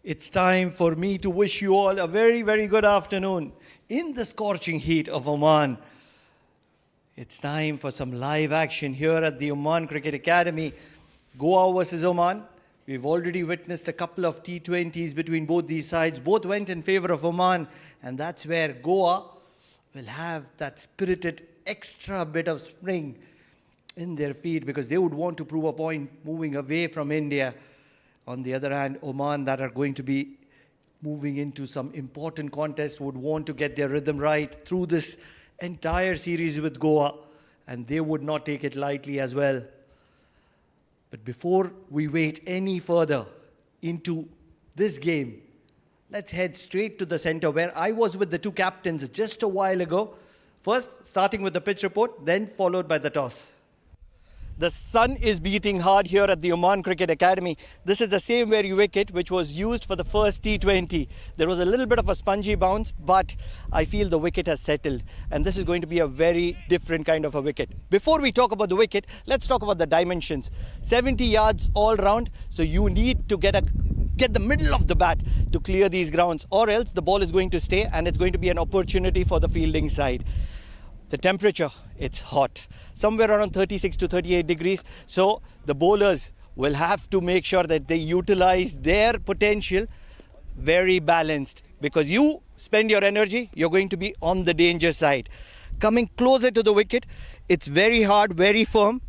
It's time for me to wish you all a very, very good afternoon in the scorching heat of Oman. It's time for some live action here at the Oman Cricket Academy. Goa versus Oman. We've already witnessed a couple of T20s between both these sides. Both went in favor of Oman, and that's where Goa will have that spirited extra bit of spring in their feet because they would want to prove a point moving away from India. On the other hand, Oman, that are going to be moving into some important contests, would want to get their rhythm right through this entire series with Goa, and they would not take it lightly as well. But before we wait any further into this game, let's head straight to the center where I was with the two captains just a while ago. First, starting with the pitch report, then followed by the toss. The sun is beating hard here at the Oman Cricket Academy. This is the same very wicket which was used for the first T20. There was a little bit of a spongy bounce, but I feel the wicket has settled. And this is going to be a very different kind of a wicket. Before we talk about the wicket, let's talk about the dimensions. 70 yards all round, so you need to get the middle of the bat to clear these grounds, or else the ball is going to stay and it's going to be an opportunity for the fielding side. The temperature, it's hot, somewhere around 36 to 38 degrees. So the bowlers will have to make sure that they utilize their potential very balanced, because you spend your energy, you're going to be on the danger side. Coming closer to the wicket, it's very hard, very firm.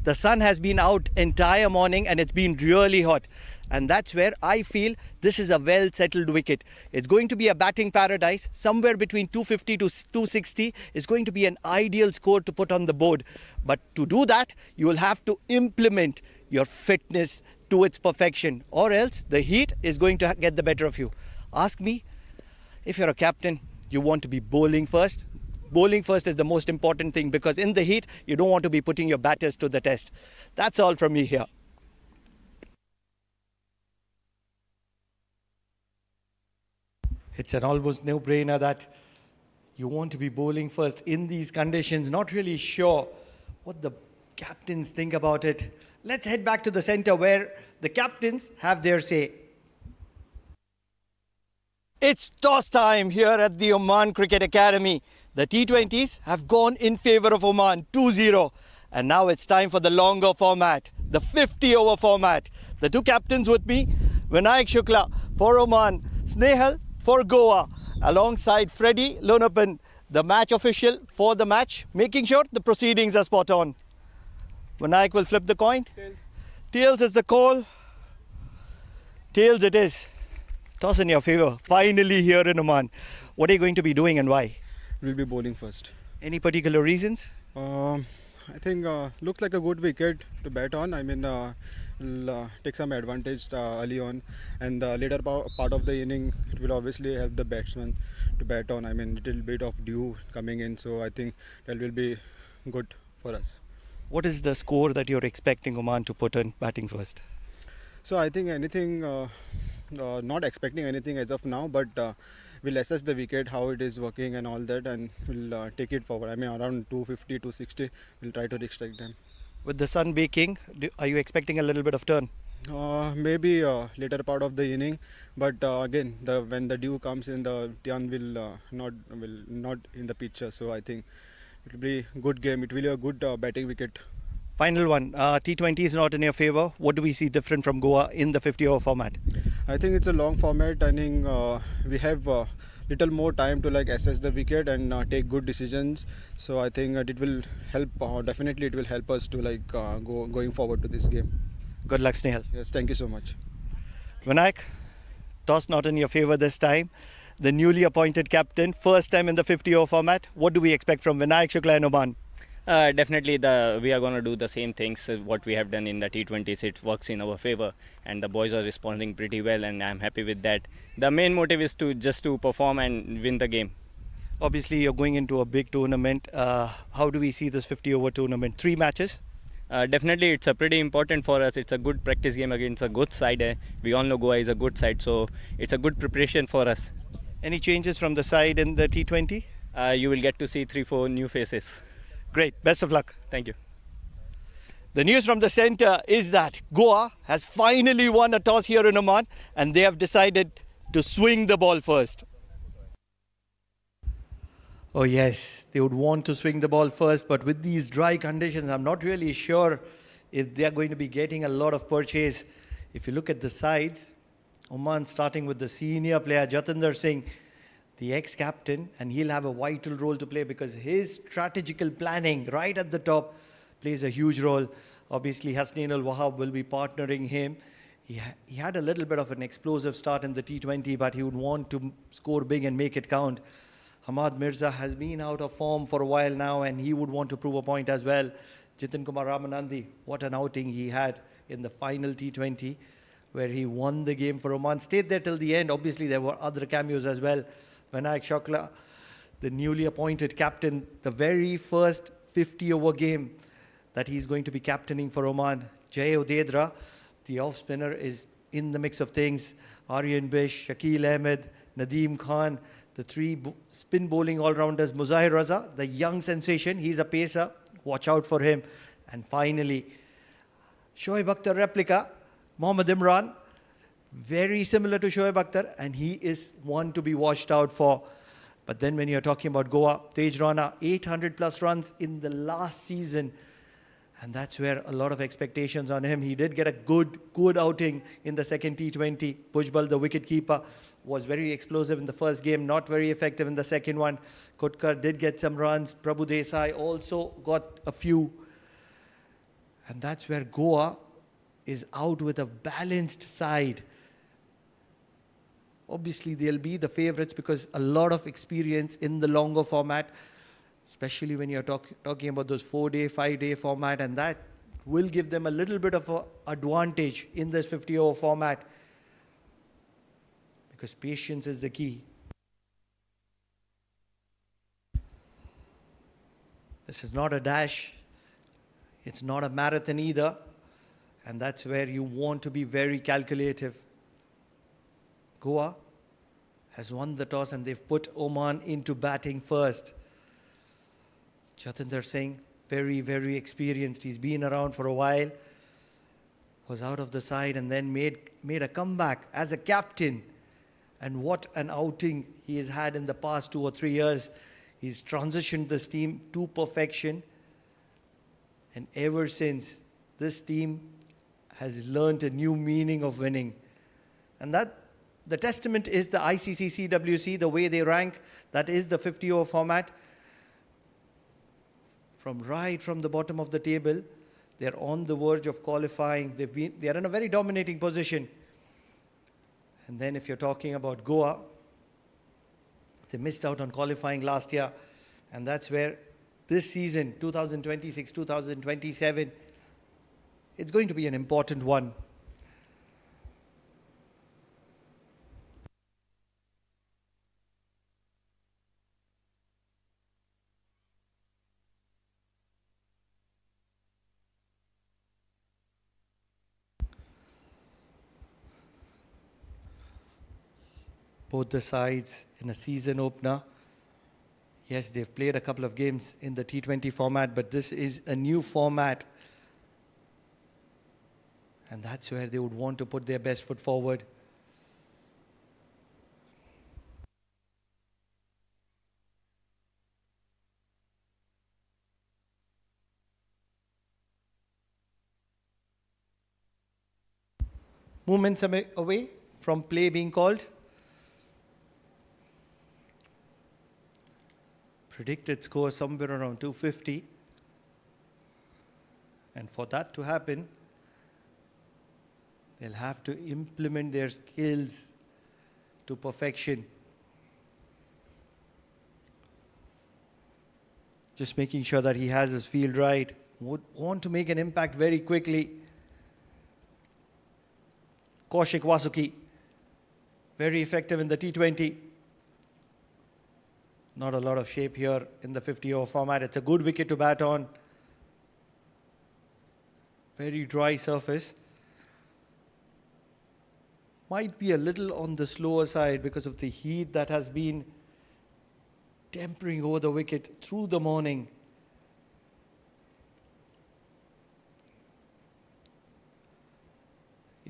The sun has been out entire morning and it's been really hot. And that's where I feel this is a well-settled wicket. It's going to be a batting paradise. Somewhere between 250 to 260 is going to be an ideal score to put on the board. But to do that, you will have to implement your fitness to its perfection, or else the heat is going to get the better of you. Ask me, if you're a captain, you want to be bowling first. Bowling first is the most important thing, because in the heat, you don't want to be putting your batters to the test. That's all from me here. It's an almost no-brainer that you want to be bowling first in these conditions. Not really sure what the captains think about it. Let's head back to the center where the captains have their say. It's toss time here at the Oman Cricket Academy. The T20s have gone in favor of Oman 2-0. And now it's time for the longer format, the 50-over format. The two captains with me, Vinayak Shukla for Oman, Snehal for Goa, alongside Freddie Lonapan, the match official for the match, making sure the proceedings are spot on. Vinayak will flip the coin. Tails. Tails is the call. Tails it is. Toss in your favor. Finally here in Oman. What are you going to be doing and why? We'll be bowling first. Any particular reasons? I think looks like a good wicket to bat on. I mean, we'll take some advantage early on, and the later part of the inning, it will obviously help the batsman to bat on. I mean, little bit of dew coming in, so I think that will be good for us. What is the score that you're expecting Oman to put in batting first? So I think anything, not expecting anything as of now, but we'll assess the wicket, how it is working and all that, and we'll take it forward. I mean, around 250, 260, we'll try to restrict them. With the sun baking, are you expecting a little bit of turn? Maybe later part of the inning, but again, when the dew comes in, the turn will not in the picture. So I think it will be a good game. It will be a good batting wicket. Final one. T20 is not in your favor. What do we see different from Goa in the 50-over format? I think it's a long format. I think we have little more time to assess the wicket and take good decisions. So I think it will help. Definitely, it will help us to going forward to this game. Good luck, Snehal. Yes, thank you so much. Vinayak, toss not in your favor this time. The newly appointed captain, first time in the 50-over format. What do we expect from Vinayak Shukla and Oman? Definitely we are going to do the same things what we have done in the T20s. It works in our favor and the boys are responding pretty well, and I'm happy with that. The main motive is to perform and win the game. Obviously you're going into a big tournament. How do we see this 50-over tournament? 3 matches? Definitely it's a pretty important for us. It's a good practice game against a good side. We all know Goa is a good side, so it's a good preparation for us. Any changes from the side in the T20? You will get to see 3-4 new faces. Great. Best of luck. Thank you. The news from the center is that Goa has finally won a toss here in Oman and they have decided to swing the ball first. Oh yes, they would want to swing the ball first, but with these dry conditions, I'm not really sure if they are going to be getting a lot of purchase. If you look at the sides, Oman starting with the senior player Jatinder Singh, the ex-captain, and he'll have a vital role to play because his strategical planning right at the top plays a huge role. Obviously, Hasnain Al-Wahab will be partnering him. He had a little bit of an explosive start in the T20, but he would want to score big and make it count. Hamad Mirza has been out of form for a while now, and he would want to prove a point as well. Jitin Kumar Ramanandi, what an outing he had in the final T20, where he won the game for Oman. Stayed there till the end. Obviously, there were other cameos as well. Vinayak Shokla, the newly appointed captain, the very first 50-over game that he's going to be captaining for Oman. Jay Odedra, the off-spinner, is in the mix of things. Aryan Bish, Shakil Ahmed, Nadeem Khan, the three spin bowling all-rounders. Muzahir Raza, the young sensation, he's a pacer. Watch out for him. And finally, Shoaib Akhtar replica, Mohammad Imran, very similar to Shoaib Akhtar, and he is one to be watched out for. But then when you're talking about Goa, Tej Rana, 800 plus runs in the last season. And that's where a lot of expectations on him. He did get a good outing in the second T20. Bhujbal, the wicketkeeper, was very explosive in the first game, not very effective in the second one. Kotkar did get some runs. Prabhu Desai also got a few. And that's where Goa is out with a balanced side. Obviously, they'll be the favourites because a lot of experience in the longer format, especially when you're talking about those 4-day, 5-day format, and that will give them a little bit of an advantage in this 50-over format because patience is the key. This is not a dash. It's not a marathon either. And that's where you want to be very calculative. Goa has won the toss and they've put Oman into batting first. Jatinder Singh, very, very experienced. He's been around for a while. Was out of the side and then made a comeback as a captain. And what an outing he has had in the past 2 or 3 years. He's transitioned this team to perfection. And ever since, this team has learned a new meaning of winning. And that the testament is the ICC CWC, the way they rank. That is the 50-over format. From the bottom of the table, they're on the verge of qualifying. They're in a very dominating position. And then if you're talking about Goa, they missed out on qualifying last year. And that's where this season, 2026, 2027, it's going to be an important one. Both the sides in a season opener. Yes, they've played a couple of games in the T20 format, but this is a new format. And that's where they would want to put their best foot forward. Movements away from play being called. Predicted score somewhere around 250. And for that to happen, they'll have to implement their skills to perfection. Just making sure that he has his field right. Would want to make an impact very quickly. Kaushik Vasuki, very effective in the T20. Not a lot of shape here in the 50-over format. It's a good wicket to bat on. Very dry surface. Might be a little on the slower side because of the heat that has been tempering over the wicket through the morning.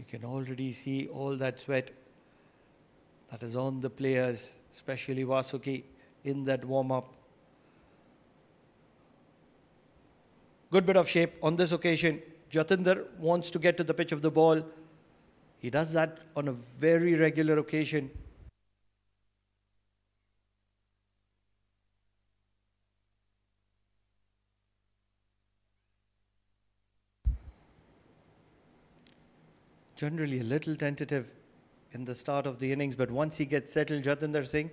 You can already see all that sweat that is on the players, especially Vasuki, in that warm-up. Good bit of shape on this occasion. Jatinder wants to get to the pitch of the ball. He does that on a very regular occasion. Generally a little tentative in the start of the innings, but once he gets settled, Jatinder Singh,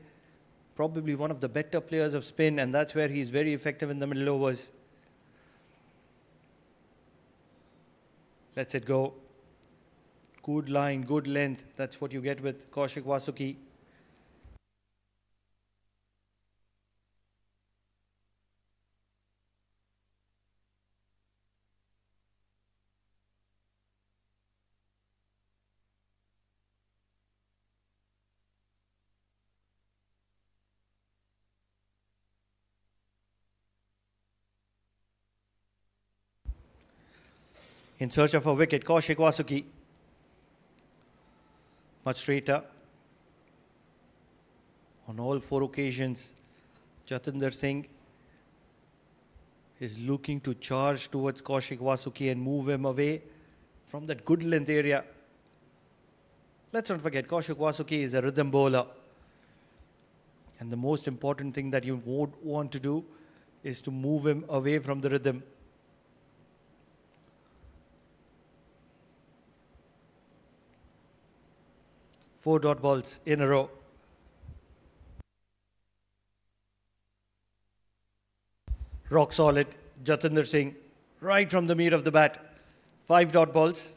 probably one of the better players of spin, and that's where he's very effective in the middle overs. Lets it go. Good line, good length. That's what you get with Kaushik Vasuki. In search of a wicket, Kaushik Vasuki. Much straighter. On all four occasions, Jatinder Singh is looking to charge towards Kaushik Vasuki and move him away from that good length area. Let's not forget, Kaushik Vasuki is a rhythm bowler. And the most important thing that you would want to do is to move him away from the rhythm. Four dot balls in a row. Rock solid, Jatinder Singh, right from the meat of the bat. 5 dot balls.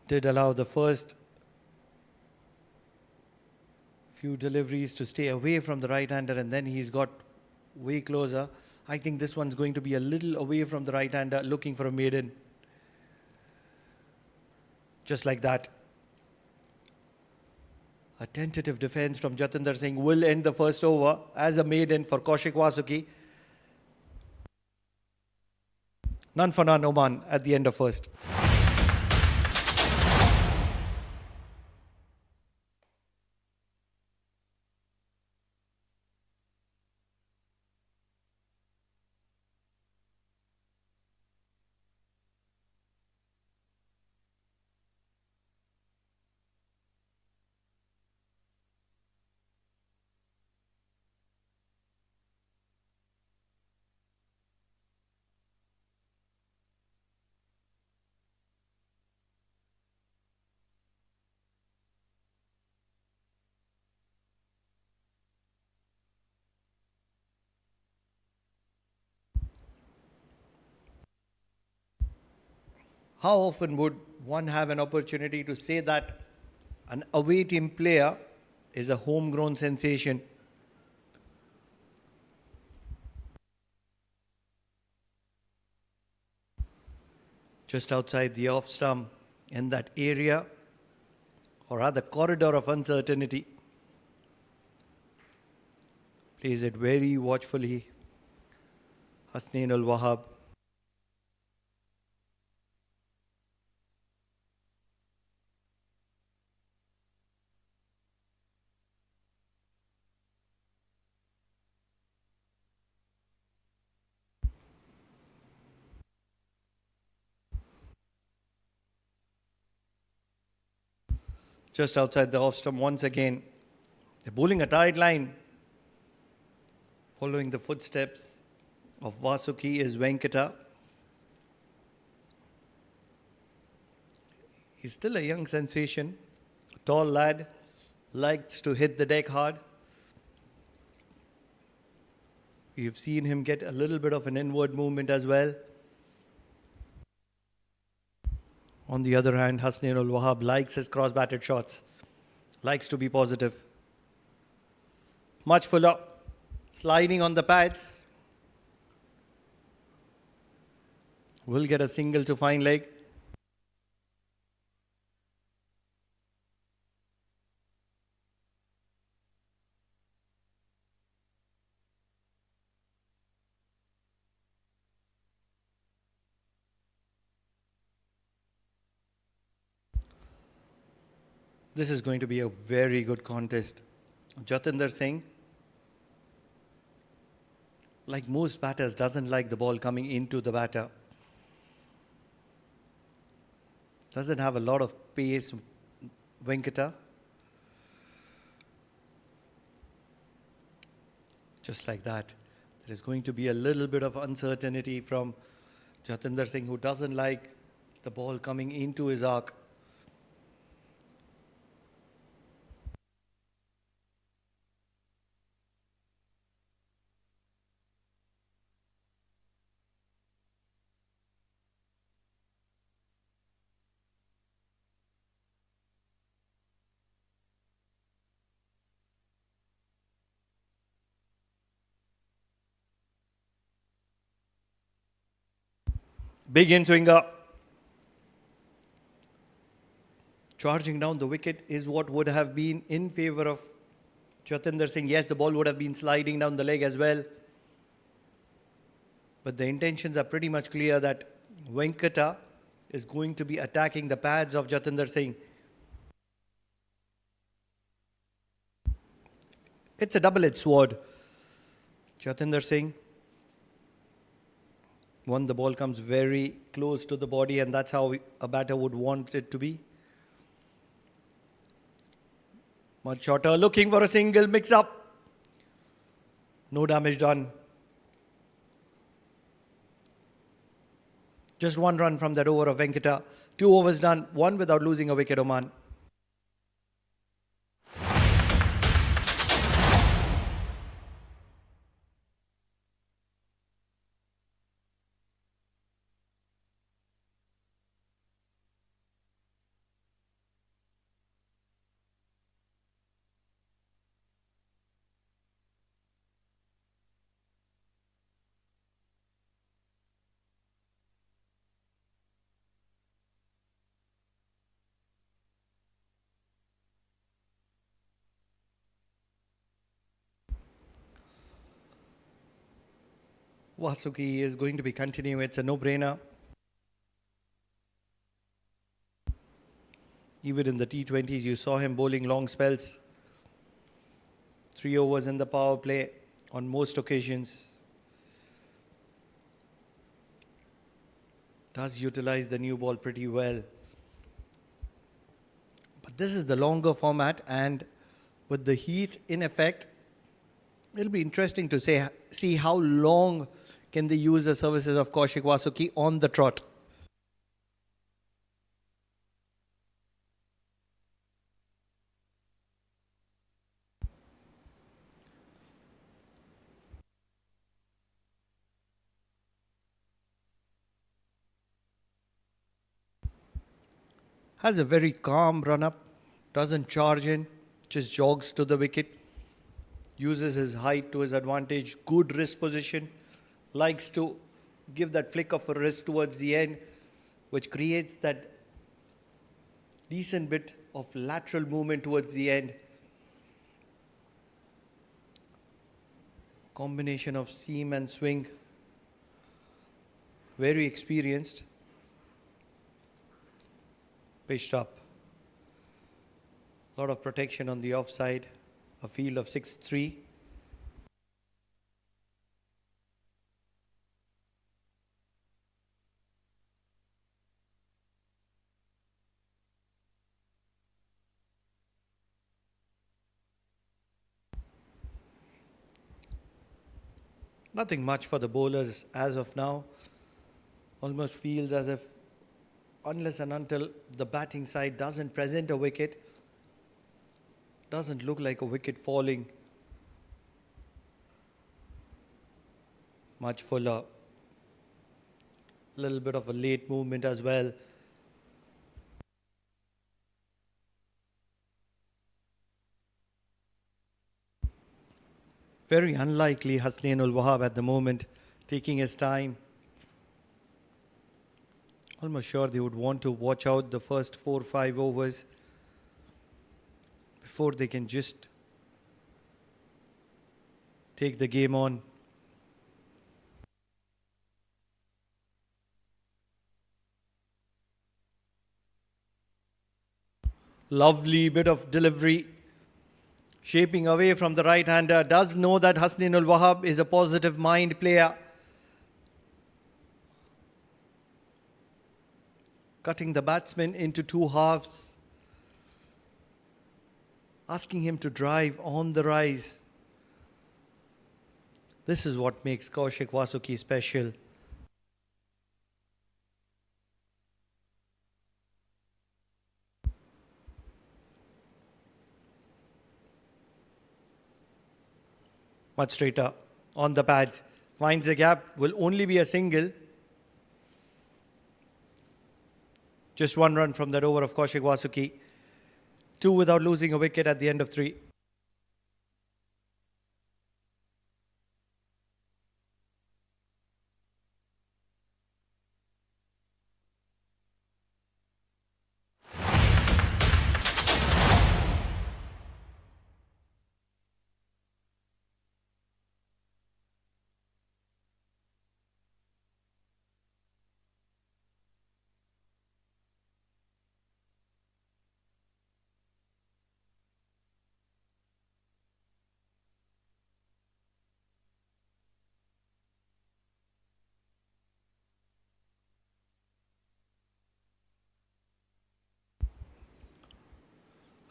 Did allow the first few deliveries to stay away from the right-hander, and then he's got way closer. I think this one's going to be a little away from the right-hander, looking for a maiden. Just like that. A tentative defense from Jatinder Singh will end the first over as a maiden for Kaushik Vasuki. None for none, Oman at the end of first. How often would one have an opportunity to say that an away team player is a homegrown sensation? Just outside the off stump, in that area, or rather corridor of uncertainty. Plays it very watchfully. Hasnain ul Wahab. Just outside the off stump once again. They're bowling a tight line. Following the footsteps of Vasuki is Venkata. He's still a young sensation. A tall lad. Likes to hit the deck hard. We've seen him get a little bit of an inward movement as well. On the other hand, Hasnain ul Wahab likes his cross-batted shots. Likes to be positive. Much fuller. Sliding on the pads. Will get a single to fine leg. This is going to be a very good contest. Jatinder Singh, like most batters, doesn't like the ball coming into the batter. Doesn't have a lot of pace, Venkata. Just like that. There is going to be a little bit of uncertainty from Jatinder Singh, who doesn't like the ball coming into his arc. Big in swinger. Charging down the wicket is what would have been in favour of Jatinder Singh. Yes, the ball would have been sliding down the leg as well. But the intentions are pretty much clear that Venkata is going to be attacking the pads of Jatinder Singh. It's a double-edged sword. Jatinder Singh, when the ball comes very close to the body, and that's how a batter would want it to be. Much shorter, looking for a single mix-up. No damage done. Just one run from that over of Venkata. 2 overs done, 1 without losing a wicket, Oman. Vasuki is going to be continuing. It's a no-brainer. Even in the T20s, you saw him bowling long spells. 3 overs in the power play on most occasions. Does utilize the new ball pretty well. But this is the longer format, and with the heat in effect, it'll be interesting to see how long can they use the services of Kaushik Vasuki on the trot. Has a very calm run-up, doesn't charge in, just jogs to the wicket, uses his height to his advantage, good wrist position, likes to give that flick of a wrist towards the end, which creates that decent bit of lateral movement towards the end. Combination of seam and swing, very experienced. Pitched up. A lot of protection on the offside. A field of 6-3. Nothing much for the bowlers as of now. Almost feels as if unless and until the batting side doesn't present a wicket, doesn't look like a wicket falling. Much fuller. Little bit of a late movement as well. Very unlikely Hasnainul Wahab at the moment, taking his time. Almost sure they would want to watch out the first 4-5 overs before they can just take the game on. Lovely bit of delivery. Shaping away from the right-hander. Does know that Hasnain Ul Wahab is a positive mind player. Cutting the batsman into two halves. Asking him to drive on the rise. This is what makes Kaushik Vasuki special. Much straighter on the pads. Finds the gap. Will only be a single. Just one run from that over of Kaushik Vasuki. 2 without losing a wicket at the end of 3.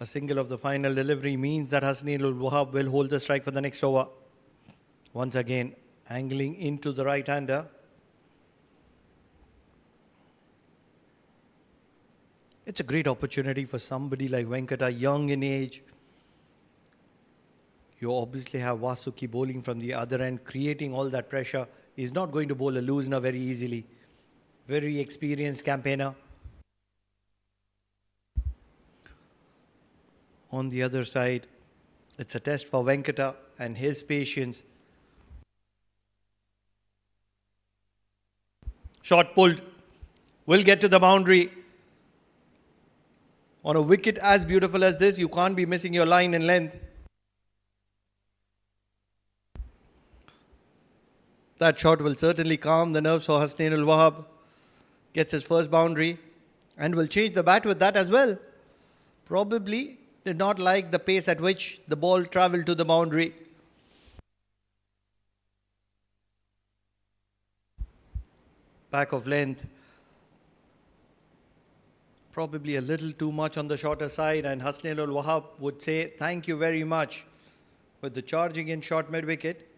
A single of the final delivery means that Hasnain Ul Wahab will hold the strike for the next over. Once again, angling into the right-hander. It's a great opportunity for somebody like Venkata, young in age. You obviously have Vasuki bowling from the other end, creating all that pressure. He's not going to bowl a loosener very easily. Very experienced campaigner. On the other side, it's a test for Venkata and his patience. Shot pulled. Will get to the boundary. On a wicket as beautiful as this, you can't be missing your line in length. That shot will certainly calm the nerves for Hasnain Ul Wahab. Gets his first boundary and will change the bat with that as well. Probably did not like the pace at which the ball travelled to the boundary. Back of length. Probably a little too much on the shorter side, and Hasnain Ul Wahab would say thank you very much. With the charging in short mid-wicket,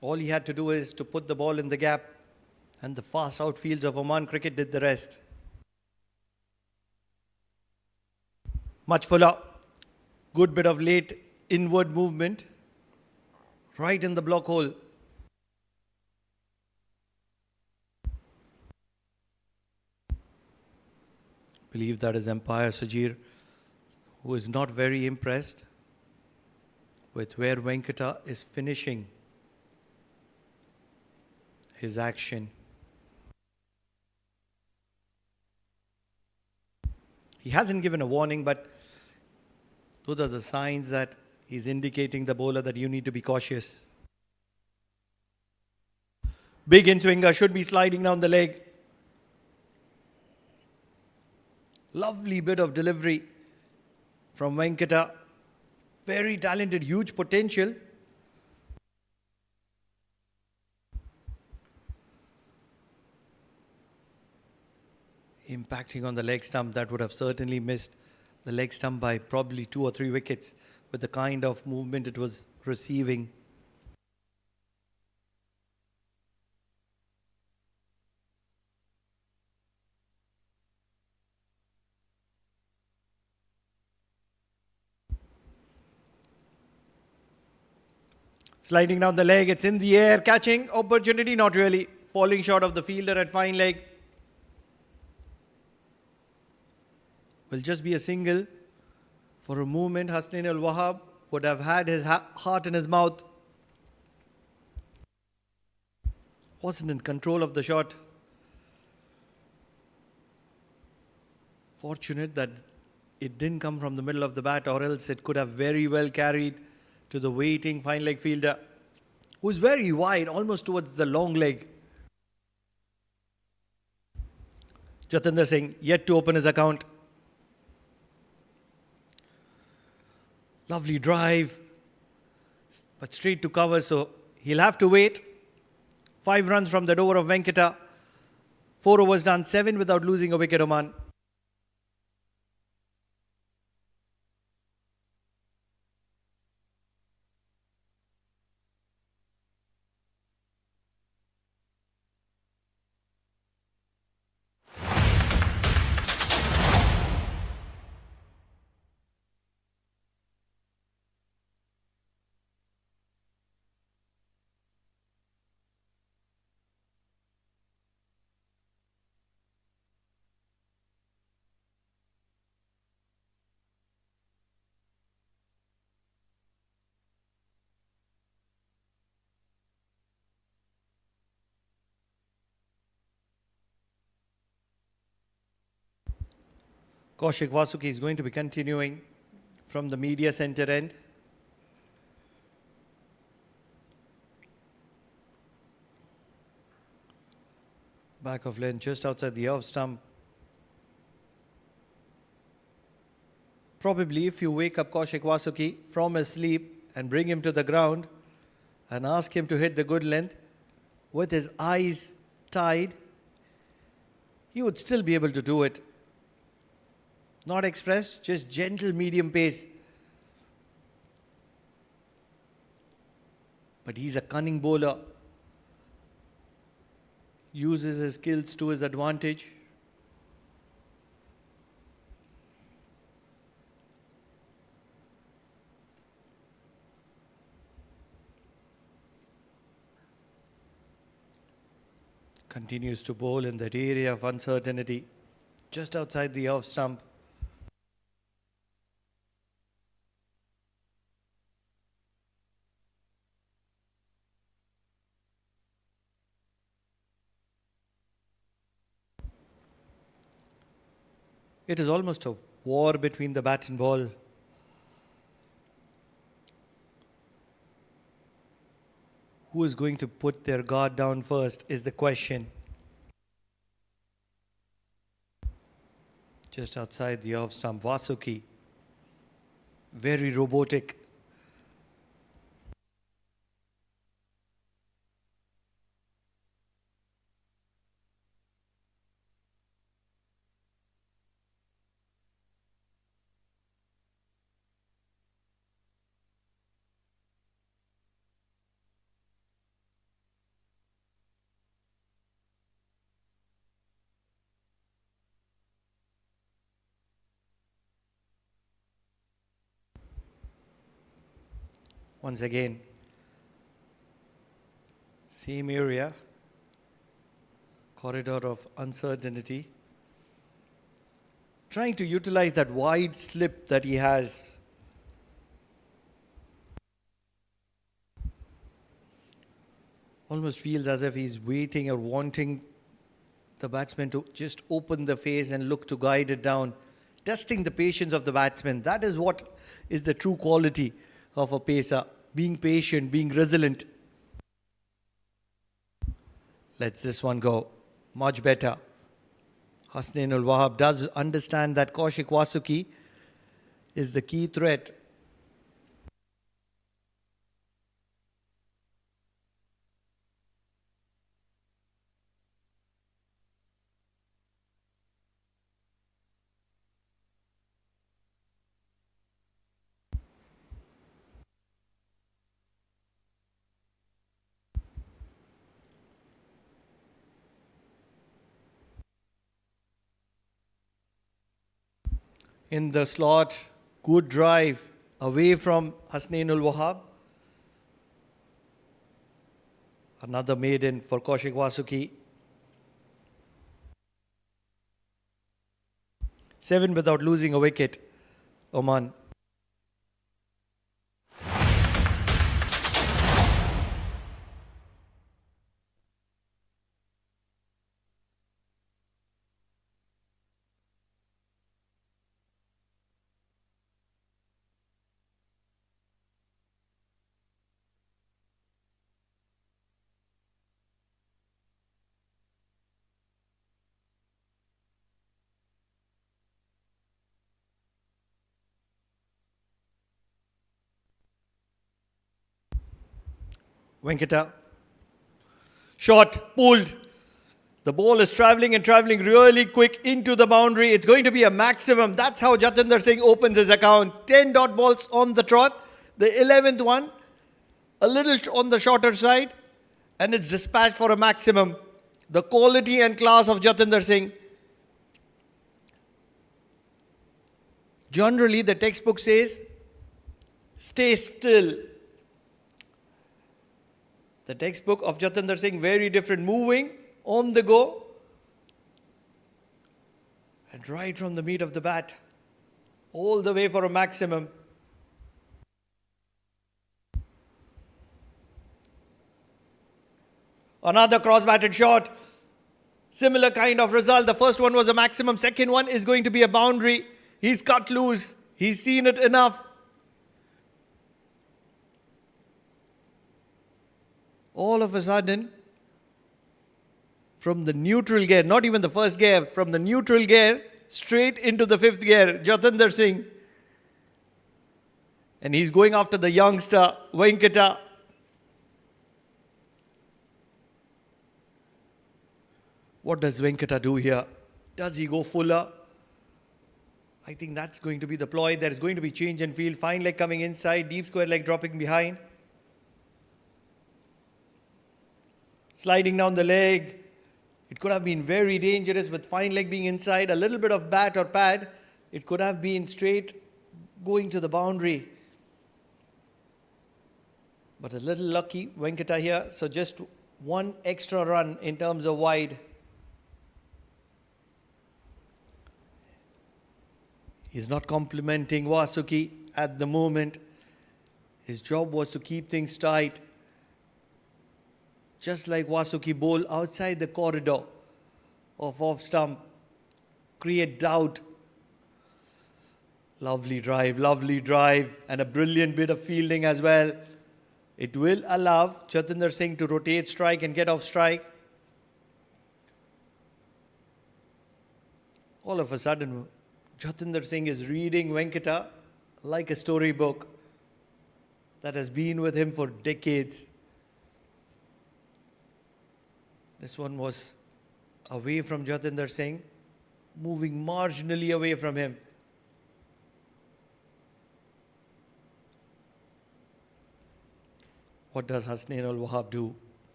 all he had to do is to put the ball in the gap, and the fast outfields of Oman cricket did the rest. Much fuller. Good bit of late inward movement. Right in the block hole. Believe that is umpire Sajir, who is not very impressed with where Venkata is finishing his action. He hasn't given a warning, but those are the signs that he's indicating the bowler that you need to be cautious. Big in-swinger should be sliding down the leg. Lovely bit of delivery from Venkata. Very talented, huge potential. Impacting on the leg stump, that would have certainly missed the leg stump by probably 2 or 3 wickets with the kind of movement it was receiving. Sliding down the leg, it's in the air, catching opportunity, not really. Falling short of the fielder at fine leg. Will just be a single. For a moment, Hasnain Ul Wahab would have had his heart in his mouth. Wasn't in control of the shot. Fortunate that it didn't come from the middle of the bat, or else it could have very well carried to the waiting fine leg fielder, who is very wide, almost towards the long leg. Jatinder Singh yet to open his account. Lovely drive, but straight to cover, so he'll have to wait. 5 runs from the door of Venkata. 4 overs done, 7 without losing a wicket, Oman. Kaushik Vasuki is going to be continuing from the media center end. Back of lane, just outside the off stump. Probably if you wake up Kaushik Vasuki from his sleep and bring him to the ground and ask him to hit the good length with his eyes tied, he would still be able to do it. Not express, just gentle medium pace. But he's a cunning bowler. Uses his skills to his advantage. Continues to bowl in that area of uncertainty, just outside the off stump. It is almost a war between the bat and ball. Who is going to put their guard down first is the question. Just outside the off stump, Vasuki. Very robotic. Once again, same area, corridor of uncertainty. Trying to utilize that wide slip that he has. Almost feels as if he's waiting or wanting the batsman to just open the face and look to guide it down. Testing the patience of the batsman. That is what is the true quality of a pacer. Being patient, being resilient. Let's this one go. Much better. Hasnain Wahab does understand that Kaushik Vasuki is the key threat. In the slot, good drive away from Hasnain Wahab. Another maiden for Kaushik Vasuki. 7 without losing a wicket, Oman. Venkata. Shot, pulled. The ball is traveling and traveling really quick into the boundary. It's going to be a maximum. That's how Jatinder Singh opens his account. 10 dot balls on the trot. The 11th one, a little on the shorter side, and it's dispatched for a maximum. The quality and class of Jatinder Singh. Generally, the textbook says, stay still. The textbook of Jatinder Singh, very different. Moving, on the go, and right from the meat of the bat, all the way for a maximum. Another cross-batted shot. Similar kind of result. The first one was a maximum. Second one is going to be a boundary. He's cut loose. He's seen it enough. All of a sudden, from the neutral gear, not even the first gear, from the neutral gear, straight into the fifth gear, Jatinder Singh. And he's going after the youngster, Venkata. What does Venkata do here? Does he go fuller? I think that's going to be the ploy. There is going to be change in field. Fine leg coming inside, deep square leg dropping behind. Sliding down the leg. It could have been very dangerous with fine leg being inside, a little bit of bat or pad. It could have been straight going to the boundary. But a little lucky, Venkata here. So just one extra run in terms of wide. He's not complimenting Vasuki at the moment. His job was to keep things tight. Just like Vasuki bowl outside the corridor of off stump. Create doubt. Lovely drive, and a brilliant bit of fielding as well. It will allow Jatinder Singh to rotate strike and get off strike. All of a sudden, Jatinder Singh is reading Venkata like a storybook that has been with him for decades. This one was away from Jatinder Singh, moving marginally away from him. What does Hasnain Ul Wahab do?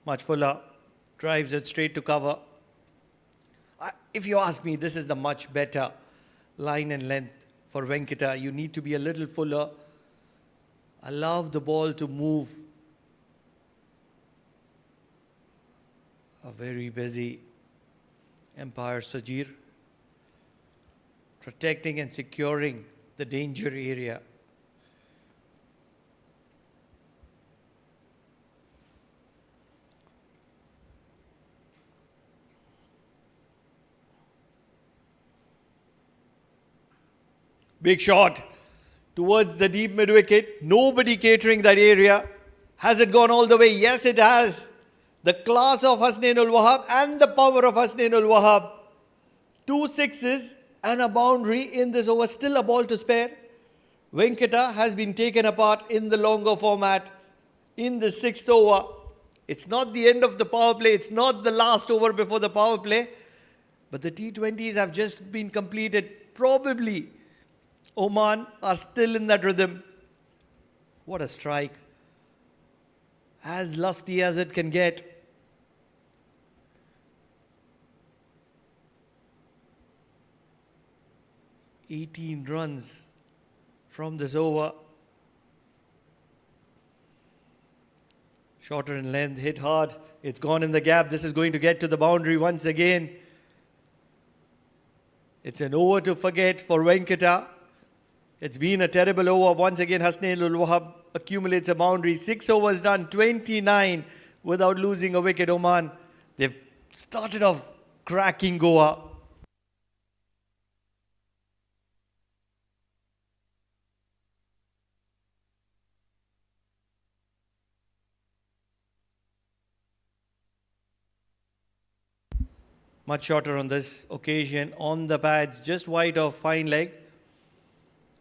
Much fuller, drives it straight to cover. If you ask me, this is the much better line and length for Venkata. You need to be a little fuller. Allow the ball to move. A very busy umpire Sajir, protecting and securing the danger area. Big shot towards the deep mid wicket. Nobody catering that area. Has it gone all the way? Yes, it has. The class of Hasnain Ul Wahab and the power of Hasnain Ul Wahab. 2 sixes and a boundary in this over. Still a ball to spare. Venkata has been taken apart in the longer format in the 6th over. It's not the end of the power play. It's not the last over before the power play. But the T20s have just been completed. Probably Oman are still in that rhythm. What a strike. As lusty as it can get. $18 runs from this over. Shorter in length, hit hard. It's gone in the gap. This is going to get to the boundary once again. It's an over to forget for Venkata. It's been a terrible over. Once again, Hasnain Ul Wahab accumulates a boundary. 6 overs done, 29 without losing a wicket. Oman, they've started off cracking Goa. Much shorter on this occasion, on the pads, just wide of fine leg.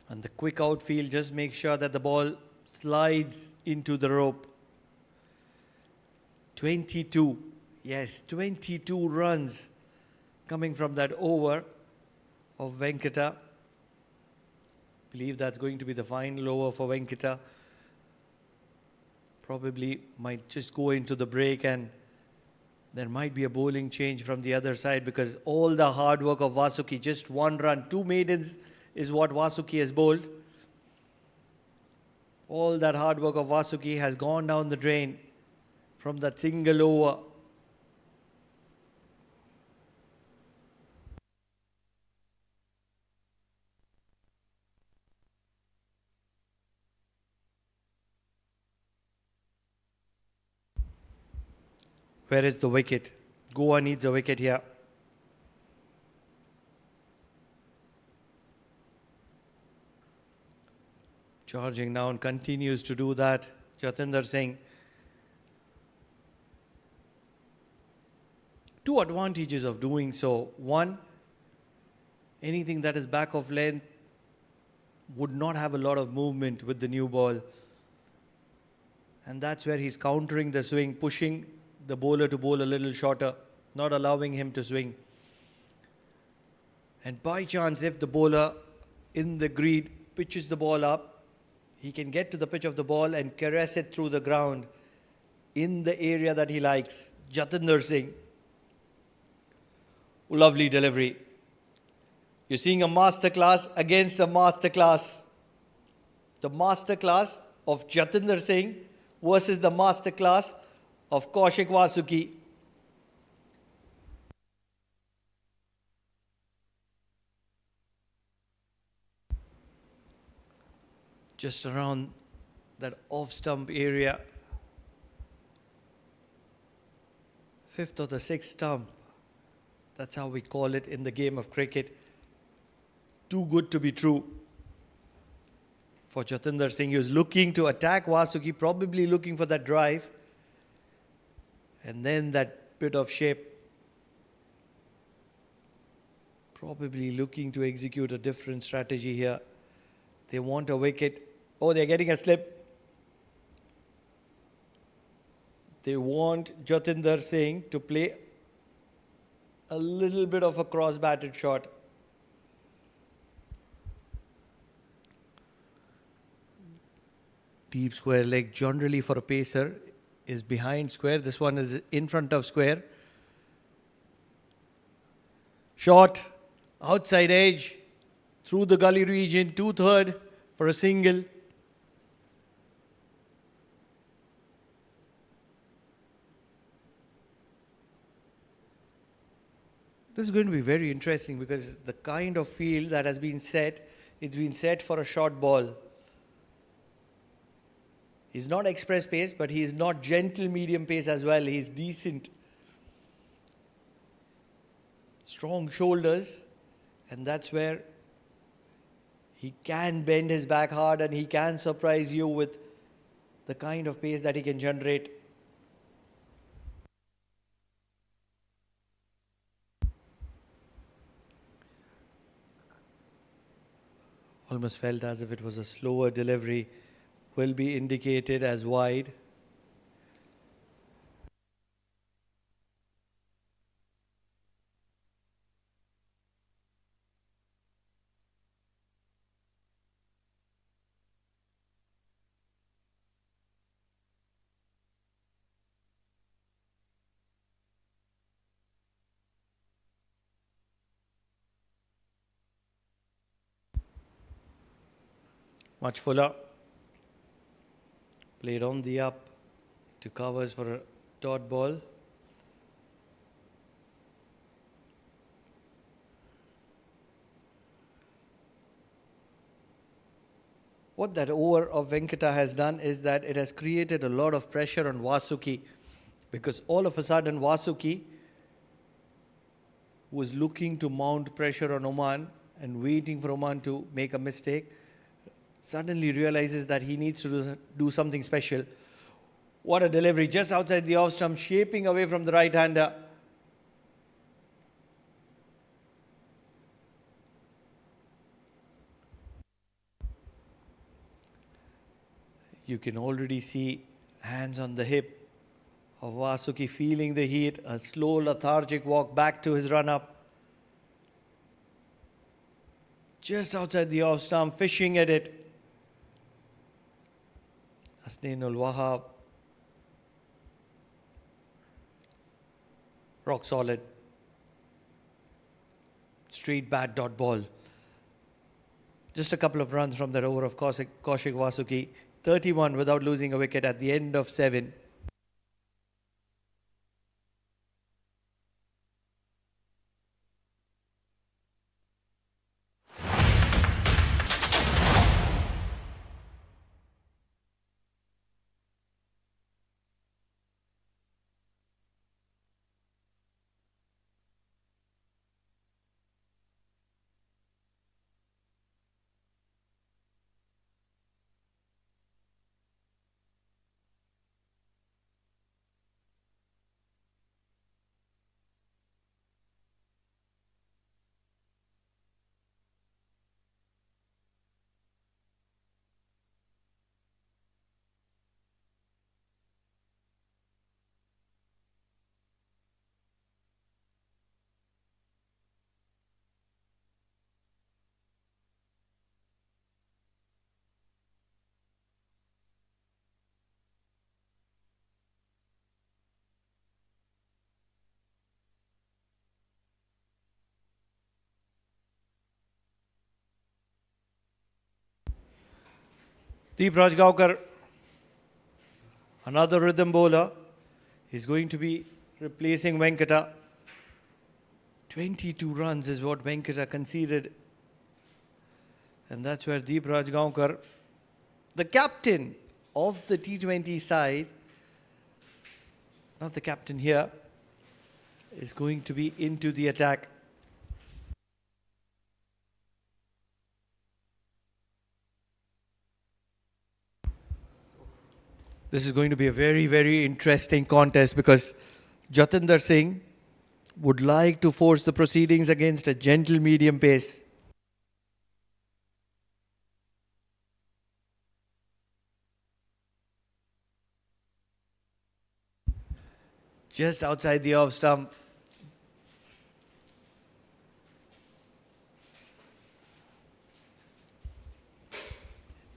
And the quick outfield just makes sure that the ball slides into the rope. 22. Yes, 22 runs coming from that over of Venkata. Believe that's going to be the final over for Venkata. Probably might just go into the break, and there might be a bowling change from the other side, because all the hard work of Vasuki, just one run, 2 maidens is what Vasuki has bowled. All that hard work of Vasuki has gone down the drain from that single over. Where is the wicket? Goa needs a wicket here. Charging down, continues to do that. Jatinder Singh. 2 advantages of doing so. One, anything that is back of length would not have a lot of movement with the new ball. And that's where he's countering the swing, pushing the bowler to bowl a little shorter, not allowing him to swing. And by chance, if the bowler in the grid pitches the ball up, he can get to the pitch of the ball and caress it through the ground in the area that he likes. Jatinder Singh. Lovely delivery. You're seeing a masterclass against a masterclass. The masterclass of Jatinder Singh versus the masterclass of Kaushik Vasuki. Just around that off-stump area. 5th or the 6th stump. That's how we call it in the game of cricket. Too good to be true for Jatinder Singh. He was looking to attack Vasuki, probably looking for that drive. And then that bit of shape. Probably looking to execute a different strategy here. They want a wicket. Oh, they're getting a slip. They want Jatinder Singh to play a little bit of a cross-batted shot. Deep square leg, generally for a pacer, is behind square. This one is in front of square. Shot, outside edge, through the gully region, 2/3 for a single. This is going to be very interesting, because the kind of field that has been set, it's been set for a short ball. He's not express pace, but he is not gentle medium pace as well. He's decent. Strong shoulders, and that's where he can bend his back hard and he can surprise you with the kind of pace that he can generate. Almost felt as if it was a slower delivery. Will be indicated as wide. Much fuller. Played on the up to covers for a dot ball. What that over of Venkata has done is that it has created a lot of pressure on Vasuki, because all of a sudden Vasuki was looking to mount pressure on Oman and waiting for Oman to make a mistake. Suddenly realizes that he needs to do something special. What a delivery, just outside the off stump, shaping away from the right-hander. You can already see hands on the hip of Vasuki, feeling the heat, a slow lethargic walk back to his run-up. Just outside the off stump, fishing at it. Hasnainul Wahab. Rock solid. Straight bat, dot ball. Just a couple of runs from that over of Kaushik Vasuki. 31 without losing a wicket at the end of 7. Deep Rajgaonkar, another rhythm bowler. He's going to be replacing Venkata. 22 runs is what Venkata conceded. And that's where Deep Rajgaonkar, the captain of the T20 side, not the captain here, is going to be into the attack. This is going to be a very, very interesting contest because Jatinder Singh would like to force the proceedings against a gentle medium pace. Just outside the off stump.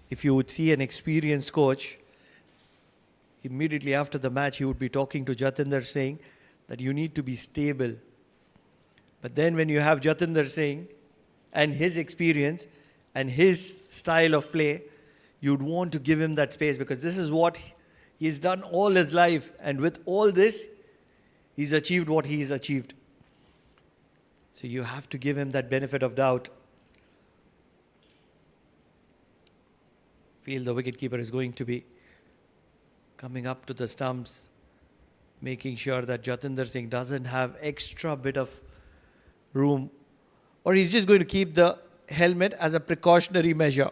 If you would see an experienced coach, immediately after the match, he would be talking to Jatinder Singh that you need to be stable. But then when you have Jatinder Singh and his experience and his style of play, you'd want to give him that space because this is what he's done all his life. And with all this, he's achieved what he's achieved. So you have to give him that benefit of doubt. Feel the wicketkeeper is going to be coming up to the stumps, making sure that Jatinder Singh doesn't have extra bit of room, or he's just going to keep the helmet as a precautionary measure.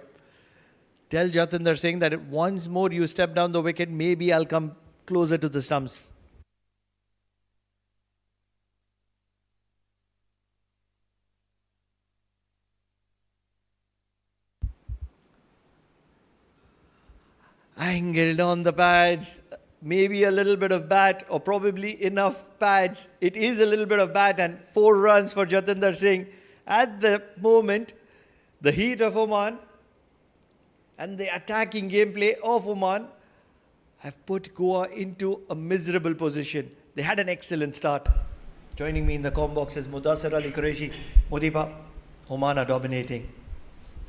Tell Jatinder Singh that once more you step down the wicket, maybe I'll come closer to the stumps. Angled on the pads, maybe a little bit of bat or probably enough pads. It is a little bit of bat and 4 runs for Jatinder Singh. At the moment, the heat of Oman and the attacking gameplay of Oman have put Goa into a miserable position. They had an excellent start. Joining me in the com box is Mudassir Ali Qureshi. Mudipa, Oman are dominating.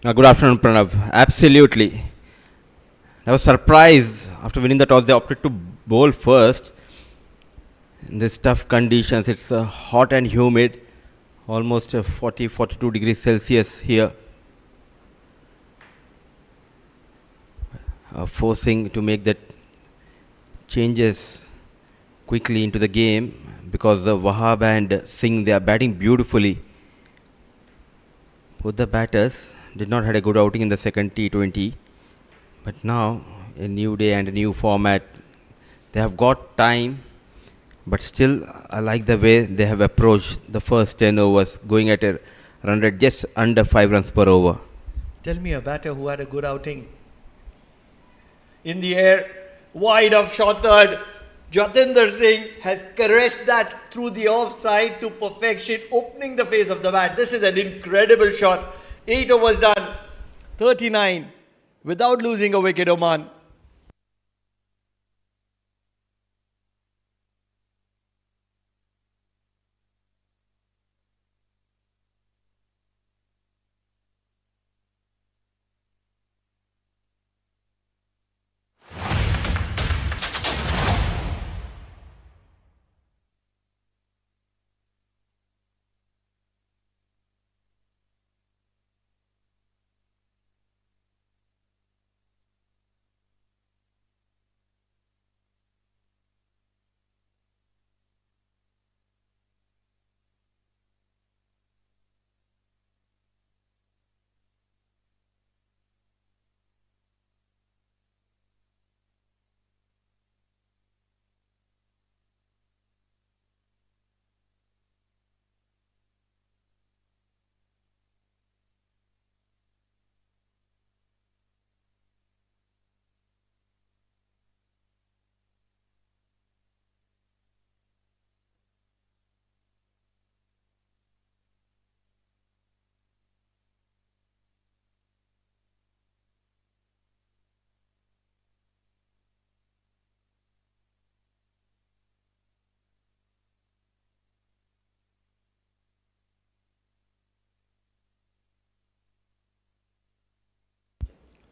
Good afternoon, Pranav. Absolutely. I was surprised after winning the toss. They opted to bowl first. In these tough conditions, it's hot and humid, almost 40-42 degrees Celsius here. Forcing to make that changes quickly into the game because Wahab and Singh, they are batting beautifully. Both the batters did not had a good outing in the second T20. But now, a new day and a new format, they have got time, but still I like the way they have approached the first 10 overs, going at a run rate just under 5 runs per over. Tell me a batter who had a good outing. in the air, wide of short third. Jatinder Singh has caressed that through the offside to perfection, opening the face of the bat. This is an incredible shot. 8 overs done, 39, without losing a wicket, Oman.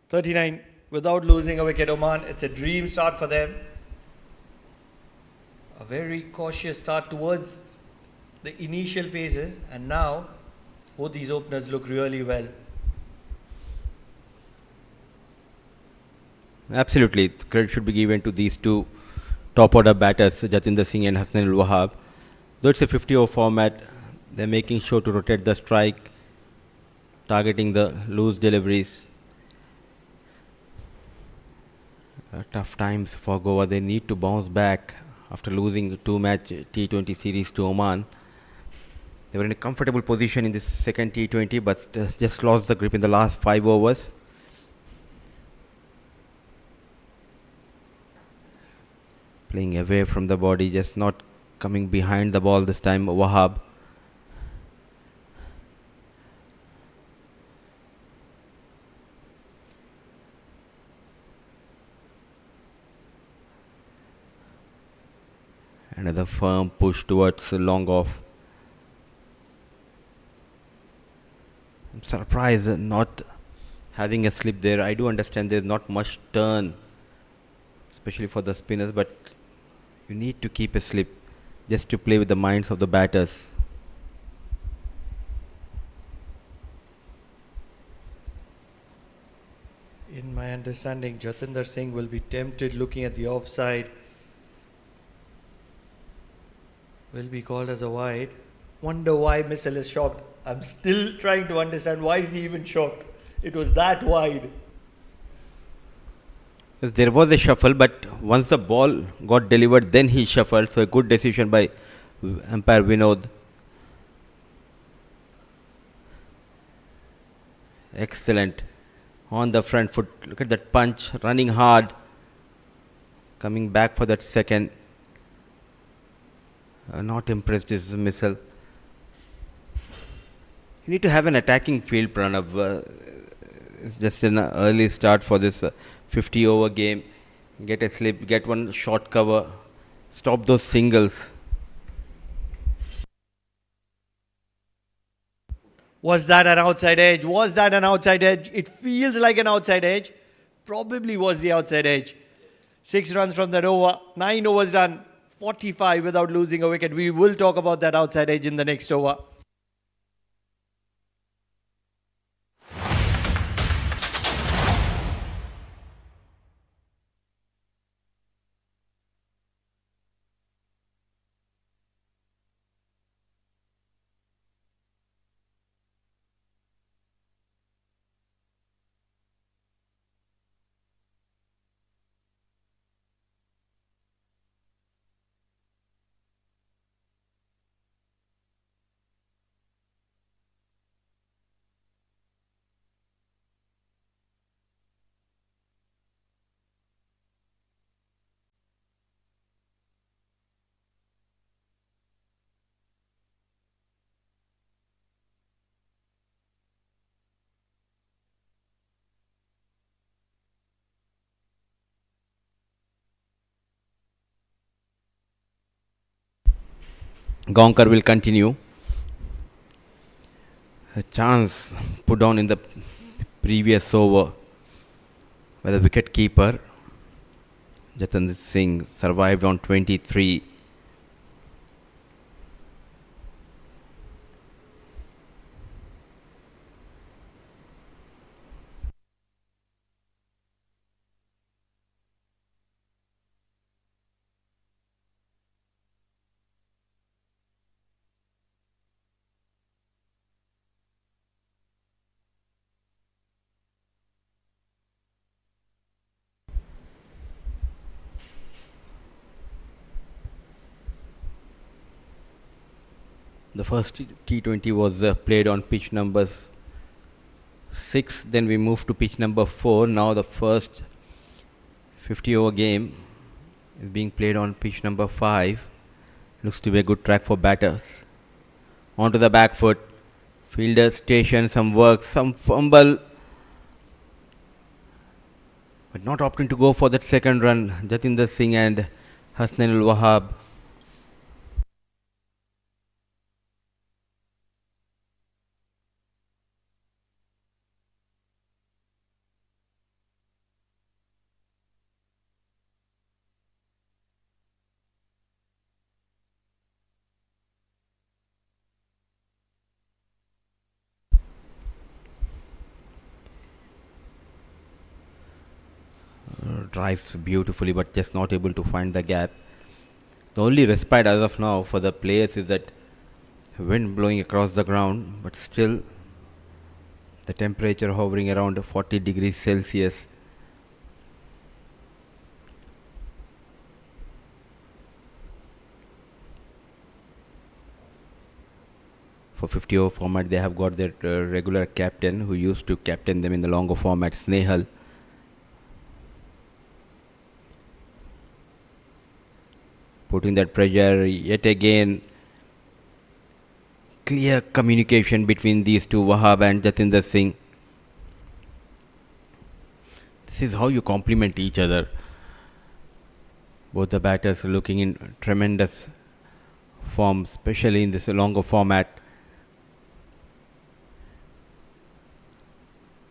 .39 without losing a wicket, Oman. It's a dream start for them. A very cautious start towards the initial phases, and now both these openers look really well. Absolutely. Credit should be given to these two top order batters, Jatinder Singh and Hassan al Wahab. Though it's a 50 over format, they're making sure to rotate the strike, targeting the loose deliveries. Tough times for Goa. They need to bounce back after losing 2-match T20 series to Oman. They were in a comfortable position in this second T20, but just lost the grip in the last 5 overs. Playing away from the body, just not coming behind the ball this time, Wahab. Another firm push towards long off. I'm surprised not having a slip there. I do understand there's not much turn, especially for the spinners, but you need to keep a slip just to play with the minds of the batters. In my understanding, Jatinder Singh will be tempted looking at the offside. Will be called as a wide. Wonder why Missile is shocked. I'm still trying to understand why is he even shocked. It was that wide. Yes, there was a shuffle, but once the ball got delivered, then he shuffled. So a good decision by umpire Vinod. Excellent. On the front foot. Look at that punch, running hard. Coming back for that second. Not impressed is Missile. You need to have an attacking field, Pranav. It's just an early start for this 50 over game. Get a slip, get one short cover, stop those singles. Was that an outside edge? Was that an outside edge? It feels like an outside edge. Probably was the outside edge. 6 runs from that over. 9 overs done. 45 without losing a wicket. We will talk about that outside edge in the next over. Gonkar will continue. A chance put down in the previous over by the wicket keeper. Jatan Singh survived on 23. The first T20 was played on pitch number 6, then we moved to pitch number 4. Now the first 50 over game is being played on pitch number 5. Looks to be a good track for batters. Onto the back foot. Fielder station, some work, some fumble. But not opting to go for that second run. Jatinder Singh and Hasnainul Wahab. Drives beautifully but just not able to find the gap. The only respite as of now for the players is that wind blowing across the ground, but still the temperature hovering around 40 degrees Celsius. For 50 over format, they have got their regular captain who used to captain them in the longer format, Snehal. Putting that pressure yet again. Clear communication between these two, Wahab and Jatinder Singh. This is how you complement each other. Both the batters are looking in tremendous form, especially in this longer format.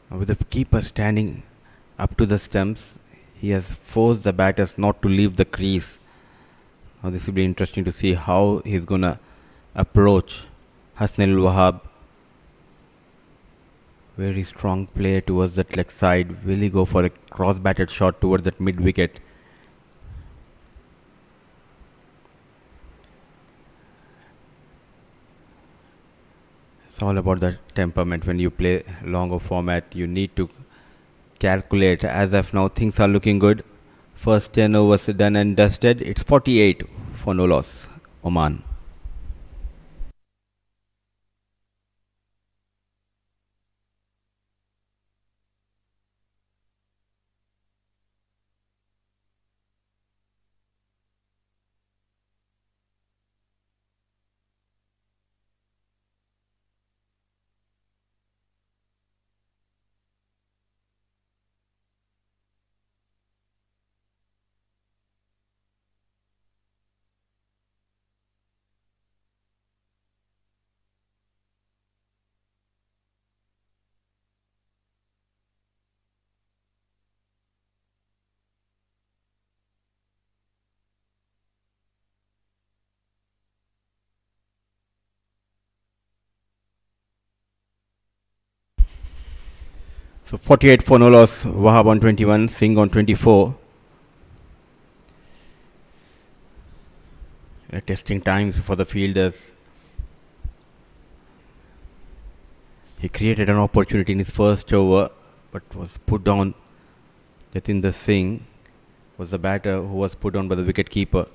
With the keeper standing up to the stumps, he has forced the batters not to leave the crease. Now this will be interesting to see how he's gonna approach Hasnainul Wahab. Very strong player towards that leg side. Will he go for a cross-batted shot towards that mid-wicket? It's all about the temperament. When you play longer format, you need to calculate. As of now, things are looking good. First 10 overs done and dusted. It's 48 for no loss, Oman. So 48 for no loss, Wahab on 21, Singh on 24. Testing times for the fielders. He created an opportunity in his first over, but was put down. Jatinder Singh was the batter who was put down by the wicket keeper.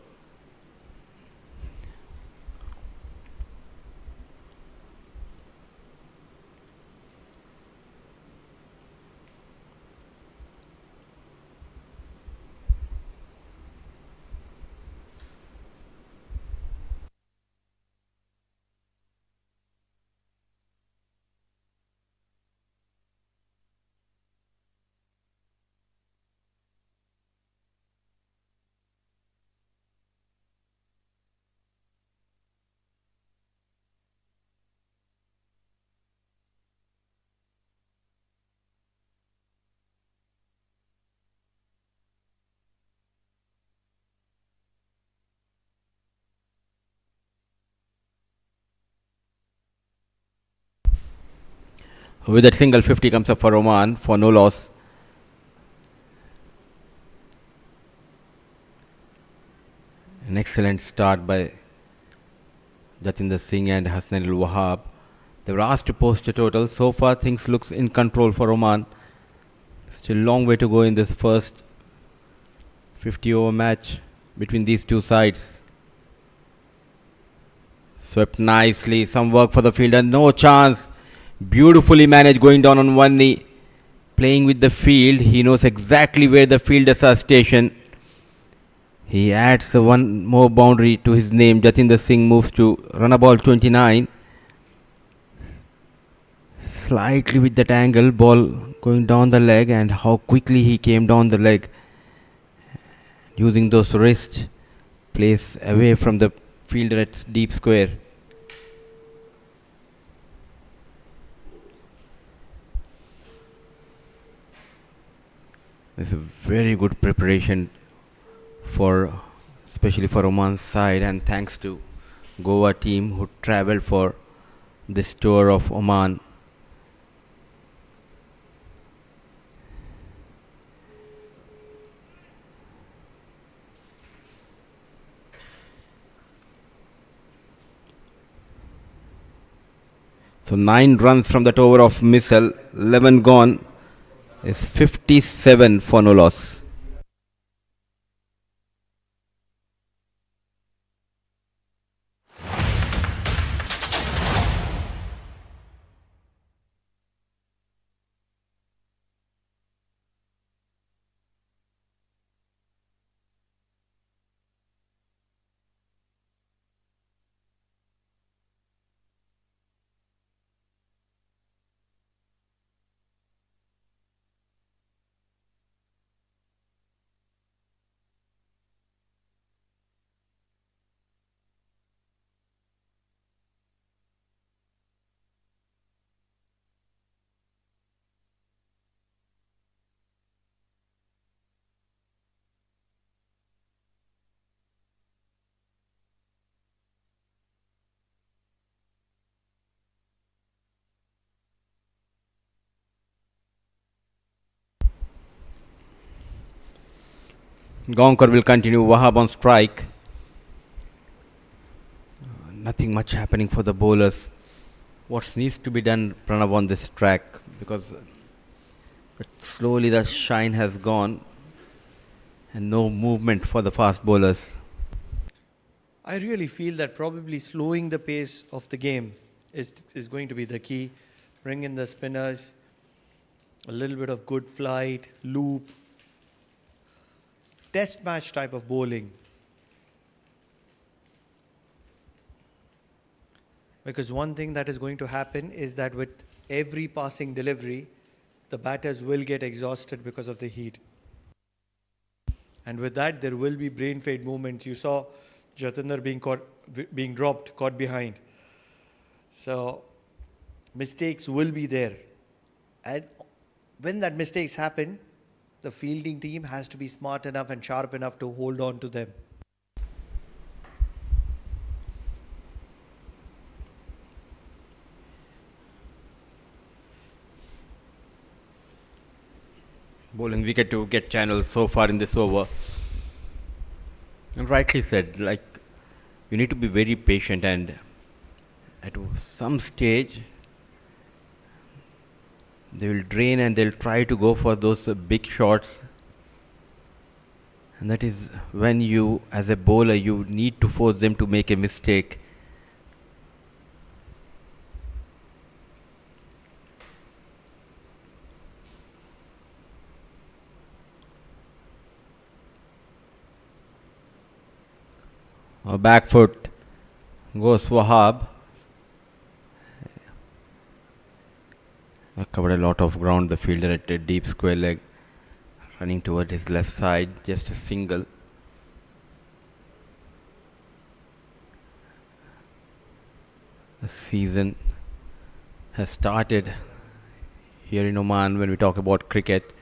With that single, 50 comes up for Oman for no loss. An excellent start by Jatinder Singh and Hasnain Al Wahab. They were asked to post a total. So far, things looks in control for Oman. Still a long way to go in this first 50-over match between these two sides. Swept nicely. Some work for the fielder. No chance. Beautifully managed, going down on one knee. Playing with the field. He knows exactly where the fielders are stationed. He adds one more boundary to his name. Jatinder Singh moves to run a ball 29. Slightly with that angle, ball going down the leg, and how quickly he came down the leg. Using those wrists, plays away from the fielder at deep square. It's a very good preparation for, especially for Oman's side, and thanks to Goa team who travelled for this tour of Oman. So 9 runs from that over of Missile, 11 gone, is 57 for no loss. Gaonkar will continue. Wahab on strike. Nothing much happening for the bowlers. What needs to be done, Pranav, on this track? Because slowly the shine has gone and no movement for the fast bowlers. I really feel that probably slowing the pace of the game is going to be the key. Bring in the spinners, a little bit of good flight, loop, test match type of bowling. Because one thing that is going to happen is that with every passing delivery, the batters will get exhausted because of the heat. And with that, there will be brain fade movements. You saw Jatinder being dropped, caught behind. So mistakes will be there. And when that mistakes happen, the fielding team has to be smart enough and sharp enough to hold on to them. Bowling wicket to get channels so far in this over. And rightly said, like, you need to be very patient, and at some stage they will drain and they'll try to go for those big shots. And that is when you, as a bowler, you need to force them to make a mistake. Back foot goes Wahab. Covered a lot of ground, the fielder at a deep square leg, running toward his left side, just a single. The season has started here in Oman when we talk about cricket.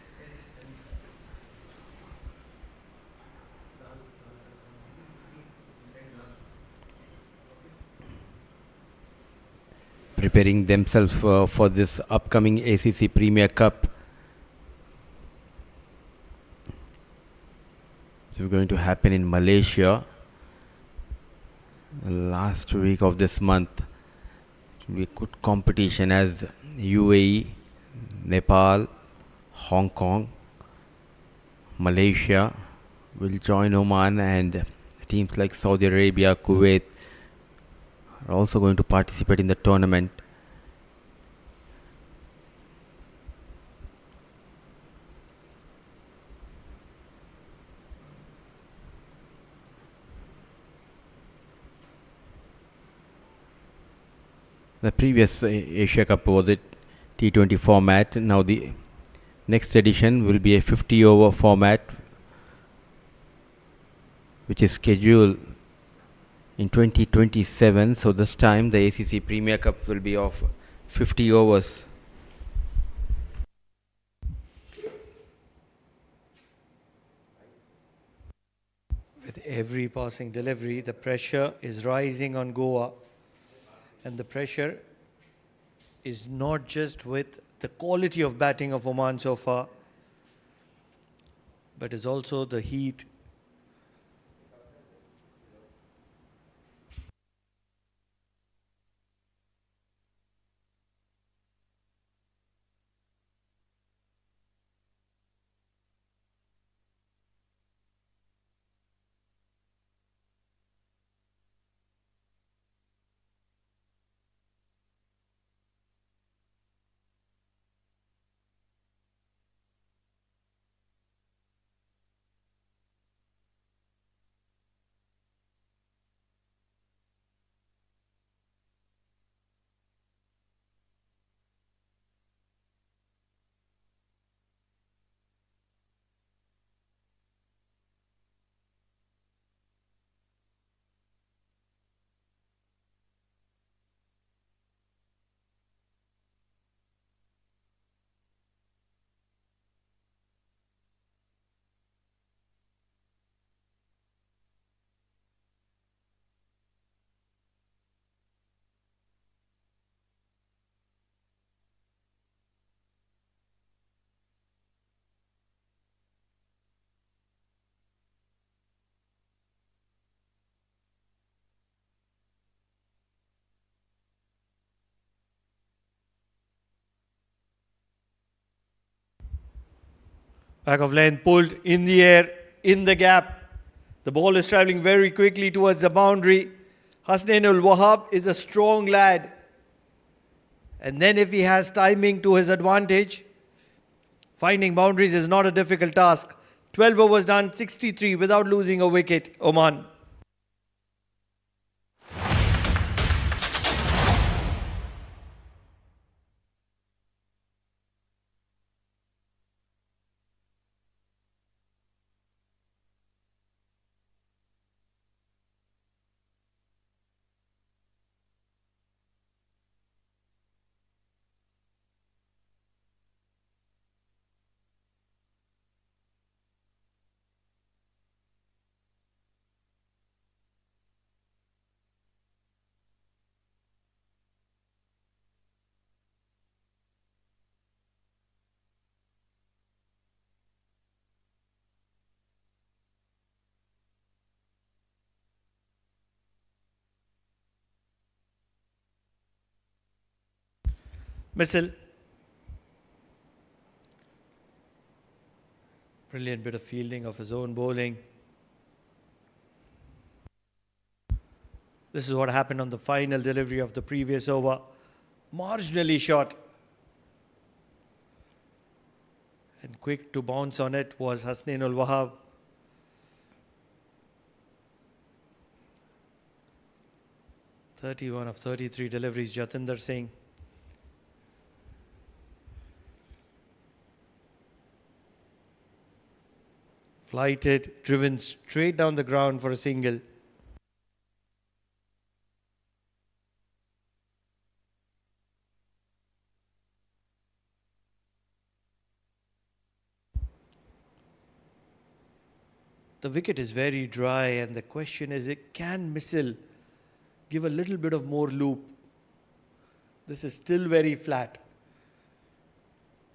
preparing themselves for this upcoming ACC Premier Cup, which is going to happen in Malaysia last week of this month. It will be a good competition as UAE, Nepal, Hong Kong, Malaysia will join Oman, and teams like Saudi Arabia, Kuwait are also going to participate in the tournament. The previous Asia Cup was a T20 format. Now the next edition will be a 50 over format, which is scheduled in 2027. So this time the ACC Premier Cup will be of 50 overs. With every passing delivery, the pressure is rising on Goa. And the pressure is not just with the quality of batting of Oman so far, but is also the heat. Back of length pulled in the air, in the gap. The ball is traveling very quickly towards the boundary. Hasnainul Wahab is a strong lad. And then if he has timing to his advantage, finding boundaries is not a difficult task. 12 overs done, 63 without losing a wicket, Oman. Missile. Brilliant bit of fielding of his own bowling. This is what happened on the final delivery of the previous over. Marginally short. And quick to bounce on it was Hasnainul Wahab. "31 of 33 deliveries, Jatinder Singh." Flighted, driven straight down the ground for a single. The wicket is very dry, and the question is, can Missile give a little bit of more loop? This is still very flat.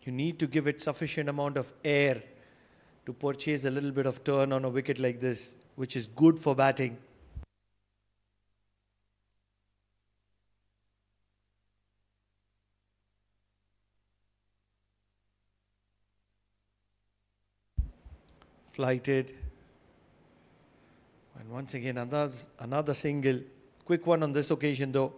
You need to give it sufficient amount of air to purchase a little bit of turn on a wicket like this, which is good for batting. Flighted. And once again, another single. Quick one on this occasion though.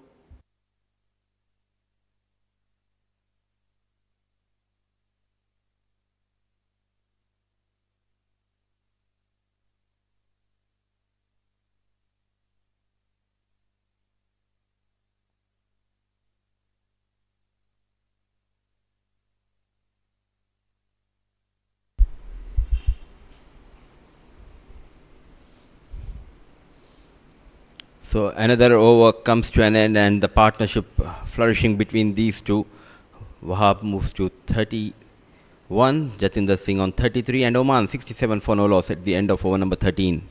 So another over comes to an end, and the partnership flourishing between these two. Wahab moves to 31, Jatinder Singh on 33, and Oman 67 for no loss at the end of over number 13.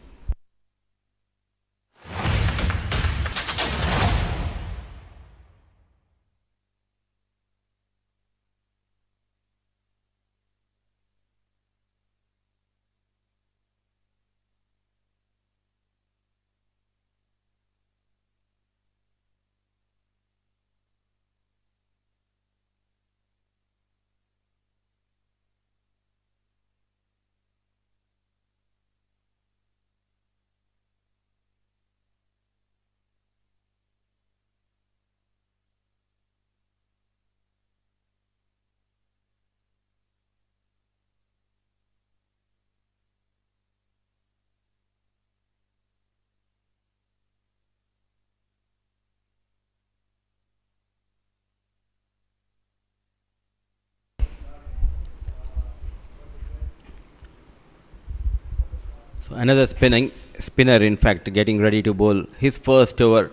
So another spinner, in fact, getting ready to bowl his first over.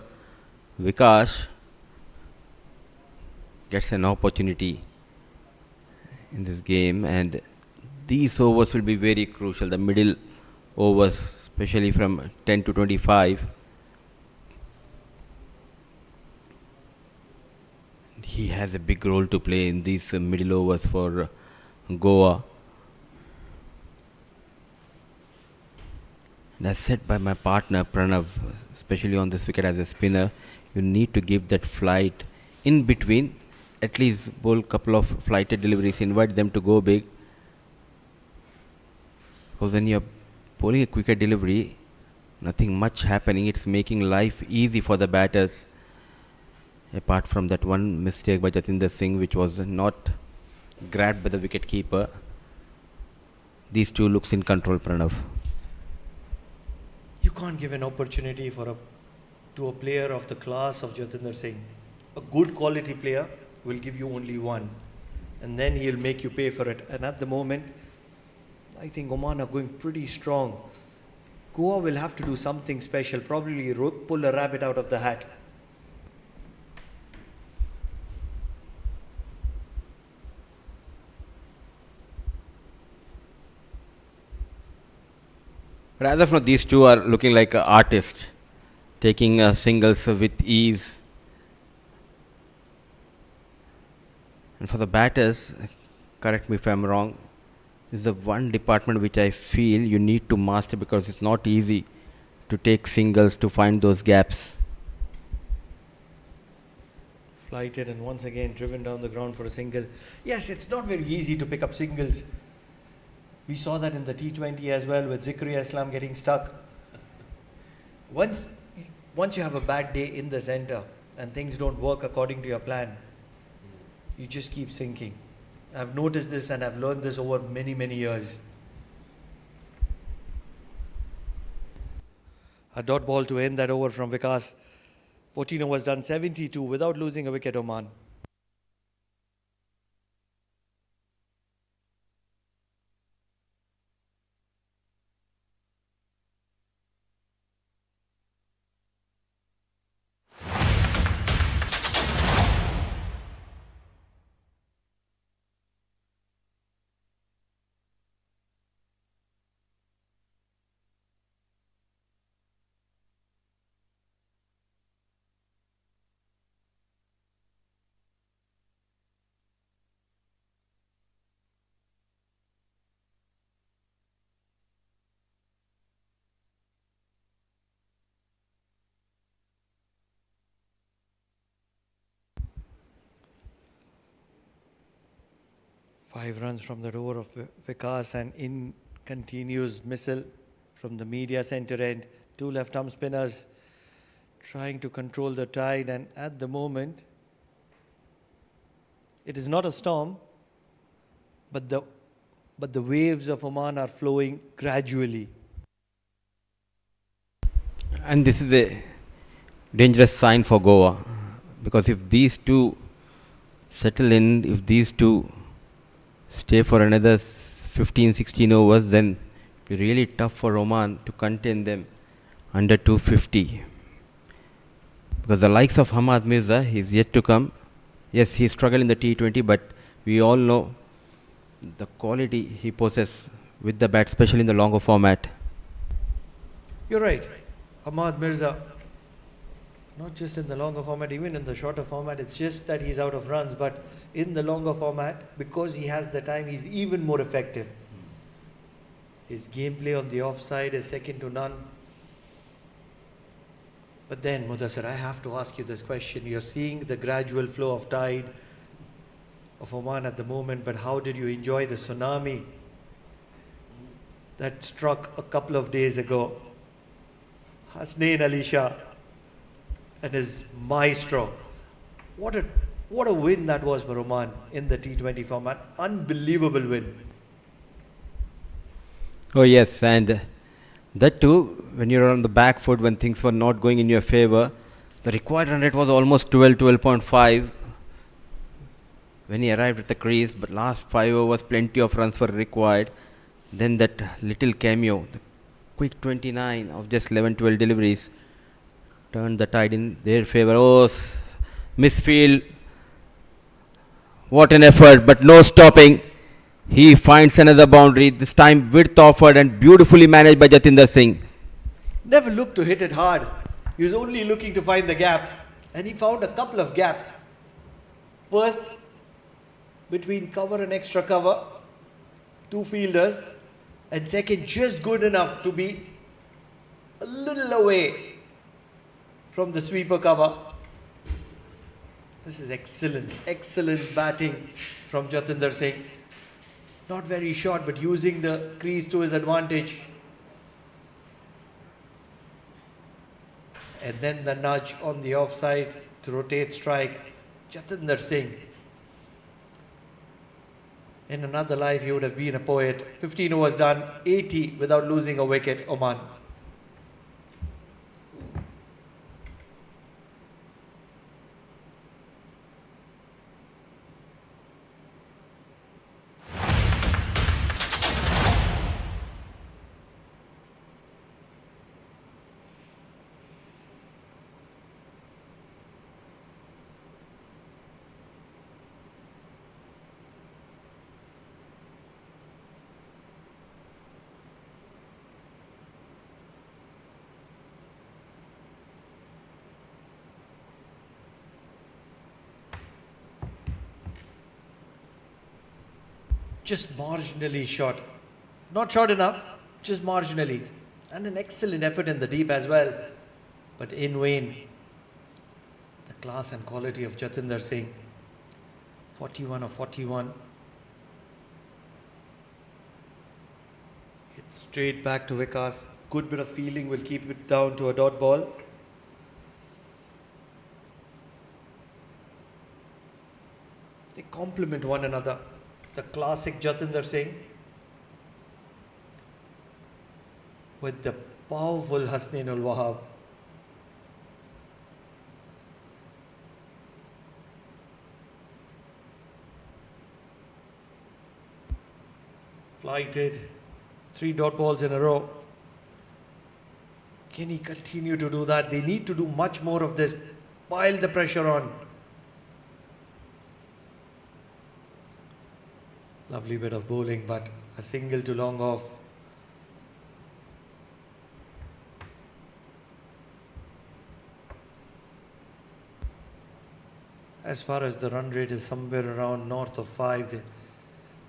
Vikash gets an opportunity in this game, and these overs will be very crucial. The middle overs, especially from 10 to 25. He has a big role to play in these middle overs for Goa. And as said by my partner Pranav, especially on this wicket as a spinner, you need to give that flight in between. At least bowl couple of flighted deliveries, invite them to go big. Because when you're bowling a quicker delivery, nothing much happening. It's making life easy for the batters. Apart from that one mistake by Jatinder Singh, which was not grabbed by the wicket keeper, these two looks in control, Pranav. You can't give an opportunity to a player of the class of Jatinder Singh. A good quality player will give you only one, and then he'll make you pay for it. And at the moment, I think Oman are going pretty strong. Goa will have to do something special, probably pull a rabbit out of the hat. But as of now, these two are looking like artists, taking singles with ease. And for the batters, correct me if I'm wrong, this is the one department which I feel you need to master, because it's not easy to take singles, to find those gaps. Flighted and once again driven down the ground for a single. Yes, it's not very easy to pick up singles. We saw that in the T20 as well, with Zikri Islam getting stuck. Once you have a bad day in the center and things don't work according to your plan, you just keep sinking. I've noticed this and I've learned this over many, many years. A dot ball to end that over from Vikas. 14 overs done, 72 without losing a wicket, Oman. 5 runs from the door of Vikas, and in continues missile from the media center end. 2 left arm spinners trying to control the tide, and at the moment it is not a storm, but the waves of Oman are flowing gradually. And this is a dangerous sign for Goa, because if these two settle in, if these two stay for another 15, 16 overs, then it will be really tough for Oman to contain them under 250. Because the likes of Hamad Mirza, he's yet to come. Yes, he struggled in the T20, but we all know the quality he possesses with the bat, especially in the longer format. You're right, Ahmad Mirza, not just in the longer format, even in the shorter format, it's just that he's out of runs, but in the longer format, because he has the time, he's even more effective. His gameplay on the offside is second to none. But then, Mudassir, I have to ask you this question. You're seeing the gradual flow of tide of Oman at the moment, but how did you enjoy the tsunami that struck a couple of days ago? Hasnain Ali Shah and his maestro. What a win that was for Oman in the T20 format. Unbelievable win. Oh yes, and that too, when you're on the back foot, when things were not going in your favor, the required run rate was almost 12.5 when he arrived at the crease, but last 5 overs, plenty of runs were required. Then that little cameo, the quick 29 of just 11-12 deliveries, turned the tide in their favor. Oh, misfield. What an effort, but no stopping. He finds another boundary, this time width offered and beautifully managed by Jatinder Singh. Never looked to hit it hard. He was only looking to find the gap, and he found a couple of gaps. First, between cover and extra cover, 2 fielders, and second, just good enough to be a little away from the sweeper cover. This is excellent batting from Jatinder Singh. Not very short, but using the crease to his advantage. And then the nudge on the offside to rotate strike. Jatinder Singh. In another life, he would have been a poet. 15 overs done, 80 without losing a wicket, Oman. Just marginally short. Not short enough, just marginally. And an excellent effort in the deep as well. But in vain. The class and quality of Jatinder Singh. 41 of 41. Hit straight back to Vikas. Good bit of fielding will keep it down to a dot ball. They complement one another. The classic Jatinder Singh with the powerful Hasnain ul Wahab. Flighted, 3 dot balls in a row. Can he continue to do that? They need to do much more of this. Pile the pressure on. Lovely bit of bowling, but a single to long off. As far as the run rate is somewhere around north of 5,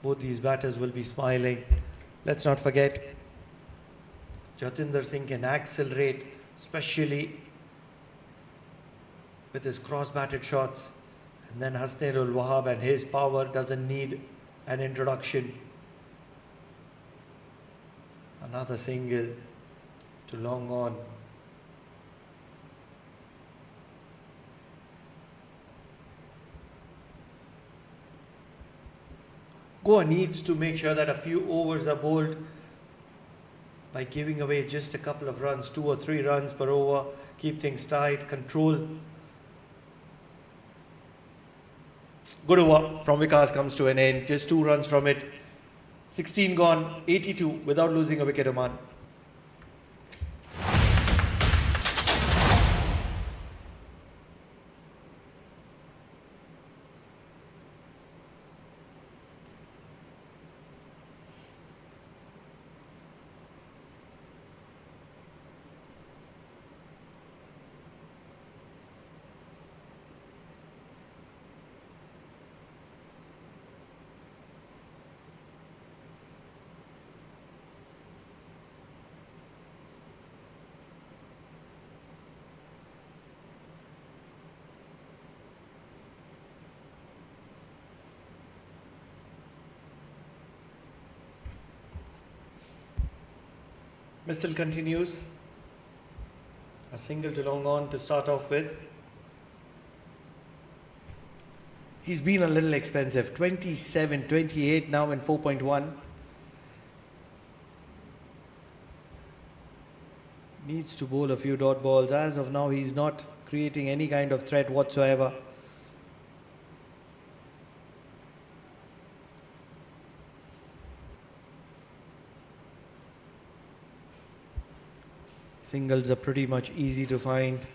both these batters will be smiling. Let's not forget, Jatinder Singh can accelerate, especially with his cross-batted shots. And then Hasnain ul Wahab and his power doesn't need an introduction. Another single to long on. Goa needs to make sure that a few overs are bowled by giving away just a couple of runs, 2 or 3 runs per over, keep things tight, control. Good over from Vikas comes to an end, just 2 runs from it. 16 gone, 82 without losing a wicket, Oman. Mistle continues. A single to long on to start off with. He's been a little expensive. 27, 28 now in 4.1. Needs to bowl a few dot balls. As of now, he's not creating any kind of threat whatsoever. Singles are pretty much easy to find.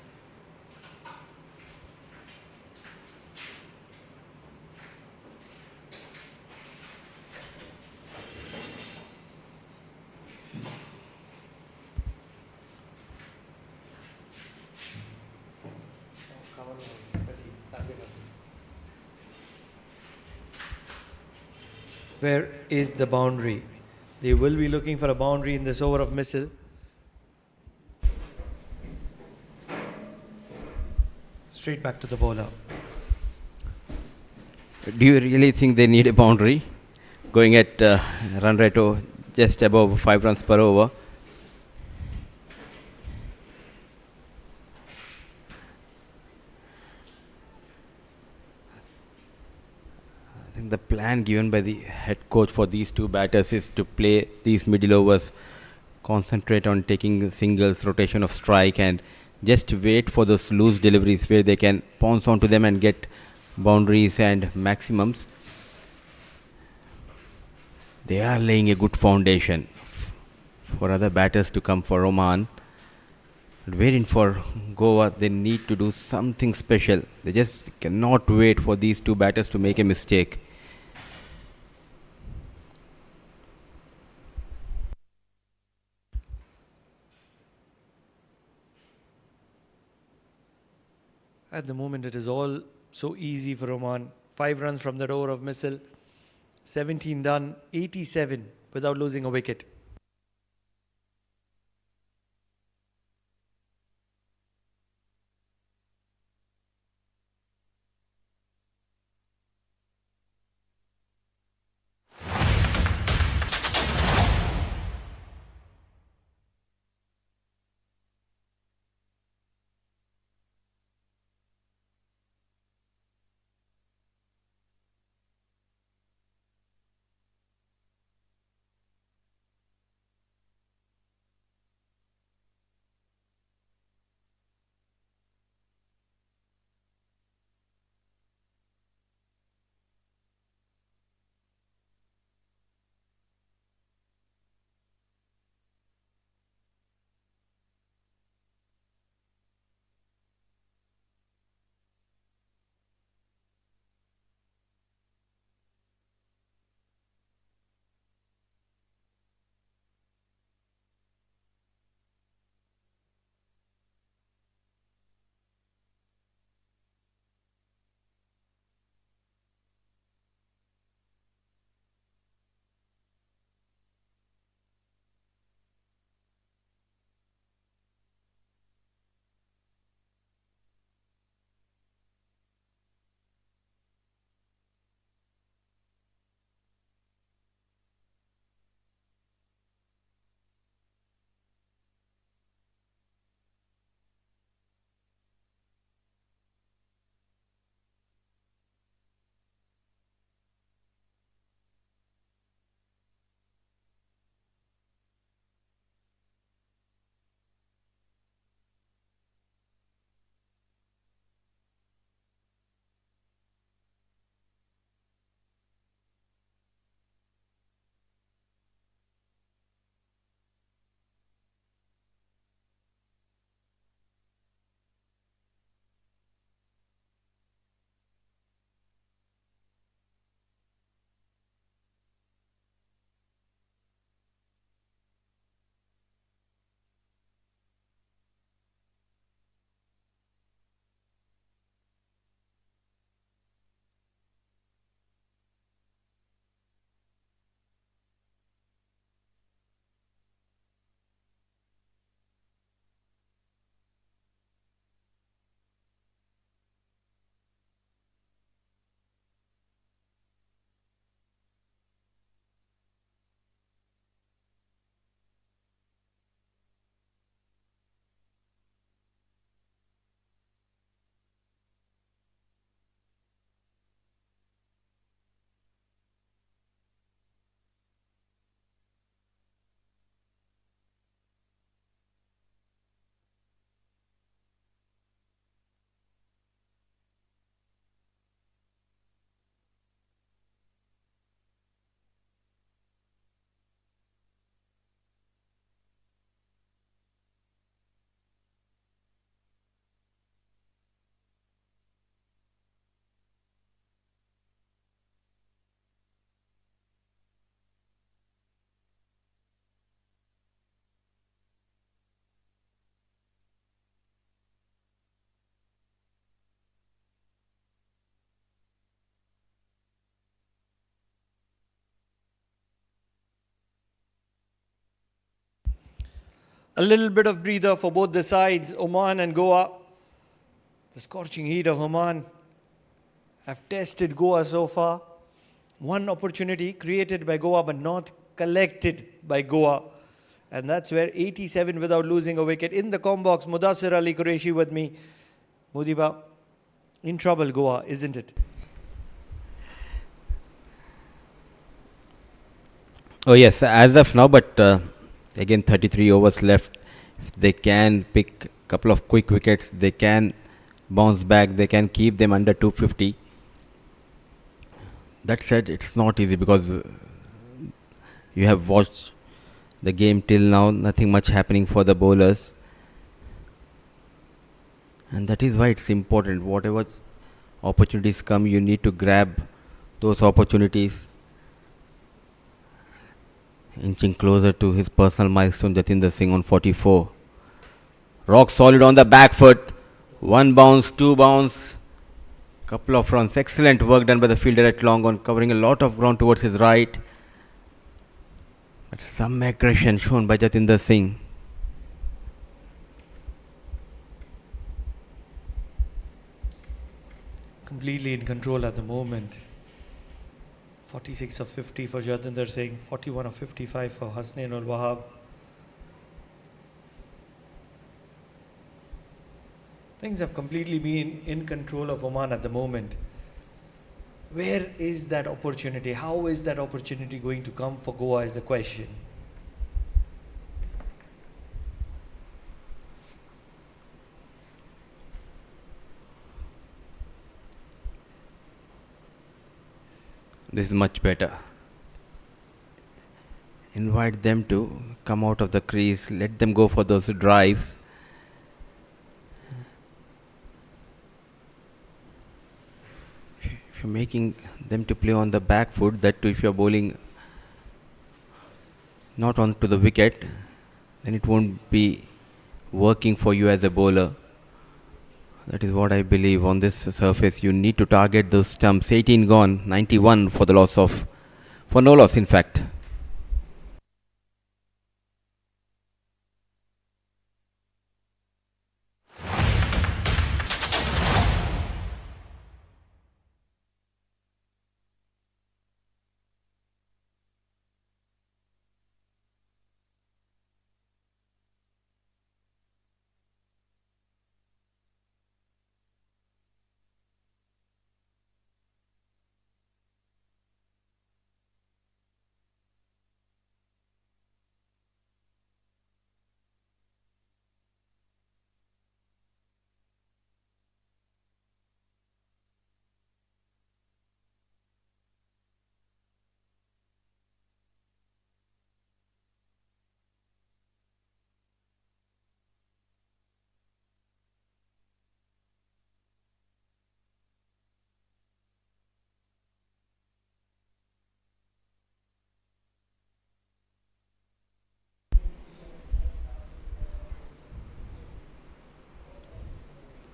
Where is the boundary? They will be looking for a boundary in this over of Mistle. Straight back to the bowler. Do you really think they need a boundary? Going at run rate of just above 5 runs per over. I think the plan given by the head coach for these two batters is to play these middle overs, concentrate on taking singles, rotation of strike, and just wait for those loose deliveries where they can pounce onto them and get boundaries and maximums. They are laying a good foundation for other batters to come for Oman. But waiting for Goa, they need to do something special. They just cannot wait for these two batters to make a mistake. At the moment, it is all so easy for Oman. 5 runs from that over of Mistle. 17 done, 87 without losing a wicket. A little bit of breather for both the sides, Oman and Goa. The scorching heat of Oman have tested Goa so far. One opportunity created by Goa but not collected by Goa. And that's where 87 without losing a wicket. In the com box, Mudassir Ali Qureshi with me. Mudiba, in trouble Goa, isn't it? Oh yes, as of now, but again 33 overs left. If they can pick a couple of quick wickets, they can bounce back, they can keep them under 250. That said, it's not easy because you have watched the game till now, nothing much happening for the bowlers. And that is why it's important. Whatever opportunities come, you need to grab those opportunities. Inching closer to his personal milestone, Jatinder Singh on 44. Rock solid on the back foot. One bounce, two bounce. Couple of runs. Excellent work done by the fielder at long on, covering a lot of ground towards his right. But some aggression shown by Jatinder Singh. Completely in control at the moment. 46 of 50 for Jatinder Singh, 41 of 55 for Hasnain ul Wahab. Things have completely been in control of Oman at the moment. Where is that opportunity? How is that opportunity going to come for Goa is the question. This is much better. Invite them to come out of the crease. Let them go for those drives. If you're making them to play on the back foot, that too if you're bowling not onto the wicket, then it won't be working for you as a bowler. That is what I believe. On this surface, you need to target those stumps. 18 gone, 91 for no loss in fact.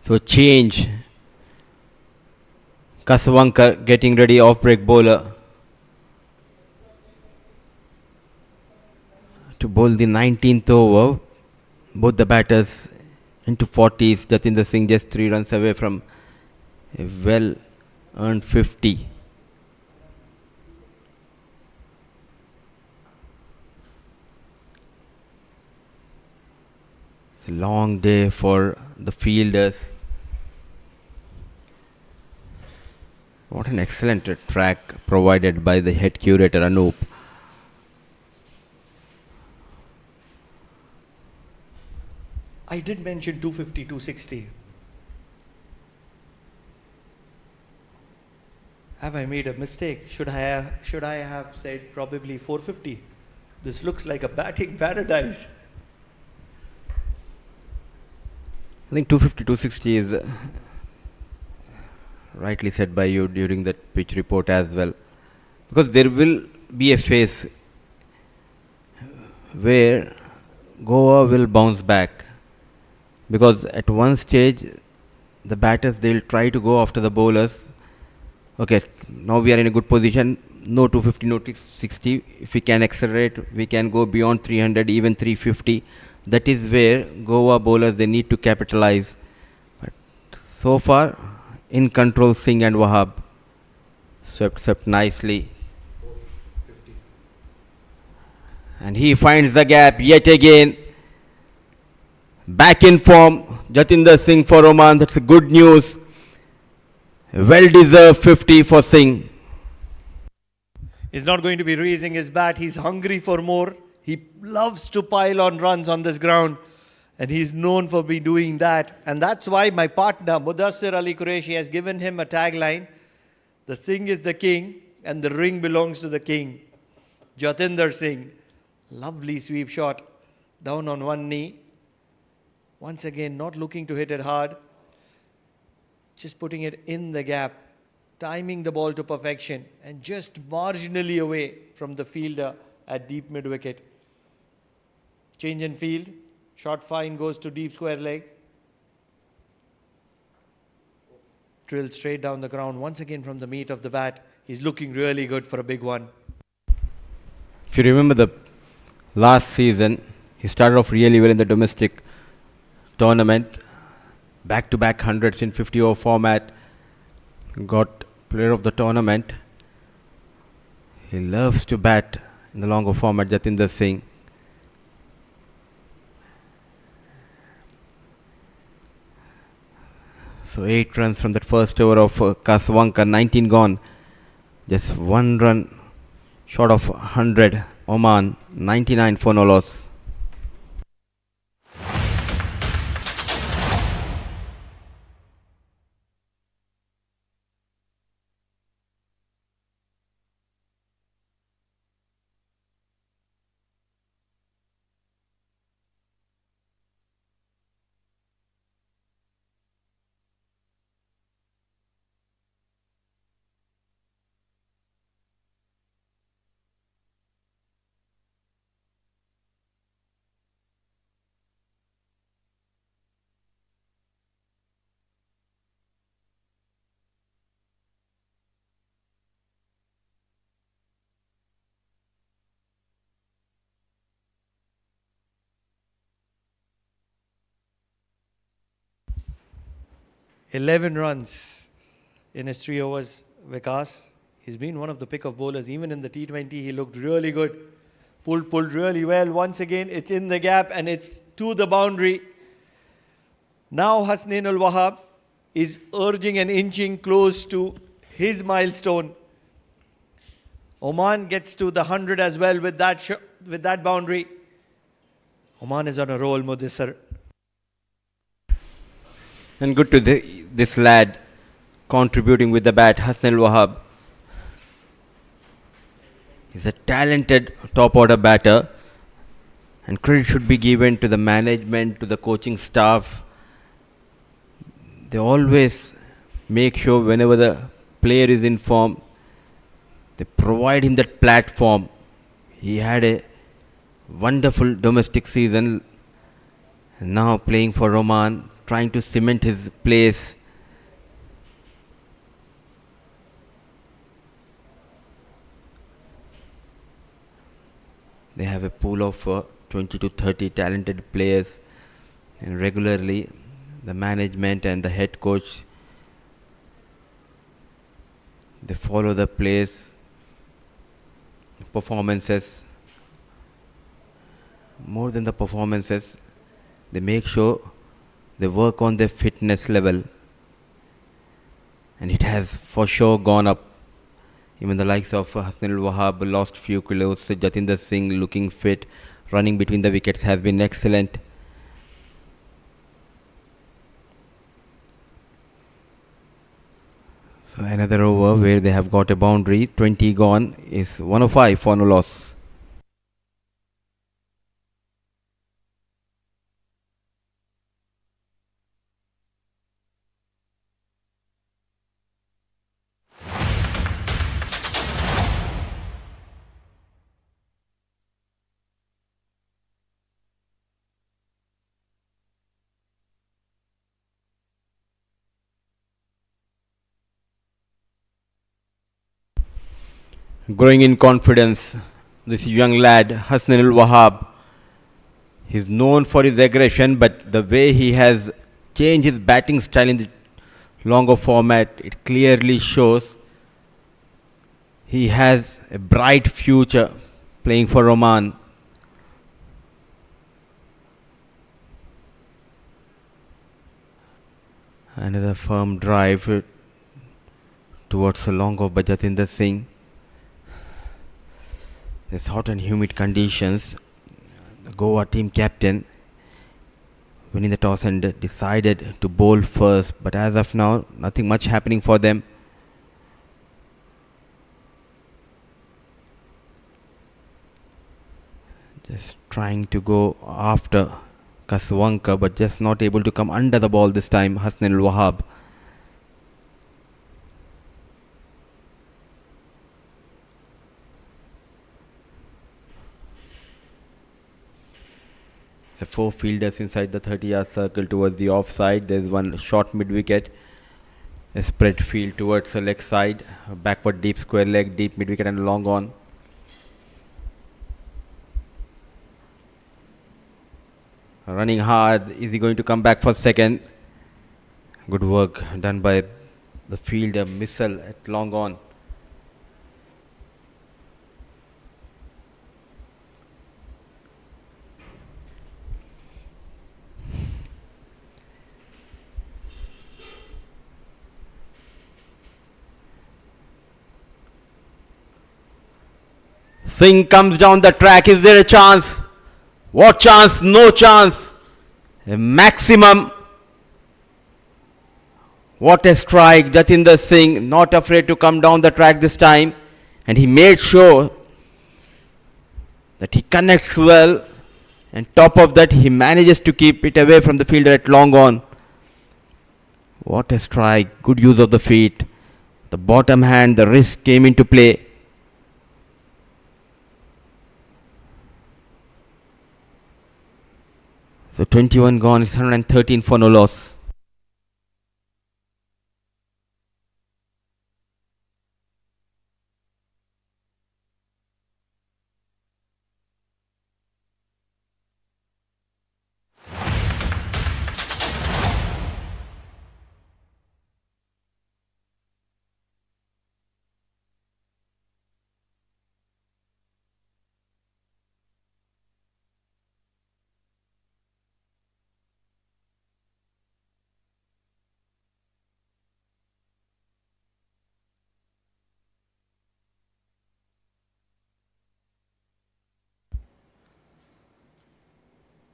So change. Kasavankar getting ready, off break bowler to bowl the 19th over. Both the batters into 40s. Jatinder Singh just 3 runs away from a well earned 50. It's a long day for the fielders. What an excellent track provided by the head curator Anoop. I did mention 250, 260. Have I made a mistake? Should I have said probably 450? This looks like a batting paradise. I think 250, 260 is rightly said by you during that pitch report as well. Because there will be a phase where Goa will bounce back. Because at one stage, the batters, they'll try to go after the bowlers. Okay, now we are in a good position. No 250, no 260. If we can accelerate, we can go beyond 300, even 350. That is where Goa bowlers they need to capitalize. But so far, in control, Singh and Wahab swept nicely, and he finds the gap yet again. Back in form, Jatinder Singh for Oman. That's good news. Well deserved 50 for Singh. He's not going to be raising his bat. He's hungry for more. He loves to pile on runs on this ground. And he's known for be doing that. And that's why my partner, Mudassir Ali Qureshi, has given him a tagline. The Singh is the king and the ring belongs to the king. Jatinder Singh. Lovely sweep shot. Down on one knee. Once again, not looking to hit it hard. Just putting it in the gap. Timing the ball to perfection. And just marginally away from the fielder at deep mid-wicket. Change in field. Shot fine, goes to deep square leg. Drilled straight down the ground. Once again from the meat of the bat. He's looking really good for a big one. If you remember the last season, he started off really well in the domestic tournament. Back-to-back hundreds in 50-over format. Got player of the tournament. He loves to bat in the longer format, Jatinder Singh. So 8 runs from that first over of Kaswanka, 19 gone. Just 1 run short of 100. Oman, 99 for no loss. "11 runs in his 3 overs, Vikas. He's been one of the pick of bowlers. Even in the T20, he looked really good. Pulled really well. Once again, it's in the gap and it's to the boundary. Now Hasnain ul Wahab is urging and inching close to his milestone. Oman gets to the 100 as well with that boundary. Oman is on a roll, Mudissar. And good to this lad contributing with the bat, Hasnain ul Wahab. He's a talented top order batter, and credit should be given to the management, to the coaching staff. They always make sure whenever the player is in form, they provide him that platform. He had a wonderful domestic season, now playing for Oman, trying to cement his place. They have a pool of 20 to 30 talented players, and regularly the management and the head coach, they follow the players' performances. More than the performances, they make sure they work on their fitness level, and it has for sure gone up. Even the likes of Hasnain ul Wahab lost few kilos. Jatinder Singh looking fit, running between the wickets has been excellent. So another over where they have got a boundary. 20 gone is 105 for no loss. Growing in confidence, this young lad, Hasnain ul Wahab, He's known for his aggression, but the way he has changed his batting style in the longer format, it clearly shows he has a bright future playing for Oman. Another firm drive towards the long of Jatinder Singh. It's hot and humid conditions. The Goa team captain winning the toss and decided to bowl first, but as of now, nothing much happening for them. Just trying to go after Kaswanka, but just not able to come under the ball this time. Hassan al Wahab. So 4 fielders inside the 30-yard circle towards the offside. There's one short mid-wicket. A spread field towards the leg side. A backward deep square leg, deep mid-wicket and long on. Running hard. Is he going to come back for second? Good work done by the fielder. Missile at long on. Singh comes down the track. Is there a chance? What chance? No chance. A maximum. What a strike. Jatinder Singh not afraid to come down the track this time. And he made sure that he connects well. And top of that, he manages to keep it away from the fielder at long on. What a strike. Good use of the feet. The bottom hand, the wrist came into play. So 21 gone, it's 113 for no loss.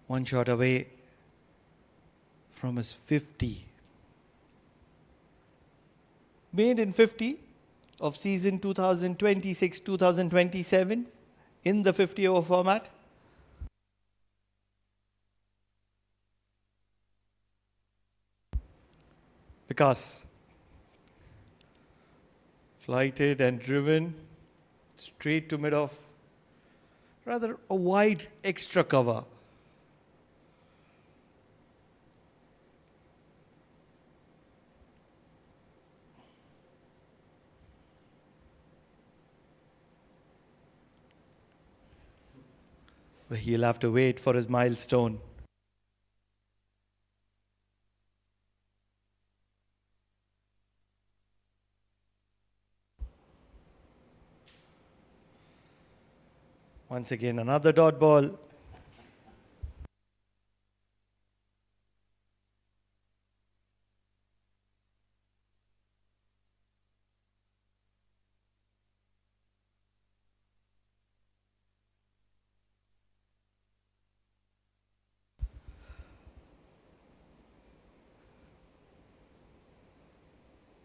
One shot away from his 50. Made in 50 of season 2026-2027 in the 50-over format. Vikas. Flighted and driven straight to mid-off. Rather a wide extra cover. He'll have to wait for his milestone. Once again, another dot ball.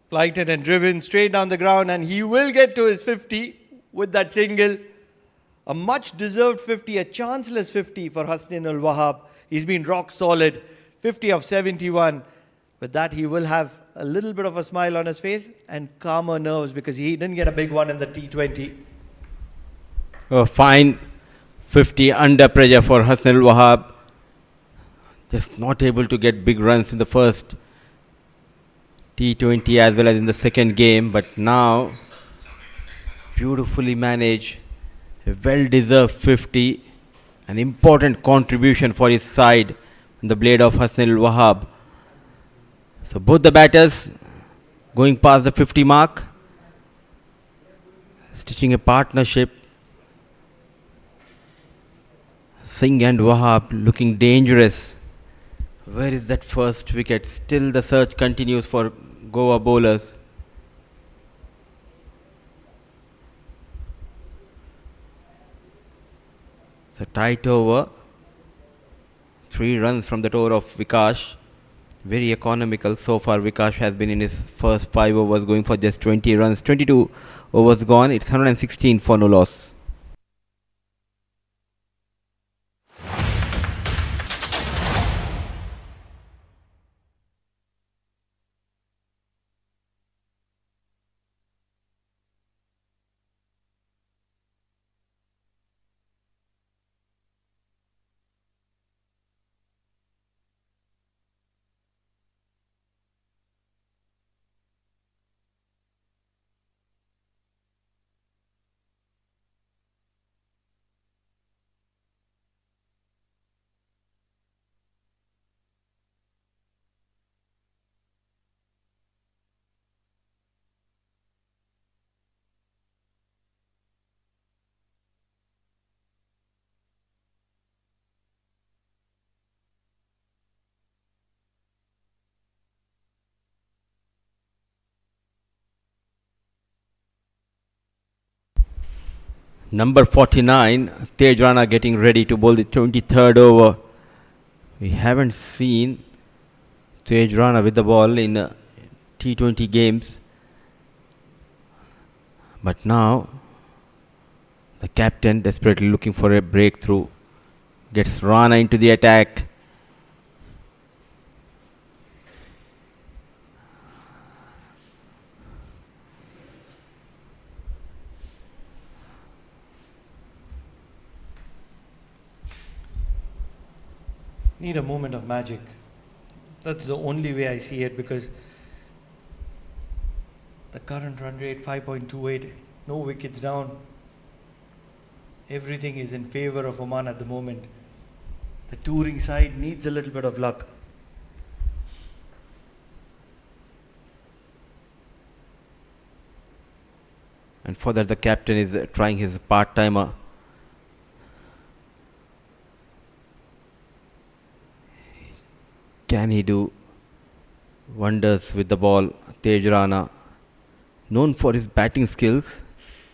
Flighted and driven straight down the ground, and he will get to his 50 with that single. A much deserved 50, a chanceless 50 for Hasnain Ul Wahab. He's been rock solid, 50 of 71. With that, he will have a little bit of a smile on his face and calmer nerves because he didn't get a big one in the T20. A fine 50 under pressure for Hasnain Ul Wahab. Just not able to get big runs in the first T20 as well as in the second game, but now beautifully managed, a well-deserved 50 An important contribution for his side on the blade of Hasnain Wahab. So both the batters going past the 50 mark, stitching a partnership. Singh and Wahab looking dangerous. Where is that first wicket? Still the search continues for Goa bowlers. It's a tight over. 3 runs from that over of Vikash. Very economical so far. Vikash has been in his first 5 overs going for just 20 runs. 22 overs gone. It's 116 for no loss. Number 49, Tej Rana getting ready to bowl the 23rd over. We haven't seen Tej Rana with the ball in T20 games. But now, the captain, desperately looking for a breakthrough, gets Rana into the attack. Need a moment of magic. That's the only way I see it, because the current run rate 5.28, no wickets down. Everything is in favor of Oman at the moment. The touring side needs a little bit of luck. And for that, the captain is trying his part-timer. Can he do wonders with the ball? Tej Rana, known for his batting skills.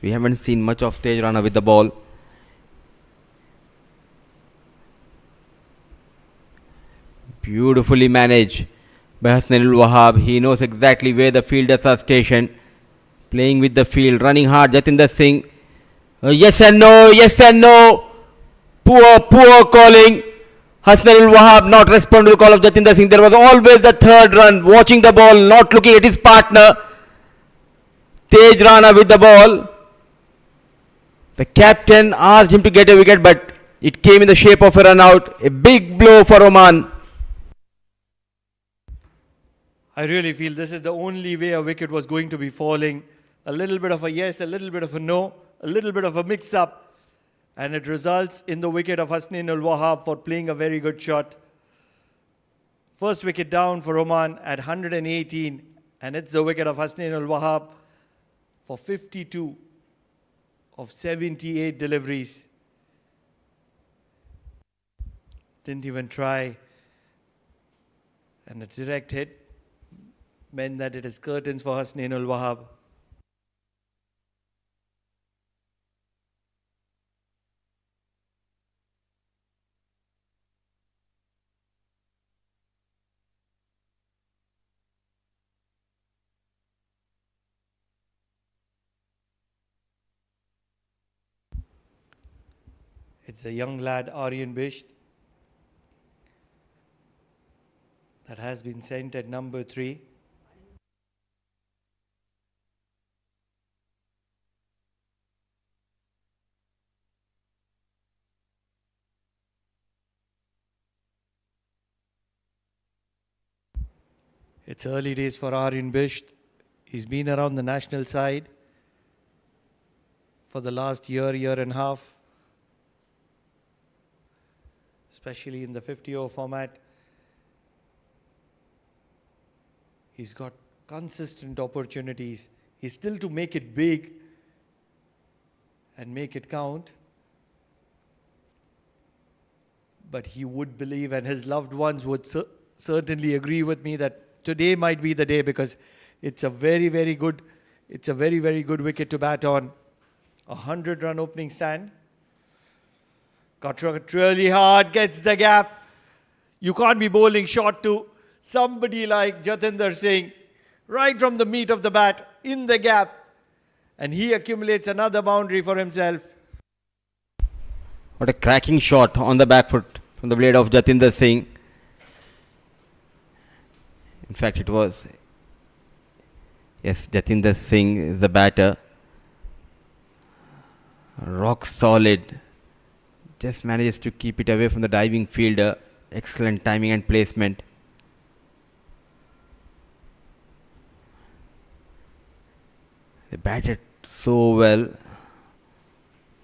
We haven't seen much of Tej Rana with the ball. Beautifully managed by Hasnain Wahab. He knows exactly where the fielders are stationed. Playing with the field, running hard. Jatinder Singh. Yes and no, yes and no. Poor calling. Hasnain Wahab not respond to the call of Jatinder Singh. There was always the third run. Watching the ball, not looking at his partner. Tej Rana with the ball. The captain asked him to get a wicket, but it came in the shape of a run out. A big blow for Oman. I really feel this is the only way a wicket was going to be falling. A little bit of a yes, a little bit of a no, a little bit of a mix-up. And it results in the wicket of Hasnain Wahab for playing a very good shot. First wicket down for Oman at 118. And it's the wicket of Hasnain Wahab for 52 of 78 deliveries. Didn't even try. And a direct hit meant that it is curtains for Hasnain Wahab. It's a young lad, Aryan Bisht, that has been sent at number 3. It's early days for Aryan Bisht. He's been around the national side for the last year and a half. especially in the 50-over format. He's got consistent opportunities. He's still to make it big and make it count. But he would believe, and his loved ones would certainly agree with me, that today might be the day, because it's a very, very good wicket to bat on. 100-run opening stand. Got really hard, gets the gap. You can't be bowling short to somebody like Jatinder Singh, right from the meat of the bat, in the gap. And he accumulates another boundary for himself. What a cracking shot on the back foot from the blade of Jatinder Singh. In fact, it was, yes, Jatinder Singh is the batter. Rock solid. Just manages to keep it away from the diving fielder. Excellent timing and placement. They batted so well,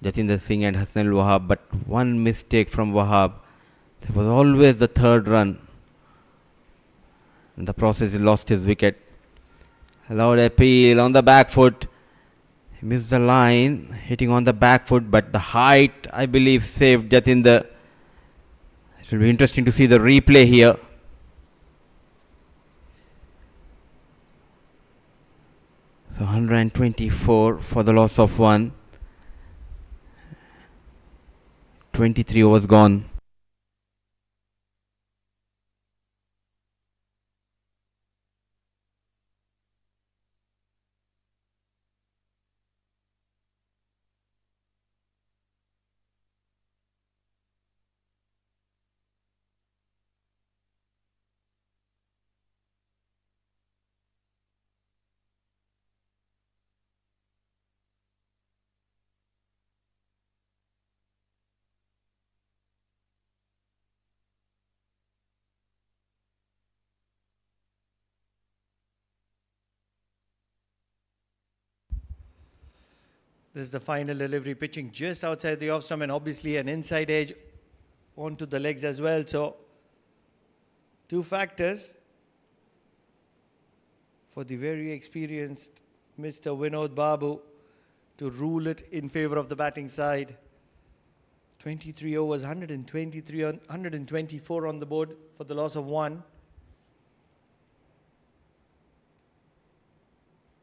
Jatinder Singh and Hassan Wahab, but one mistake from Wahab. There was always the third run. In the process, he lost his wicket. Loud appeal on the back foot. He missed the line, hitting on the back foot, but the height, I believe, saved Jatinder. It will be interesting to see the replay here. So 124 for the loss of one. 23 overs gone. This is the final delivery, pitching just outside the off stump, and obviously an inside edge onto the legs as well. So, two factors for the very experienced Mr. Vinod Babu to rule it in favor of the batting side. 23 overs, 124 on the board for the loss of one.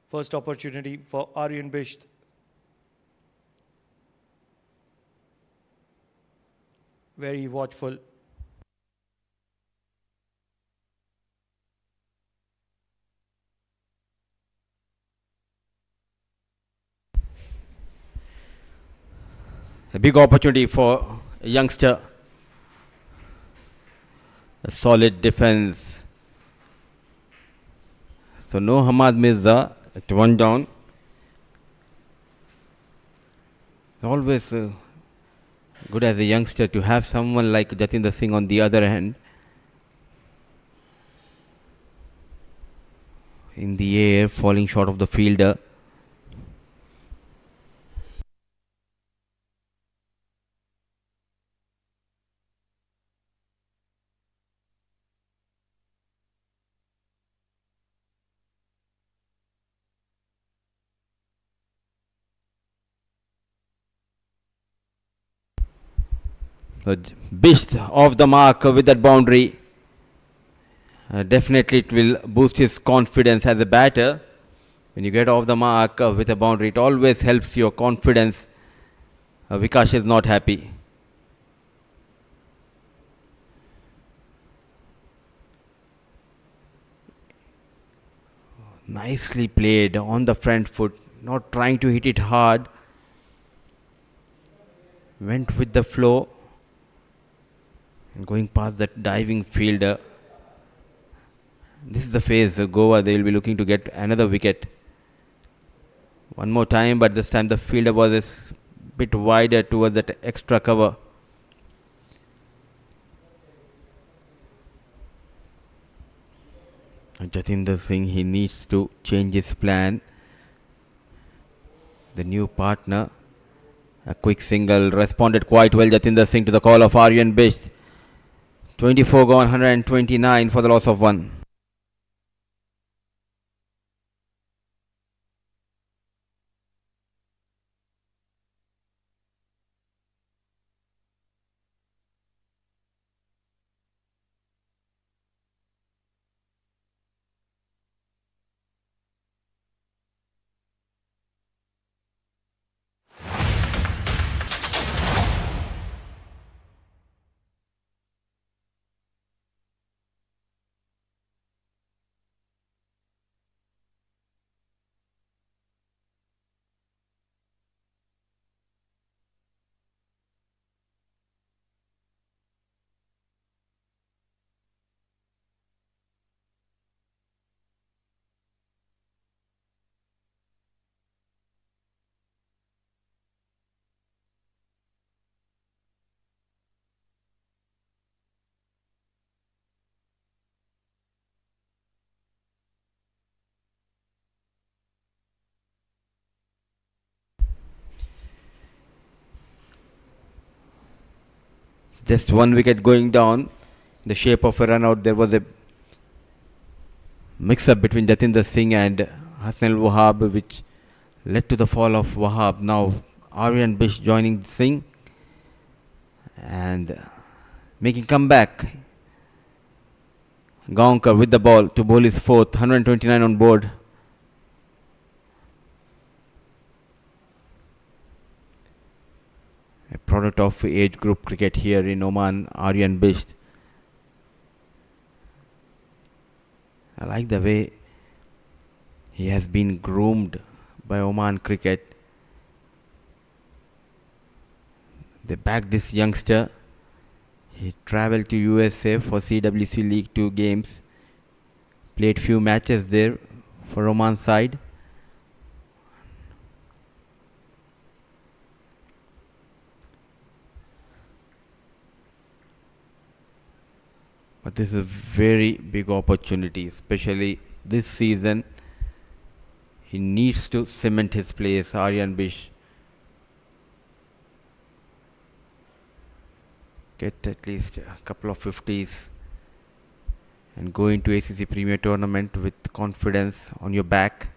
First opportunity for Aryan Bisht. Very watchful. A big opportunity for a youngster. A solid defense. So no Hamad Mirza at one down. Always good as a youngster to have someone like Jatinder Singh on the other hand. In the air, falling short of the fielder. So Bisht off the mark with that boundary. Definitely it will boost his confidence as a batter. When you get off the mark with a boundary, it always helps your confidence. Vikash is not happy. Nicely played on the front foot, not trying to hit it hard. Went with the flow. And going past that diving fielder. This is the phase Goa, they will be looking to get another wicket. One more time, but this time the fielder was a bit wider towards that extra cover. Jatinder Singh, he needs to change his plan. The new partner, a quick single, responded quite well, Jatinder Singh, to the call of Aryan Bisht. 24 gone, 129 for the loss of one. Just one wicket going down. The shape of a run out. There was a mix up between Jatinder Singh and Hassan Al Wahab, which led to the fall of Wahab. Now Aryan Bish joining Singh and making comeback. Gaonkar with the ball to bowl his fourth, 129 on board. A product of age group cricket here in Oman, Aryan Bish. I like the way he has been groomed by Oman cricket. They backed this youngster. He travelled to USA for CWC League 2 games. Played few matches there for Oman side. But this is a very big opportunity, especially this season. He needs to cement his place, Aryan Bish. Get at least a couple of 50s and go into ACC Premier Tournament with confidence on your back.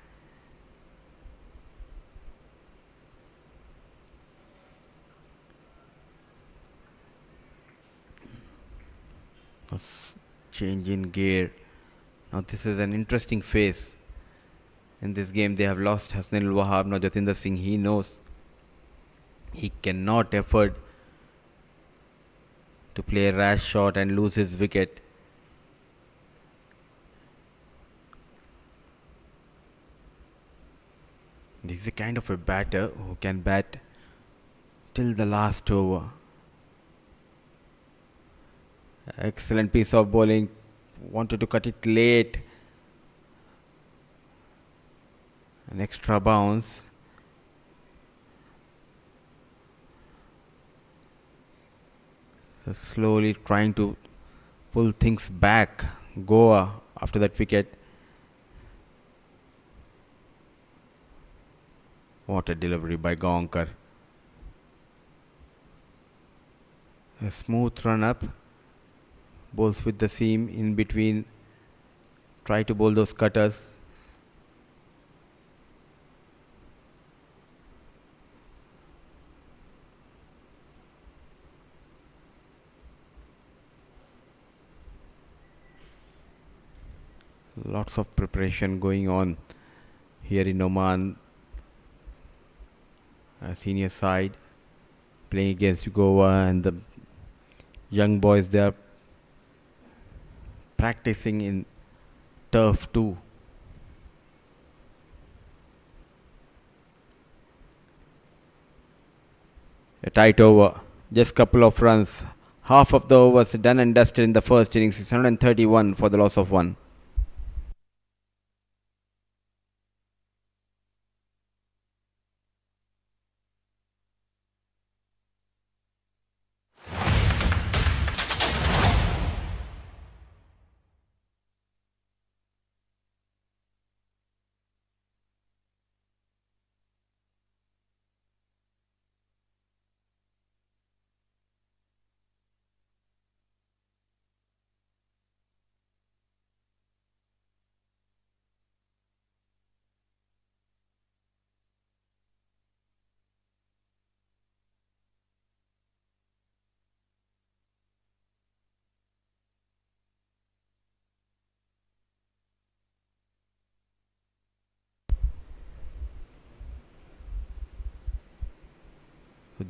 Change in gear. Now this is an interesting phase. In this game they have lost Hassan Al Wahab. Now Jatinder Singh, he knows he cannot afford to play a rash shot and lose his wicket. This is a kind of a batter who can bat till the last over. Excellent piece of bowling. Wanted to cut it late. An extra bounce. So slowly trying to pull things back. Goa after that wicket. What a delivery by Gaonkar. A smooth run up. Bowls with the seam in between. Try to bowl those cutters. Lots of preparation going on here in Oman. Senior side playing against Goa, and the young boys, they are practicing in turf too. A tight over, just couple of runs. Half of the overs done and dusted in the first innings. 631 for the loss of one.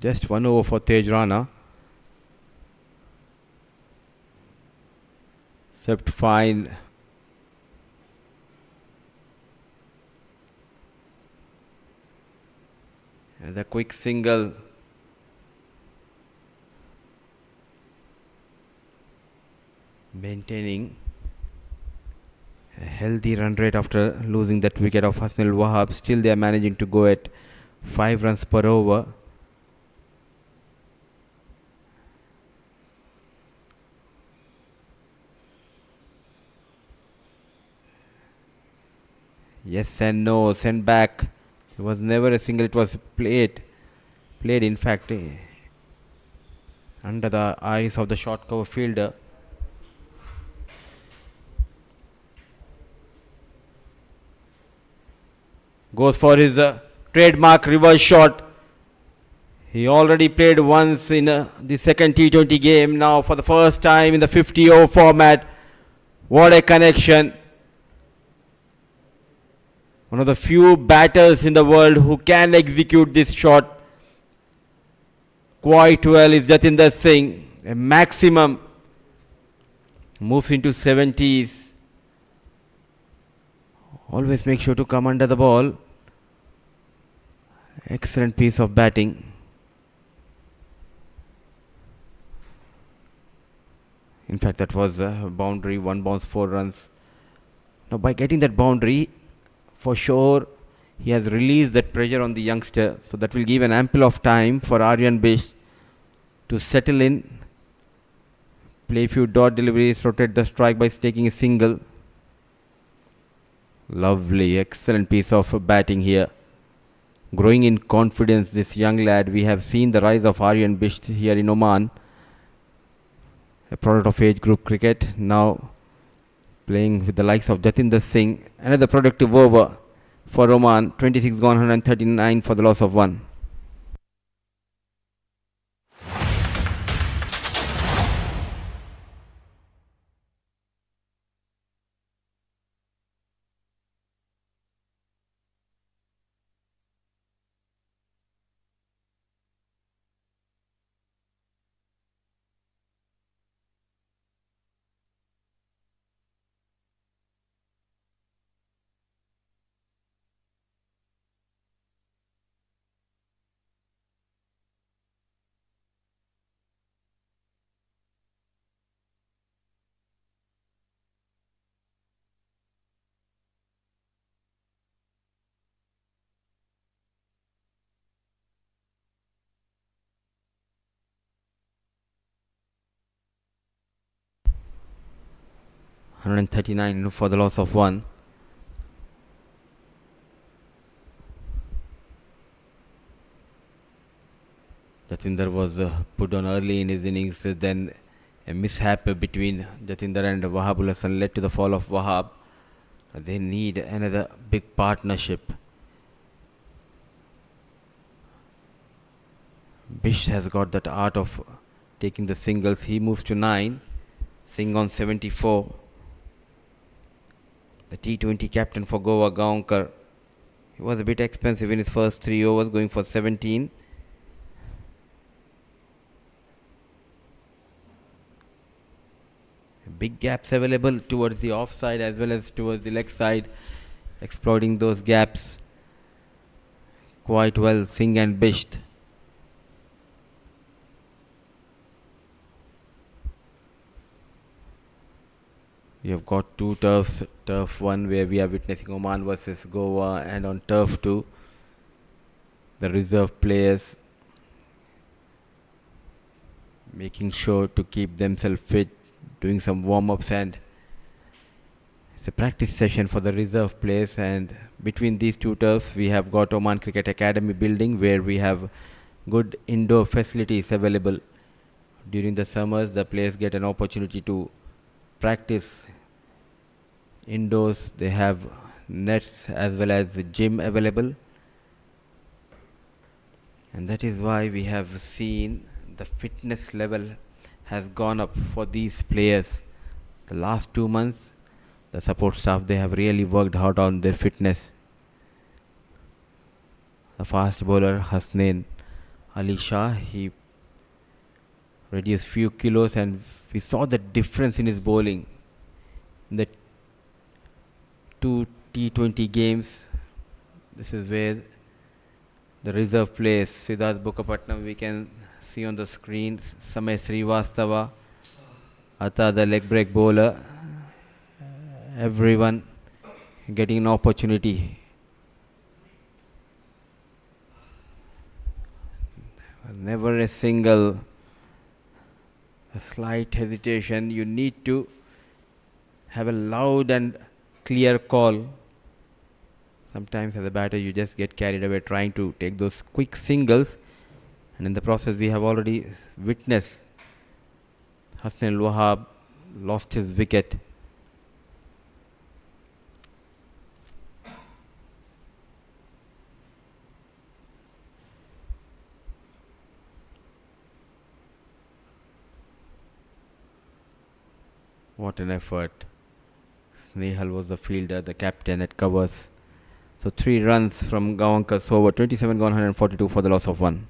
Just 1 over for Tej Rana. Swept fine. And the quick single. Maintaining a healthy run rate after losing that wicket of Hasnul Wahab. Still they are managing to go at 5 runs per over. Yes and no, sent back. It was never a single, it was played in fact under the eyes of the short cover fielder. Goes for his trademark reverse shot. He already played once in the second T20 game. Now for the first time in the 50 over format. What a connection. One of the few batters in the world who can execute this shot quite well is Jatinder Singh. A maximum. Moves into 70s. Always make sure to come under the ball. Excellent piece of batting. In fact, that was a boundary, 1 bounce, 4 runs. Now, by getting that boundary, for sure, he has released that pressure on the youngster. So that will give an ample of time for Aryan Bish to settle in, play a few dot deliveries, rotate the strike by taking a single. Lovely, excellent piece of batting here. Growing in confidence, this young lad. We have seen the rise of Aryan Bish here in Oman. A product of age group cricket. Now playing with the likes of Jatinder Singh. Another productive over for Oman. 26 gone, 139 for the loss of 1. $139 for the loss of 1. Jatinder was put on early in his innings. Then a mishap between Jatinder and Wahabul Hassan led to the fall of Wahab. They need another big partnership. Bish has got that art of taking the singles. He moves to 9. Singh on 74. The T20 captain for Goa, Gaonkar. He was a bit expensive in his first 3 overs, going for 17. Big gaps available towards the offside as well as towards the leg side. Exploiting those gaps quite well, Singh and Bisht. We have got 2 turfs. Turf 1 where we are witnessing Oman versus Goa, and on turf 2 the reserve players making sure to keep themselves fit, doing some warm-ups, and it's a practice session for the reserve players. And between these 2 turfs we have got Oman Cricket Academy building where we have good indoor facilities available. During the summers the players get an opportunity to practice indoors. They have nets as well as the gym available, and that is why we have seen the fitness level has gone up for these players. The last 2 months the support staff, they have really worked hard on their fitness. The fast bowler Hasnain Ali Shah. He reduced few kilos, and we saw the difference in his bowling in the two T20 games. This is where the reserve plays. Siddharth Bukapatnam, we can see on the screen. Samay Srivastava, Atta, the leg break bowler. Everyone getting an opportunity. Never a single, a slight hesitation. You need to have a loud and clear call. Sometimes as a batter you just get carried away trying to take those quick singles, and in the process we have already witnessed Hasnain Al Wahab lost his wicket. What an effort. Snehal was the fielder, the captain at covers. So 3 runs from Gawankar's over, 27 gone, 142 for the loss of 1.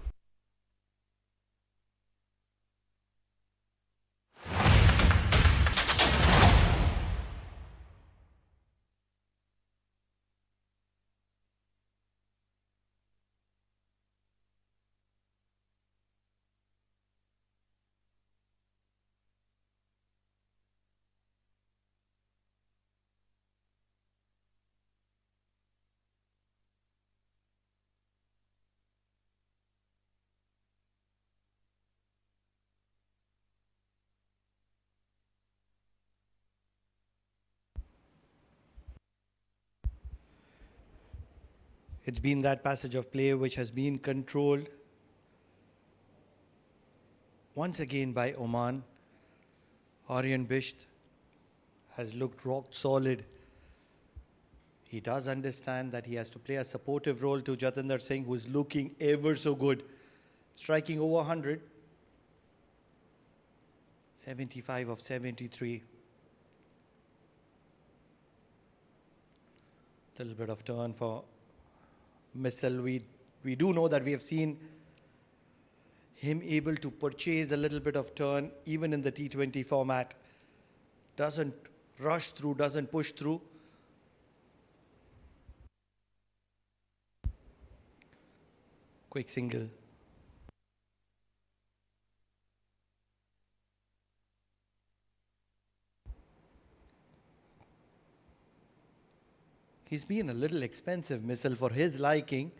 It's been that passage of play which has been controlled once again by Oman. Aryan Bisht has looked rock solid. He does understand that he has to play a supportive role to Jatinder Singh, who is looking ever so good. Striking over 100. 75 of 73. Little bit of turn for Missile. We do know that we have seen him able to purchase a little bit of turn even in the T20 format. Doesn't rush through, doesn't push through. Quick single. He's been a little expensive, Missile, for his liking.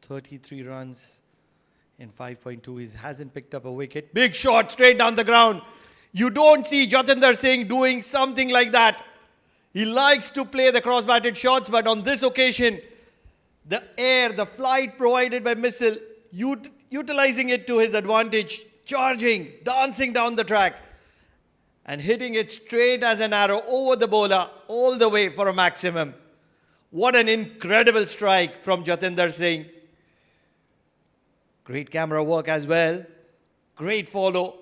33 runs in 5.2. He hasn't picked up a wicket. Big shot straight down the ground. You don't see Jatinder Singh doing something like that. He likes to play the cross-batted shots, but on this occasion, the air, the flight provided by Missile, utilizing it to his advantage, charging, dancing down the track, and hitting it straight as an arrow over the bowler, all the way for a maximum. What an incredible strike from Jatinder Singh. Great camera work as well. Great follow.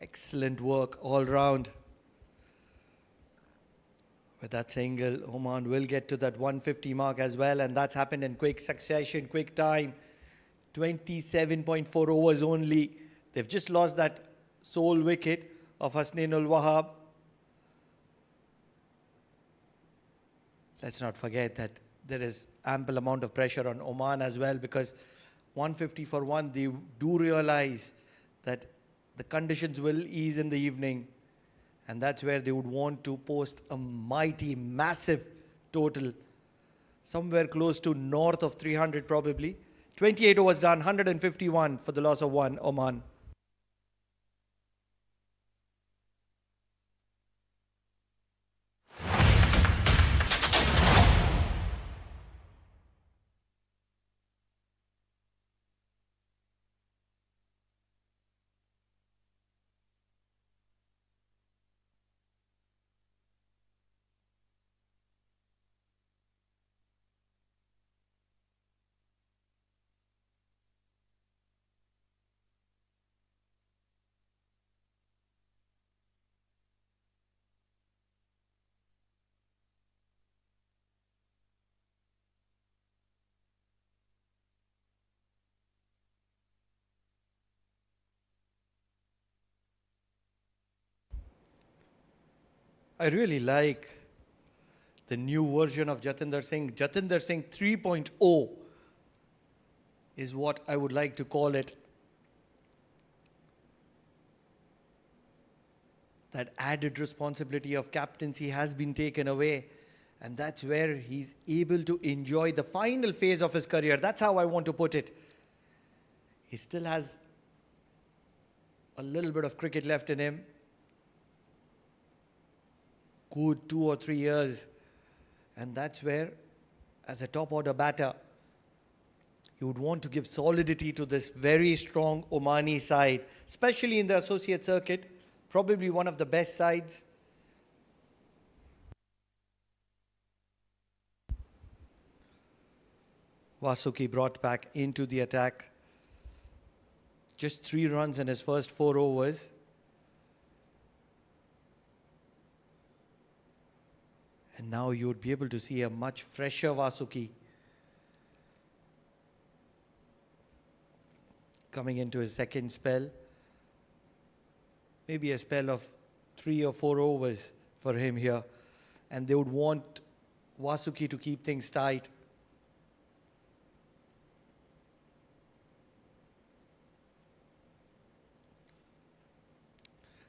Excellent work all round. With that single, Oman will get to that 150 mark as well, and that's happened in quick succession, quick time. 27.4 overs only. They've just lost that sole wicket of Hasnain Al Wahab. Let's not forget that there is ample amount of pressure on Oman as well, because 150 for 1, they do realize that the conditions will ease in the evening, and that's where they would want to post a mighty, massive total, somewhere close to north of 300 probably. 28 overs done, 151 for the loss of 1, Oman. I really like the new version of Jatinder Singh. Jatinder Singh 3.0 is what I would like to call it. That added responsibility of captaincy has been taken away, and that's where he's able to enjoy the final phase of his career. That's how I want to put it. He still has a little bit of cricket left in him. Good 2 or 3 years. And that's where, as a top order batter, you would want to give solidity to this very strong Omani side, especially in the associate circuit. Probably one of the best sides. Vasuki brought back into the attack. Just 3 runs in his first 4 overs. And now you would be able to see a much fresher Vasuki coming into his second spell. Maybe a spell of 3 or 4 overs for him here. And they would want Vasuki to keep things tight.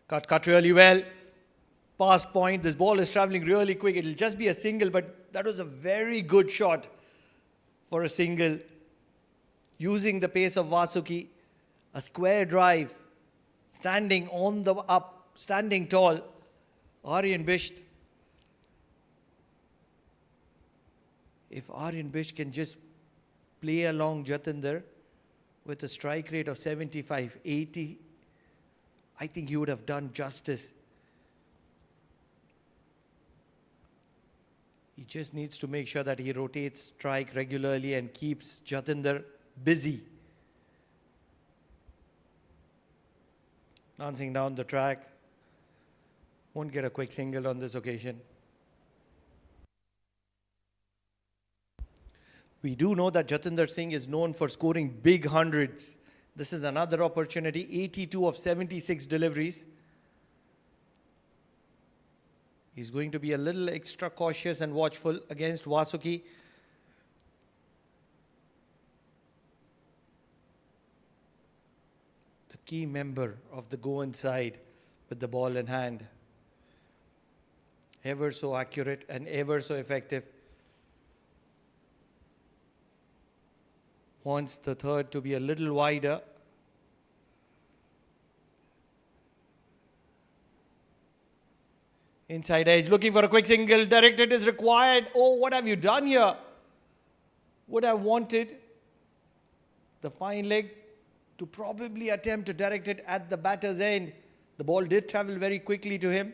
Cut really well. Past point. This ball is traveling really quick. It'll just be a single, but that was a very good shot for a single. Using the pace of Vasuki. A square drive. Standing on the up. Standing tall. Aryan Bisht. If Aryan Bisht can just play along Jatinder with a strike rate of 75, 80, I think he would have done justice. He just needs to make sure that he rotates strike regularly and keeps Jatinder busy. Dancing down the track. Won't get a quick single on this occasion. We do know that Jatinder Singh is known for scoring big hundreds. This is another opportunity. 82 of 76 deliveries. He's going to be a little extra cautious and watchful against Vasuki. The key member of the Goan side with the ball in hand. Ever so accurate and ever so effective. Wants the third to be a little wider. Inside edge, looking for a quick single. Directed is required. Oh, what have you done here? Would have wanted the fine leg to probably attempt to direct it at the batter's end. The ball did travel very quickly to him.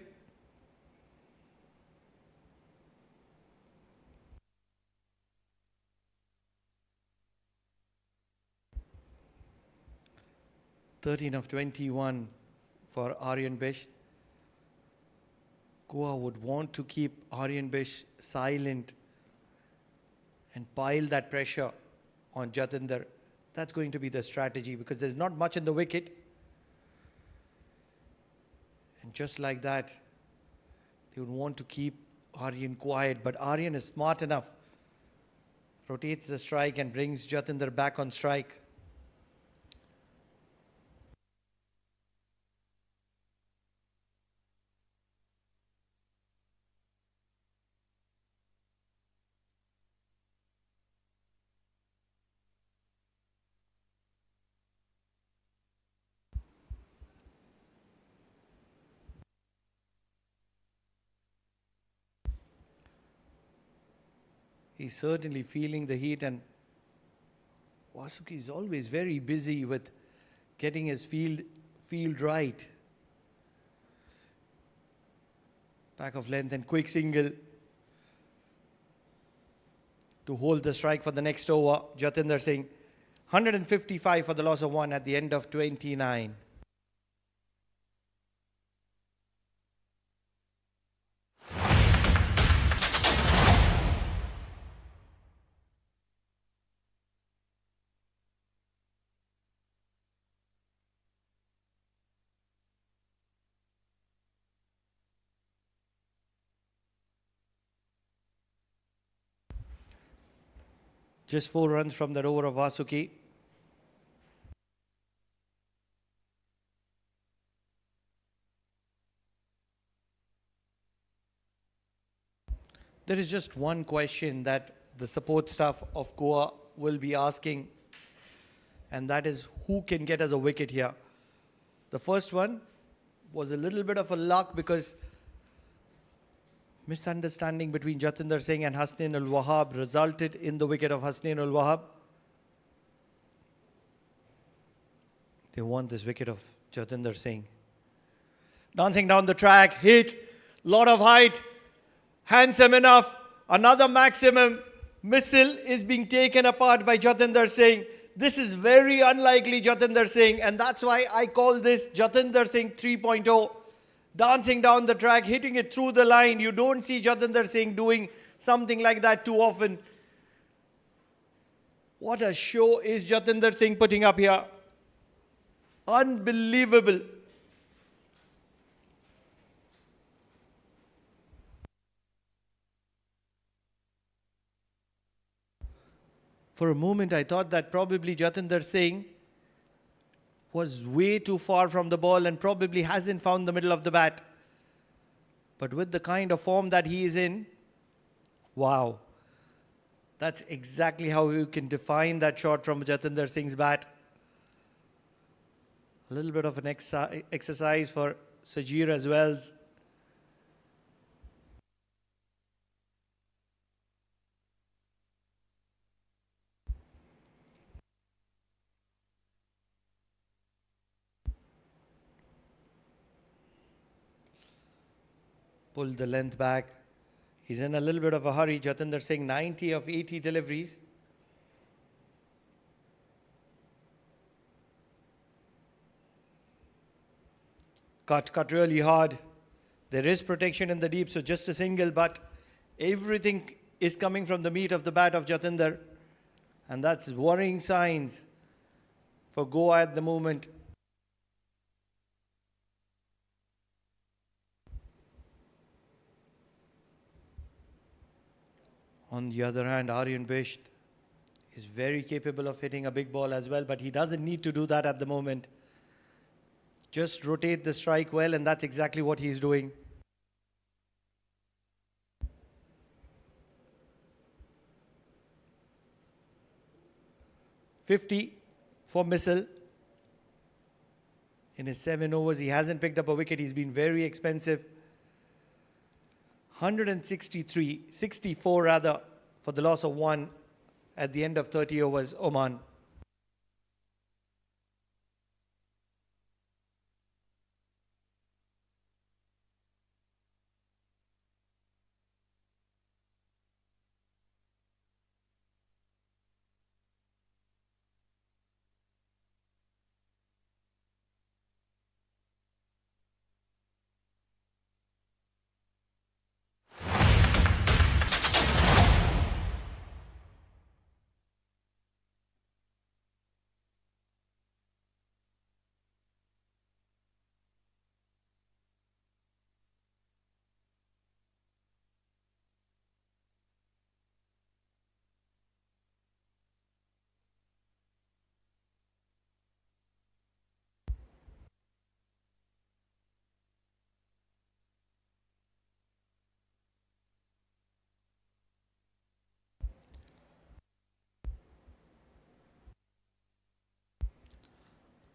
(13 of 21 for Aryan Bisht. Goa would want to keep Aryan Bisht silent and pile that pressure on Jatinder. That's going to be the strategy because there's not much in the wicket. And just like that, they would want to keep Aryan quiet. But Aryan is smart enough. Rotates the strike and brings Jatinder back on strike. He's certainly feeling the heat, and Vasuki is always very busy with getting his field right. Back of length and quick single to hold the strike for the next over. Jatinder Singh, 155 for the loss of 1 at the end of 29. Just 4 runs from that over of Vasuki. There is just one question that the support staff of Goa will be asking, and that is who can get us a wicket here. The first one was a little bit of a luck because misunderstanding between Jatinder Singh and Hasnain Ul Wahab resulted in the wicket of Hasnain Ul Wahab. They want this wicket of Jatinder Singh. Dancing down the track, hit, lot of height, handsome enough, another maximum. Missile is being taken apart by Jatinder Singh. This is very unlikely Jatinder Singh, and that's why I call this Jatinder Singh 3.0. Dancing down the track, hitting it through the line. You don't see Jatinder Singh doing something like that too often. What a show is Jatinder Singh putting up here. Unbelievable. For a moment, I thought that probably Jatinder Singh was way too far from the ball and probably hasn't found the middle of the bat. But with the kind of form that he is in, wow. That's exactly how you can define that shot from Jatinder Singh's bat. A little bit of an exercise for Sajir as well. Pulled the length back. He's in a little bit of a hurry. Jatinder Singh, 90 of 80 deliveries. Cut really hard. There is protection in the deep, so just a single, but everything is coming from the meat of the bat of Jatinder. And that's worrying signs for Goa at the moment. On the other hand, Aryan Bisht is very capable of hitting a big ball as well, but he doesn't need to do that at the moment. Just rotate the strike well, and that's exactly what he's doing. .50 for Missile. In his 7 overs, he hasn't picked up a wicket. He's been very expensive. 64 rather, for the loss of 1 at the end of 30 overs, Oman.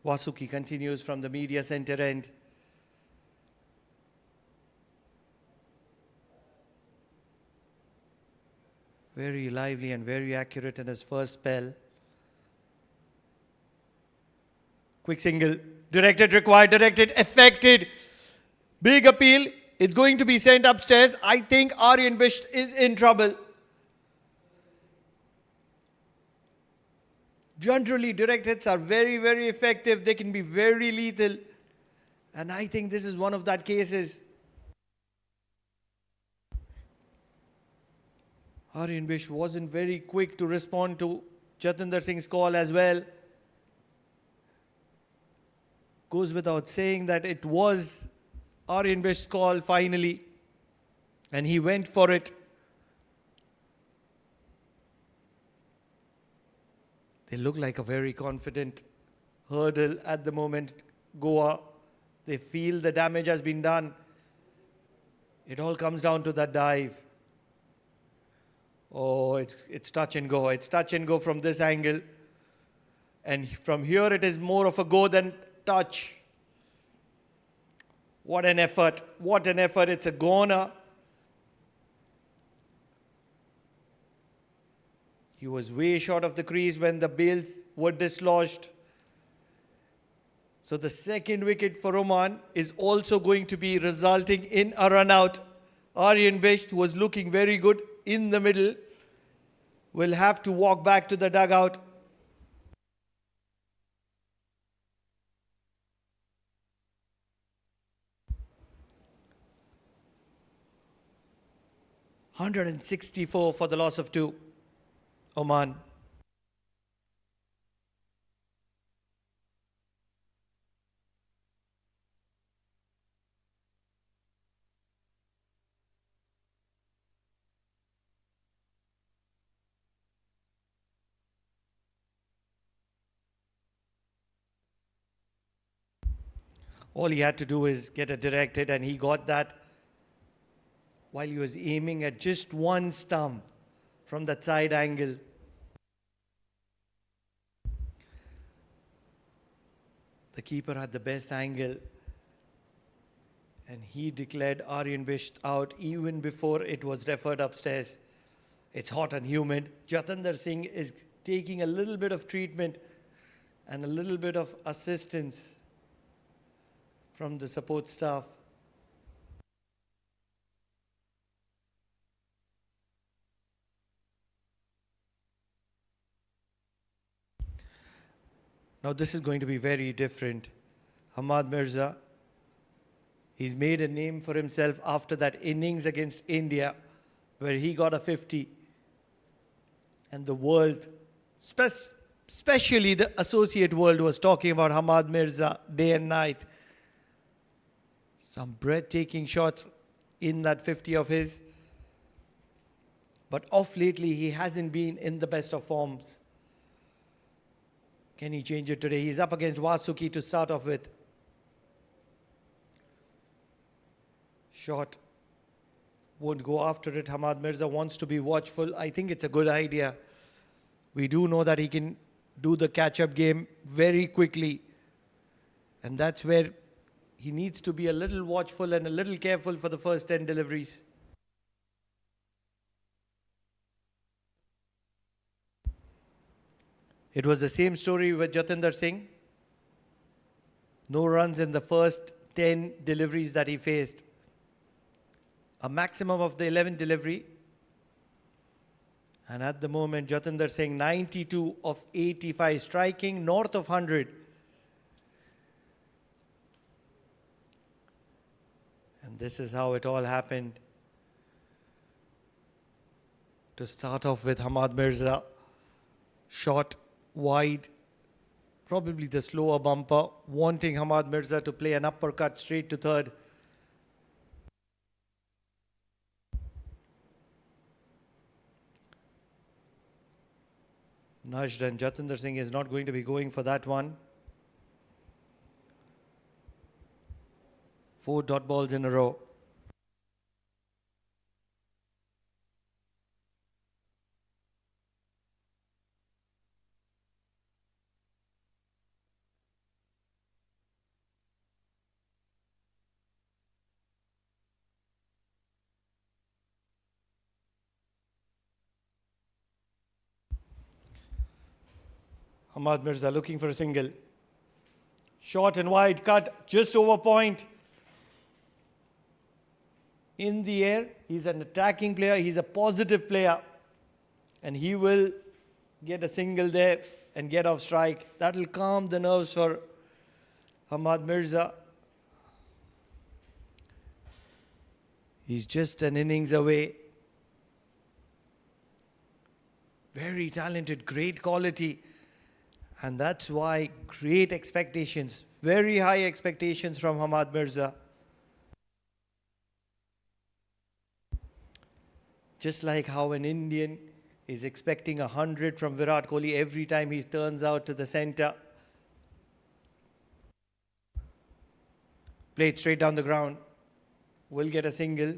Vasuki continues from the media center end. Very lively and very accurate in his first spell. Quick single. Directed, required, directed, affected. Big appeal. It's going to be sent upstairs. I think Aryan Bisht is in trouble. Generally, direct hits are very, very effective. They can be very lethal. And I think this is one of that cases. Aryan Bisht wasn't very quick to respond to Jatinder Singh's call as well. Goes without saying that it was Aryan Bisht's call finally. And he went for it. They look like a very confident hurdle at the moment. Goa, they feel the damage has been done. It all comes down to that dive. Oh, it's touch and go. It's touch and go from this angle. And from here, it is more of a go than touch. What an effort. What an effort. It's a goner. He was way short of the crease when the bails were dislodged. So the second wicket for Oman is also going to be resulting in a run out. Aryan Bisht, who was looking very good in the middle, will have to walk back to the dugout. "164 for the loss of 2, Oman." All he had to do is get a direct hit, and he got that while he was aiming at just one stump from that side angle. The keeper had the best angle, and he declared Aryan Bisht out even before it was referred upstairs. It's hot and humid. Jatinder Singh is taking a little bit of treatment and a little bit of assistance from the support staff. Now this is going to be very different. Hamad Mirza, he's made a name for himself after that innings against India where he got a 50. And the world, especially the associate world, was talking about Hamad Mirza day and night. Some breathtaking shots in that 50 of his. But off lately, he hasn't been in the best of forms. Can he change it today? He's up against Vasuki to start off with. Shot. Won't go after it. Hamad Mirza wants to be watchful. I think it's a good idea. We do know that he can do the catch-up game very quickly. And that's where he needs to be a little watchful and a little careful for the first 10 deliveries. It was the same story with Jatinder Singh. No runs in the first 10 deliveries that he faced. A maximum of the 11th delivery. And at the moment, Jatinder Singh 92 of 85, striking north of 100. And this is how it all happened. To start off with, Hamad Mirza, shot wide, probably the slower bumper, wanting Hamad Mirza to play an uppercut straight to third. Nudged, and Jatinder Singh is not going to be going for that one. 4 dot balls in a row. Hamad Mirza looking for a single. Short and wide, cut just over point. In the air, he's an attacking player, he's a positive player. And he will get a single there and get off strike. That will calm the nerves for Hamad Mirza. He's just an innings away. Very talented, great quality. And that's why great expectations, very high expectations from Hamad Mirza. Just like how an Indian is expecting 100 from Virat Kohli every time he turns out to the center. Played straight down the ground. Will get a single.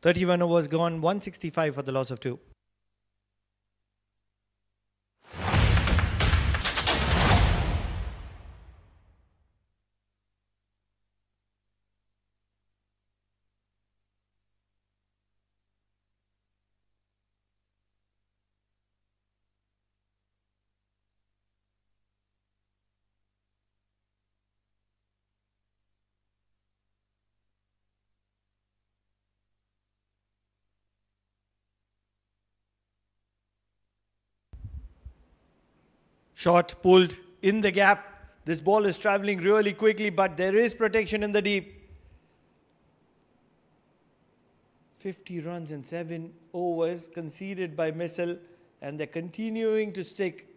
"31 overs gone, 165 for the loss of 2. Shot pulled in the gap. This ball is traveling really quickly, but there is protection in the deep. 50 runs in 7 overs conceded by Missile, and they're continuing to stick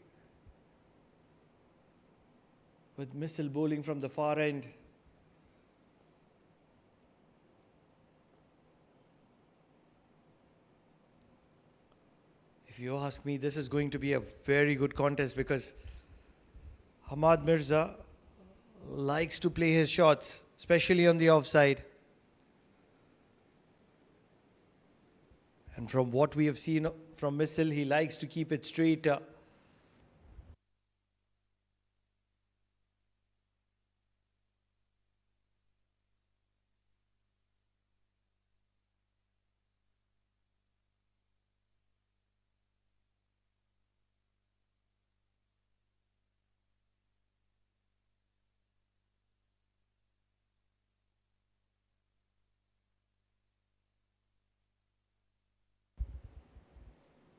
with Missile bowling from the far end. If you ask me, this is going to be a very good contest because Hamad Mirza likes to play his shots, especially on the offside. And from what we have seen from Missile, he likes to keep it straight.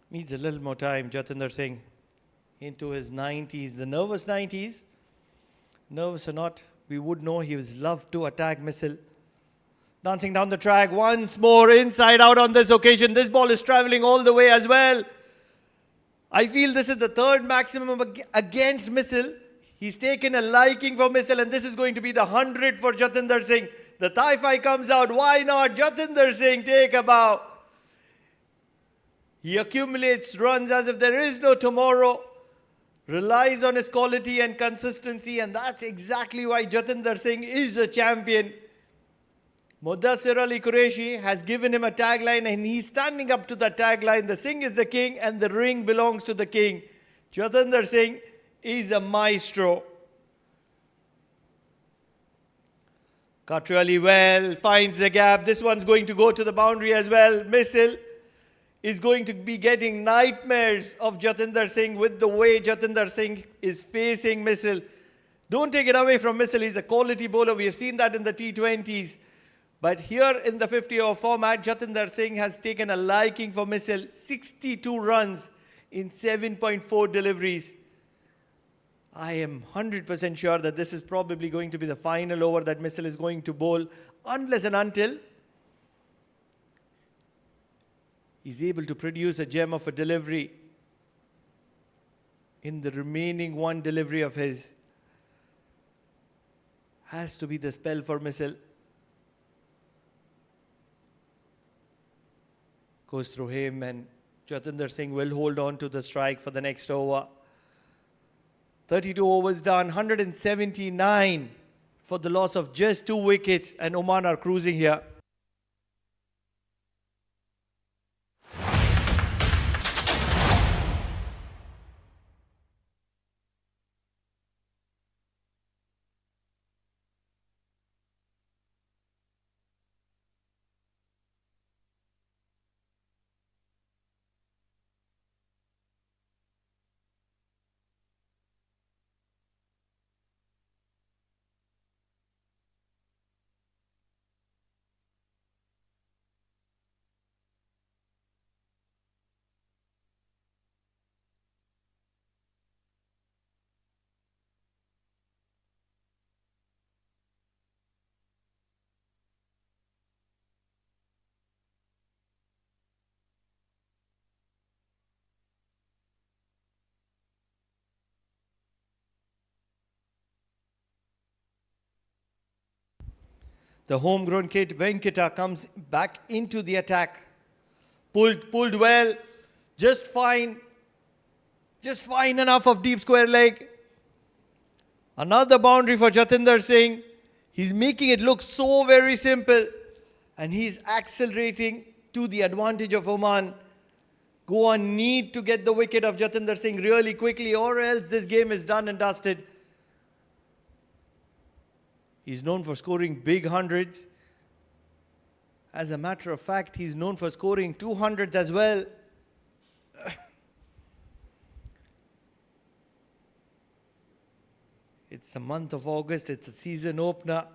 Needs a little more time. Jatinder Singh into his 90s, the nervous 90s. Nervous or not, we would know he was loved to attack Missile. Dancing down the track once more, inside out on this occasion. This ball is traveling all the way as well. I feel this is the third maximum against Missile. He's taken a liking for Missile, and this is going to be the 100 for Jatinder Singh. The Thai comes out. Why not? Jatinder Singh, take a bow. He accumulates runs as if there is no tomorrow, relies on his quality and consistency, and that's exactly why Jatinder Singh is a champion. Mudassir Ali Qureshi has given him a tagline, and he's standing up to that tagline. The Singh is the king and the ring belongs to the king. Jatinder Singh is a maestro. Cut really well, finds the gap. This one's going to go to the boundary as well. Missile is going to be getting nightmares of Jatinder Singh with the way Jatinder Singh is facing Missile. Don't take it away from Missile. He's a quality bowler. We have seen that in the T20s. But here in the 50-over format, Jatinder Singh has taken a liking for Missile. 62 runs in 7.4 deliveries. I am 100% sure that this is probably going to be the final over that Missile is going to bowl, unless and until he's able to produce a gem of a delivery in the remaining one delivery of his. Has to be the spell for Missile. Goes through him, and Jatinder Singh will hold on to the strike for the next over. 32 overs done, 179 for the loss of just 2 wickets, and Oman are cruising here. The homegrown kid Venkata comes back into the attack. Pulled well. Just fine. Just fine enough of deep square leg. Another boundary for Jatinder Singh. He's making it look so very simple. And he's accelerating to the advantage of Oman. Goa need to get the wicket of Jatinder Singh really quickly, or else this game is done and dusted. He's known for scoring big hundreds. As a matter of fact, he's known for scoring 200s as well. It's the month of August. It's a season opener.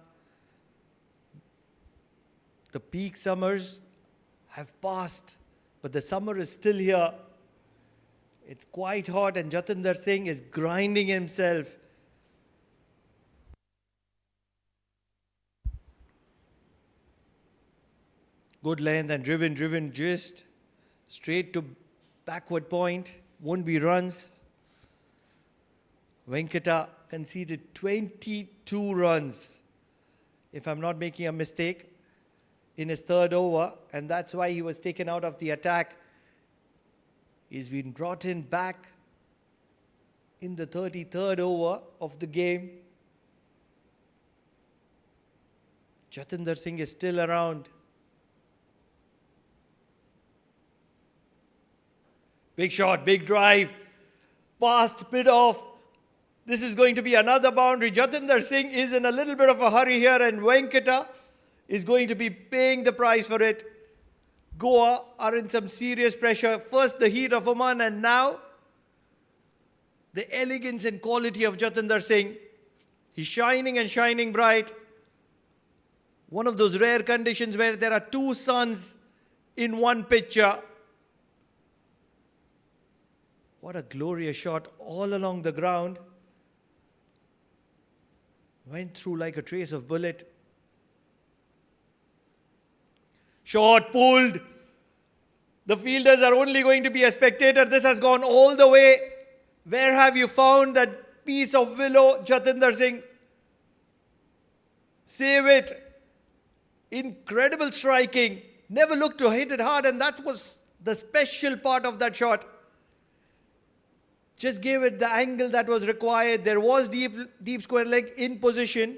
The peak summers have passed, but the summer is still here. It's quite hot, and Jatinder Singh is grinding himself. Good length and driven just straight to backward point. Won't be runs. Venkata conceded 22 runs, if I'm not making a mistake, in his third over, and that's why he was taken out of the attack. He's been brought in back in the 33rd over of the game. Jatinder Singh is still around. Big shot, big drive, past bit off. This is going to be another boundary. Jatinder Singh is in a little bit of a hurry here, and Venkata is going to be paying the price for it. Goa are in some serious pressure. First the heat of Oman, and now the elegance and quality of Jatinder Singh. He's shining and shining bright. One of those rare conditions where there are two suns in one picture. What a glorious shot all along the ground. Went through like a trace of bullet. Shot pulled. The fielders are only going to be a spectator. This has gone all the way. Where have you found that piece of willow, Jatinder Singh? Save it. Incredible striking. Never looked to hit it hard, and that was the special part of that shot. Just gave it the angle that was required. There was deep square leg in position.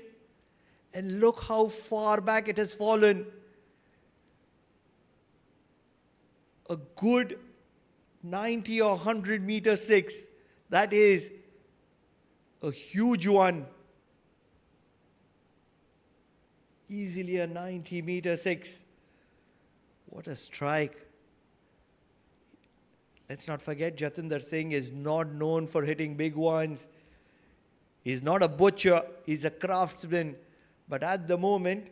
And look how far back it has fallen. A good 90 or 100 meter six. That is a huge one. Easily a 90 meter six. What a strike. Let's not forget, Jatinder Singh is not known for hitting big ones. He's not a butcher, he's a craftsman. But at the moment,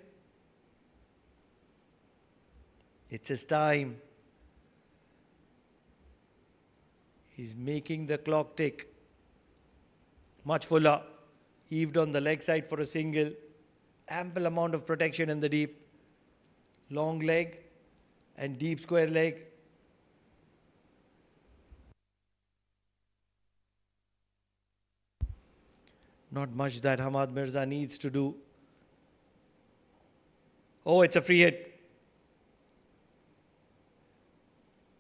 it's his time. He's making the clock tick. Much fuller. Heaved on the leg side for a single. Ample amount of protection in the deep. Long leg and deep square leg. Not much that Hamad Mirza needs to do. Oh, it's a free hit.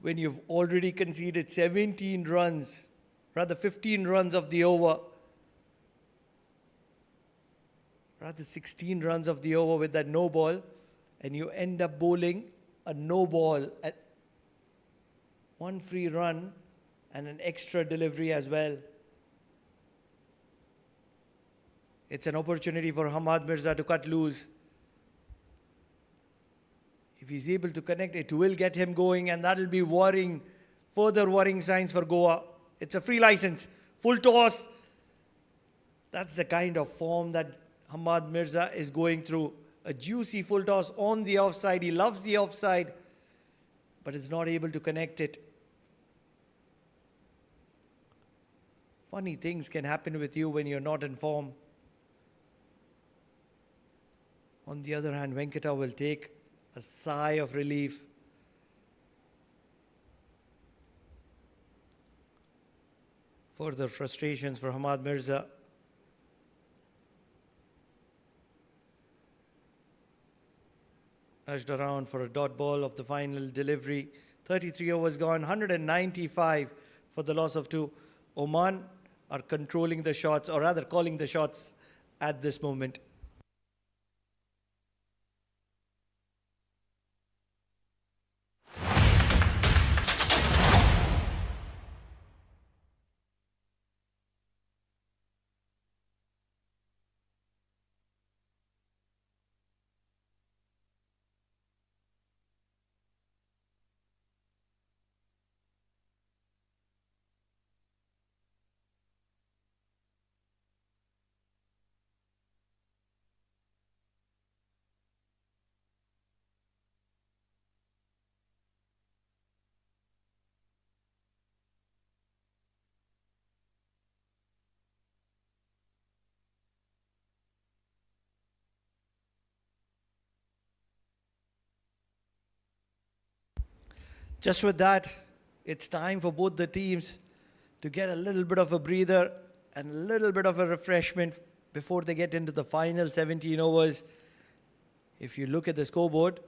When you've already conceded 17 runs, rather 15 runs of the over, rather 16 runs of the over with that no ball, and you end up bowling a no ball at one free run and an extra delivery as well. It's an opportunity for Hamad Mirza to cut loose. If he's able to connect, it will get him going, and that'll be worrying, further worrying signs for Goa. It's a free license, full toss. That's the kind of form that Hamad Mirza is going through. A juicy full toss on the offside. He loves the offside, but is not able to connect it. Funny things can happen with you when you're not in form. On the other hand, Venkata will take a sigh of relief. Further frustrations for Hamad Mirza. rushed around for a dot ball of the final delivery. 33 overs gone, 195 for the loss of 2. Oman are controlling the shots, or rather calling the shots at this moment. Just with that, it's time for both the teams to get a little bit of a breather and a little bit of a refreshment before they get into the final 17 overs. If you look at the scoreboard,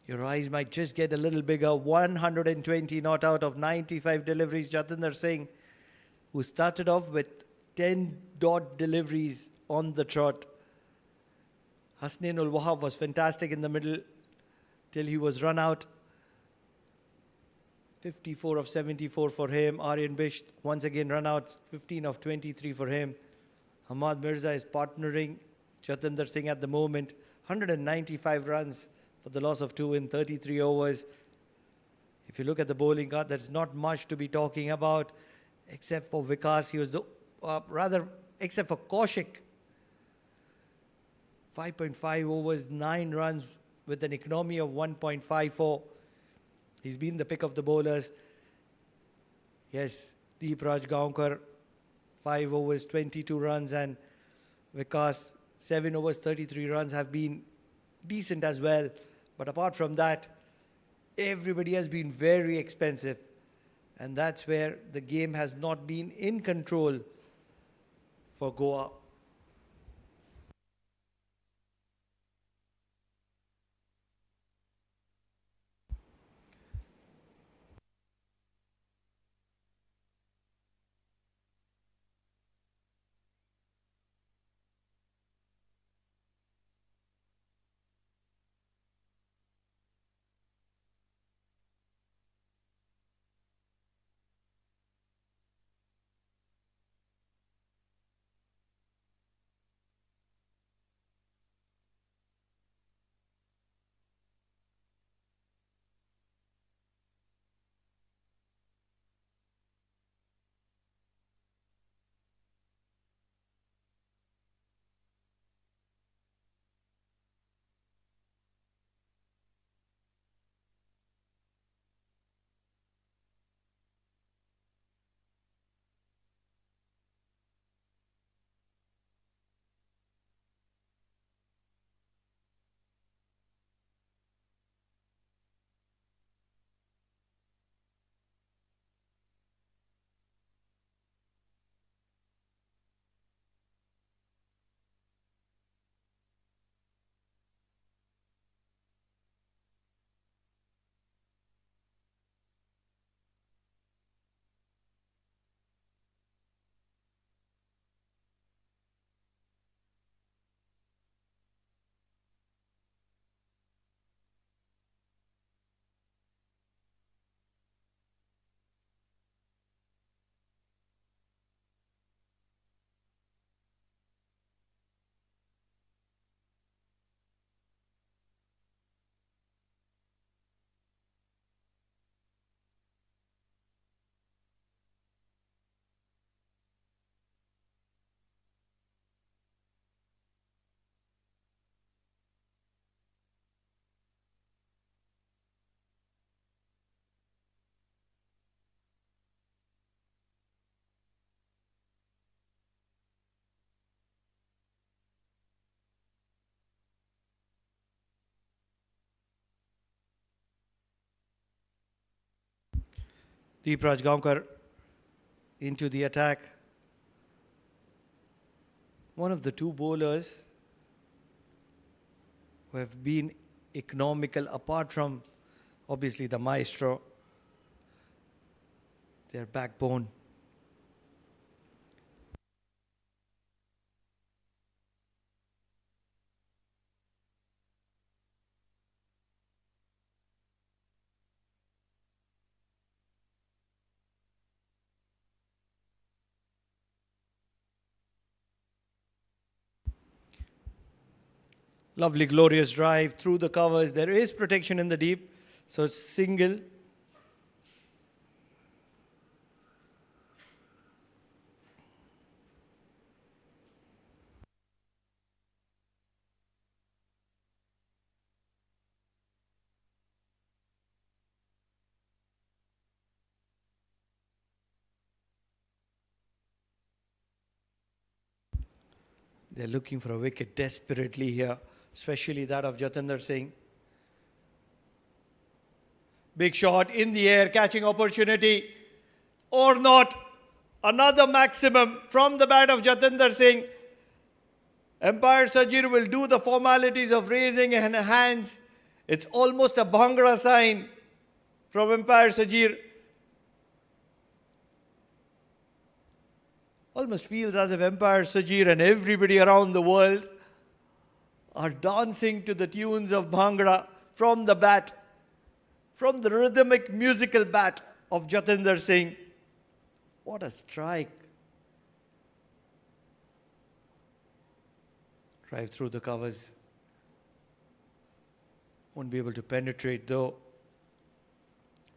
your eyes might just get a little bigger. 120 not out of 95 deliveries. Jatinder Singh, who started off with 10 dot deliveries on the trot. Hasnain ul Wahab was fantastic in the middle till he was run out. 54 of 74 for him. Aryan Bisht once again run out, 15 of 23 for him. Hamad Mirza is partnering Jatinder Singh at the moment. 195 runs for the loss of 2 in 33 overs. If you look at the bowling card, there's not much to be talking about except for Vikas. He was the, except for Kaushik. 5.5 overs, 9 runs with an economy of 1.54. He's been the pick of the bowlers. Yes, Deep Raj Gaonkar, 5 overs, 22 runs, and Vikas, 7 overs, 33 runs have been decent as well. But apart from that, everybody has been very expensive. And that's where the game has not been in control for Goa. Deep Raj Gaonkar into the attack. One of the two bowlers who have been economical, apart from obviously the maestro, their backbone. Lovely, glorious drive through the covers. There is protection in the deep. So single. They're looking for a wicket desperately here, especially that of Jatinder Singh. Big shot in the air, catching opportunity or not. Another maximum from the bat of Jatinder Singh. Umpire Sajir will do the formalities of raising hands. It's almost a Bhangra sign from Umpire Sajir. Almost feels as if Umpire Sajir and everybody around the world are dancing to the tunes of Bhangra from the bat, from the rhythmic musical bat of Jatinder Singh. What a strike. Drive through the covers. Won't be able to penetrate though.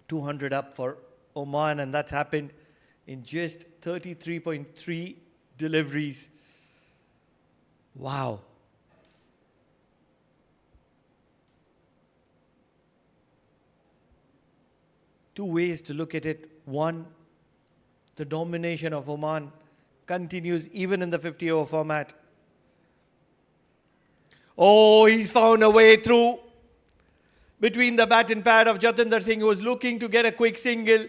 200 up for Oman, and that's happened in just 33.3 deliveries. Wow. Two ways to look at it. One, the domination of Oman continues even in the 50-over format. Oh, he's found a way through between the bat and pad of Jatinder Singh, who was looking to get a quick single.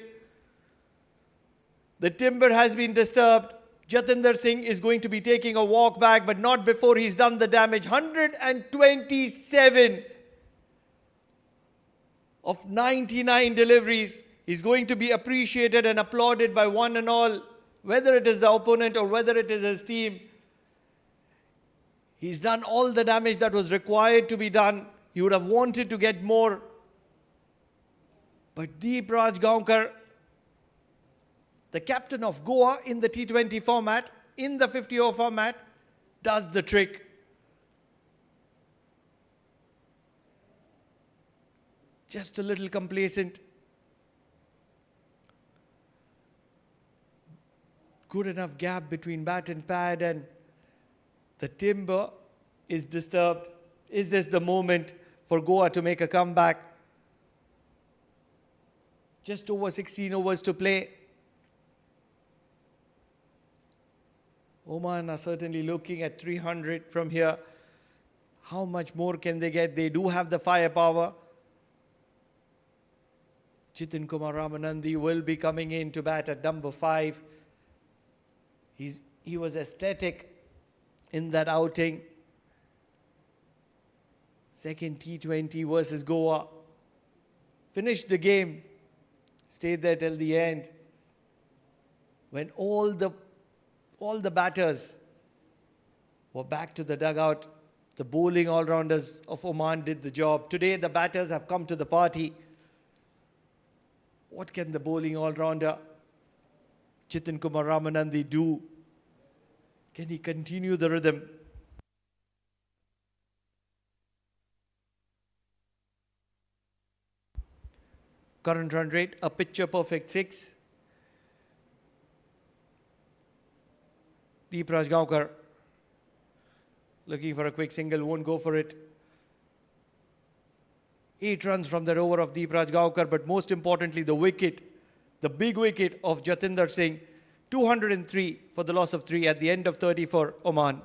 The timber has been disturbed. Jatinder Singh is going to be taking a walk back, but not before he's done the damage. 127 of 99 deliveries. He's going to be appreciated and applauded by one and all, whether it is the opponent or whether it is his team. He's done all the damage that was required to be done. He would have wanted to get more. But Deep Rajgaonkar, the captain of Goa in the T20 format, in the 50-over format, does the trick. Just a little complacent. Good enough gap between bat and pad, and the timber is disturbed. Is this the moment for Goa to make a comeback? Just over 16 overs to play. Oman are certainly looking at 300 from here. How much more can they get? They do have the firepower. Jitin Kumar Ramanandi will be coming in to bat at number 5. He was ecstatic in that outing. Second T20 versus Goa. Finished the game. Stayed there till the end. When all the batters were back to the dugout, the bowling all-rounders of Oman did the job. Today the batters have come to the party. What can the bowling all-rounder Jitin Kumar Ramanandi do? Can he continue the rhythm? Current run rate, a picture perfect 6. Deep Rajgaonkar looking for a quick single, won't go for it. 8 runs from that over of Deep Rajgaonkar, but most importantly, the wicket, the big wicket of Jatinder Singh, 203 for the loss of 3 at the end of 30 for Oman.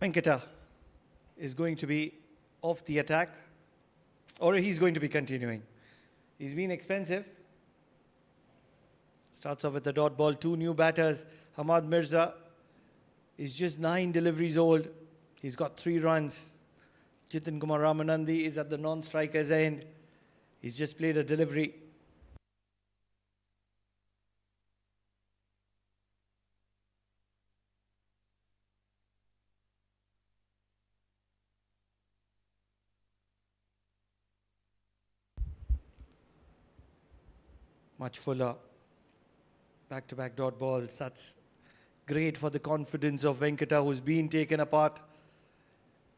Venkata is going to be off the attack, or he's going to be continuing. He's been expensive. Starts off with the dot ball. Two new batters. Hamad Mirza is just 9 deliveries old. He's got 3 runs. Jitin Kumar Ramanandi is at the non-striker's end. He's just played a delivery. Much fuller. Back-to-back dot balls. That's great for the confidence of Venkata, who's been taken apart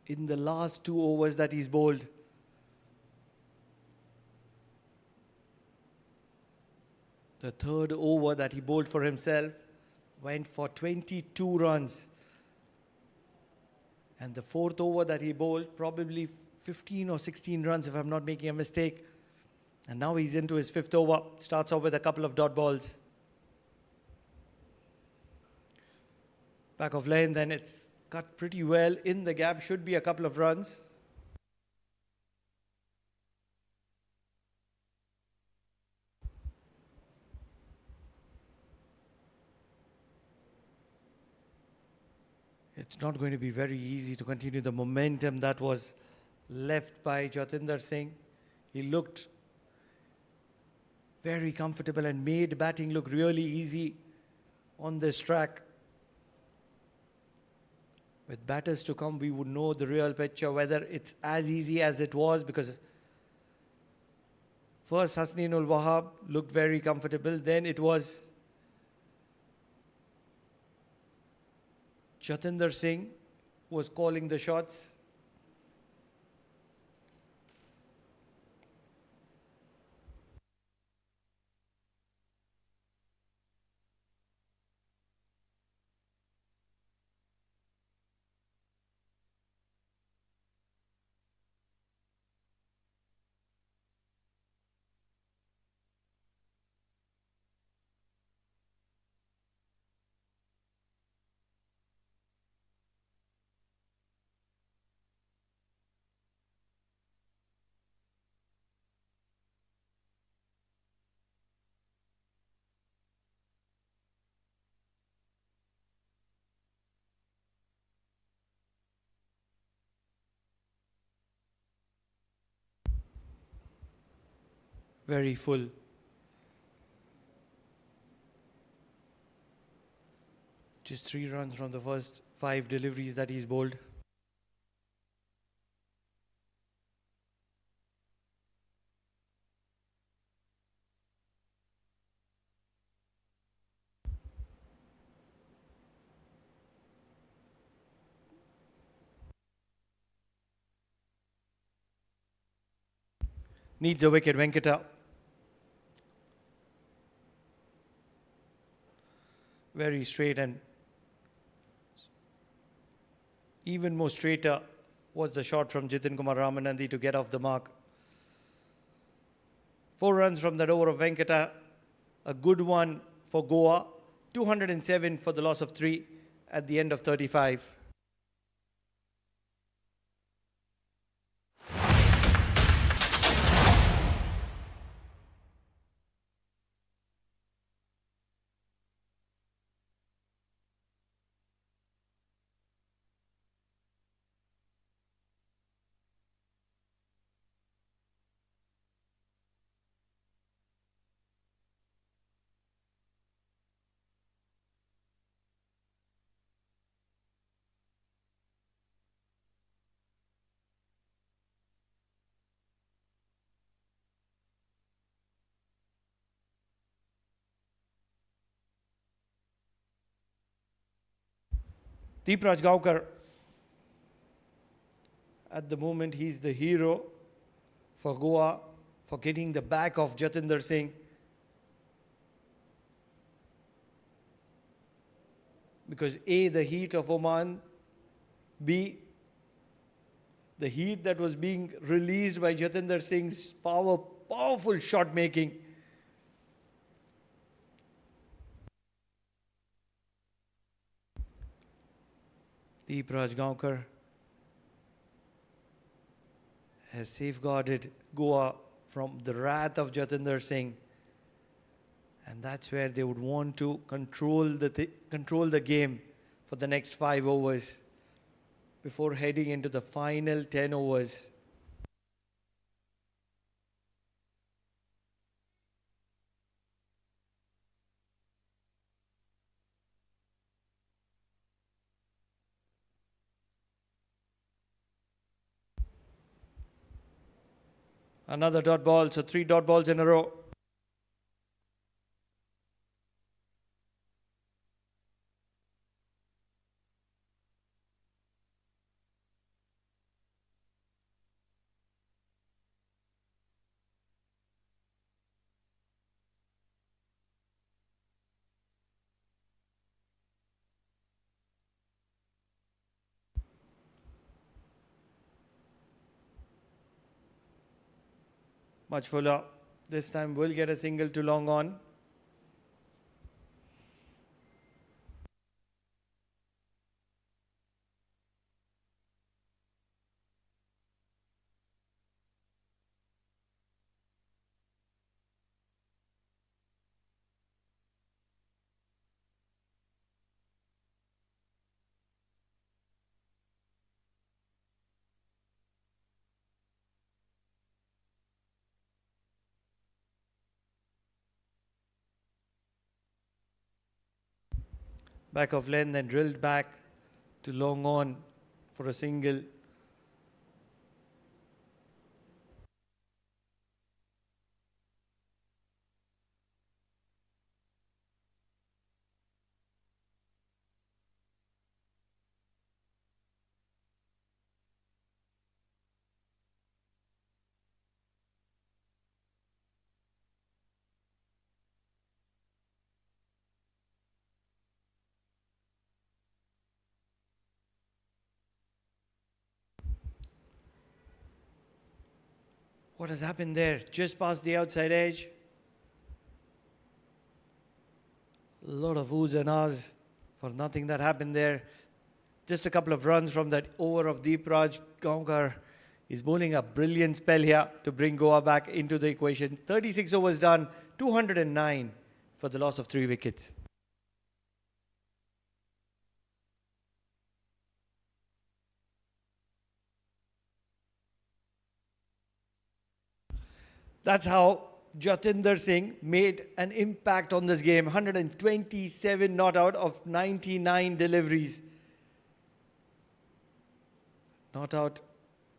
in the last 2 overs that he's bowled. The third over that he bowled for himself went for 22 runs. And the fourth over that he bowled, probably 15 or 16 runs if I'm not making a mistake. And now he's into his 5th over. Starts off with a couple of dot balls. Back of lane, then it's cut pretty well. In the gap should be a couple of runs. It's not going to be very easy to continue the momentum that was left by Jatinder Singh. He looked very comfortable and made batting look really easy on this track. With batters to come, we would know the real picture, whether it's as easy as it was, because first Hasnain Wahab looked very comfortable, then it was Jatinder Singh was calling the shots. Very full. Just 3 runs from the first 5 deliveries that he's bowled. Needs a wicket, Venkata. Very straight, and even more straighter was the shot from Jitin Kumar Ramanandi to get off the mark. 4 runs from that over of Venkata. A good one for Goa. 207 for the loss of 3 at the end of 35. Deep Rajgaonkar, at the moment, he's the hero for Goa for getting the back of Jatinder Singh. Because A, the heat of Oman, B, the heat that was being released by Jatinder Singh's powerful shot making. Deep Rajgaonkar has safeguarded Goa from the wrath of Jatinder Singh. And that's where they would want to control the game for the next 5 overs before heading into the final 10 overs. Another dot ball, so 3 dot balls in a row. Much fuller. This time we'll get a single to long on. Back of length, then drilled back to long on for a single. What has happened there? Just past the outside edge. A lot of oohs and ahs for nothing that happened there. Just a couple of runs from that over of Deep Raj Gaonkar. He's bowling a brilliant spell here to bring Goa back into the equation. 36 overs done, 209 for the loss of 3 wickets. That's how Jatinder Singh made an impact on this game. 127 not out of 99 deliveries. Not out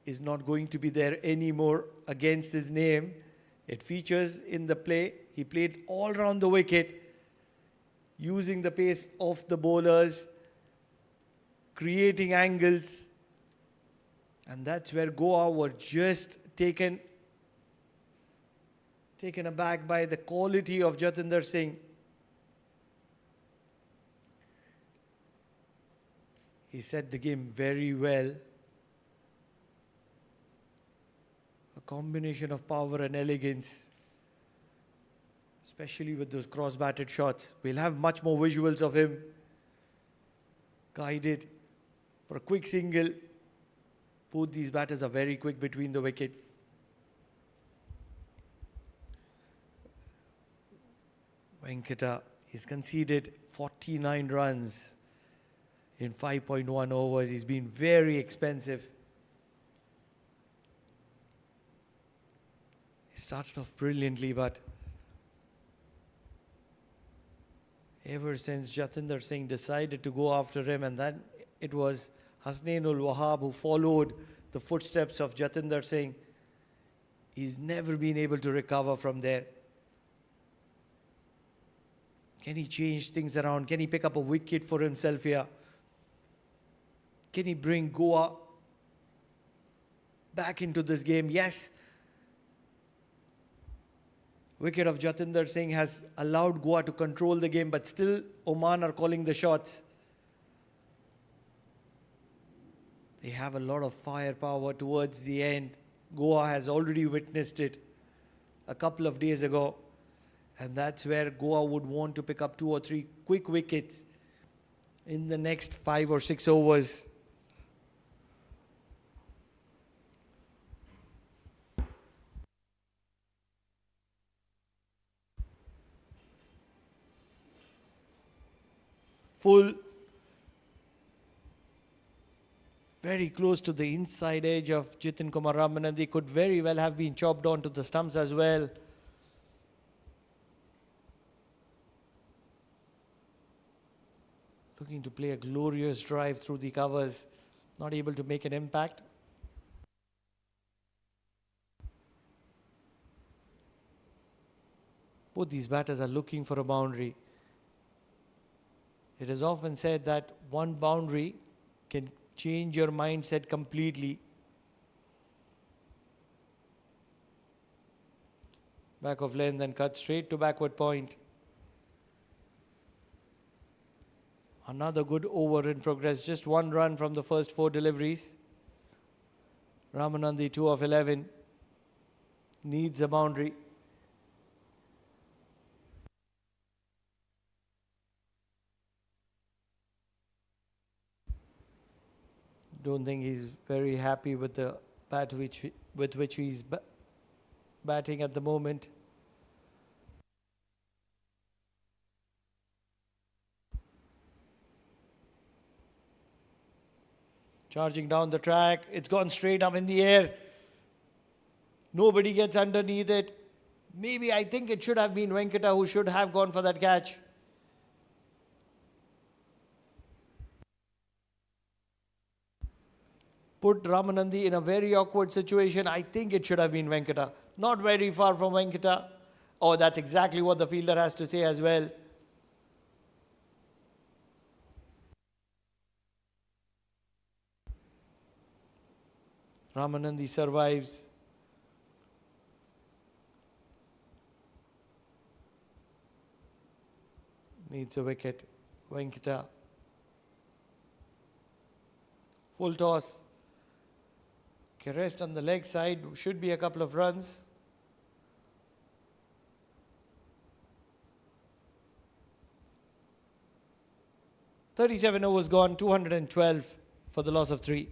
is not going to be there anymore against his name. It features in the play. He played all around the wicket, using the pace of the bowlers, creating angles. And that's where Goa were just taken aback by the quality of Jatinder Singh. He set the game very well. A combination of power and elegance, especially with those cross-batted shots. We'll have much more visuals of him guided for a quick single. Both these batters are very quick between the wicket. Venkata has conceded 49 runs in 5.1 overs. He's been very expensive. He started off brilliantly, but ever since Jatinder Singh decided to go after him, and then it was Hasnainul Wahab who followed the footsteps of Jatinder Singh, he's never been able to recover from there. Can he change things around? Can he pick up a wicket for himself here? Can he bring Goa back into this game? Yes. Wicket of Jatinder Singh has allowed Goa to control the game, but still Oman are calling the shots. They have a lot of firepower towards the end. Goa has already witnessed it a couple of days ago. And that's where Goa would want to pick up 2 or 3 quick wickets in the next 5 or 6 overs. full. Very close to the inside edge of Jitin Kumar Ramanandi. Could very well have been chopped onto the stumps as well. Looking to play a glorious drive through the covers. Not able to make an impact. Both these batters are looking for a boundary. It is often said that one boundary can change your mindset completely. Back of length and cut straight to backward point. Another good over in progress. Just one run from the first 4 deliveries. Ramanandi 2 of 11. Needs a boundary. Don't think he's very happy with the bat with which he's batting at the moment. Charging down the track. It's gone straight up in the air. Nobody gets underneath it. Maybe I think it should have been Venkata who should have gone for that catch. Put Ramanandi in a very awkward situation. I think it should have been Venkata. Not very far from Venkata. Oh, that's exactly what the fielder has to say as well. Ramanandi survives. Needs a wicket. Venkata. Full toss. Rest on the leg side. Should be a couple of runs. "37 overs gone, 212 for the loss of 3.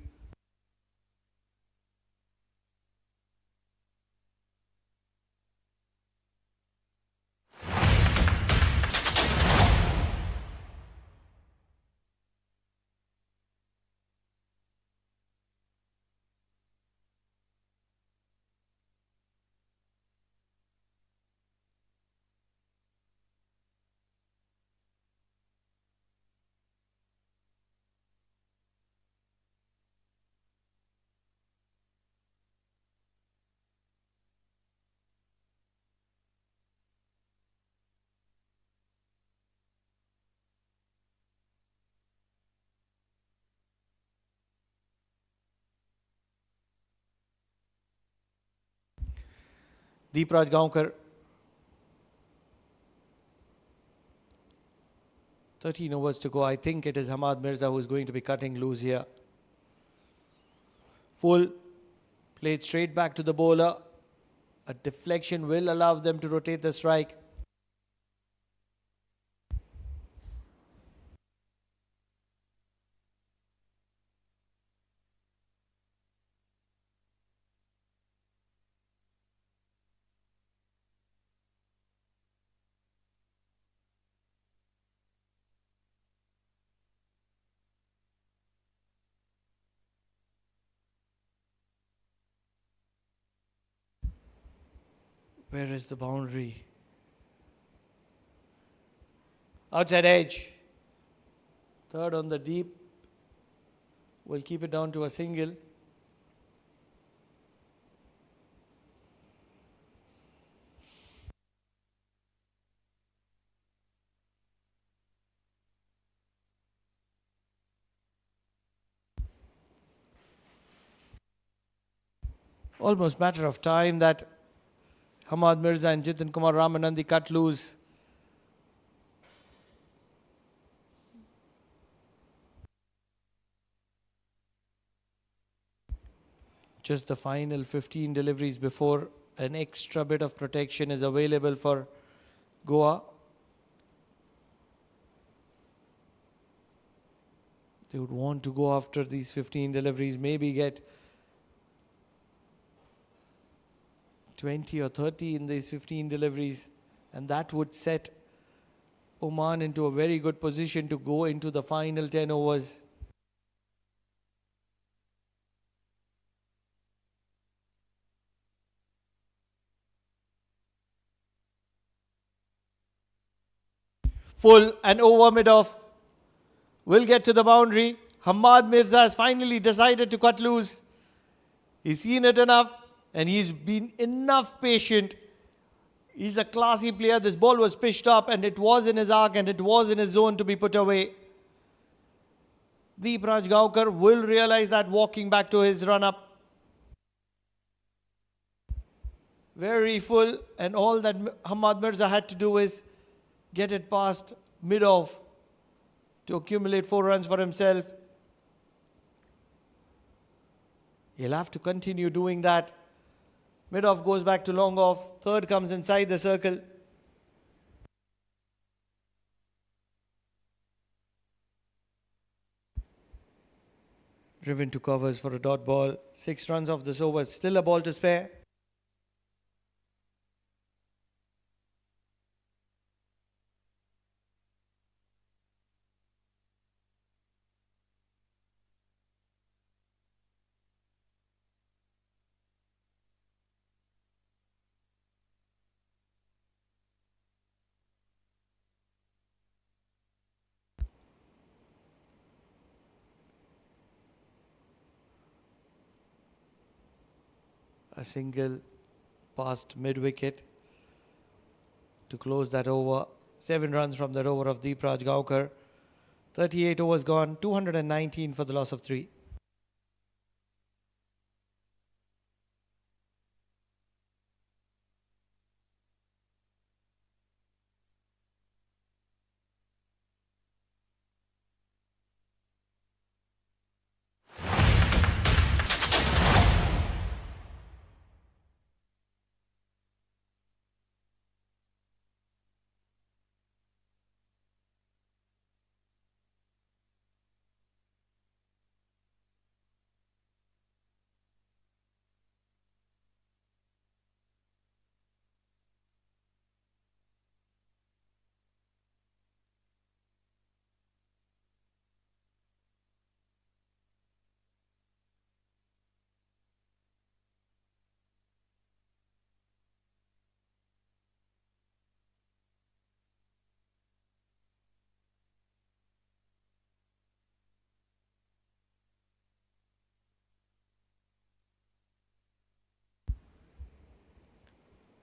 Deepraj Gaonkar. 13 overs to go. I think it is Hamad Mirza who is going to be cutting loose here. Full. Played straight back to the bowler. A deflection will allow them to rotate the strike. Where is the boundary? Outside edge. Third on the deep. We'll keep it down to a single. Almost matter of time that Hamad Mirza and Jitin Kumar Ramanandi cut loose. Just the final 15 deliveries before an extra bit of protection is available for Goa. They would want to go after these 15 deliveries, maybe get 20 or 30 in these 15 deliveries, and that would set Oman into a very good position to go into the final 10 overs. Full and over mid-off. Will get to the boundary. Hamad Mirza has finally decided to cut loose. He's seen it enough and he's been enough patient. He's a classy player. This ball was pitched up and it was in his arc and it was in his zone to be put away. Deep Rajgaonkar will realize that walking back to his run-up. Very full, and all that Hamad Mirza had to do is get it past mid-off to accumulate 4 runs for himself. He'll have to continue doing that. Mid-off goes back to long off. Third comes inside the circle. Driven to covers for a dot ball. 6 runs off this over. Still a ball to spare. A single past mid-wicket to close that over. 7 runs from that over of Deep Rajgaonkar. 38 overs gone, 219 for the loss of 3.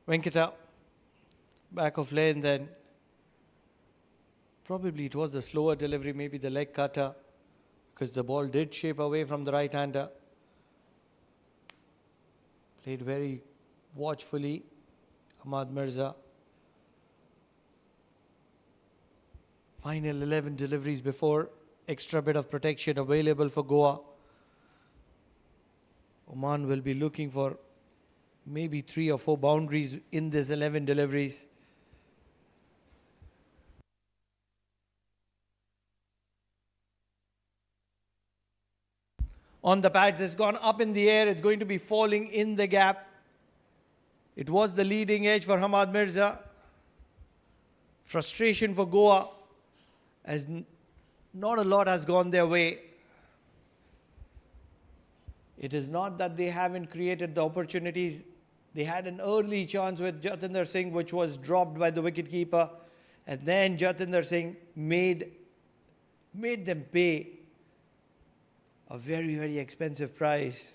Venkata, back of lane then. Probably it was the slower delivery, maybe the leg cutter, because the ball did shape away from the right-hander. Played very watchfully, Hamad Mirza. Final 11 deliveries before extra bit of protection available for Goa. Oman will be looking for maybe 3 or 4 boundaries in this 11 deliveries. On the pads, it's gone up in the air. It's going to be falling in the gap. It was the leading edge for Hamad Mirza. Frustration for Goa, as not a lot has gone their way. It is not that they haven't created the opportunities. They had an early chance with Jatinder Singh, which was dropped by the wicketkeeper. And then Jatinder Singh made them pay a very, very expensive price.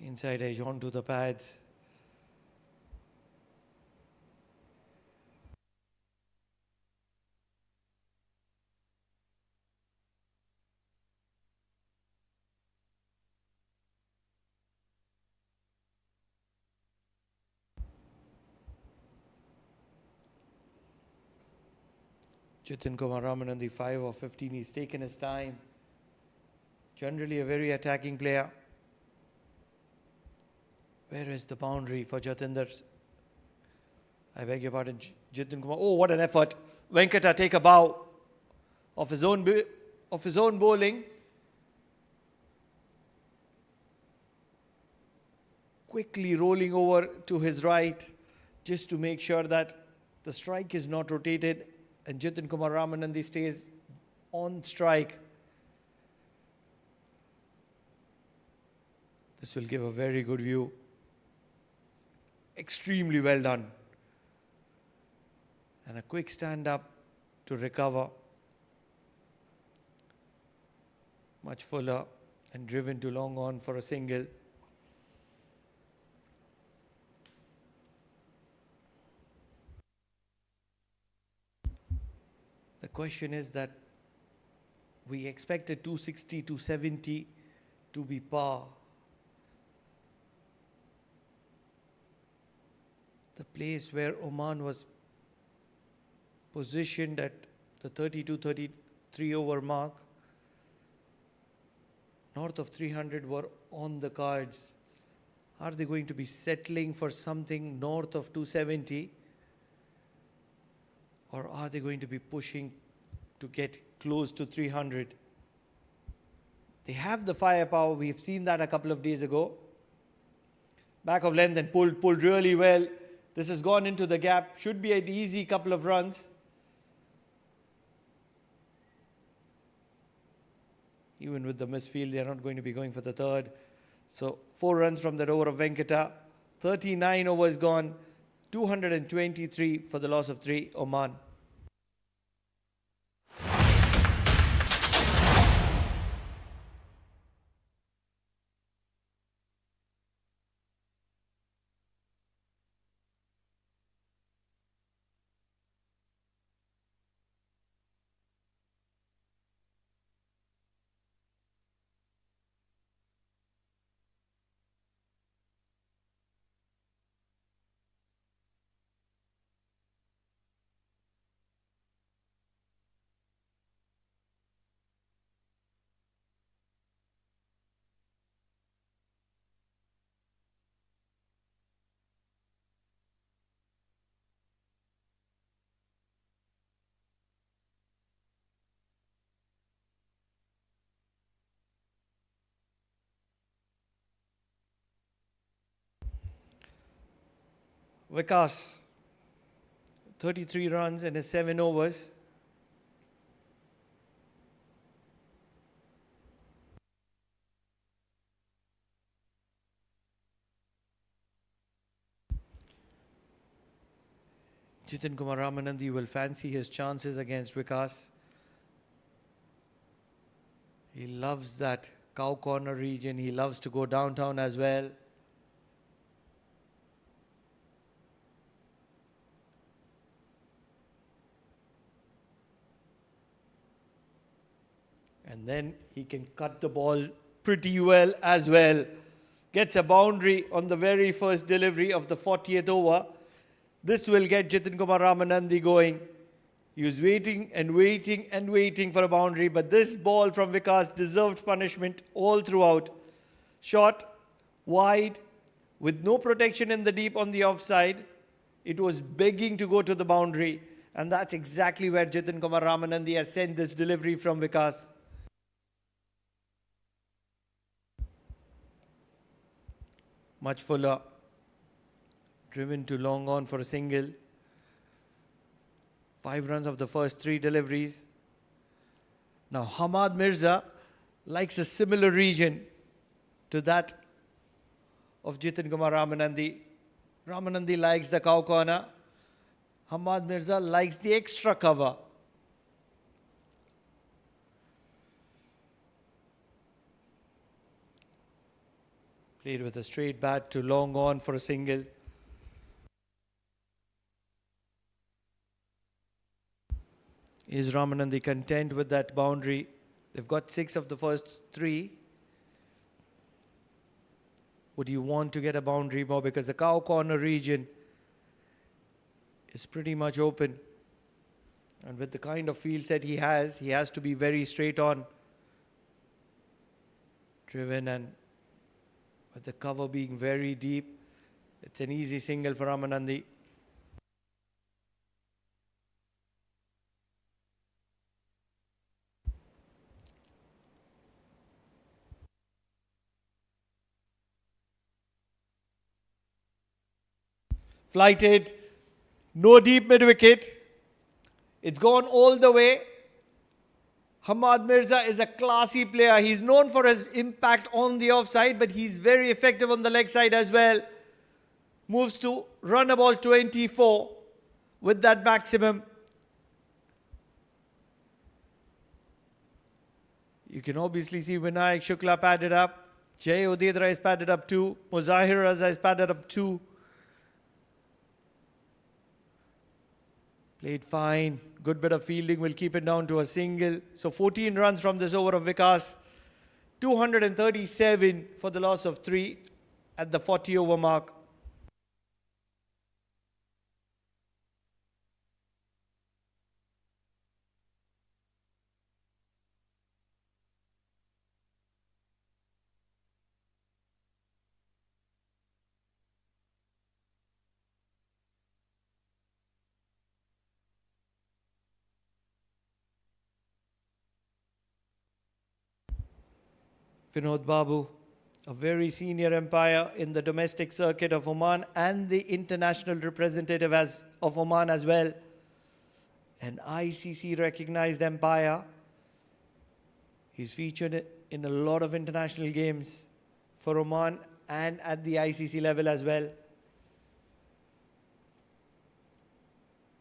Inside edge onto the pads. Jitin Kumar Raman on the 5 of 15. He's taken his time. Generally a very attacking player. Where is the boundary for Jatinder? I beg your pardon, Jitin Kumar. Oh, what an effort. Venkata take a bow of his own bowling. quickly rolling over to his right just to make sure that the strike is not rotated and Jitin Kumar Ramanandi stays on strike. This will give a very good view. Extremely well done. And a quick stand up to recover. Much fuller and driven to long on for a single. The question is that we expected 260, 270 to be par. The place where Oman was positioned at the 32-33 over mark, north of 300 were on the cards. Are they going to be settling for something north of 270? Or are they going to be pushing to get close to 300? They have the firepower. We've seen that a couple of days ago. Back of length and pulled really well. This has gone into the gap. Should be an easy couple of runs. Even with the misfield, they are not going to be going for the third. So 4 runs from that over of Venkata. 39 overs gone. 223 for the loss of 3, Oman. Vikas, 33 runs in his 7 overs. Jitin Kumar Ramanandi will fancy his chances against Vikas. He loves that cow corner region. He loves to go downtown as well. And then he can cut the ball pretty well as well. Gets a boundary on the very first delivery of the 40th over. This will get Jitin Kumar Ramanandi going. He was waiting and waiting and waiting for a boundary, but this ball from Vikas deserved punishment all throughout. Shot, wide, with no protection in the deep on the offside. It was begging to go to the boundary, and that's exactly where Jitin Kumar Ramanandi has sent this delivery from Vikas. Much fuller. Driven to long on for a single. 5 runs of the first 3 deliveries. Now Hamad Mirza likes a similar region to that of Jitin Kumar Ramanandi. Ramanandi likes the cow corner. Hamad Mirza likes the extra cover. Played with a straight bat to long on for a single. Is Ramanandi content with that boundary? They've got 6 of the first 3. Would you want to get a boundary more? Because the cow corner region is pretty much open. And with the kind of field set he has to be very straight on. Driven, and with the cover being very deep, it's an easy single for Ramanandi. Flighted. No deep mid wicket. It's gone all the way. Hamad Mirza is a classy player. He's known for his impact on the offside, but he's very effective on the leg side as well. Moves to run about 24 with that maximum. You can obviously see Vinayak Shukla padded up. Jay Udedra is padded up too. Muzahir Raza is padded up too. Played fine. Good bit of fielding will keep it down to a single. So 14 runs from this over of Vikas. 237 for the loss of 3 at the 40 over mark. Vinod Babu, a very senior umpire in the domestic circuit of Oman and the international representative of Oman as well. An ICC recognized umpire. He's featured in a lot of international games for Oman and at the ICC level as well.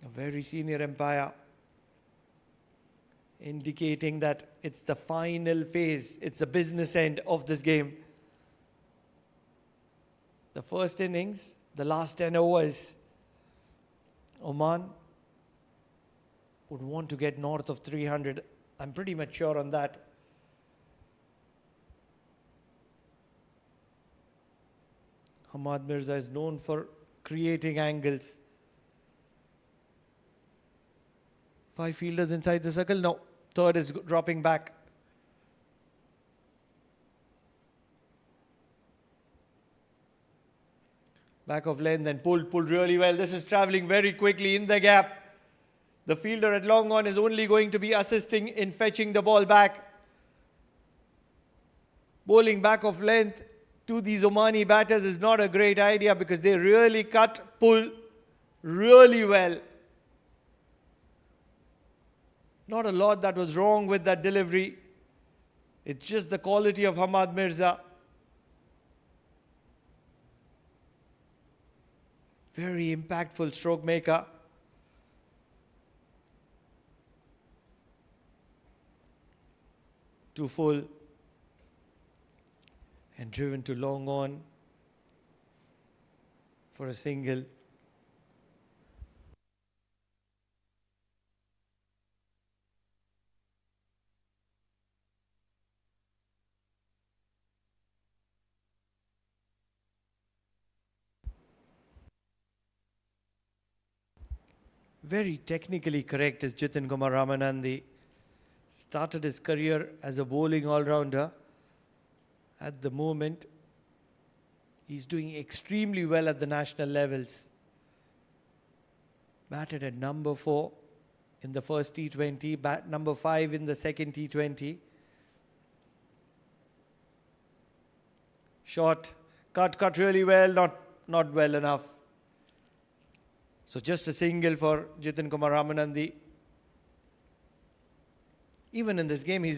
A very senior umpire, indicating that it's the final phase, it's the business end of this game. The first innings, the last 10 overs, Oman would want to get north of 300. I'm pretty much sure on that. Hamad Mirza is known for creating angles. 5 fielders inside the circle. No, third is dropping back. Back of length and pulled really well. This is traveling very quickly in the gap. The fielder at long on is only going to be assisting in fetching the ball back. Bowling back of length to these Omani batters is not a great idea because they really cut, pull really well. Not a lot that was wrong with that delivery. It's just the quality of Hamad Mirza. Very impactful stroke maker. To full. And driven to long on for a single. Very technically correct is Jitin Kumar Ramanandi. Started his career as a bowling all-rounder. At the moment, he's doing extremely well at the national levels. Batted at number 4 in the first T20, bat number 5 in the second T20. Shot, cut really well, not well enough. So just a single for Jitin Kumar Ramanandi. Even in this game, he's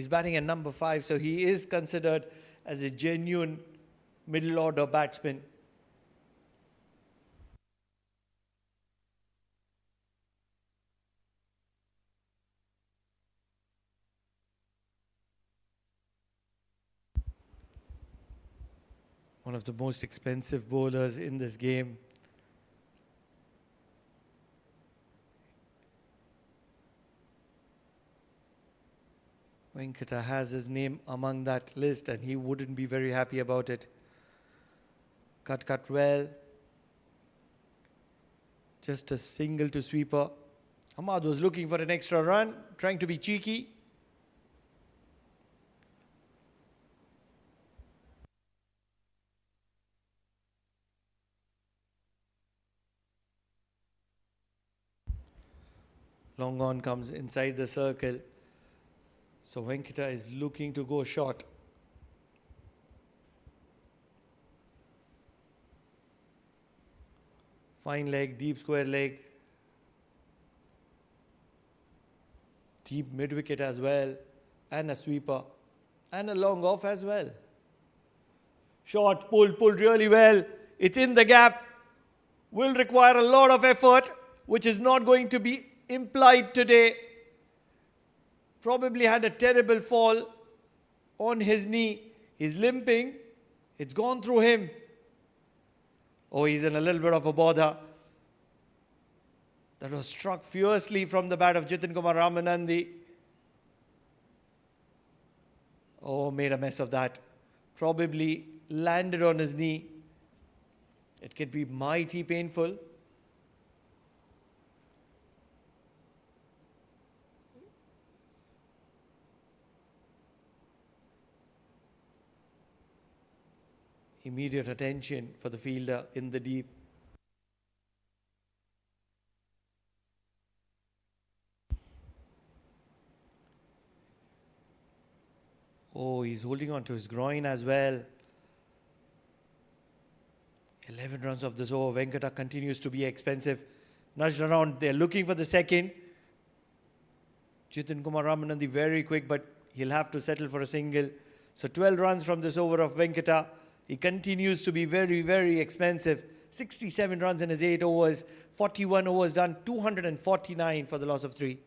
batting at number 5, so he is considered as a genuine middle order batsman. One of the most expensive bowlers in this game. Venkata has his name among that list and he wouldn't be very happy about it. Cut well. Just a single to sweeper. Hamad was looking for an extra run, trying to be cheeky. Long on comes inside the circle. So Venkata is looking to go short. Fine leg, deep square leg. Deep mid wicket as well. And a sweeper. And a long off as well. Shot, pulled really well. It's in the gap. Will require a lot of effort, which is not going to be implied today. Probably had a terrible fall on his knee. He's limping. It's gone through him. Oh, he's in a little bit of a bother. That was struck fiercely from the bat of Jitin Kumar Ramanandi. Oh, made a mess of that. Probably landed on his knee. It could be mighty painful. Immediate attention for the fielder in the deep. Oh, he's holding on to his groin as well. 11 runs of this over. Venkata continues to be expensive. Nudged around. They're looking for the second. Jitin Kumar Ramanandi very quick, but he'll have to settle for a single. So 12 runs from this over of Venkata. He continues to be very, very expensive. 67 runs in his 8 overs. 41 overs done. 249 for the loss of 3.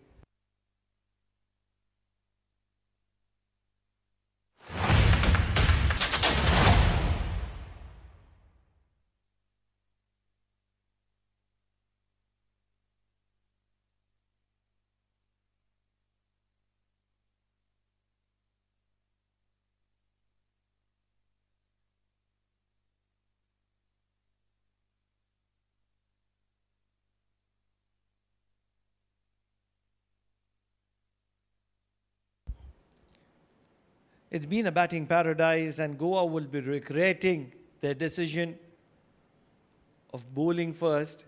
It's been a batting paradise, and Goa will be regretting their decision of bowling first,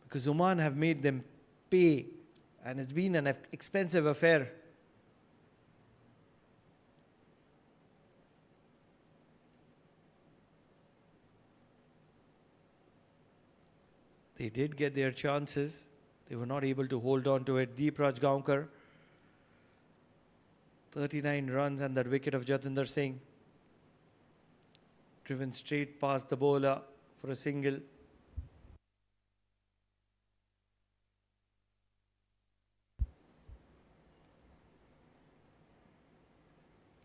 because Oman have made them pay, and it's been an expensive affair. They did get their chances. They were not able to hold on to it. Deep Rajgaonkar, 39 runs, and that wicket of Jatinder Singh. Driven straight past the bowler for a single.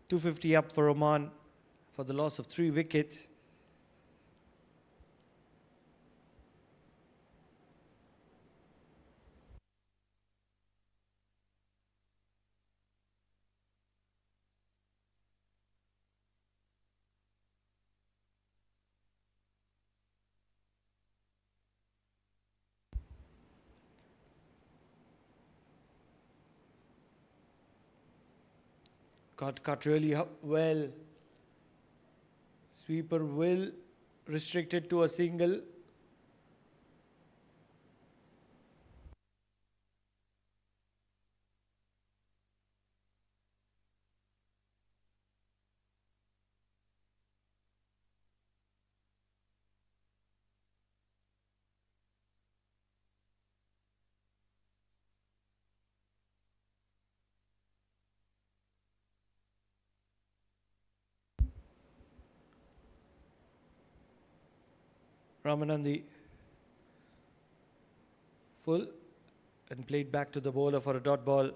.250 up for Oman for the loss of 3 wickets. Got cut really well. Sweeper will restrict it to a single. Ramanandi full and played back to the bowler for a dot ball.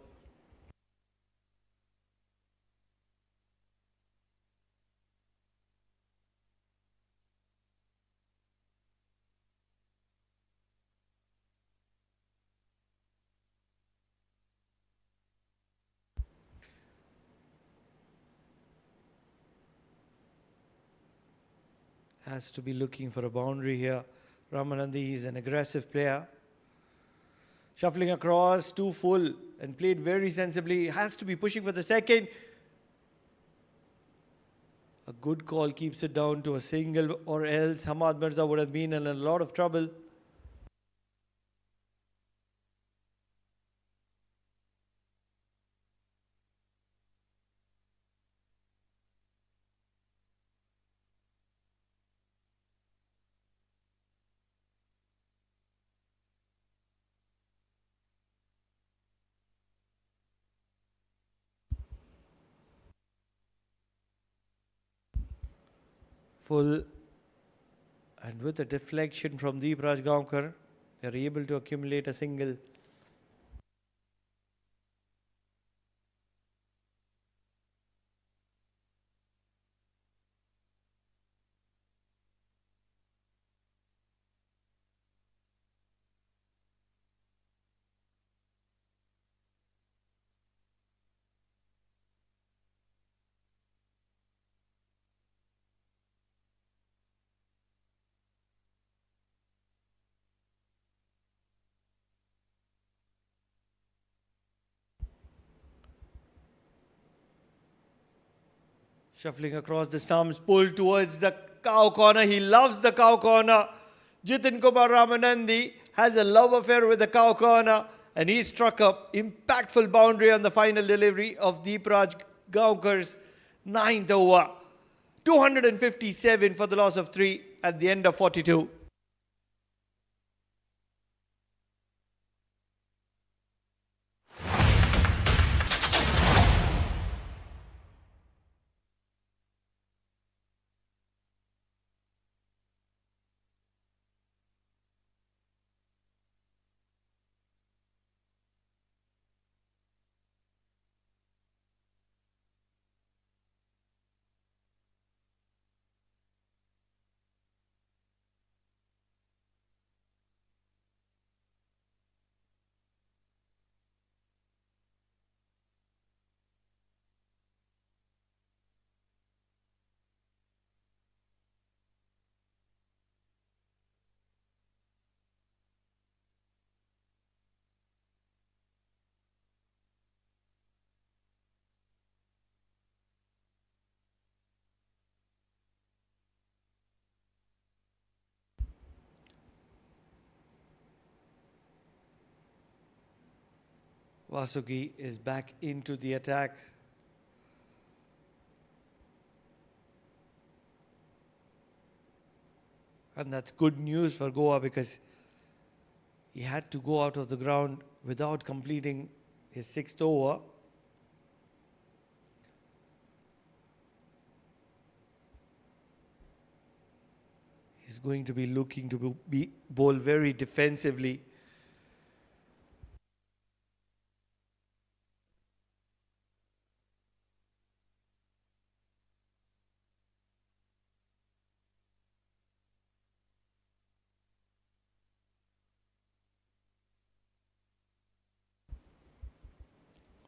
Has to be looking for a boundary here. Ramanandi is an aggressive player. Shuffling across, too full and played very sensibly. Has to be pushing for the second. A good call keeps it down to a single, or else Hamad Mirza would have been in a lot of trouble. Full, and with a deflection from Deepraj Gaonkar, they are able to accumulate a single. Shuffling across the stumps, pulled towards the cow corner. He loves the cow corner. Jitin Kumar Ramanandi has a love affair with the cow corner, and he struck up impactful boundary on the final delivery of Deepraj Gaonkar's ninth over. 257 for the loss of 3 at the end of 42. Vasuki is back into the attack. And that's good news for Goa because he had to go out of the ground without completing his 6th over. He's going to be looking to bowl very defensively.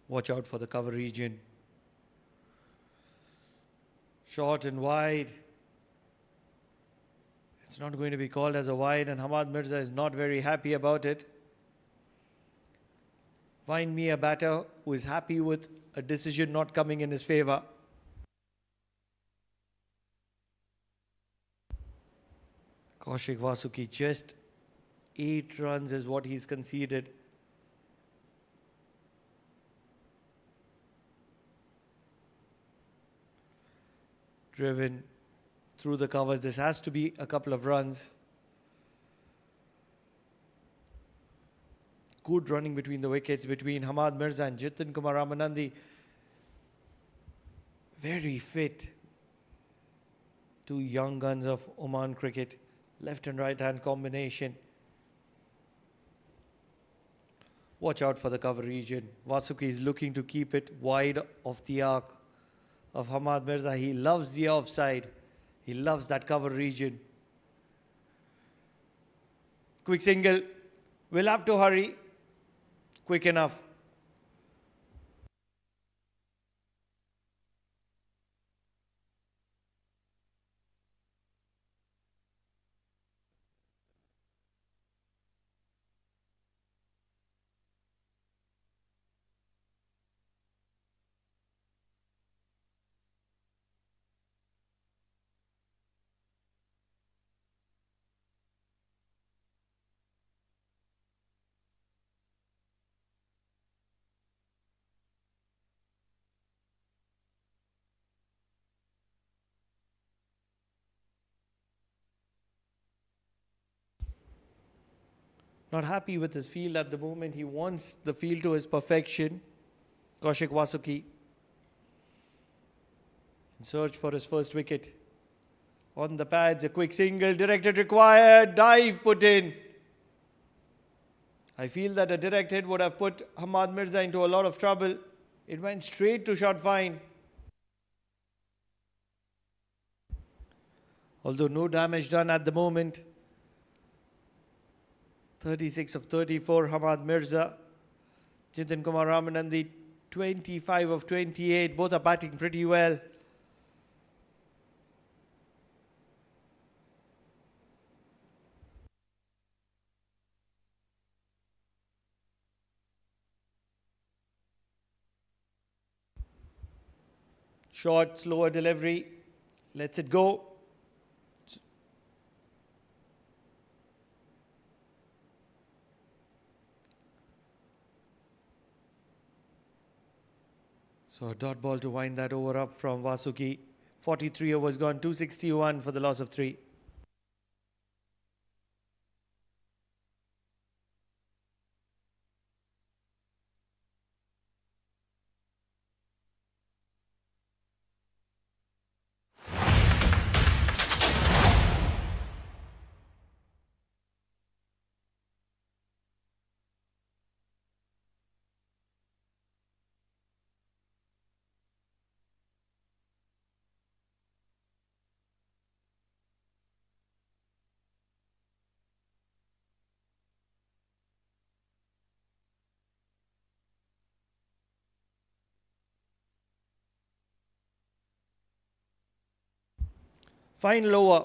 Watch out for the cover region. Short and wide. It's not going to be called as a wide, and Hamad Mirza is not very happy about it. Find me a batter who is happy with a decision not coming in his favor. Kaushik Vasuki, just 8 runs is what he's conceded. Driven through the covers. This has to be a couple of runs. Good running between the wickets between Hamad Mirza and Jitin Kumar Ramanandi. Very fit. 2 young guns of Oman cricket. Left and right hand combination. Watch out for the cover region. Vasuki is looking to keep it wide of the arc of Hamad Mirza. He loves the offside. He loves that cover region. Quick single. We'll have to hurry. Quick enough. Not happy with his field at the moment. He wants the field to his perfection. Kaushik Vasuki in search for his first wicket. On the pads, a quick single, directed required, dive put in. I feel that a direct hit would have put Hamad Mirza into a lot of trouble. It went straight to short fine. Although no damage done at the moment. 36 of 34, Hamad Mirza. Jitin Kumar Ramanandi, 25 of 28. Both are batting pretty well. Short, slower delivery. Lets it go. So a dot ball to wind that over up from Vasuki. 43 overs gone, 261 for the loss of 3. Final over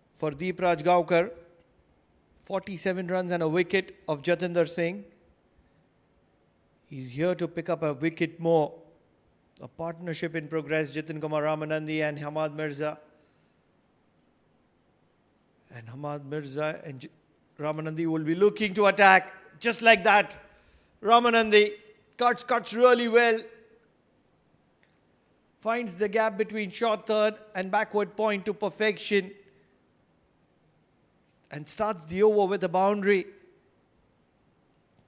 for Deep Raj Gaukar. 47 runs and a wicket of Jatinder Singh. He's here to pick up a wicket more. A partnership in progress, Jitin Kumar Ramanandi and Hamad Mirza. And Hamad Mirza and Ramanandi will be looking to attack just like that. Ramanandi cuts really well. Finds the gap between short third and backward point to perfection. And starts the over with a boundary.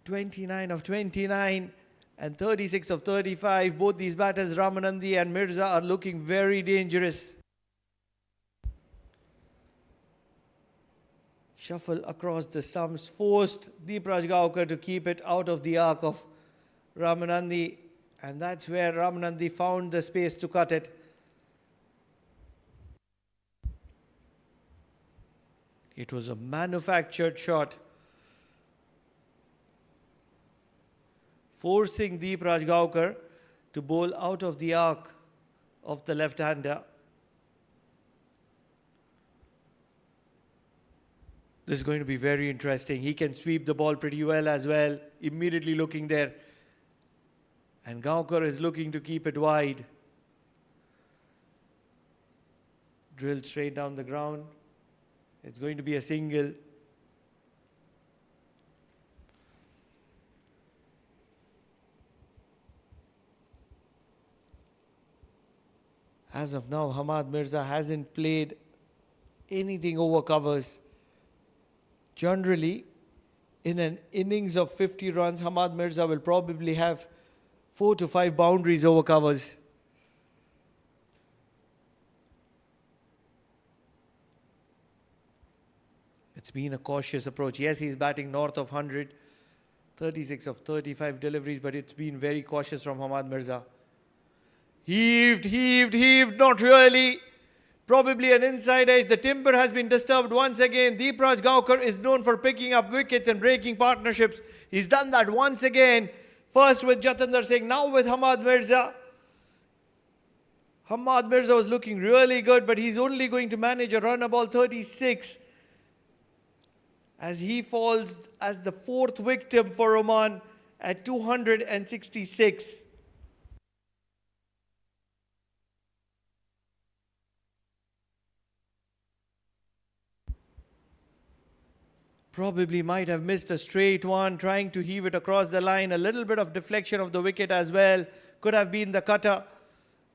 29 of 29 and 36 of 35. Both these batters, Ramanandi and Mirza, are looking very dangerous. Shuffle across the stumps forced Deep Raj Gaukar to keep it out of the arc of Ramanandi. And that's where Ramanandi found the space to cut it. It was a manufactured shot, forcing Deep Raj Gaukar to bowl out of the arc of the left-hander. This is going to be very interesting. He can sweep the ball pretty well as well, immediately looking there. And Gaukar is looking to keep it wide. Drilled straight down the ground. It's going to be a single. As of now, Hamad Mirza hasn't played anything over covers. Generally, in an innings of 50 runs, Hamad Mirza will probably have 4 to 5 boundaries over covers. It's been a cautious approach. Yes, he's batting north of 100, 36 of 35 deliveries, but it's been very cautious from Hamad Mirza. Heaved, not really. Probably an inside edge. The timber has been disturbed once again. Deep Raj Gaukar is known for picking up wickets and breaking partnerships. He's done that once again. First with Jatinder Singh, now with Hamad Mirza. Hamad Mirza was looking really good, but he's only going to manage a run ball 36 as he falls as the fourth victim for Oman at 266. Probably might have missed a straight one, trying to heave it across the line. A little bit of deflection of the wicket as well. Could have been the cutter.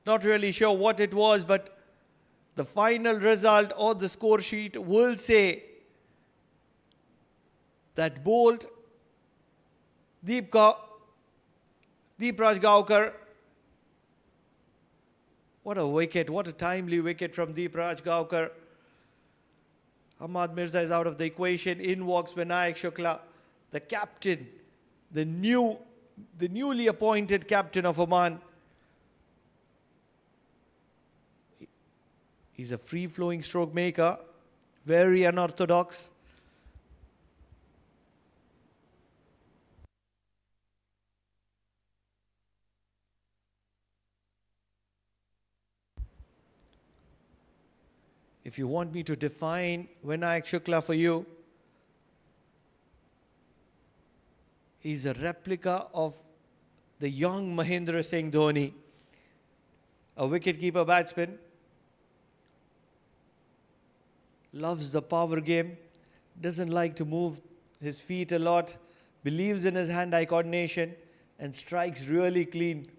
Not really sure what it was, but the final result or the score sheet will say that bowled Deep Raj Gaukar. What a wicket, what a timely wicket from Deep Raj Gaukar. Hamad Mirza is out of the equation. In walks Vinayak Shukla, the captain, the newly appointed captain of Oman. He's a free-flowing stroke maker, very unorthodox. If you want me to define Vinayak Shukla for you, he's a replica of the young Mahendra Singh Dhoni, a wicket-keeper batsman, loves the power game, doesn't like to move his feet a lot, believes in his hand-eye coordination, and strikes really clean.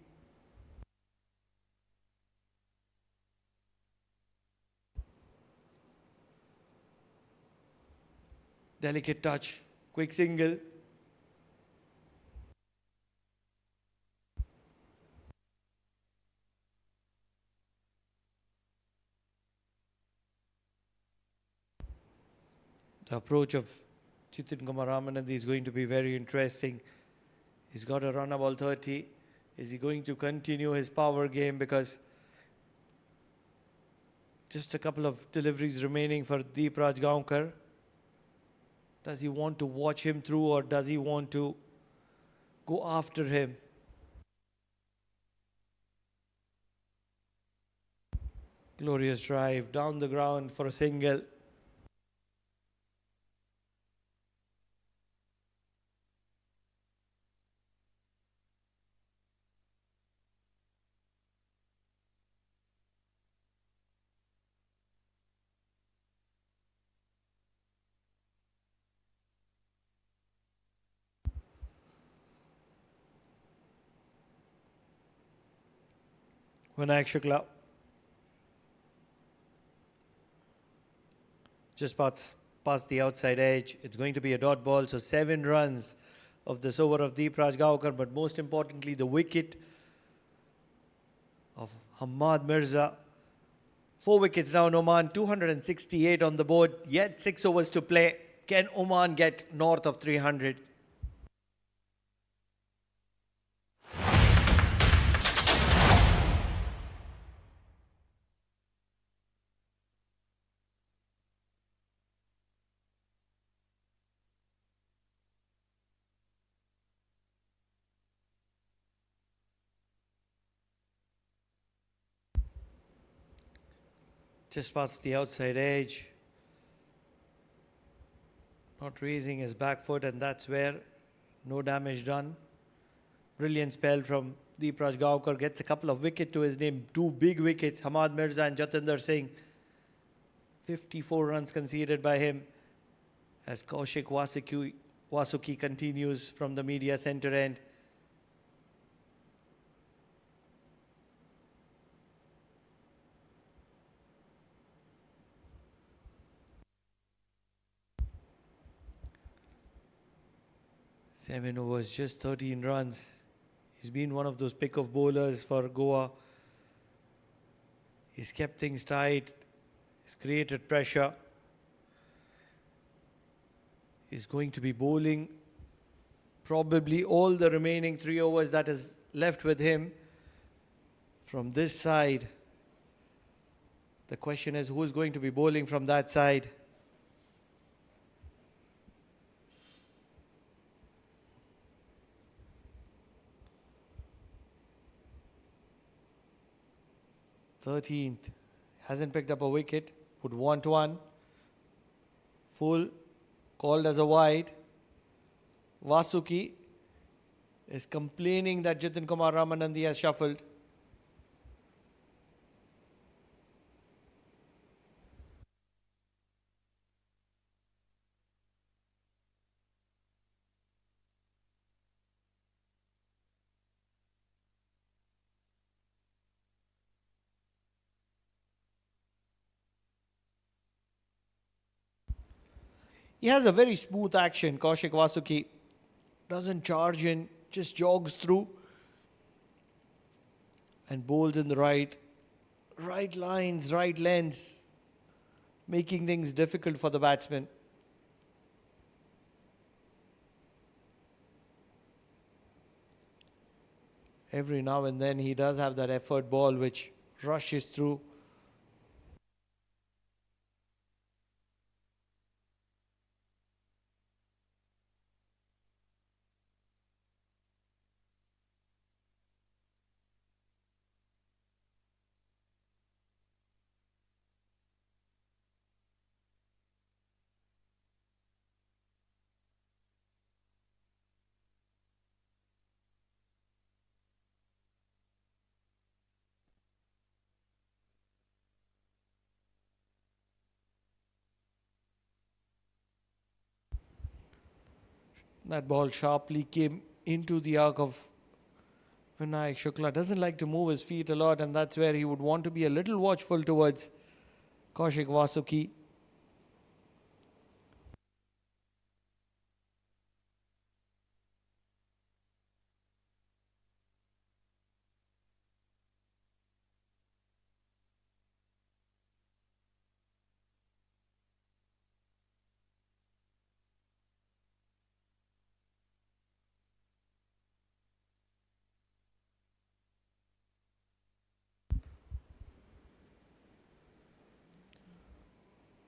Delicate touch, quick single. The approach of Chitin Kumar Ramanand is going to be very interesting. He's got a run about 30. Is he going to continue his power game? Because just a couple of deliveries remaining for Deep Rajgaonkar. Does he want to watch him through, or does he want to go after him? Glorious drive down the ground for a single. Vinayak Shukla just past the outside edge. It's going to be a dot ball, so 7 runs of this over of Deep Rajgaonkar, but most importantly, the wicket of Hamad Mirza. 4 wickets now in Oman, 268 on the board, yet 6 overs to play. Can Oman get north of 300? Just past the outside edge. Not raising his back foot, and that's where no damage done. Brilliant spell from Deep Rajgaonkar. Gets a couple of wickets to his name. 2 big wickets. Hamad Mirza and Jatinder Singh. 54 runs conceded by him. As Kaushik Wasuki continues from the media centre end. Seven overs, just 13 runs. He's been one of those pick-off bowlers for Goa. He's kept things tight. He's created pressure. He's going to be bowling probably all the remaining 3 overs that is left with him from this side. The question is, who's going to be bowling from that side? th hasn't picked up a wicket, would want one. Full, called as a wide. Vasuki is complaining that Jitin Kumar Ramanandi has shuffled. He has a very smooth action. Kaushik Vasuki doesn't charge in, just jogs through and bowls in the right lines, right lengths. making things difficult for the batsman. Every now and then he does have that effort ball which rushes through. That ball sharply came into the arc of Vinayak Shukla. Doesn't like to move his feet a lot, and that's where he would want to be a little watchful towards Kaushik Vasuki.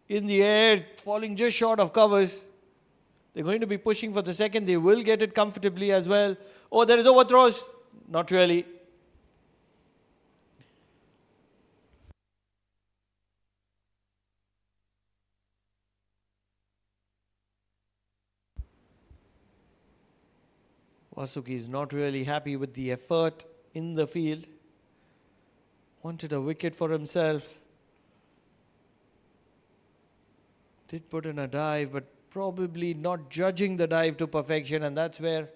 In the air, falling just short of covers. They're going to be pushing for the second. They will get it comfortably as well. Oh, there is overthrows. Not really. Vasuki is not really happy with the effort in the field. Wanted a wicket for himself. Did put in a dive, but probably not judging the dive to perfection, and that's where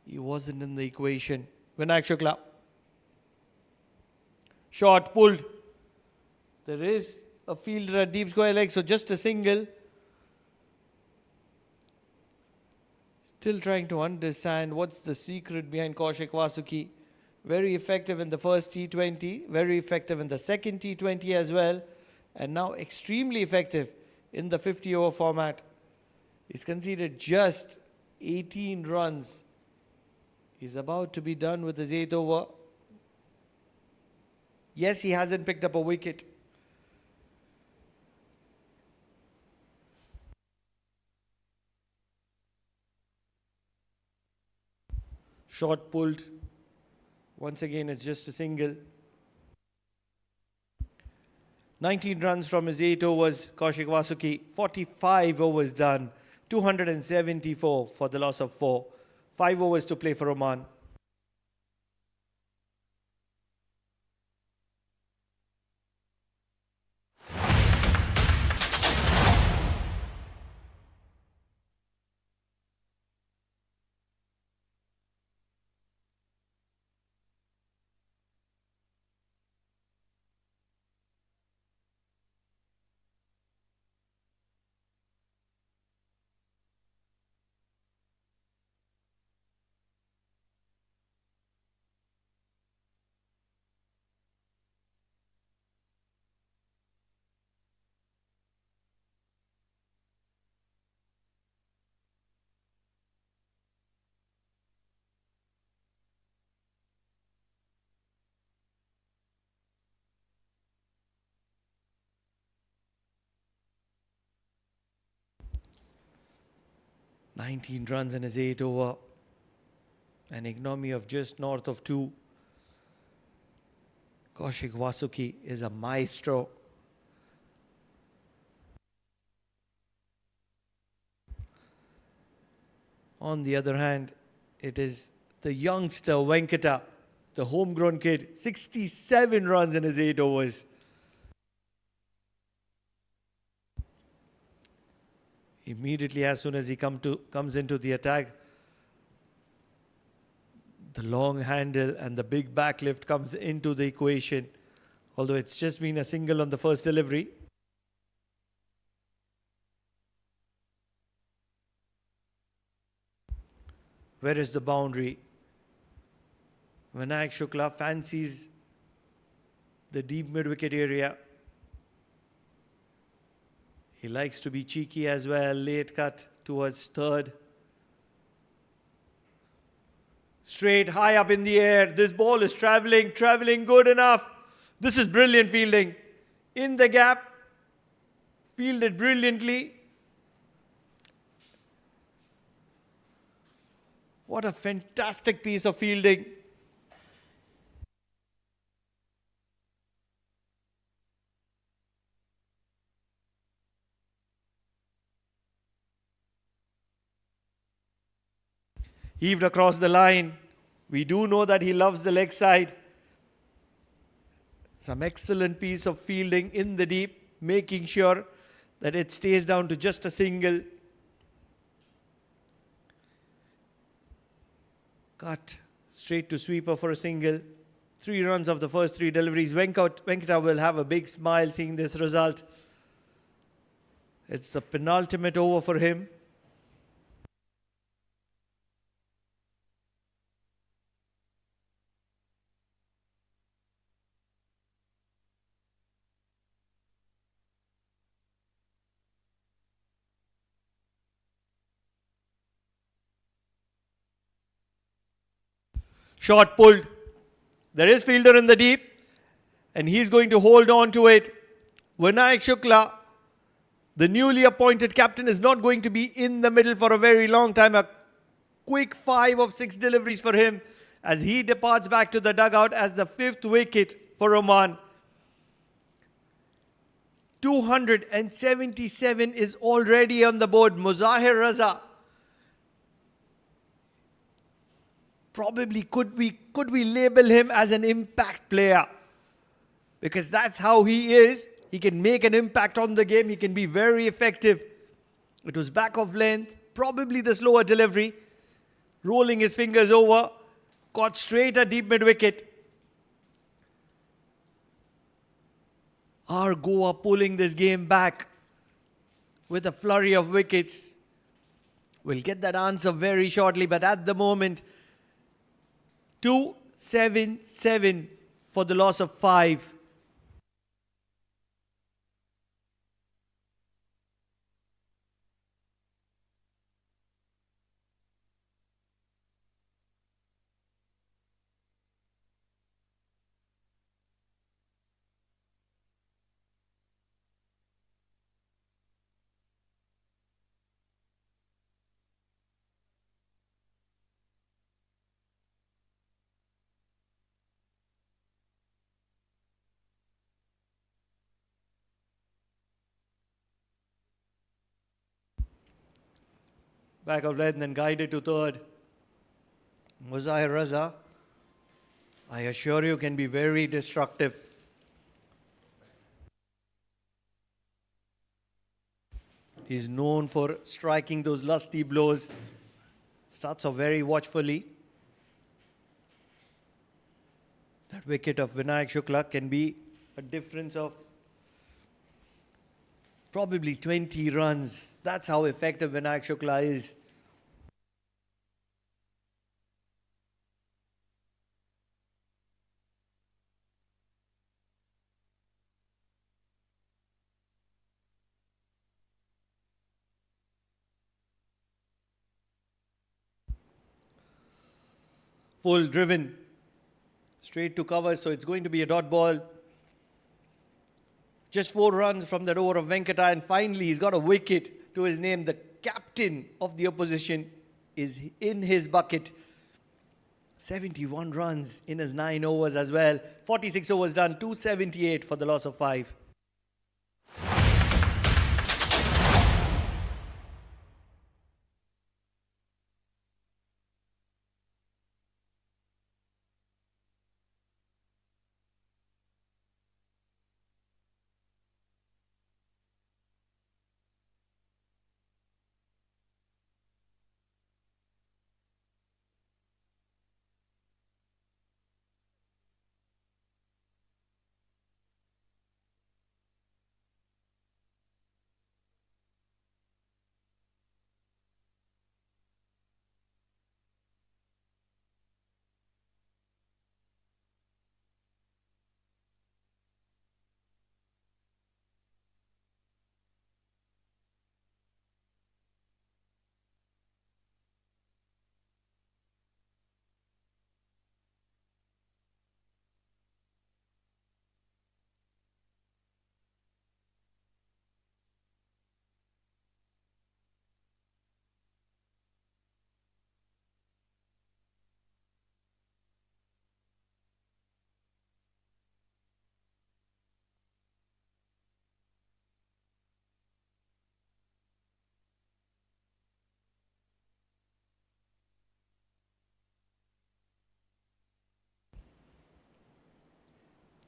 he wasn't in the equation. Vinayak Shukla. Shot pulled. There is a fielder at deep square leg, so just a single. Still trying to understand what's the secret behind Kaushik Vasuki. Very effective in the first T20, very effective in the second T20 as well, and now extremely effective in the 50-over format. He's conceded just 18 runs. He's about to be done with his 8th over. Yes, he hasn't picked up a wicket. Shot pulled. Once again, it's just a single. 19 runs from his 8 overs, Kaushik Vasuki. 45 overs done. 274 for the loss of 4. 5 overs to play for Oman. "19 runs in his 8 over. An economy of just north of 2. Kaushik Vasuki is a maestro. On the other hand, it is the youngster Venkata, the homegrown kid, 67 runs in his 8 overs. Immediately as soon as he comes into the attack, the long handle and the big backlift comes into the equation. Although it's just been a single on the first delivery. Where is the boundary? Vinayak Shukla fancies the deep mid-wicket area. He likes to be cheeky as well. Late cut towards third. Straight, high up in the air. This ball is travelling good enough. This is brilliant fielding. In the gap, fielded brilliantly. What a fantastic piece of fielding. Heaved across the line. We do know that he loves the leg side. Some excellent piece of fielding in the deep, making sure that it stays down to just a single. Cut straight to sweeper for a single. 3 runs of the first 3 deliveries. Venkata will have a big smile seeing this result. It's the penultimate over for him. Shot pulled. There is fielder in the deep, and he's going to hold on to it. Vinayak Shukla, the newly appointed captain, is not going to be in the middle for a very long time. A quick 5 of 6 deliveries for him as he departs back to the dugout as the 5th wicket for Oman. 277 is already on the board. Muzahir Raza. Probably could we label him as an impact player? Because that's how he is. He can make an impact on the game. He can be very effective. It was back of length. Probably the slower delivery. Rolling his fingers over. Caught straight at deep mid-wicket. Are Goa pulling this game back with a flurry of wickets? We'll get that answer very shortly. But at the moment, 277 for the loss of 5. Back of length and guided to third. Muzahir Raza, I assure you, can be very destructive. He's known for striking those lusty blows. Starts off very watchfully. That wicket of Vinayak Shukla can be a difference of probably 20 runs. That's how effective Vinayak Shukla is. Full driven. Straight to cover, so it's going to be a dot ball. Just 4 runs from that over of Venkata, and finally he's got a wicket to his name. The captain of the opposition is in his bucket. 71 runs in his 9 overs as well. 46 overs done, 278 for the loss of 5.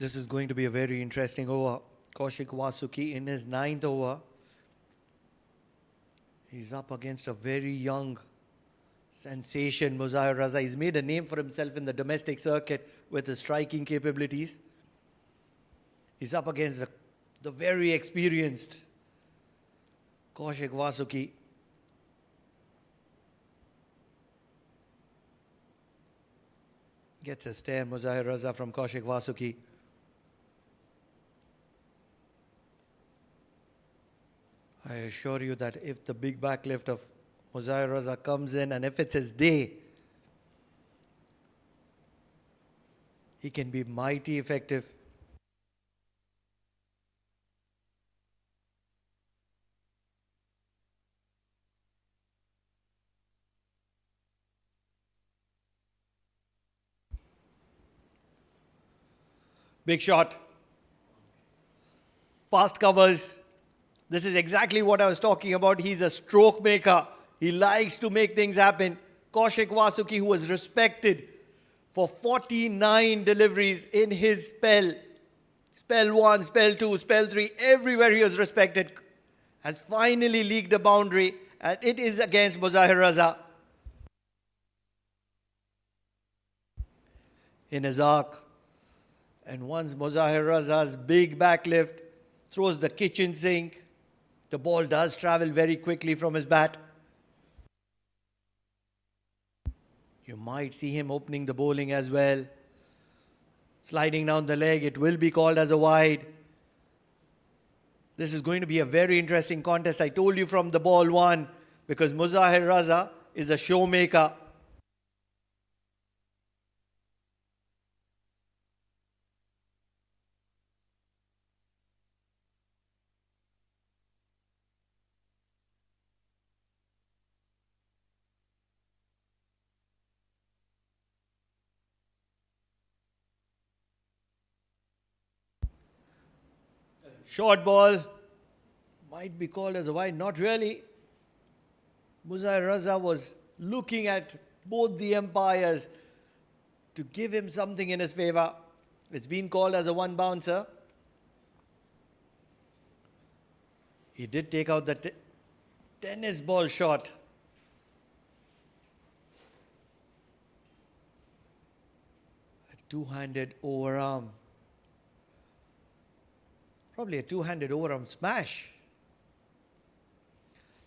This is going to be a very interesting over. Kaushik Vasuki in his 9th over. He's up against a very young sensation, Muzahir Raza. He's made a name for himself in the domestic circuit with his striking capabilities. He's up against the very experienced Kaushik Vasuki. Gets a stare, Muzahir Raza from Kaushik Vasuki. I assure you that if the big backlift of Muzahir Raza comes in and if it's his day, he can be mighty effective. Big shot. Past covers. This is exactly what I was talking about. He's a stroke maker. He likes to make things happen. Kaushik Vasuki, who was respected for 49 deliveries in his spell. Spell 1, spell 2, spell 3, everywhere he was respected, has finally leaked a boundary, and it is against Muzahir Raza. In his arc. And once Muzahir Raza's big backlift throws the kitchen sink, the ball does travel very quickly from his bat. You might see him opening the bowling as well. Sliding down the leg, it will be called as a wide. This is going to be a very interesting contest. I told you from the ball one, because Muzahir Raza is a showmaker. Short ball might be called as a wide, not really. Muzahir Raza was looking at both the umpires to give him something in his favor. It's been called as a one bouncer. He did take out the tennis ball shot. A two-handed overarm. Probably a two-handed overarm smash.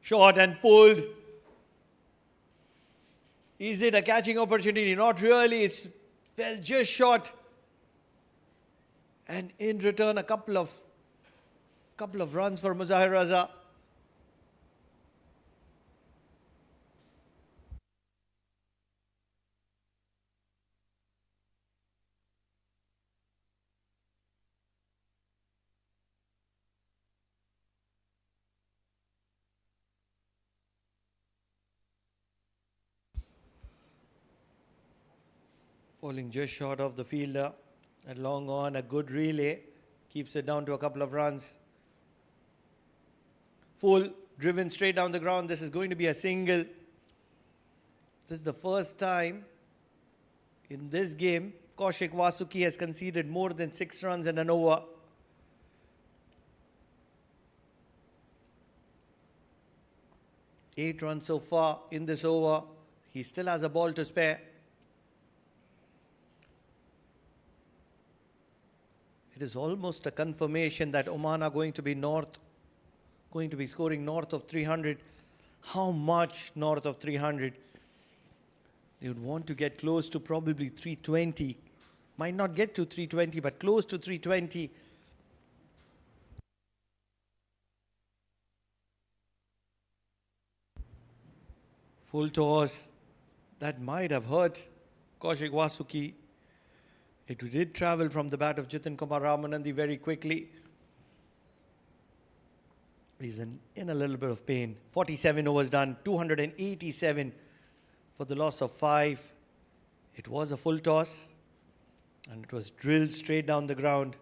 Shot and pulled. Is it a catching opportunity? Not really. It's fell just short. And in return, a couple of runs for Muzahir Raza. Falling just short of the fielder. And long on, a good relay. Keeps it down to a couple of runs. Full, driven straight down the ground. This is going to be a single. This is the first time in this game Kaushik Vasuki has conceded more than 6 runs in an over. Eight runs so far in this over. He still has a ball to spare. It is almost a confirmation that Oman are going to be scoring north of 300. How much north of 300? They would want to get close to probably 320. Might not get to 320, but close to 320. Full toss. That might have hurt Kaushik Vasuki. It did travel from the bat of Jitin Kumar Ramanandi very quickly. He's in a little bit of pain. 47 overs done, 287 for the loss of 5. It was a full toss and it was drilled straight down the ground.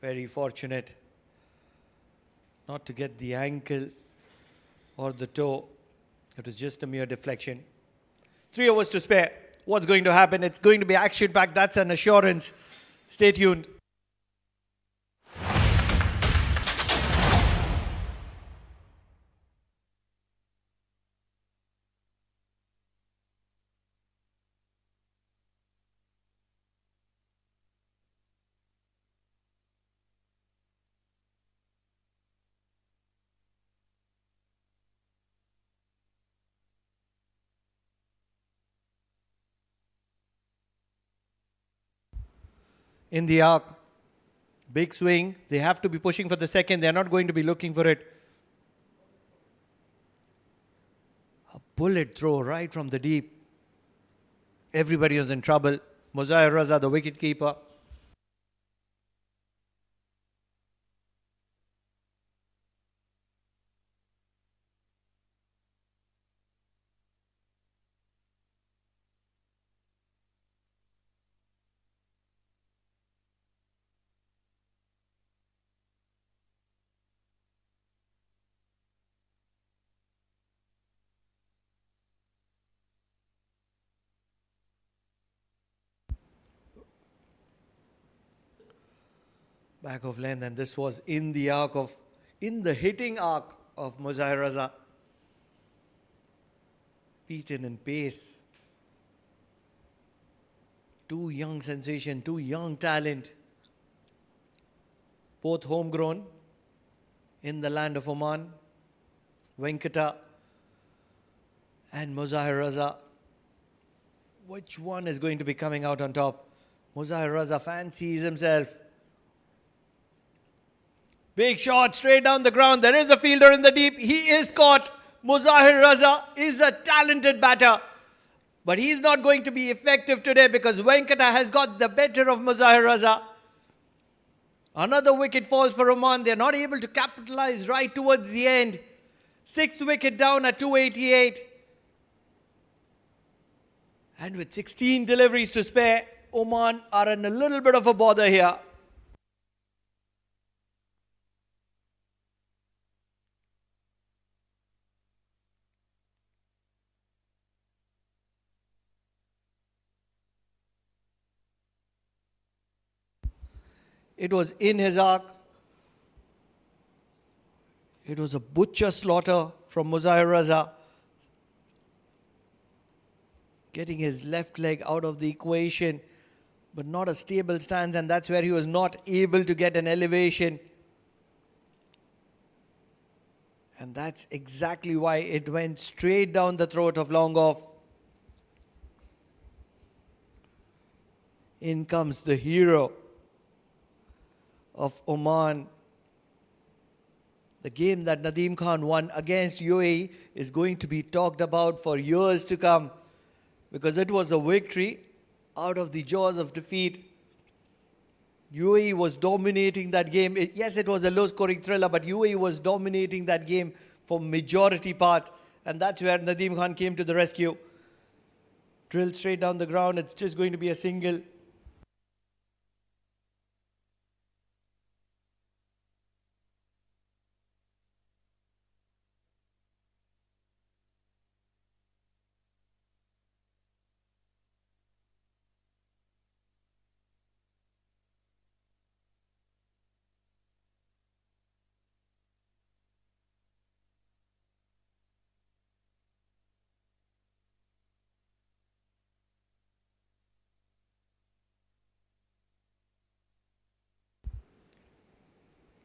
Very fortunate not to get the ankle or the toe. It was just a mere deflection. 3 overs to spare. what's going to happen. It's going to be action-packed. That's an assurance. Stay tuned. In the arc, big swing. They have to be pushing for the second. They're not going to be looking for it. A bullet throw right from the deep. Everybody was in trouble. Muzahir Raza, the wicket keeper. Back of length, and this was in the hitting arc of Muzahir Raza. Beaten in pace. Two young sensation, two young talent. Both homegrown in the land of Oman. Venkata and Muzahir Raza. Which one is going to be coming out on top? Muzahir Raza fancies himself. Big shot straight down the ground. There is a fielder in the deep. He is caught. Muzahir Raza is a talented batter. But he's not going to be effective today because Venkata has got the better of Muzahir Raza. Another wicket falls for Oman. They're not able to capitalize right towards the end. Sixth wicket down at 288. And with 16 deliveries to spare, Oman are in a little bit of a bother here. It was in his arc. It was a butcher slaughter from Muzahir Raza. Getting his left leg out of the equation, but not a stable stance, and that's where he was not able to get an elevation. And that's exactly why it went straight down the throat of long off. In comes the hero of Oman. The game that Nadeem Khan won against UAE is going to be talked about for years to come because it was a victory out of the jaws of defeat. UAE was dominating that game. Yes, it was a low-scoring thriller, but UAE was dominating that game for majority part, and that's where Nadeem Khan came to the rescue. Drilled straight down the ground. It's just going to be a single.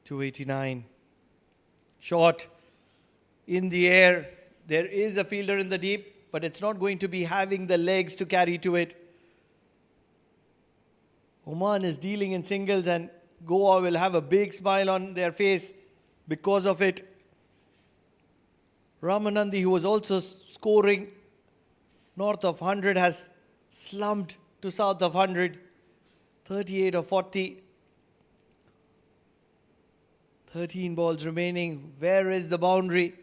.289. Shot in the air. There is a fielder in the deep, but it's not going to be having the legs to carry to it. Oman is dealing in singles and Goa will have a big smile on their face because of it. Ramanandi, who was also scoring north of 100, has slumped to south of 100. 38 of 40. 13 balls remaining. Where is the boundary?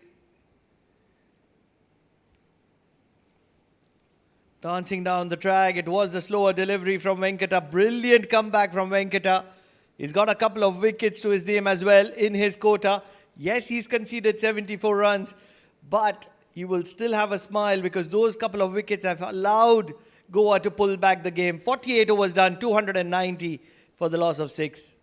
Dancing down the track. It was the slower delivery from Venkata. Brilliant comeback from Venkata. He's got a couple of wickets to his name as well in his quota. Yes, he's conceded 74 runs, but he will still have a smile because those couple of wickets have allowed Goa to pull back the game. 48 overs done, 290 for the loss of 6.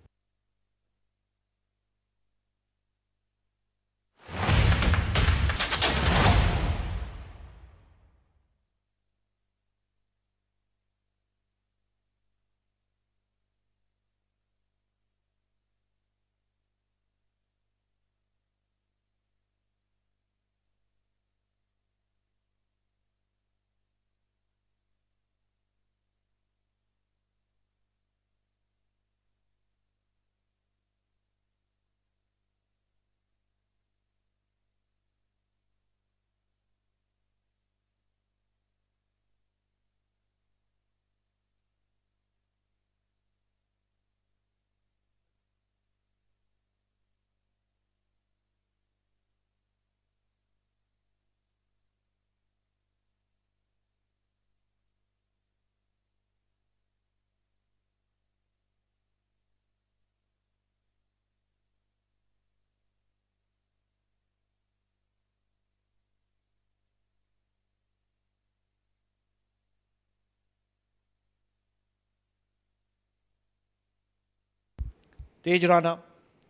Tej Rana,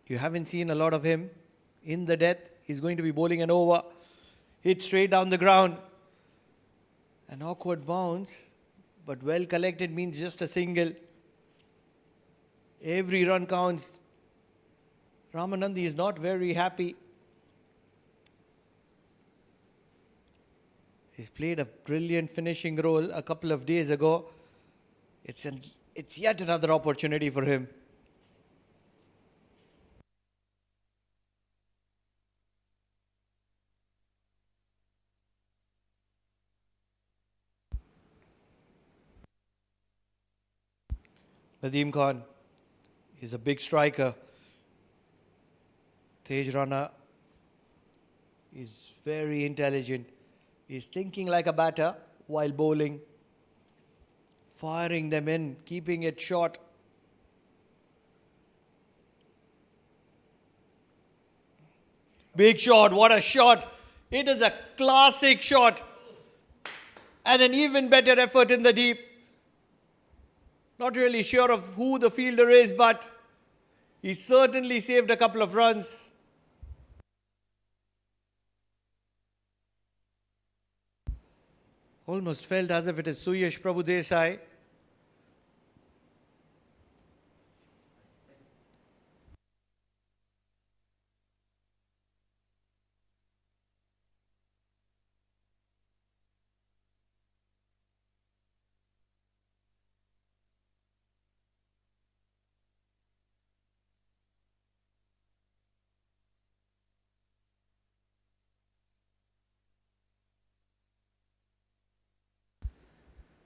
you haven't seen a lot of him in the death. He's going to be bowling an over. Hit straight down the ground. An awkward bounce, but well collected means just a single. Every run counts. Ramanandi is not very happy. He's played a brilliant finishing role a couple of days ago. It's yet another opportunity for him. Nadeem Khan is a big striker. Tej Rana is very intelligent. He's thinking like a batter while bowling, firing them in, keeping it short. Big shot, what a shot. It is a classic shot. And an even better effort in the deep. Not really sure of who the fielder is, but he certainly saved a couple of runs. Almost felt as if it is Suyash Prabhu Desai.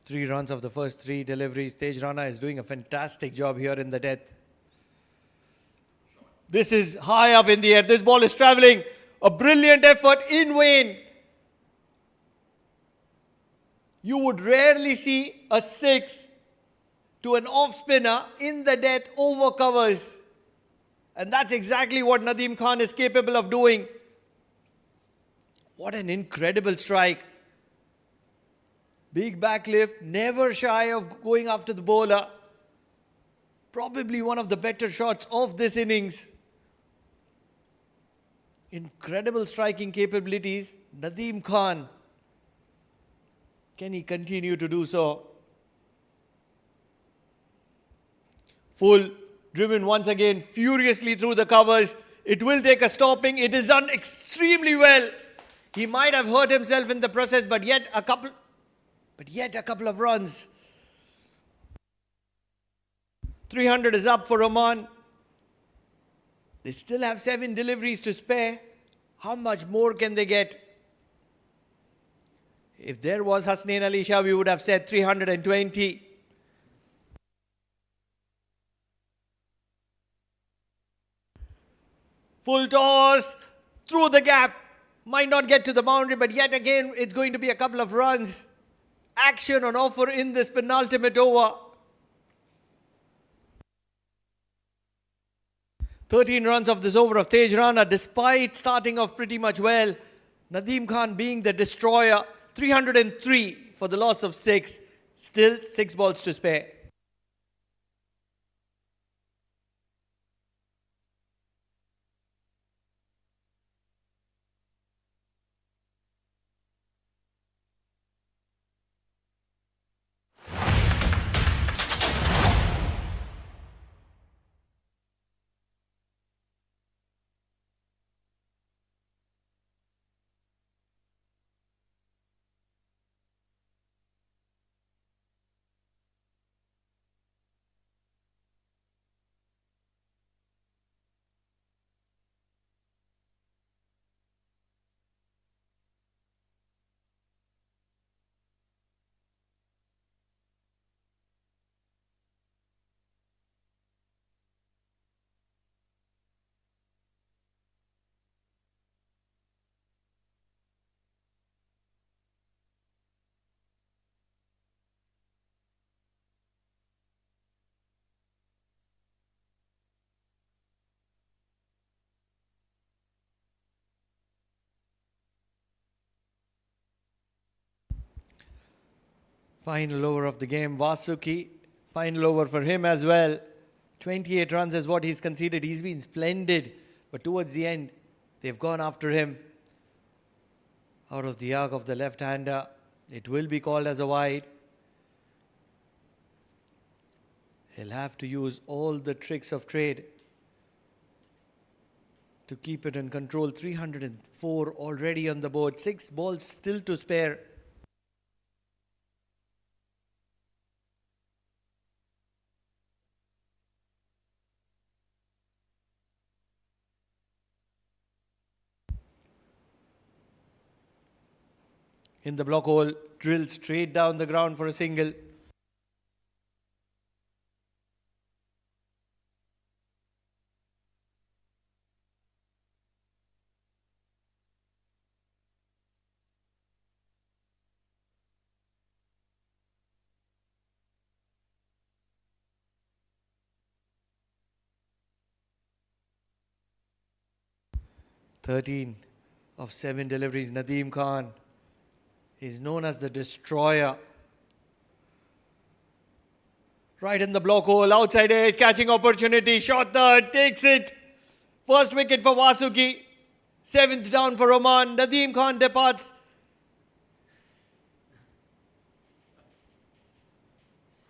Three runs of the first three deliveries. Tej Rana is doing a fantastic job here in the death. This is high up in the air. This ball is travelling. A brilliant effort in vain. You would rarely see a 6 to an off spinner in the death over covers. And that's exactly what Nadeem Khan is capable of doing. What an incredible strike. Big backlift, never shy of going after the bowler. Probably one of the better shots of this innings. Incredible striking capabilities. Nadeem Khan. Can he continue to do so? Full, driven once again furiously through the covers. It will take a stopping. It is done extremely well. He might have hurt himself in the process, but yet a couple of runs. 300 is up for Oman. They still have 7 deliveries to spare. How much more can they get? If there was Hasnain Ali Shah, we would have said 320. Full toss, through the gap. Might not get to the boundary, but yet again, it's going to be a couple of runs. Action on offer in this penultimate over. 13 runs of this over of Tej Rana, despite starting off pretty much well. Nadeem Khan being the destroyer. 303 for the loss of 6. Still 6 balls to spare. Final over of the game, Vasuki. Final over for him as well. 28 runs is what he's conceded. He's been splendid. But towards the end, they've gone after him. Out of the arc of the left-hander. It will be called as a wide. He'll have to use all the tricks of trade to keep it in control. 304 already on the board. 6 balls still to spare. In the block hole, drilled straight down the ground for a single. "13 of 7 deliveries, Nadeem Khan is known as the destroyer. Right in the block hole, outside edge, catching opportunity, shot third, takes it. First wicket for Vasuki. 7th down for Oman. Nadeem Khan departs.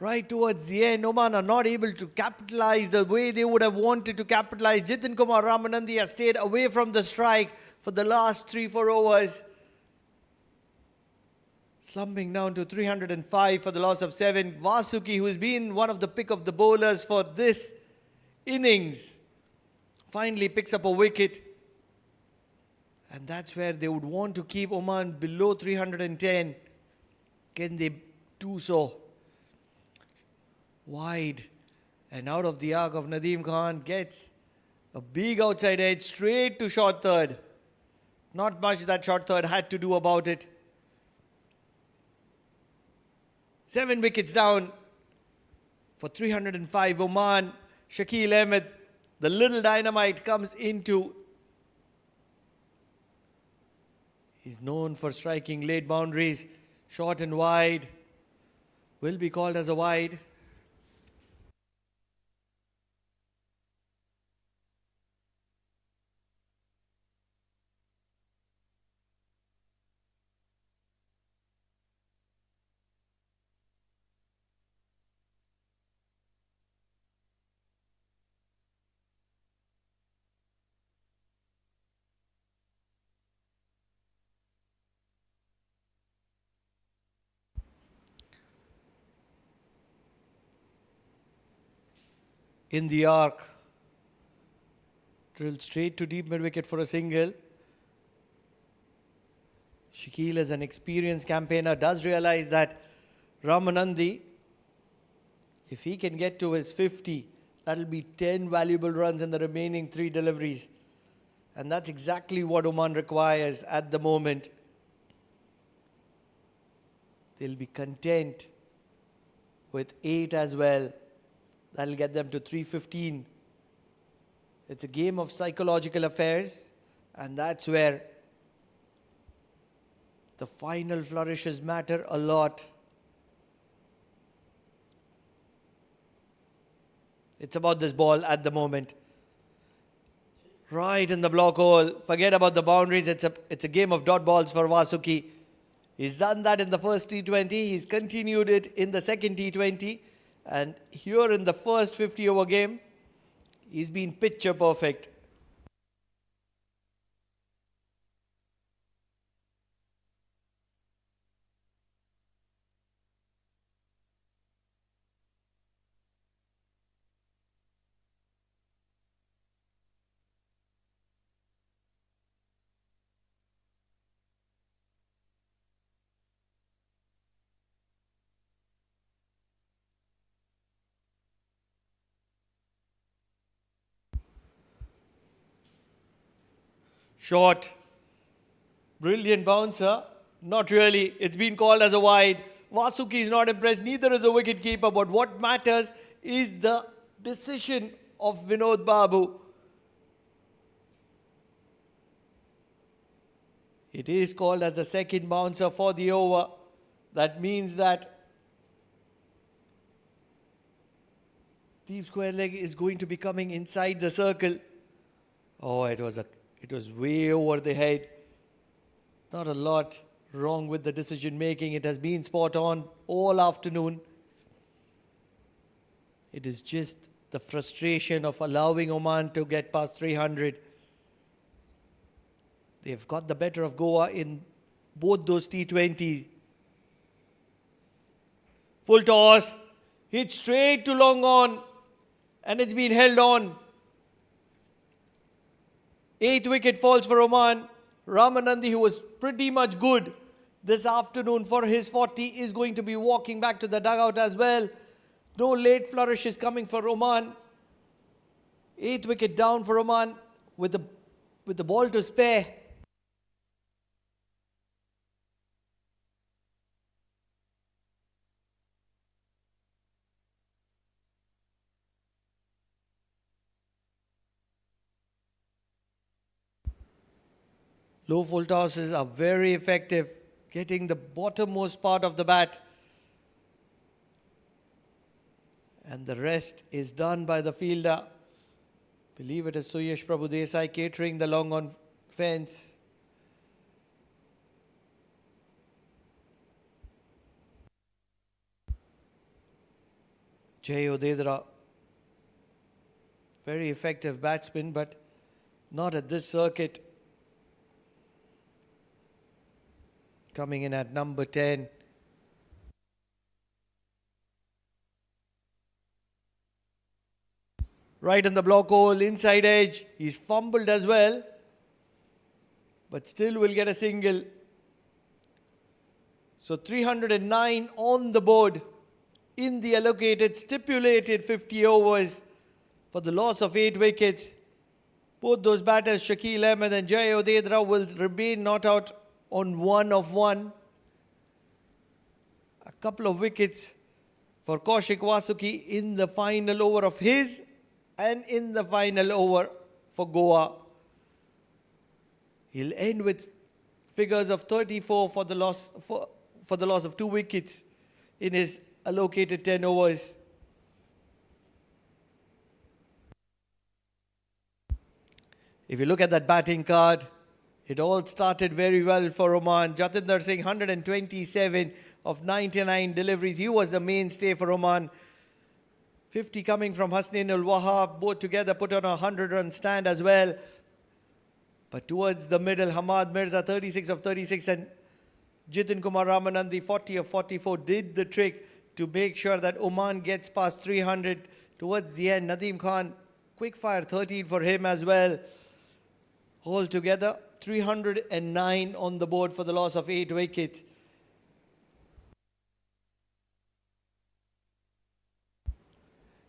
Right towards the end, Oman are not able to capitalize the way they would have wanted to capitalize. Jitin Kumar Ramanandi has stayed away from the strike for the last 3-4 overs. Slumping down to 305 for the loss of 7. Vasuki, who has been one of the pick of the bowlers for this innings, finally picks up a wicket. And that's where they would want to keep Oman below 310. Can they do so? Wide and out of the arc of Nadeem Khan, gets a big outside edge straight to short third. Not much that short third had to do about it. 7 wickets down for 305 Oman. Shakil Ahmed, the little dynamite, comes into. He's known for striking late boundaries, short and wide. Will be called as a wide. In the arc, drilled straight to deep mid-wicket for a single. Shakil, as an experienced campaigner, does realize that Ramanandi, if he can get to his 50, that'll be 10 valuable runs in the remaining 3 deliveries. And that's exactly what Oman requires at the moment. They'll be content with 8 as well. That'll get them to 315. It's a game of psychological affairs, and that's where the final flourishes matter a lot. It's about this ball at the moment. Right in the block hole. Forget about the boundaries. It's a game of dot balls for Vasuki. He's done that in the first T20. He's continued it in the second T20. And here in the first 50-over game, he's been picture perfect. Short. Brilliant bouncer. Not really. It's been called as a wide. Vasuki is not impressed. Neither is the wicketkeeper. But what matters is the decision of Vinod Babu. It is called as the second bouncer for the over. That means that deep square leg is going to be coming inside the circle. Oh, it was way over the head. Not a lot wrong with the decision making. It has been spot on all afternoon. It is just the frustration of allowing Oman to get past 300. They've got the better of Goa in both those T20s. Full toss, hit straight to long on, and it's been held on. 8th wicket falls for Oman. Ramanandi, who was pretty much good this afternoon for his 40, is going to be walking back to the dugout as well. No late flourishes coming for Oman. 8th wicket down for Oman with the ball to spare. Low full tosses are very effective, getting the bottommost part of the bat. And the rest is done by the fielder. Believe it is Suyash Prabhu Desai catering the long on fence. Jay Odedra, very effective batsman, but not at this circuit. Coming in at number 10. Right in the block hole, inside edge. He's fumbled as well, but still will get a single. So 309 on the board in the allocated stipulated 50 overs for the loss of 8 wickets. Both those batters, Shakil Ahmed and Jay Odedra, will remain not out on 1 of 1. A couple of wickets for Kaushik Vasuki in the final over of his and in the final over for Goa. He'll end with figures of 34 for the loss of 2 wickets in his allocated 10 overs. If you look at that batting card, it all started very well for Oman. Jatinder Singh, 127 of 99 deliveries. He was the mainstay for Oman. 50 coming from Hasnain ul-Wahab. Both together put on a 100-run stand as well. But towards the middle, Hamad Mirza, 36 of 36, and Jitin Kumar Ramanandi, 40 of 44, did the trick to make sure that Oman gets past 300. Towards the end, Nadeem Khan, quick fire, 13 for him as well. Altogether, 309 on the board for the loss of 8 wickets.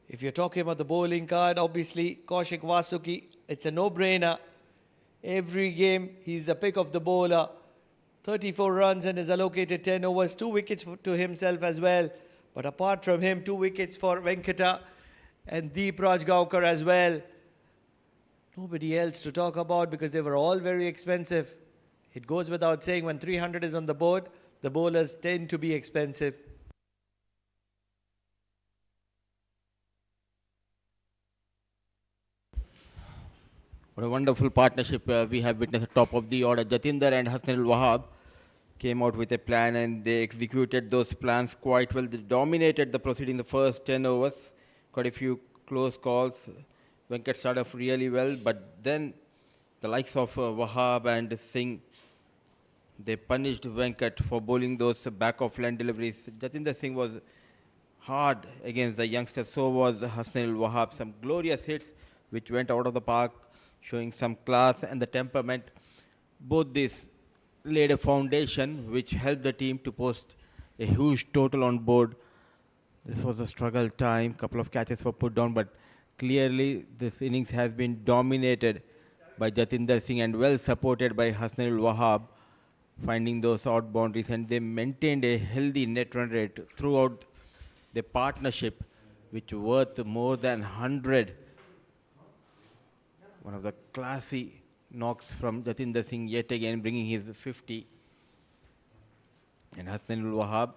If you're talking about the bowling card, obviously Kaushik Vasuki, it's a no-brainer. Every game, he's the pick of the bowler. 34 runs and is allocated 10 overs, 2 wickets to himself as well. But apart from him, 2 wickets for Venkata and Deep Rajgaonkar as well. Nobody else to talk about because they were all very expensive. It goes without saying, when 300 is on the board, the bowlers tend to be expensive. What a wonderful partnership we have witnessed at top of the order. Jatinder and Hassanul Wahab came out with a plan and they executed those plans quite well. They dominated the proceeding the first 10 overs. Quite a few close calls. Venkat started off really well, but then the likes of Wahab and Singh, they punished Venkat for bowling those back of line deliveries. Jatinder Singh was hard against the youngsters. So was Hassanul Wahab. Some glorious hits which went out of the park, showing some class and the temperament. Both these laid a foundation which helped the team to post a huge total on board. This was a struggle time. Couple of catches were put down, but clearly this innings has been dominated by Jatinder Singh and well supported by Hassanul Wahab, finding those out boundaries, and they maintained a healthy net run rate throughout the partnership, which worth more than 100. One of the classy knocks from Jatinder Singh yet again, bringing his 50. And Hassanul Wahab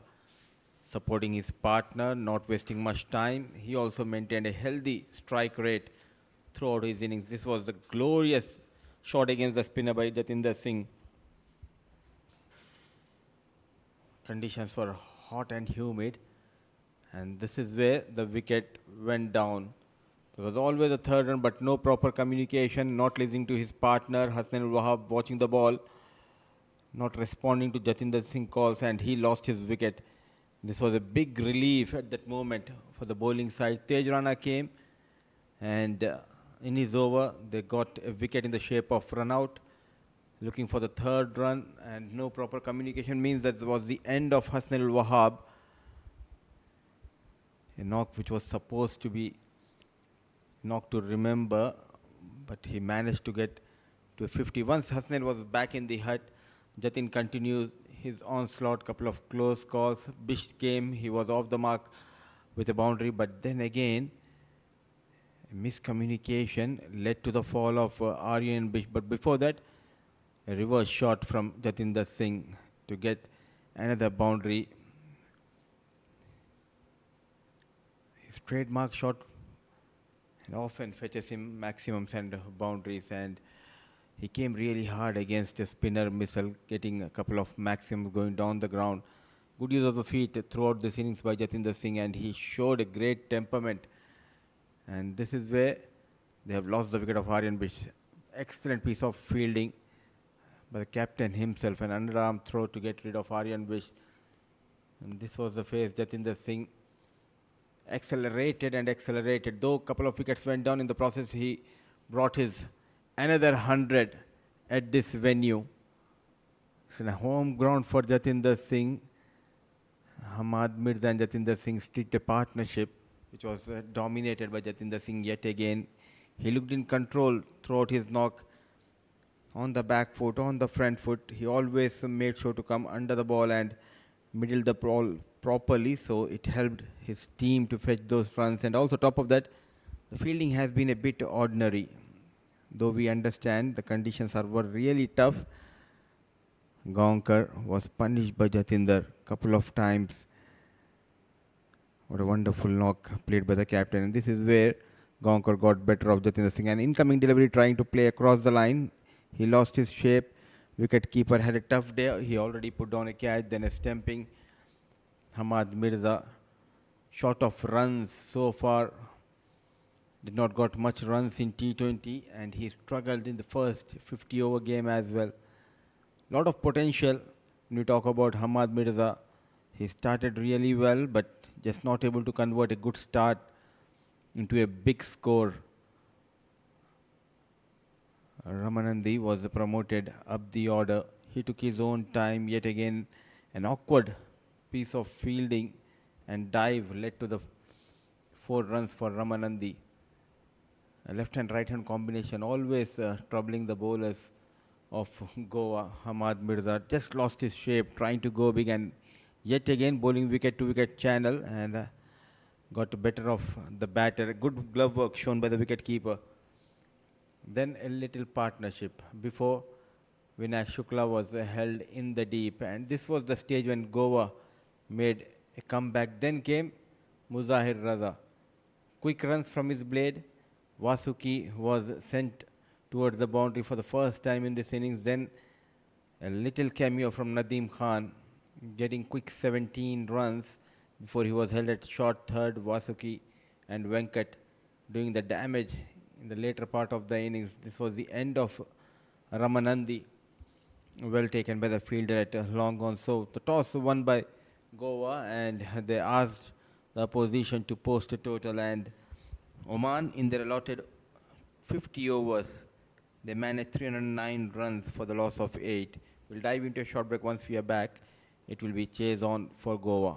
supporting his partner, not wasting much time. He also maintained a healthy strike rate throughout his innings. This was a glorious shot against the spinner by Jatinder Singh. Conditions were hot and humid, and this is where the wicket went down. There was always a third run, but no proper communication, not listening to his partner, Hassanul Wahab, watching the ball, not responding to Jatinder Singh calls, and he lost his wicket. This was a big relief at that moment for the bowling side. Tej Rana came, and in his over, they got a wicket in the shape of run out, looking for the third run, and no proper communication means that was the end of Hassanul Wahab. A knock which was supposed to be knock to remember, but he managed to get to 50. Once Hassanul was back in the hut, Jatin continued his onslaught. Couple of close calls. Bish came, he was off the mark with a boundary, but then again, a miscommunication led to the fall of Aryan Bish. But before that, a reverse shot from Jatinder Singh to get another boundary. His trademark shot and often fetches him maximums and boundaries, and he came really hard against a spinner missile, getting a couple of maximums going down the ground. Good use of the feet throughout this innings by Jatinder Singh, and he showed a great temperament. And this is where they have lost the wicket of Aryan Bish. Excellent piece of fielding by the captain himself, an underarm throw to get rid of Aryan Bish. And this was the phase Jatinder Singh accelerated and accelerated. Though a couple of wickets went down in the process, he brought his another 100 at this venue. It's a home ground for Jatinder Singh. Hamad Mirza and Jatinder Singh stitched a partnership which was dominated by Jatinder Singh yet again. He looked in control throughout his knock, on the back foot, on the front foot. He always made sure to come under the ball and middle the ball properly, so it helped his team to fetch those runs. And also top of that, the fielding has been a bit ordinary. Though we understand the conditions were really tough, Gaonkar was punished by Jatinder couple of times. What a wonderful knock played by the captain. And this is where Gaonkar got better of Jatinder Singh. An incoming delivery trying to play across the line. He lost his shape. Wicket keeper had a tough day. He already put down a catch, then a stamping. Hamad Mirza, short of runs so far, did not got much runs in T20, and he struggled in the first 50 over game as well. Lot of potential when we talk about Hamad Mirza. He started really well, but just not able to convert a good start into a big score. Ramanandi was promoted up the order. He took his own time yet again. An awkward piece of fielding and dive led to the 4 runs for Ramanandi. A left hand right hand combination always troubling the bowlers of Goa. Hamad Mirza just lost his shape trying to go big, and yet again bowling wicket to wicket channel, and got better of the batter. Good glove work shown by the wicket keeper. Then a little partnership before Vinayak Shukla was held in the deep, and this was the stage when Goa made a comeback. Then came Muzahir Raza. Quick runs from his blade. Vasuki was sent towards the boundary for the first time in this innings. Then a little cameo from Nadeem Khan, getting quick 17 runs before he was held at short third. Vasuki and Venkat doing the damage in the later part of the innings. This was the end of Ramanandi, well taken by the fielder at long on. So the toss won by Goa, and they asked the opposition to post a total, and Oman in their allotted 50 overs, they managed 309 runs for the loss of 8. We'll dive into a short break. Once we are back, it will be chase on for Goa.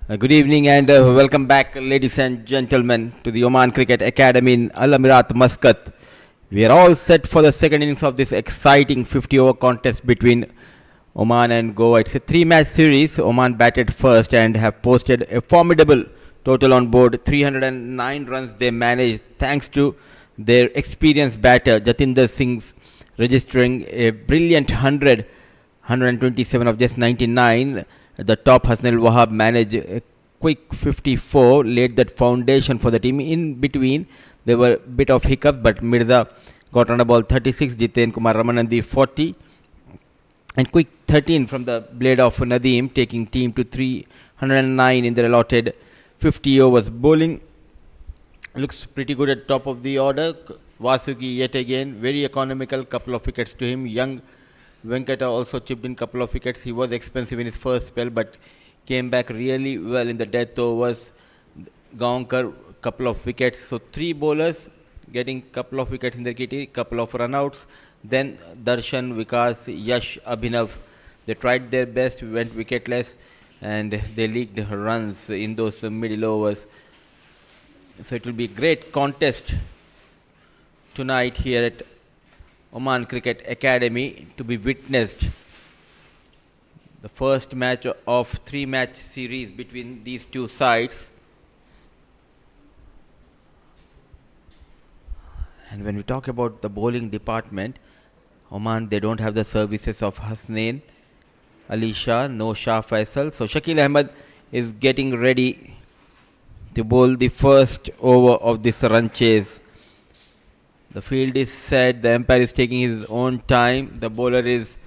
Good evening and welcome back, ladies and gentlemen, to the Oman Cricket Academy in Al Amirat, Muscat. We are all set for the second innings of this exciting 50-over contest between Oman and Goa. It's a three-match series. Oman batted first and have posted a formidable total on board. 309 runs they managed thanks to their experienced batter Jatinder Singh's registering a brilliant 127 of just 99. The top Hasnal Wahab managed a quick 54, laid that foundation for the team. In between, there were a bit of hiccups, but Mirza got on a ball 36, Jiten Kumar Ramanandi 40, and quick 13 from the blade of Nadeem, taking team to 309 in their allotted 50 overs. Bowling looks pretty good at top of the order. Vasuki yet again, very economical, couple of wickets to him. Young Venkata also chipped in couple of wickets. He was expensive in his first spell, but came back really well in the death overs. Gaonkar, couple of wickets. So three bowlers getting couple of wickets in their kitty, couple of runouts. Then Darshan, Vikas, Yash, Abhinav. They tried their best, went wicketless, and they leaked runs in those middle overs. So it will be a great contest tonight here at Oman Cricket Academy to be witnessed. The first match of three-match series between these two sides. And when we talk about the bowling department, Oman, they don't have the services of Hasnain, Ali Shah, no Shah Faisal. So Shakil Ahmed is getting ready to bowl the first over of this run chase. The field is set, the umpire is taking his own time, the bowler is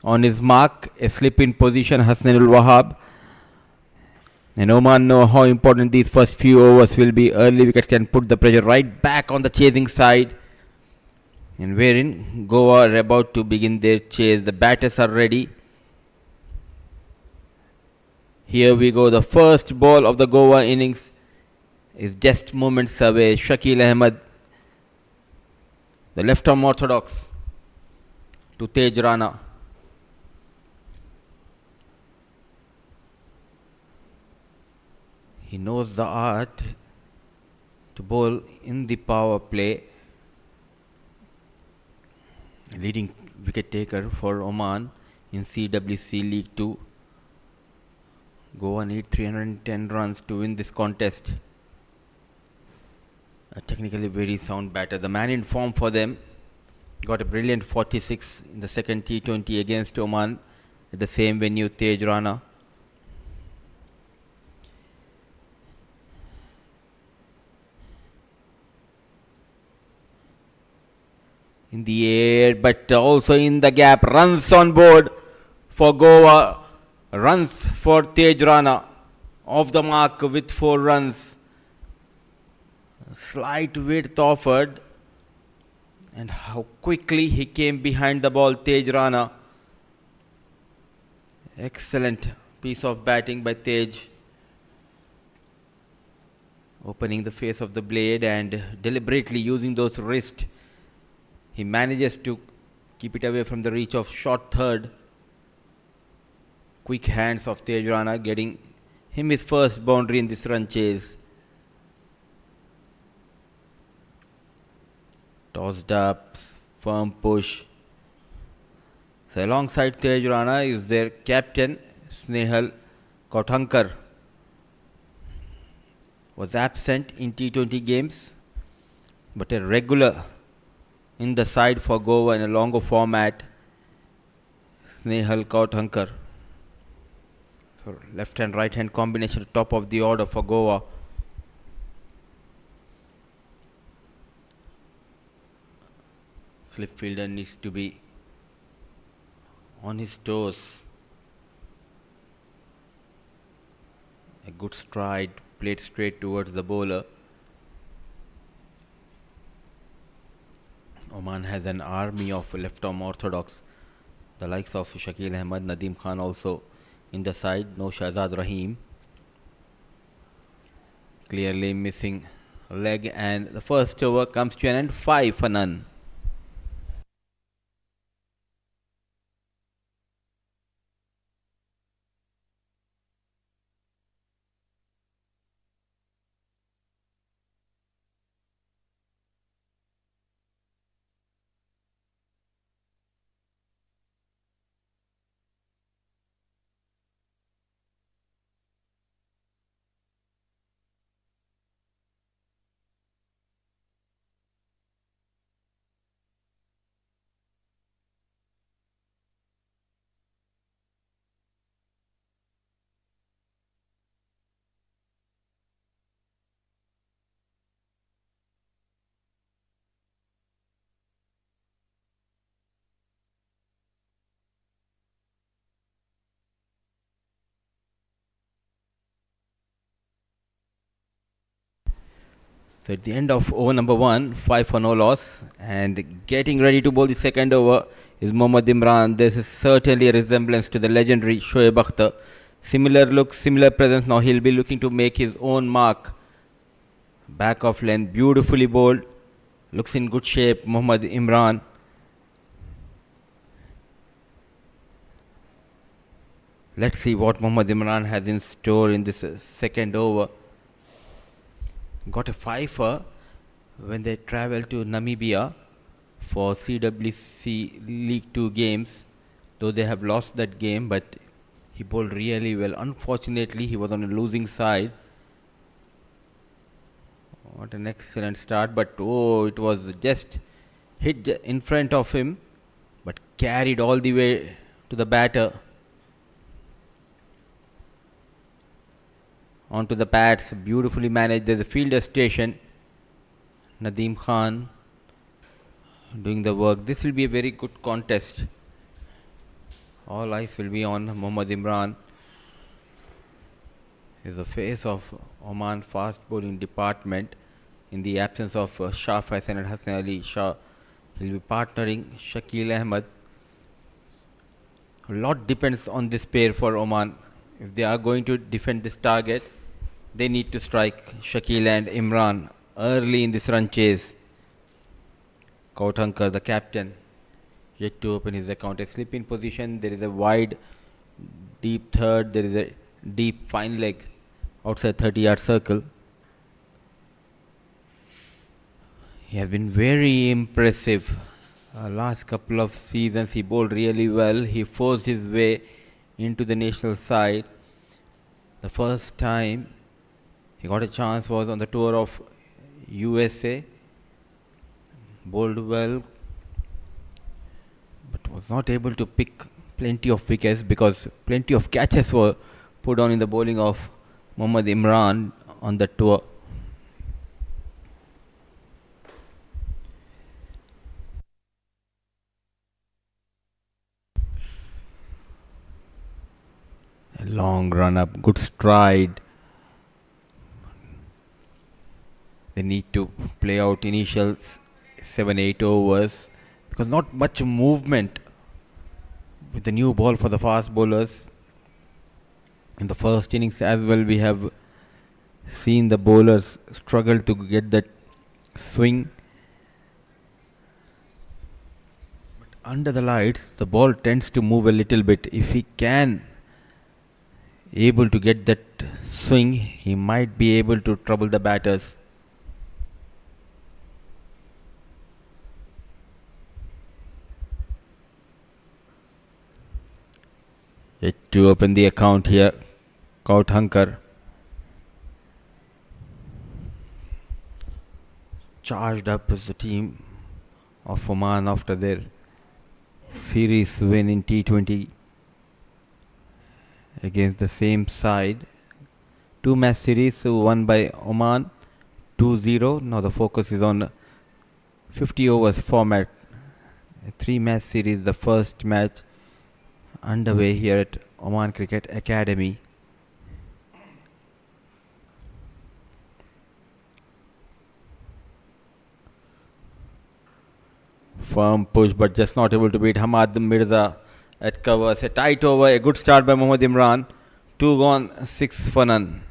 on his mark, a slip in position, Hasnainul Wahab. And Oman know how important these first few overs will be. Early wickets can put the pressure right back on the chasing side. And wherein Goa are about to begin their chase. The batters are ready. Here we go. The first ball of the Goa innings is just moments away. Shakil Ahmed, the left arm orthodox, to Tej Rana. He knows the art to bowl in the power play. Leading wicket taker for Oman in CWC League 2. Goa need 310 runs to win this contest. A technically very sound batter. The man in form for them got a brilliant 46 in the second T20 against Oman at the same venue, Tej Rana. In the air, but also in the gap. Runs on board for Goa. Runs for Tej Rana. Off the mark with 4 runs. Slight width offered. And how quickly he came behind the ball, Tej Rana. Excellent piece of batting by Tej. Opening the face of the blade and deliberately using those wrists. He manages to keep it away from the reach of short third. Quick hands of Tej Rana getting him his first boundary in this run chase. Tossed up, firm push. So alongside Tej Rana is their captain, Snehal Kauthankar. Was absent in T20 games, but a regular in the side for Goa in a longer format. Snehal Kauthankar. So left and right hand combination top of the order for Goa. Slip fielder needs to be on his toes. A good stride played straight towards the bowler. Oman has an army of left arm orthodox. The likes of Shakil Ahmed, Nadeem Khan also in the side. No Shahzad Rahim. Clearly missing a leg, and the first over comes to an end. 5 for none. So at the end of over number 1, 5 for no loss, and getting ready to bowl the second over is Mohammad Imran. This is certainly a resemblance to the legendary Shoaib Akhtar. Similar look, similar presence. Now he'll be looking to make his own mark. Back of length, beautifully bowled. Looks in good shape, Mohammad Imran. Let's see what Mohammad Imran has in store in this second over. Got a fifer when they travel to Namibia for CWC League 2 games, though they have lost that game, but he bowled really well. Unfortunately, he was on a losing side. What an excellent start, but oh, it was just hit in front of him, but carried all the way to the batter. Onto the pads, beautifully managed. There's a fielder station. Nadeem Khan doing the work. This will be a very good contest. All eyes will be on Mohammad Imran. He's the face of Oman fast bowling department. In the absence of Shah Faisal and Hassan Ali Shah, he'll be partnering Shakil Ahmed. A lot depends on this pair for Oman. If they are going to defend this target, they need to strike Shakil and Imran early in this run chase. Kautankar, the captain, yet to open his account. A slip in position. There is a wide, deep third. There is a deep fine leg outside 30-yard circle. He has been very impressive. Last couple of seasons, he bowled really well. He forced his way into the national side. The first time he got a chance was on the tour of USA. Bowled well, but was not able to pick plenty of wickets because plenty of catches were put on in the bowling of Mohammad Imran on the tour. A long run up, good stride. They need to play out initial 7-8 overs because not much movement with the new ball for the fast bowlers. In the first innings as well, we have seen the bowlers struggle to get that swing. But under the lights, the ball tends to move a little bit. If he can able to get that swing, he might be able to trouble the batters. Yet to open the account here, Kautankar. Charged up as the team of Oman after their series win in T20 against the same side. 2-match series won by Oman 2-0. Now the focus is on 50 overs format. A 3-match series, the first match underway here at Oman Cricket Academy. Firm push, but just not able to beat Hamad Mirza at covers. A tight over, a good start by Mohammad Imran. 2 gone, 6 for none.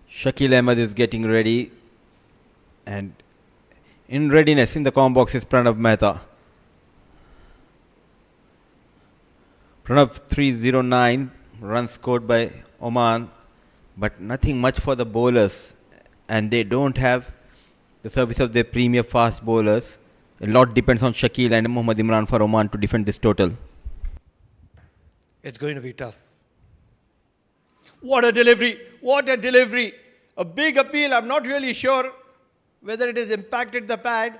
Shakil Ahmed is getting ready, and in readiness in the com box is Pranav Mehta. Pranav 309 runs scored by Oman, but nothing much for the bowlers, and they don't have the service of their premier fast bowlers. A lot depends on Shakil and Mohammad Imran for Oman to defend this total. It's going to be tough. What a delivery! What a delivery! A big appeal. I'm not really sure whether it has impacted the pad.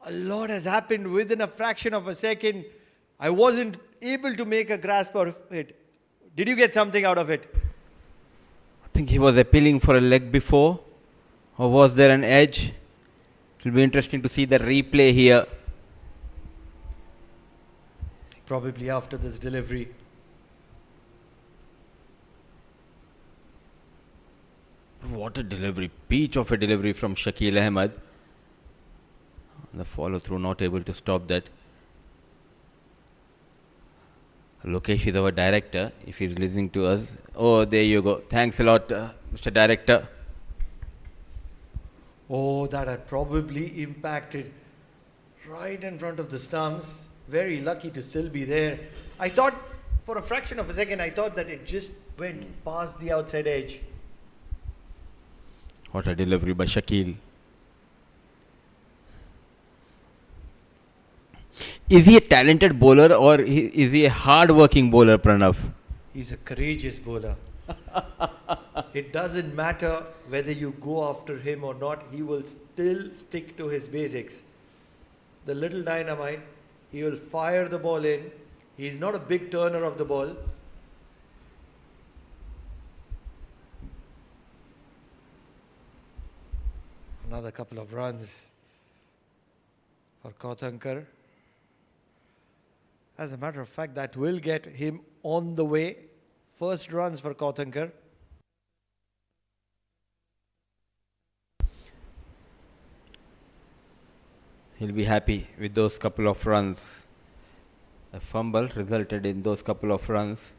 A lot has happened within a fraction of a second. I wasn't able to make a grasp of it. Did you get something out of it? I think he was appealing for a leg before, or was there an edge? It will be interesting to see the replay here. Probably after this delivery. What a delivery, peach of a delivery from Shakil Ahmed. The follow through not able to stop that. Lokesh is our director, if he's listening to us. Oh, there you go. Thanks a lot, Mr. Director. Oh, that had probably impacted right in front of the stumps. Very lucky to still be there. I thought, for a fraction of a second, I thought that it just went past the outside edge. What a delivery by Shakil. Is he a talented bowler or is he a hard-working bowler, Pranav? He's a courageous bowler. It doesn't matter whether you go after him or not, he will still stick to his basics. The little dynamite, he will fire the ball in. He's not a big turner of the ball. Another couple of runs for Kautankar. As a matter of fact, that will get him on the way. First runs for Kautankar. He'll be happy with those couple of runs. A fumble resulted in those couple of runs.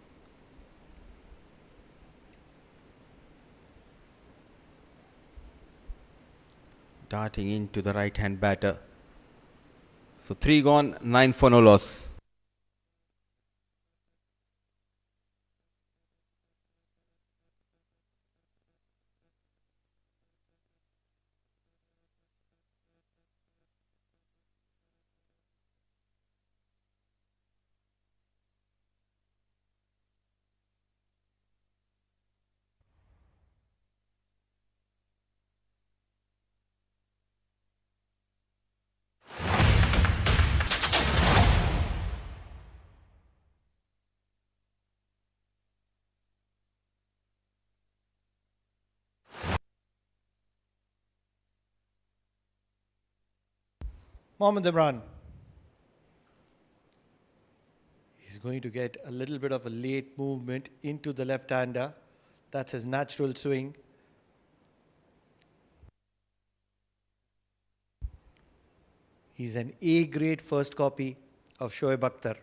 Darting into the right-hand batter. So 3 gone, 9 for no loss. Mohammad Imran. He's going to get a little bit of a late movement into the left-hander. That's his natural swing. He's an A-grade first copy of Shoaib Akhtar.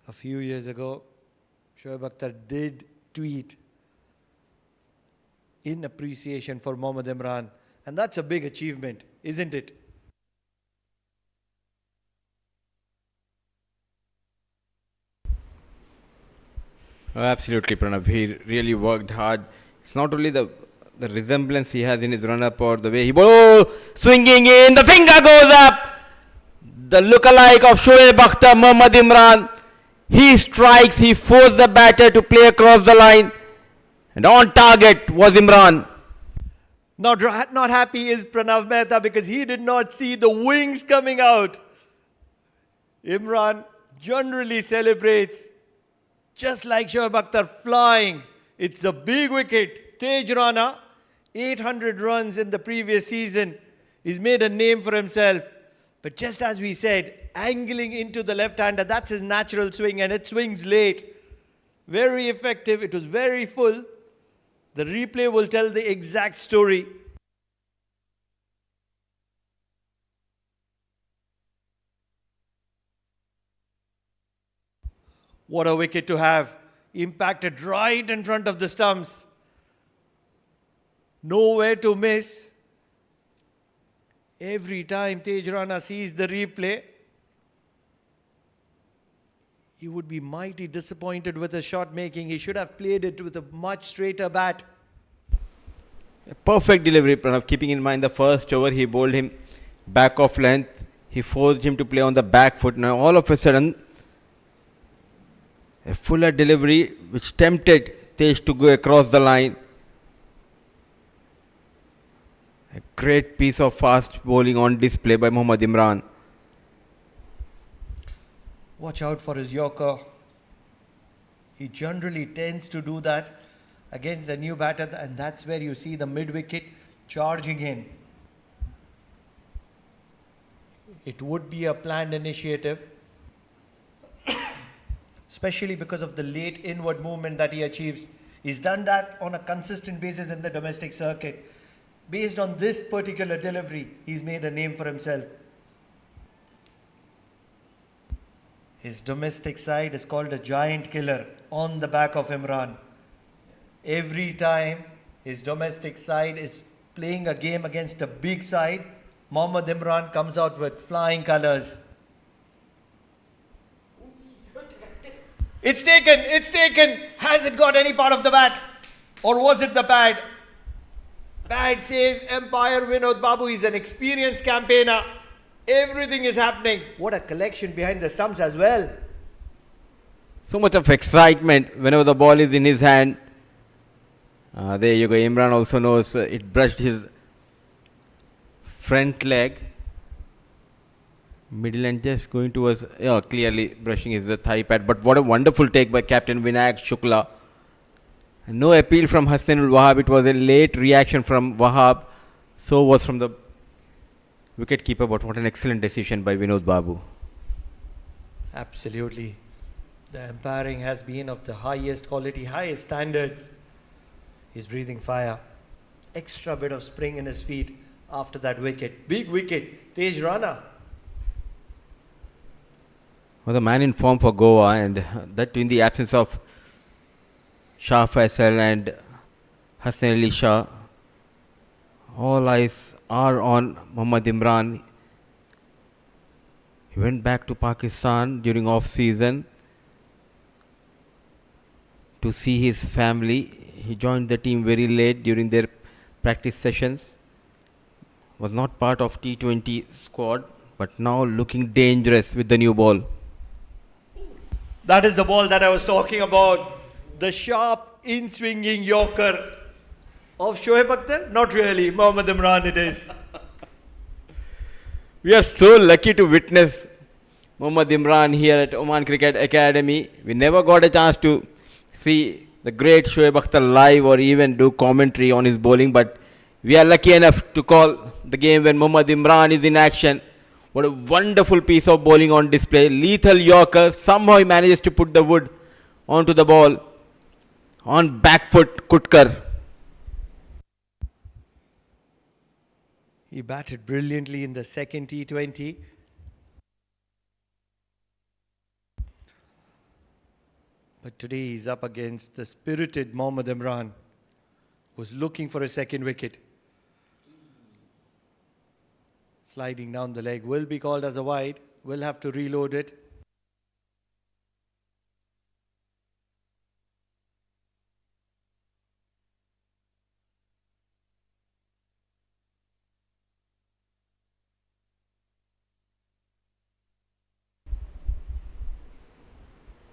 A few years ago, Shoaib Akhtar did tweet in appreciation for Mohammad Imran. And that's a big achievement, isn't it? Oh, absolutely, Pranav. He really worked hard. It's not only the resemblance he has in his run-up or the way he swinging in, the finger goes up. The look-alike of Shoaib Akhtar, Mohammad Imran. He strikes, he forced the batter to play across the line. And on target was Imran. Not happy is Pranav Mehta because he did not see the wings coming out. Imran generally celebrates just like Shoaib Akhtar flying. It's a big wicket. Tej Rana, 800 runs in the previous season. He's made a name for himself. But just as we said, angling into the left-hander, that's his natural swing and it swings late. Very effective. It was very full. The replay will tell the exact story. What a wicket to have. Impacted right in front of the stumps. Nowhere to miss. Every time Tej Rana sees the replay, he would be mighty disappointed with his shot making. He should have played it with a much straighter bat. A perfect delivery, Pranav. Keeping in mind the first over, he bowled him back off length. He forced him to play on the back foot. Now all of a sudden, A fuller delivery which tempted Tej to go across the line. A great piece of fast bowling on display by Mohammad Imran. Watch out for his Yorker. He generally tends to do that against the new batter, and that's where you see the mid-wicket charging in. It would be a planned initiative, especially because of the late inward movement that he achieves. He's done that on a consistent basis in the domestic circuit. Based on this particular delivery, he's made a name for himself. His domestic side is called a giant killer on the back of Imran. Every time his domestic side is playing a game against a big side, Mohammad Imran comes out with flying colours. It's taken. Has it got any part of the bat? Or was it the pad? Pad says Empire Vinod Babu is an experienced campaigner. Everything is happening. What a collection behind the stumps as well. So much of excitement whenever the ball is in his hand. There you go. Imran also knows it brushed his front leg. Middle and just going towards, clearly brushing his thigh pad. But what a wonderful take by Captain Vinayak Shukla. No appeal from Hassanul Wahab. It was a late reaction from Wahab. So was from the wicket-keeper. But what an excellent decision by Vinod Babu. Absolutely. The umpiring has been of the highest quality, highest standards. He's breathing fire. Extra bit of spring in his feet after that wicket. Big wicket. Tej Rana. Was a man in form for Goa, and that in the absence of Shah Faisal and Hassan Ali Shah. All eyes are on Mohammad Imran. He went back to Pakistan during off-season to see his family. He joined the team very late during their practice sessions. Was not part of T20 squad, but now looking dangerous with the new ball. That is the ball that I was talking about. The sharp in-swinging Yorker of Shoaib Akhtar? Not really. Mohammad Imran it is. We are so lucky to witness Mohammad Imran here at Oman Cricket Academy. We never got a chance to see the great Shoaib Akhtar live or even do commentary on his bowling, but we are lucky enough to call the game when Mohammad Imran is in action. What a wonderful piece of bowling on display. Lethal Yorker. Somehow he manages to put the wood onto the ball. On back foot, Kutkar. He batted brilliantly in the second T20. But today he's up against the spirited Mohammad Imran, who's looking for a second wicket. Sliding down the leg will be called as a wide. We'll have to reload it.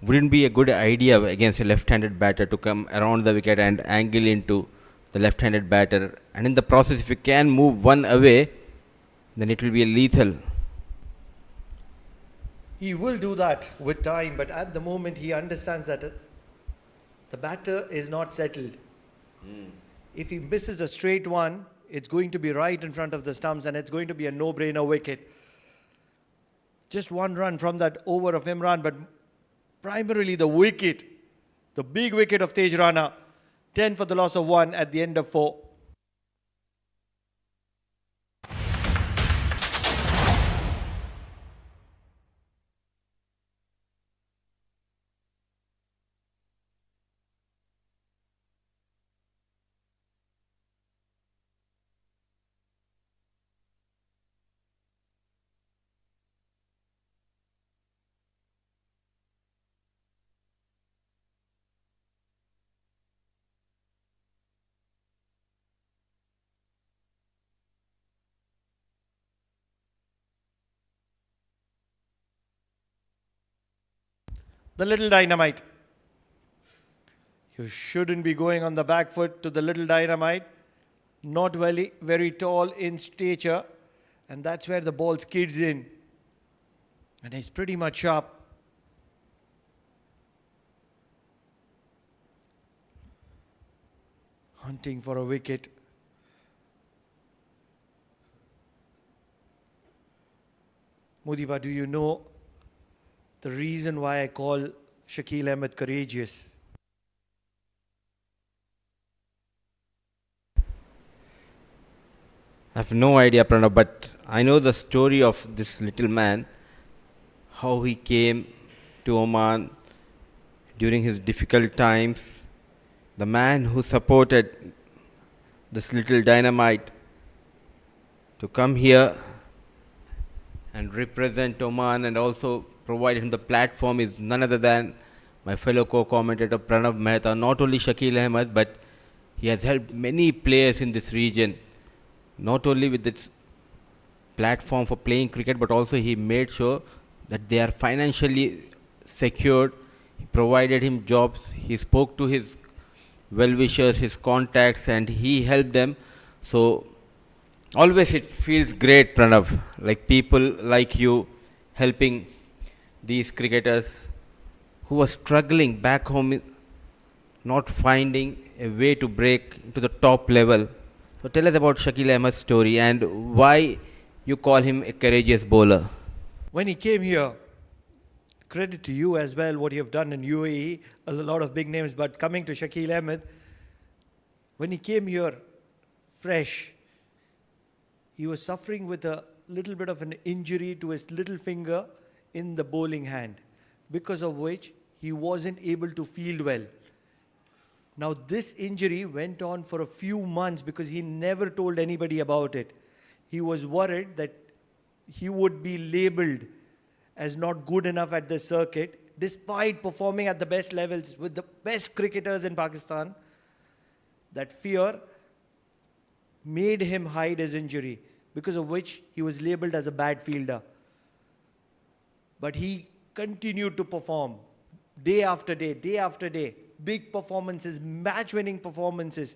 Wouldn't be a good idea against a left-handed batter to come around the wicket and angle into the left-handed batter. And in the process, if you can move one away, then it will be a lethal. He will do that with time, but at the moment he understands that the batter is not settled. If he misses a straight one, it's going to be right in front of the stumps and it's going to be a no-brainer wicket. Just one run from that over of Imran, but primarily the wicket, the big wicket of Tej Rana. 10 for the loss of 1 at the end of 4. The little dynamite. You shouldn't be going on the back foot to the little dynamite. Not very tall in stature. And that's where the ball skids in. And he's pretty much sharp. Hunting for a wicket. Mudiba, do you know the reason why I call Shakil Ahmed courageous? I have no idea, Pranav, but I know the story of this little man, how he came to Oman during his difficult times. The man who supported this little dynamite to come here and represent Oman and also provide him the platform is none other than my fellow co-commentator Pranav Mehta. Not only Shakil Ahmed, but he has helped many players in this region, not only with its platform for playing cricket, but also he made sure that they are financially secured. He provided him jobs. He spoke to his well-wishers, his contacts, and he helped them. So always it feels great, Pranav, like people like you helping these cricketers who are struggling back home, not finding a way to break to the top level. So tell us about Shakil Ahmed's story and why you call him a courageous bowler. When he came here, credit to you as well, what you have done in UAE, a lot of big names, but coming to Shakil Ahmed, when he came here fresh, he was suffering with a little bit of an injury to his little finger in the bowling hand, because of which he wasn't able to field well. Now this injury went on for a few months because he never told anybody about it. He was worried that he would be labelled as not good enough at the circuit, despite performing at the best levels with the best cricketers in Pakistan. That fear made him hide his injury, because of which he was labelled as a bad fielder. But he continued to perform day after day, big performances, match-winning performances.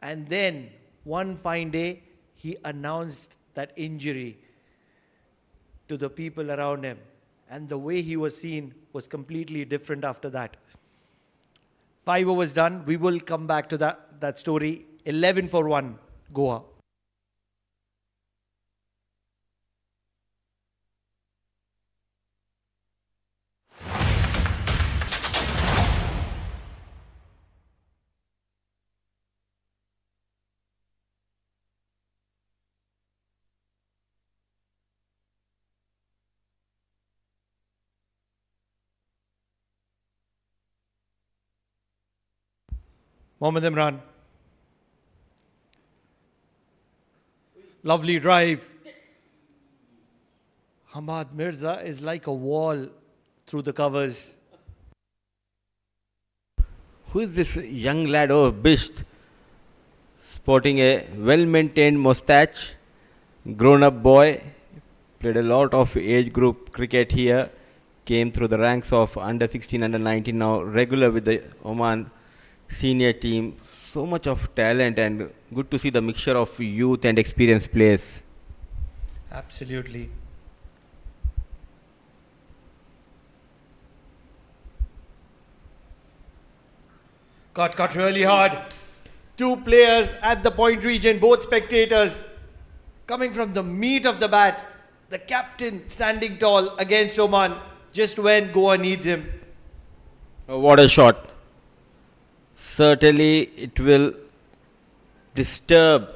And then, one fine day, he announced that injury to the people around him. And the way he was seen was completely different after that. 5 overs done. We will come back to that story. 11 for 1, Goa. Mohammad Imran. Lovely drive. Hamad Mirza is like a wall through the covers. Who is this young lad? Oh, Bisht, sporting a well-maintained moustache, grown-up boy, played a lot of age group cricket here, came through the ranks of under 16, under 19, now regular with the Oman senior team. So much of talent, and good to see the mixture of youth and experienced players. Absolutely. Cut really hard. 2 players at the point region, both spectators. Coming from the meat of the bat, the captain standing tall against Oman, just when Goa needs him. Oh, what a shot. Certainly it will disturb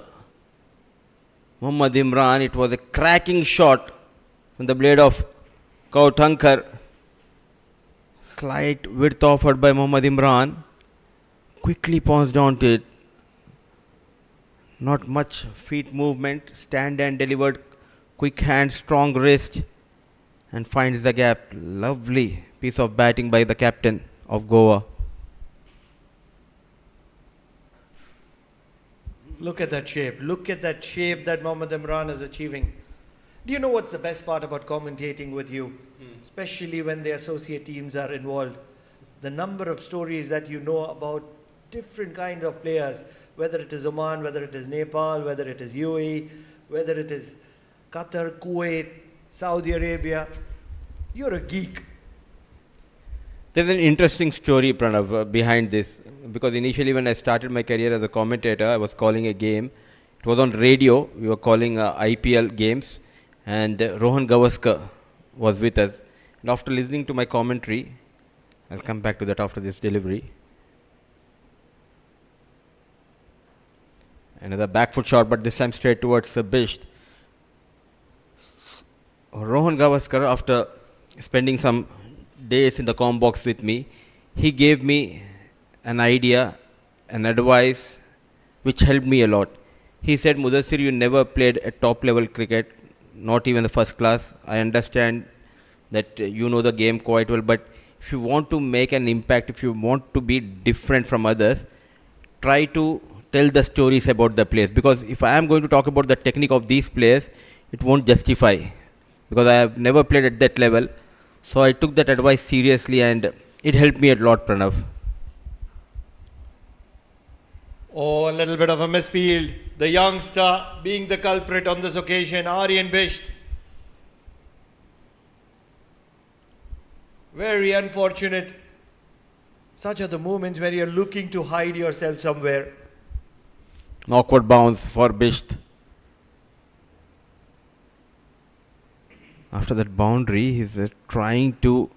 Muhammad Imran. It was a cracking shot from the blade of Kautankar. Slight width offered by Muhammad Imran. Quickly pounced onto it. Not much feet movement. Stand and delivered. Quick hand, strong wrist. And finds the gap. Lovely piece of batting by the captain of Goa. Look at that shape. Look at that shape that Mohammad Imran is achieving. Do you know what's the best part about commentating with you? Especially when the associate teams are involved. the number of stories that you know about different kinds of players, whether it is Oman, whether it is Nepal, whether it is UAE, whether it is Qatar, Kuwait, Saudi Arabia. You're a geek. There's an interesting story, Pranav, behind this. Because initially, when I started my career as a commentator, I was calling a game. It was on radio. We were calling IPL games. And Rohan Gavaskar was with us. And after listening to my commentary, I'll come back to that after this delivery. Another back foot shot, but this time straight towards Bisht. Rohan Gavaskar, after spending some days in the com box with me, he gave me an idea, an advice, which helped me a lot. He said, Mudassir, you never played a top level cricket, not even the first class. I understand that you know the game quite well, but if you want to make an impact, if you want to be different from others, try to tell the stories about the players. Because if I am going to talk about the technique of these players, it won't justify. Because I have never played at that level. So I took that advice seriously and it helped me a lot, Pranav. Oh, a little bit of a misfield. The youngster being the culprit on this occasion, Aryan Bisht. Very unfortunate. Such are the moments where you're looking to hide yourself somewhere. An awkward bounce for Bisht. After that boundary, he's trying to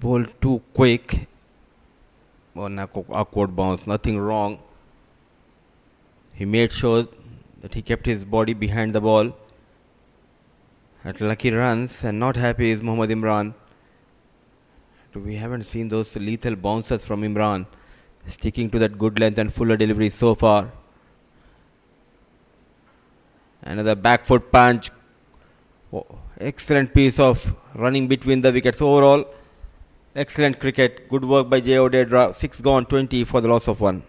bowl too quick. One awkward bounce, nothing wrong. He made sure that he kept his body behind the ball. At lucky runs, and not happy is Mohammad Imran. We haven't seen those lethal bounces from Imran. Sticking to that good length and fuller delivery so far. Another back foot punch. Oh, excellent piece of running between the wickets. Overall, excellent cricket. Good work by J.O. Dedra. 6 gone, 20 for the loss of 1.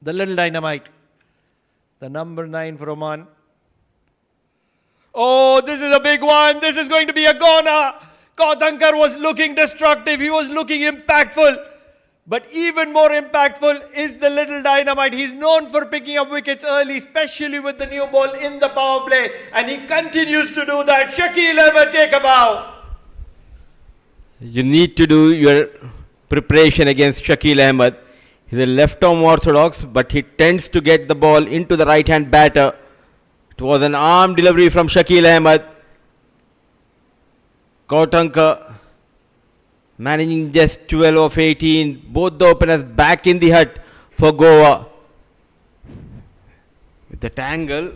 The little dynamite. The number 9 for Oman. Oh, this is a big one. This is going to be a goner. Kautankar was looking destructive. He was looking impactful. But even more impactful is the little dynamite. He's known for picking up wickets early, especially with the new ball in the power play. And he continues to do that. Shakil Ahmed, take a bow. You need to do your preparation against Shakil Ahmed. He's a left-arm orthodox, but he tends to get the ball into the right-hand batter. It was an arm delivery from Shakil Ahmed. Kautankar managing just 12 of 18. Both the openers back in the hut for Goa. With that angle,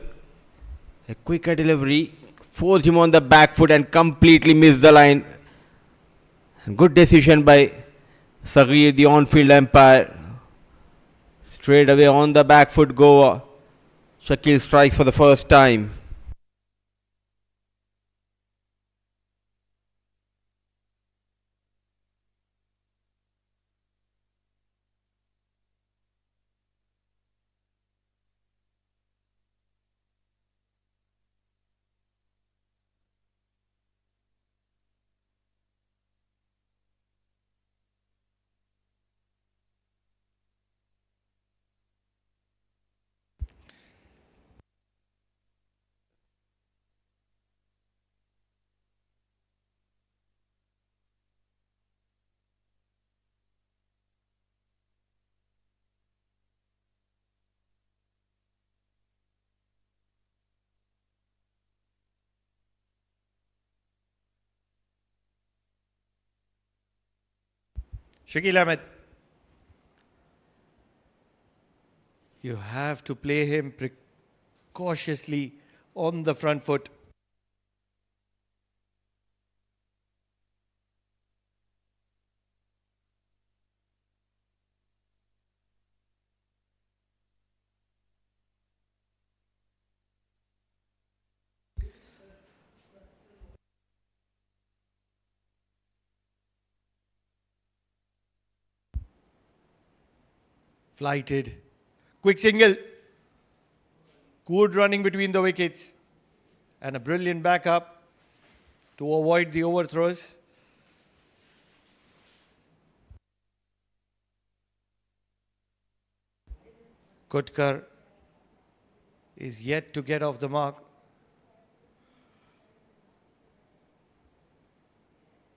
a quicker delivery forced him on the back foot and completely missed the line. And good decision by Saghir, the on-field umpire. Straight away on the back foot, Goa. Shakil strikes for the first time. Shakil Ahmed. You have to play him cautiously on the front foot. Flighted. Quick single. Good running between the wickets. And a brilliant backup to avoid the overthrows. Kutkar is yet to get off the mark.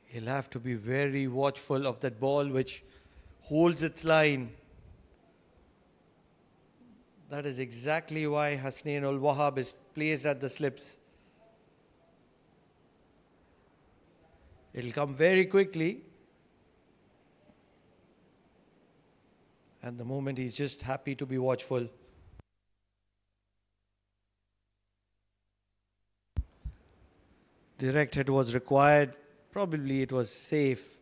He'll have to be very watchful of that ball which holds its line. That is exactly why Hasnain ul Wahab is placed at the slips. It'll come very quickly. And the moment he's just happy to be watchful. Direct hit was required. Probably it was safe.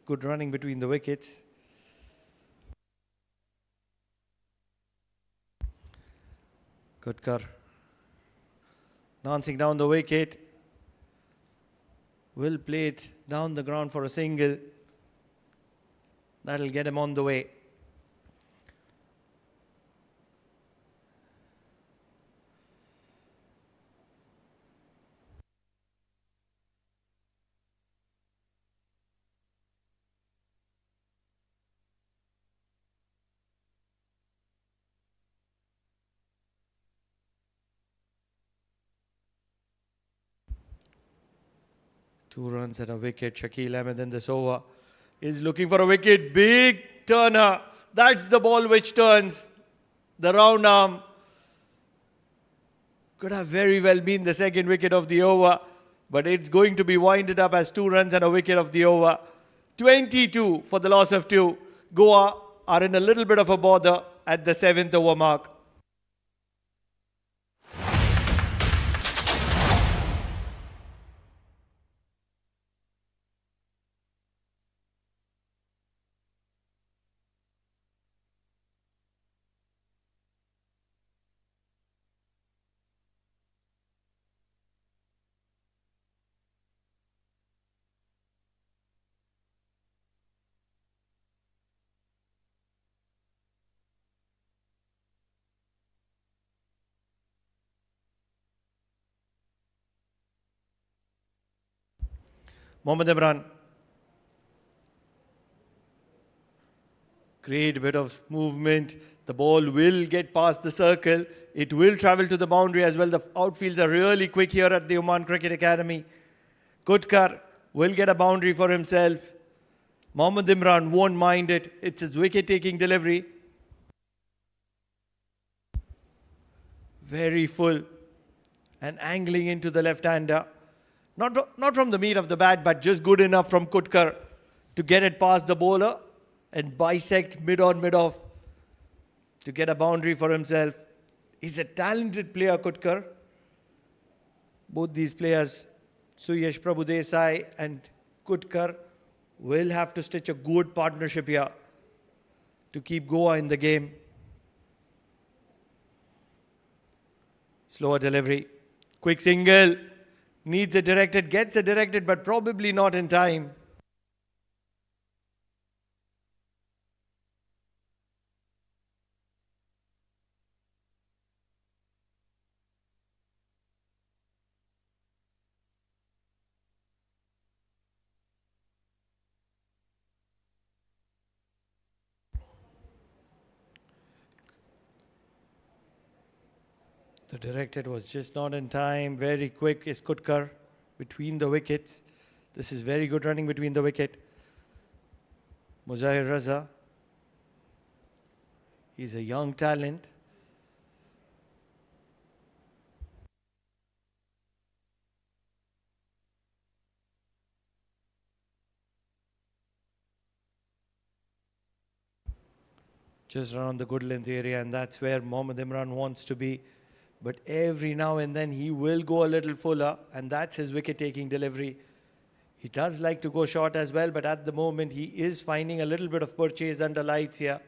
Good running between the wickets. Kutkar dancing down the wicket. Will play it down the ground for a single. That'll get him on the way. Two runs and a wicket. Shakil Ahmed in this over is looking for a wicket. Big turner. That's the ball which turns. The round arm. Could have very well been the second wicket of the over. But it's going to be winded up as 2 runs and a wicket of the over. 22 for the loss of 2. Goa are in a little bit of a bother at the 7th over mark. Mohammad Imran. Great bit of movement. The ball will get past the circle. It will travel to the boundary as well. The outfields are really quick here at the Oman Cricket Academy. Kutkar will get a boundary for himself. Mohammad Imran won't mind it. It's his wicket-taking delivery. Very full and angling into the left-hander. Not from the meat of the bat, but just good enough from Kutkar to get it past the bowler and bisect mid-on, mid-off to get a boundary for himself. He's a talented player, Kutkar. Both these players, Suyash Prabhudesai and Kutkar, will have to stitch a good partnership here to keep Goa in the game. Slower delivery. Quick single. Needs a directed, gets a directed, but probably not in time. The directed was just not in time. Very quick is Kutkar between the wickets. This is very good running between the wicket. Muzahir Raza. He's a young talent. just around the good length area, and that's where Mohammad Imran wants to be. But every now and then he will go a little fuller, and that's his wicket-taking delivery. He does like to go short as well, but at the moment he is finding a little bit of purchase under lights here.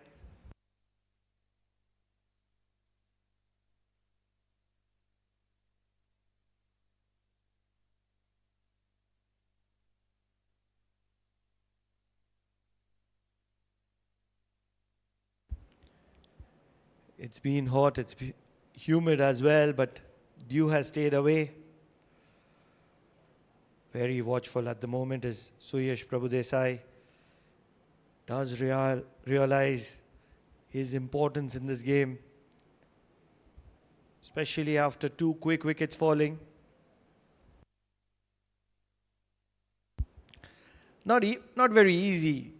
It's been hot, it's been humid as well, but dew has stayed away. Very watchful at the moment is Suyash Prabhudesai. Does realize his importance in this game, especially after 2 quick wickets falling. Not very easy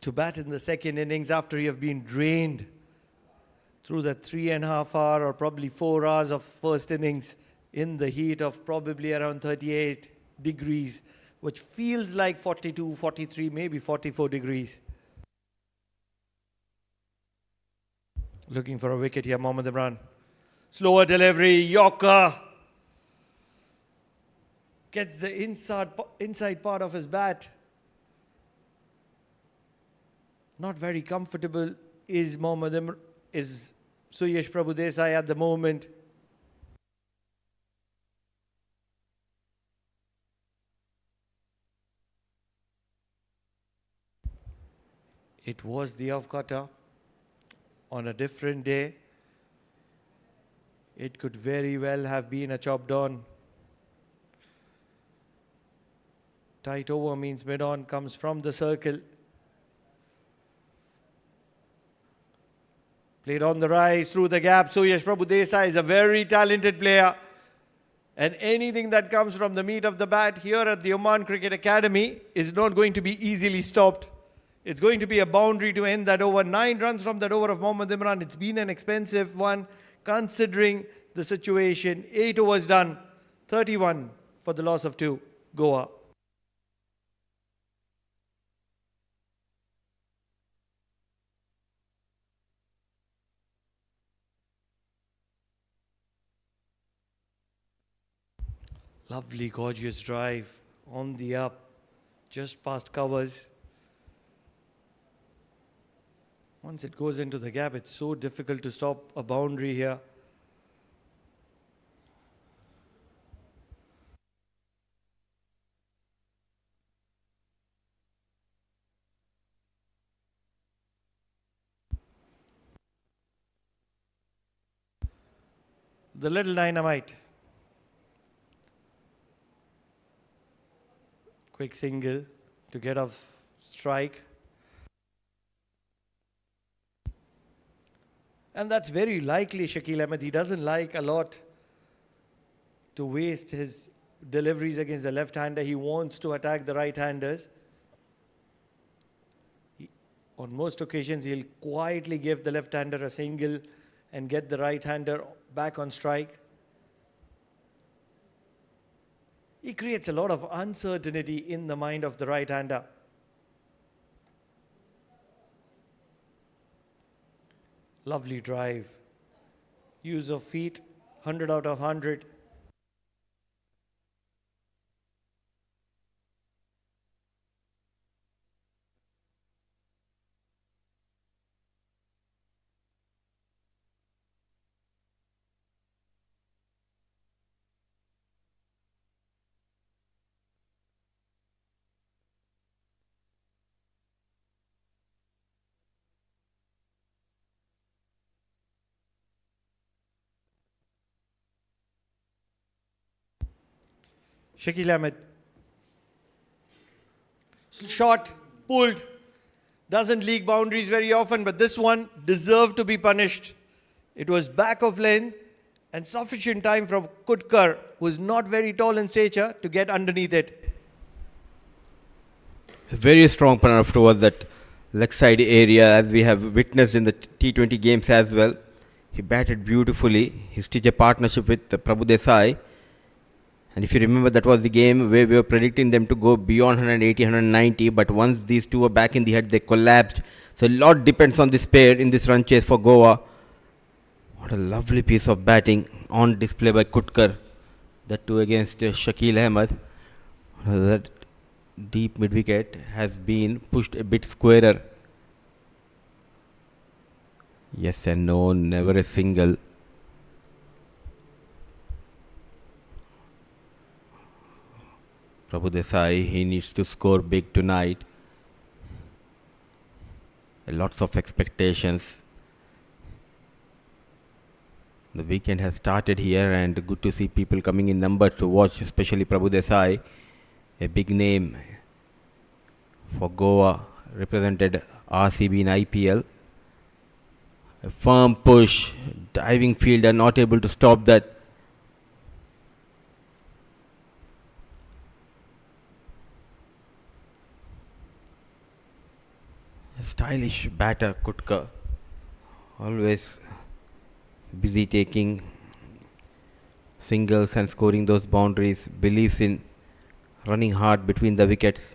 to bat in the second innings after you have been drained through the 3.5 hour or probably 4 hours of first innings in the heat of probably around 38 degrees, which feels like 42, 43, maybe 44 degrees. Looking for a wicket here, Mohammad Imran. Slower delivery, Yorker. Gets the inside part of his bat. Not very comfortable is Suyash Prabhudesai at the moment. It was the off-cutter. On a different day, it could very well have been a chopped on. Tight over means mid-on comes from the circle. Played on the rise through the gap. Suyash Prabhudesai is a very talented player. And anything that comes from the meat of the bat here at the Oman Cricket Academy is not going to be easily stopped. It's going to be a boundary to end that over. 9 runs from that over of Mohammad Imran. It's been an expensive one considering the situation. 8 overs done. 31 for the loss of 2. Goa. Lovely, gorgeous drive on the up, just past covers. Once it goes into the gap, it's so difficult to stop a boundary here. The little dynamite. Quick single to get off strike. And that's very likely Shakil Ahmed. He doesn't like a lot to waste his deliveries against the left-hander. He wants to attack the right-handers. On most occasions, he'll quietly give the left-hander a single and get the right-hander back on strike. He creates a lot of uncertainty in the mind of the right-hander. Lovely drive. Use of feet, 100 out of 100. Shakil Ahmed. Shot, pulled. Doesn't leak boundaries very often, but this one deserved to be punished. It was back of length and sufficient time from Kutkar, who is not very tall in stature, to get underneath it. Very strong Pranav towards that leg side area, as we have witnessed in the T20 games as well. He batted beautifully. He stitched a partnership with Prabhu Desai. And if you remember, that was the game where we were predicting them to go beyond 180, 190. But once these two were back in the head, they collapsed. So a lot depends on this pair in this run chase for Goa. What a lovely piece of batting on display by Kutkar. That too against Shakil Ahmed. That deep mid wicket has been pushed a bit squarer. Yes and no, never a single. Prabhu Desai, he needs to score big tonight. Lots of expectations. The weekend has started here, and good to see people coming in numbers to watch, especially Prabhu Desai, a big name for Goa, represented RCB in IPL. A firm push, diving fielder not able to stop that. A stylish batter, Kutka, always busy taking singles and scoring those boundaries, believes in running hard between the wickets.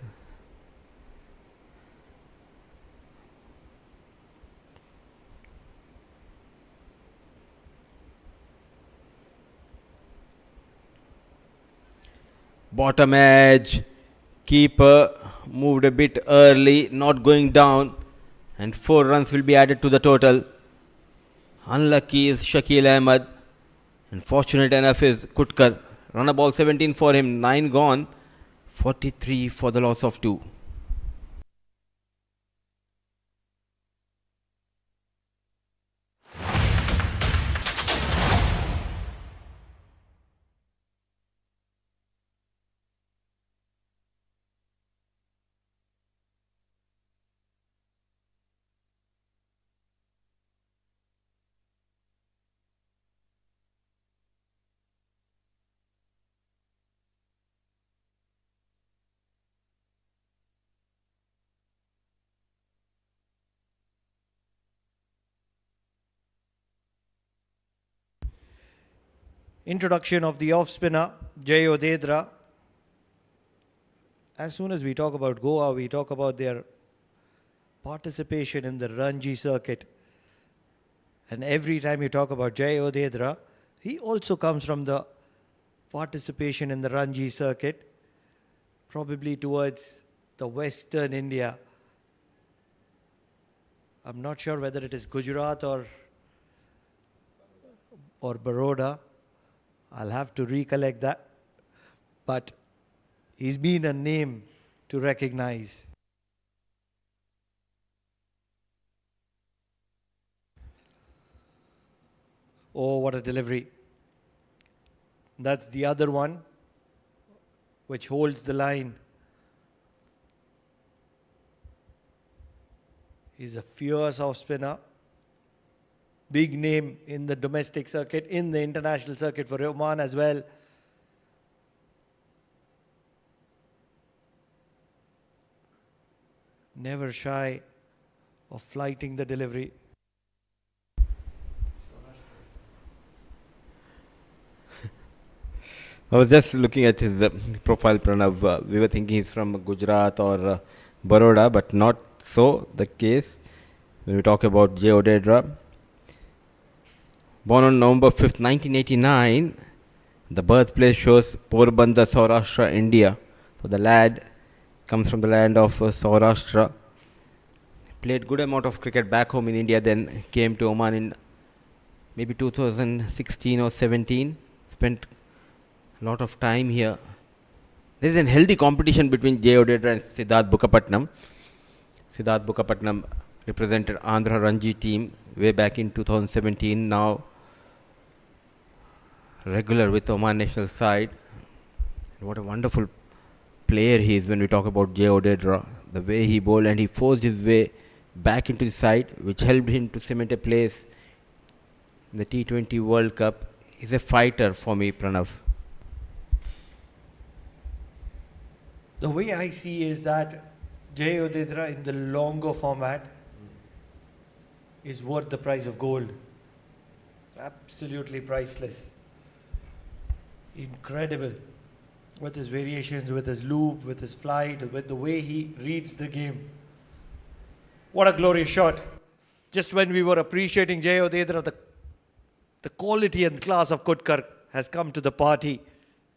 Bottom edge, keeper moved a bit early, not going down, and 4 runs will be added to the total. Unlucky is Shakil Ahmed, and fortunate enough is Kutkar. Run a ball 17 for him, 9 gone, 43 for the loss of 2. Introduction of the off spinner, Jay Odedra. As soon as we talk about Goa, we talk about their participation in the Ranji circuit. And every time you talk about Jay Odedra, he also comes from the participation in the Ranji circuit, probably towards the western India. I'm not sure whether it is Gujarat or Baroda. I'll have to recollect that. But he's been a name to recognize. Oh, what a delivery. That's the other one which holds the line. He's a fierce off spinner. Big name in the domestic circuit, in the international circuit for Oman as well. Never shy of flighting the delivery. I was just looking at his profile, Pranav. We were thinking he's from Gujarat or Baroda, but not so the case when we talk about Jay Odedra. Born on November 5th, 1989, the birthplace shows Porbandar, Saurashtra, India. So the lad comes from the land of Saurashtra. Played good amount of cricket back home in India, then came to Oman in maybe 2016 or 17. Spent a lot of time here. There is a healthy competition between Jay Odedra and Siddharth Bukapatnam. Siddharth Bukapatnam represented Andhra Ranji team way back in 2017. Now regular with Oman national side. What a wonderful player he is when we talk about Jay Odedra. The way he bowled, and he forced his way back into the side, which helped him to cement a place in the T20 World Cup. He's a fighter for me, Pranav. The way I see is that Jay Odedra in the longer format is worth the price of gold. Absolutely priceless. Incredible. with his variations, with his loop, with his flight, with the way he reads the game. What a glorious shot. Just when we were appreciating Jay Odedra, the quality and class of Kutkar has come to the party.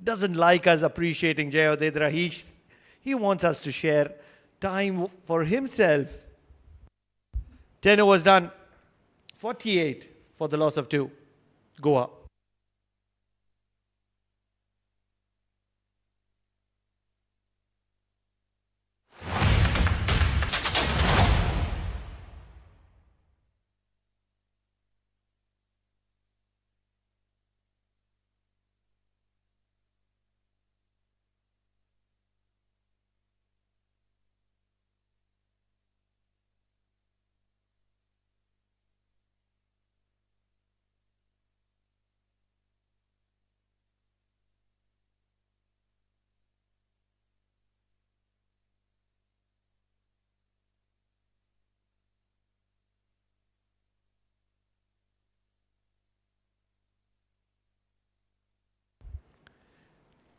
Doesn't like us appreciating Jay Odedra. He wants us to share time for himself. 10 overs done. 48 for the loss of 2. Goa.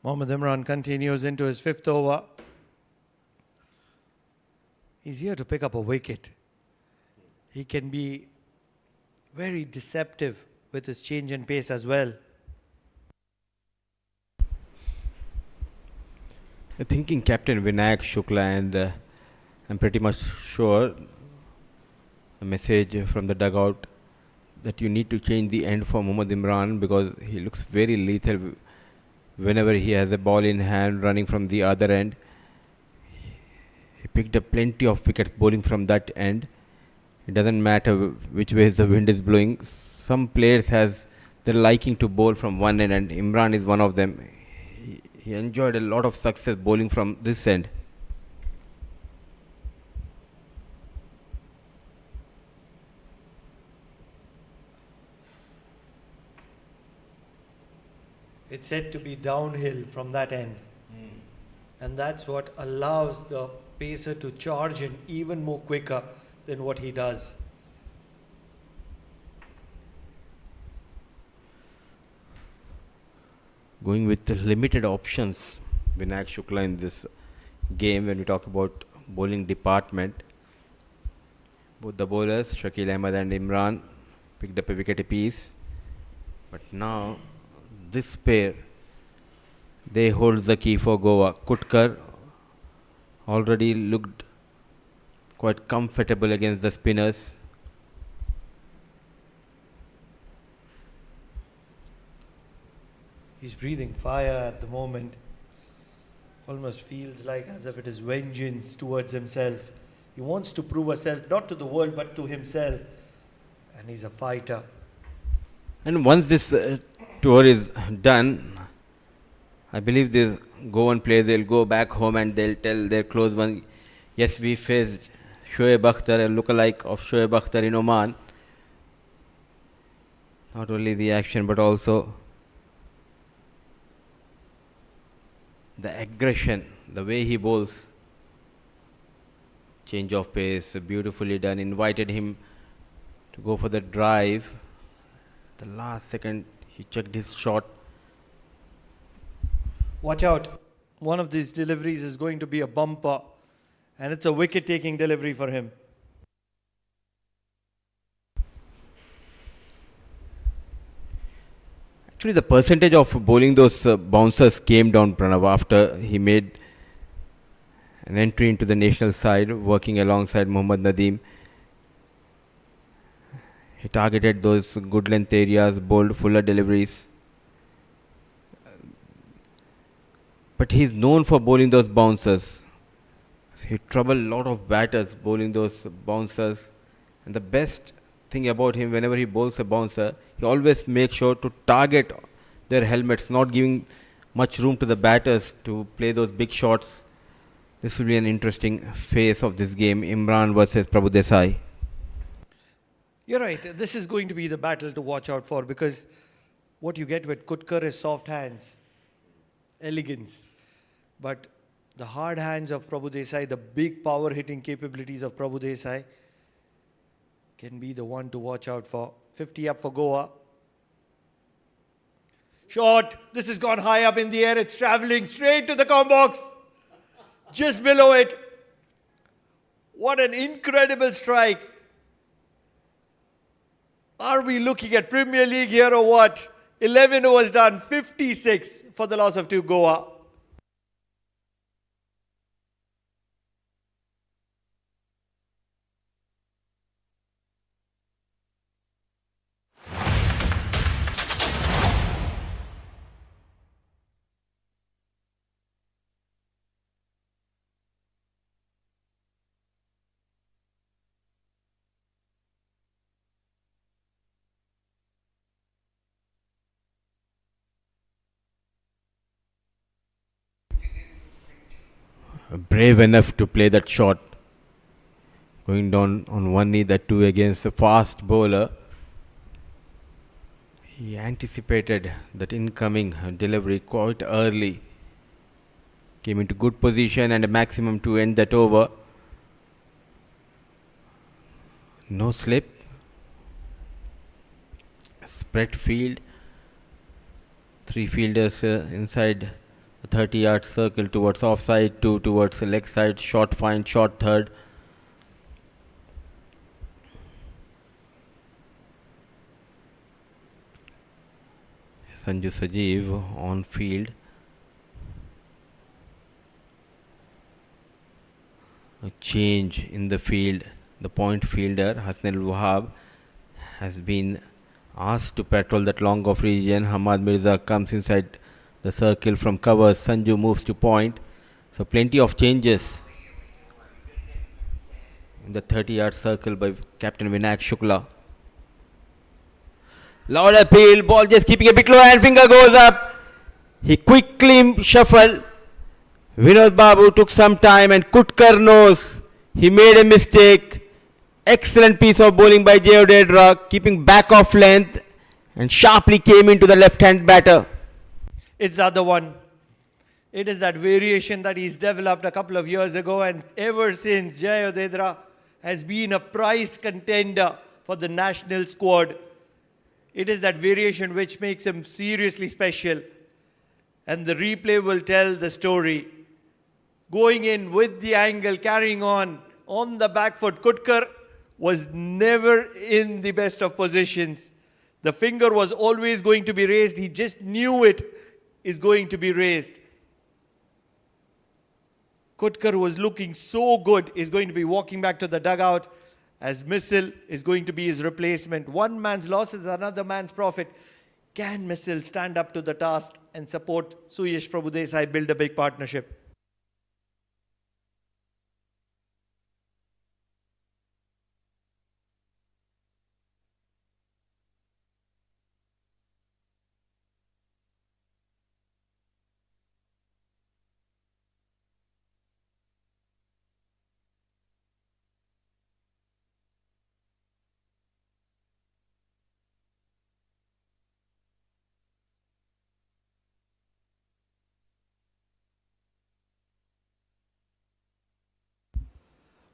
Mohammad Imran continues into his 5th over. He's here to pick up a wicket. He can be very deceptive with his change in pace as well. Thinking Captain Vinayak Shukla, and I'm pretty much sure a message from the dugout that you need to change the end for Mohammad Imran, because he looks very lethal whenever he has a ball in hand running from the other end. He picked up plenty of wickets bowling from that end. It doesn't matter which way the wind is blowing. Some players has the liking to bowl from one end, and Imran is one of them. He enjoyed a lot of success bowling from this end. It's said to be downhill from that end. And that's what allows the pacer to charge in even more quicker than what he does. Going with the limited options, Vinayak Shukla in this game, when we talk about bowling department. Both the bowlers, Shakil Ahmed and Imran, picked up a wicket apiece. But now, this pair, they hold the key for Goa. Kutkar already looked quite comfortable against the spinners. He's breathing fire at the moment. Almost feels like as if it is vengeance towards himself. He wants to prove himself, not to the world, but to himself. And he's a fighter. And once this tour is done, I believe these Goan players, they'll go back home and they'll tell their close one, yes, we faced Shoaib Akhtar, a lookalike of Shoaib Akhtar in Oman. Not only the action, but also the aggression, the way he bowls. Change of pace, beautifully done. Invited him to go for the drive. The last second, he checked his shot. Watch out. One of these deliveries is going to be a bumper. And it's a wicket-taking delivery for him. Actually, the percentage of bowling those bouncers came down, Pranav, after he made an entry into the national side, working alongside Mohammad Nadeem. He targeted those good length areas, bowled fuller deliveries. But he's known for bowling those bouncers. He troubled a lot of batters bowling those bouncers. And the best thing about him, whenever he bowls a bouncer, he always makes sure to target their helmets, not giving much room to the batters to play those big shots. This will be an interesting phase of this game, Imran versus Prabhu Desai. You're right. This is going to be the battle to watch out for, because what you get with Kutkar is soft hands, elegance. But the hard hands of Prabhu Desai, the big power hitting capabilities of Prabhu Desai, can be the one to watch out for. 50 up for Goa. Short. This has gone high up in the air. It's traveling straight to the comp box. Just below it. What an incredible strike. Are we looking at Premier League here or what? 11 overs done, 56 for the loss of 2 Goa. Brave enough to play that shot. Going down on one knee, that too against a fast bowler. He anticipated that incoming delivery quite early. Came into good position and a maximum to end that over. No slip. Spread field. 3 fielders inside the 30-yard circle towards offside, 2 towards the leg side, short find, short third. Sanju Sajeev on field. A change in the field. The point fielder Hassan Al-Wahab has been asked to patrol that long off region. Hamad Mirza comes inside the circle from covers. Sanju moves to point. So plenty of changes in the 30-yard circle by Captain Vinayak Shukla. Loud appeal, ball just keeping a bit low and finger goes up. He quickly shuffled. Vinod Babu took some time and Kutkar knows he made a mistake. Excellent piece of bowling by Jay Odedra, keeping back off length and sharply came into the left-hand batter. It's the other one. It is that variation that he's developed a couple of years ago, and ever since Jay Odedra has been a prized contender for the national squad. It is that variation which makes him seriously special. And the replay will tell the story. Going in with the angle, carrying on the back foot. Kutkar was never in the best of positions. The finger was always going to be raised. He just knew it is going to be raised. Kutkar was looking so good. He's going to be walking back to the dugout as Missil is going to be his replacement. One man's loss is another man's profit. Can Missil stand up to the task and support Suyash Prabhudesai build a big partnership?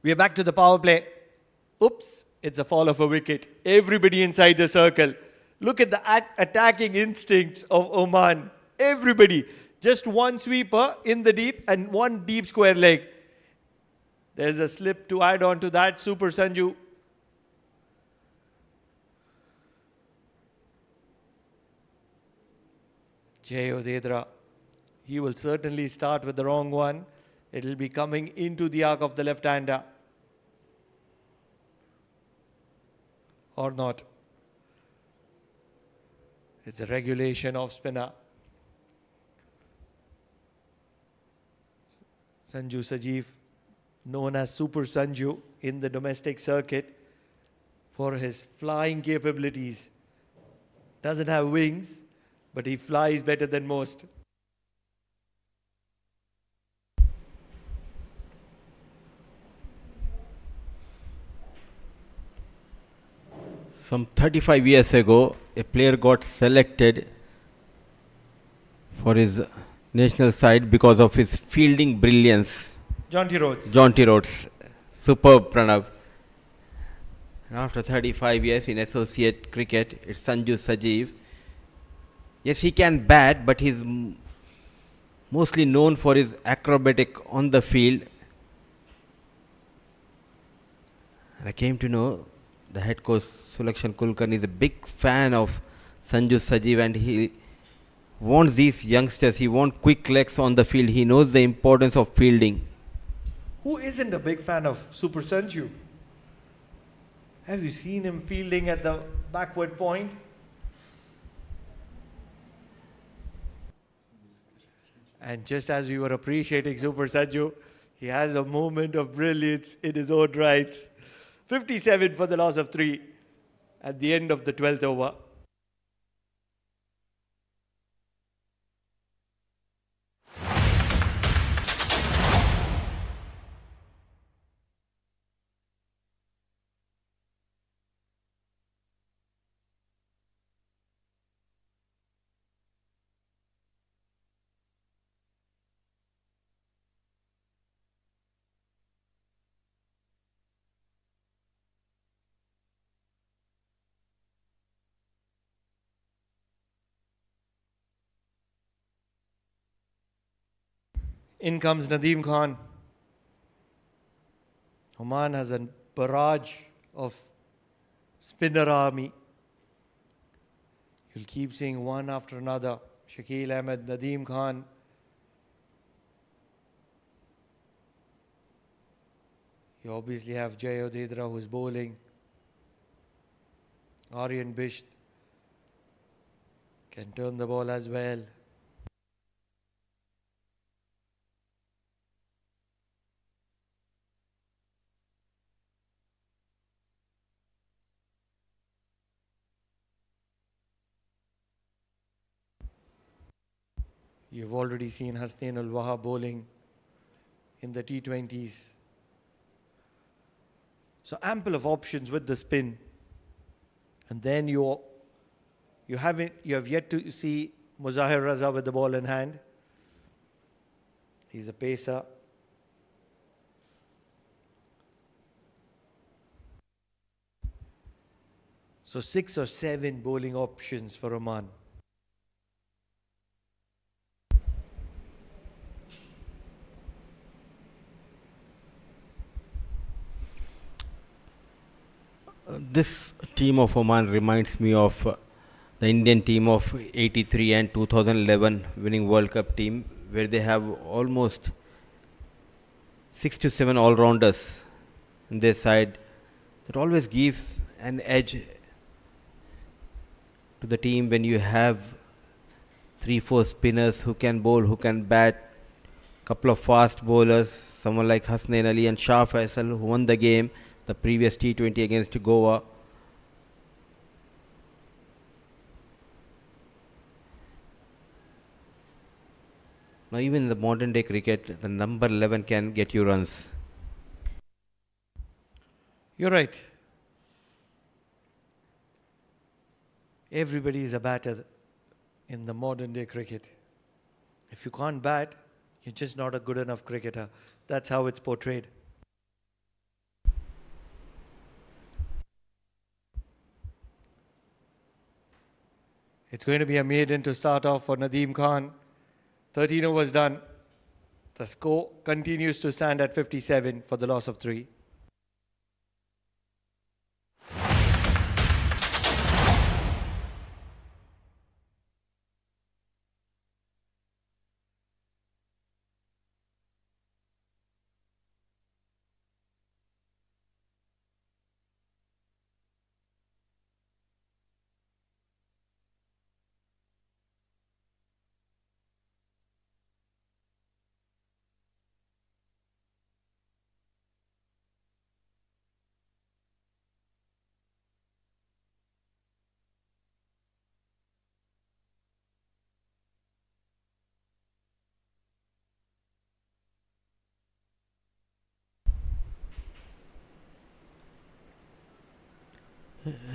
We are back to the power play. Oops, it's a fall of a wicket. Everybody inside the circle. Look at the attacking instincts of Oman. Everybody. Just one sweeper in the deep and one deep square leg. There's a slip to add on to that. Super Sanju. Jay Odedra. He will certainly start with the wrong one. It will be coming into the arc of the left-hander. Or not. It's a regulation of spinner. Sanju Sajeev, known as Super Sanju in the domestic circuit for his flying capabilities. Doesn't have wings, but he flies better than most. Some 35 years ago, a player got selected for his national side because of his fielding brilliance. Jonty Rhodes. Jonty Rhodes. Superb, Pranav. And after 35 years in associate cricket, it's Sanju Sajeev. Yes, he can bat, but he's mostly known for his acrobatic on the field. And I came to know the head coach Sulakshan Kulkarni is a big fan of Sanju Sajeev, and he wants these youngsters. He wants quick legs on the field. He knows the importance of fielding. Who isn't a big fan of Super Sanju? Have you seen him fielding at the backward point? And just as we were appreciating Super Sanju, he has a moment of brilliance in his own rights. 57 for the loss of 3 at the end of the 12th over. In comes Nadeem Khan. Oman has a barrage of spinner army. You'll keep seeing one after another. Shakil Ahmed, Nadeem Khan. You obviously have Jay Odedra who's bowling. Aryan Bisht can turn the ball as well. You've already seen Hasnain Al-Wahab bowling in the T20s. So ample of options with the spin. And then you have yet to see Muzahir Raza with the ball in hand. He's a pacer. So 6 or 7 bowling options for Oman. This team of Oman reminds me of the Indian team of 83 and 2011 winning World Cup team, where they have almost 6 to 7 all-rounders in their side. That always gives an edge to the team when you have 3-4 spinners who can bowl, who can bat, couple of fast bowlers, someone like Hasnain Ali and Shah Faisal, who won the game the previous T20 against Goa. Now even in the modern day cricket, the number 11 can get you runs. You're right. Everybody is a batter in the modern day cricket. If you can't bat, you're just not a good enough cricketer. That's how it's portrayed. It's going to be a maiden to start off for Nadeem Khan. 13 overs done. The score continues to stand at 57 for the loss of 3.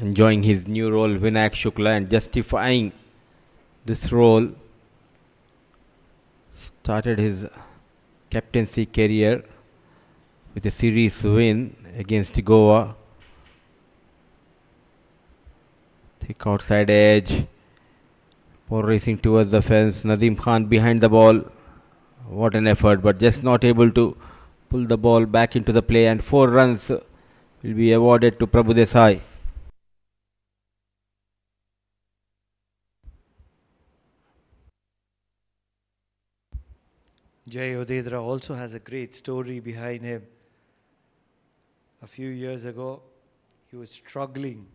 Enjoying his new role, Vinayak Shukla, and justifying this role. Started his captaincy career with a series win against Goa. Thick outside edge, Ball racing towards the fence. Nadeem Khan behind the ball. What an effort, but just not able to pull the ball back into the play. And 4 runs will be awarded to Prabhu Desai. Jay Odedra also has a great story behind him. A few years ago, he was struggling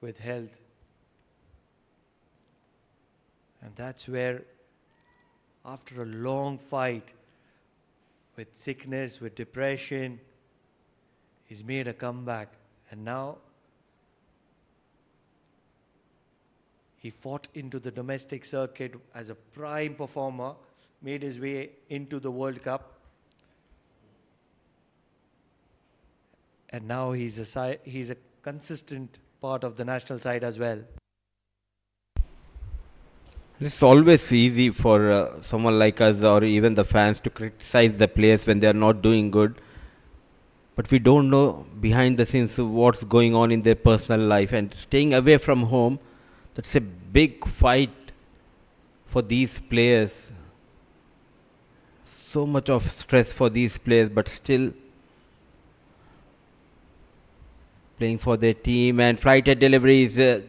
with health. And that's where, after a long fight with sickness, with depression, he's made a comeback. And now he fought into the domestic circuit as a prime performer, made his way into the World Cup. And now he's a consistent part of the national side as well. It's always easy for someone like us or even the fans to criticize the players when they are not doing good. But we don't know behind the scenes what's going on in their personal life. And staying away from home, that's a big fight for these players. So much of stress for these players, but still playing for their team. And flighted deliveries.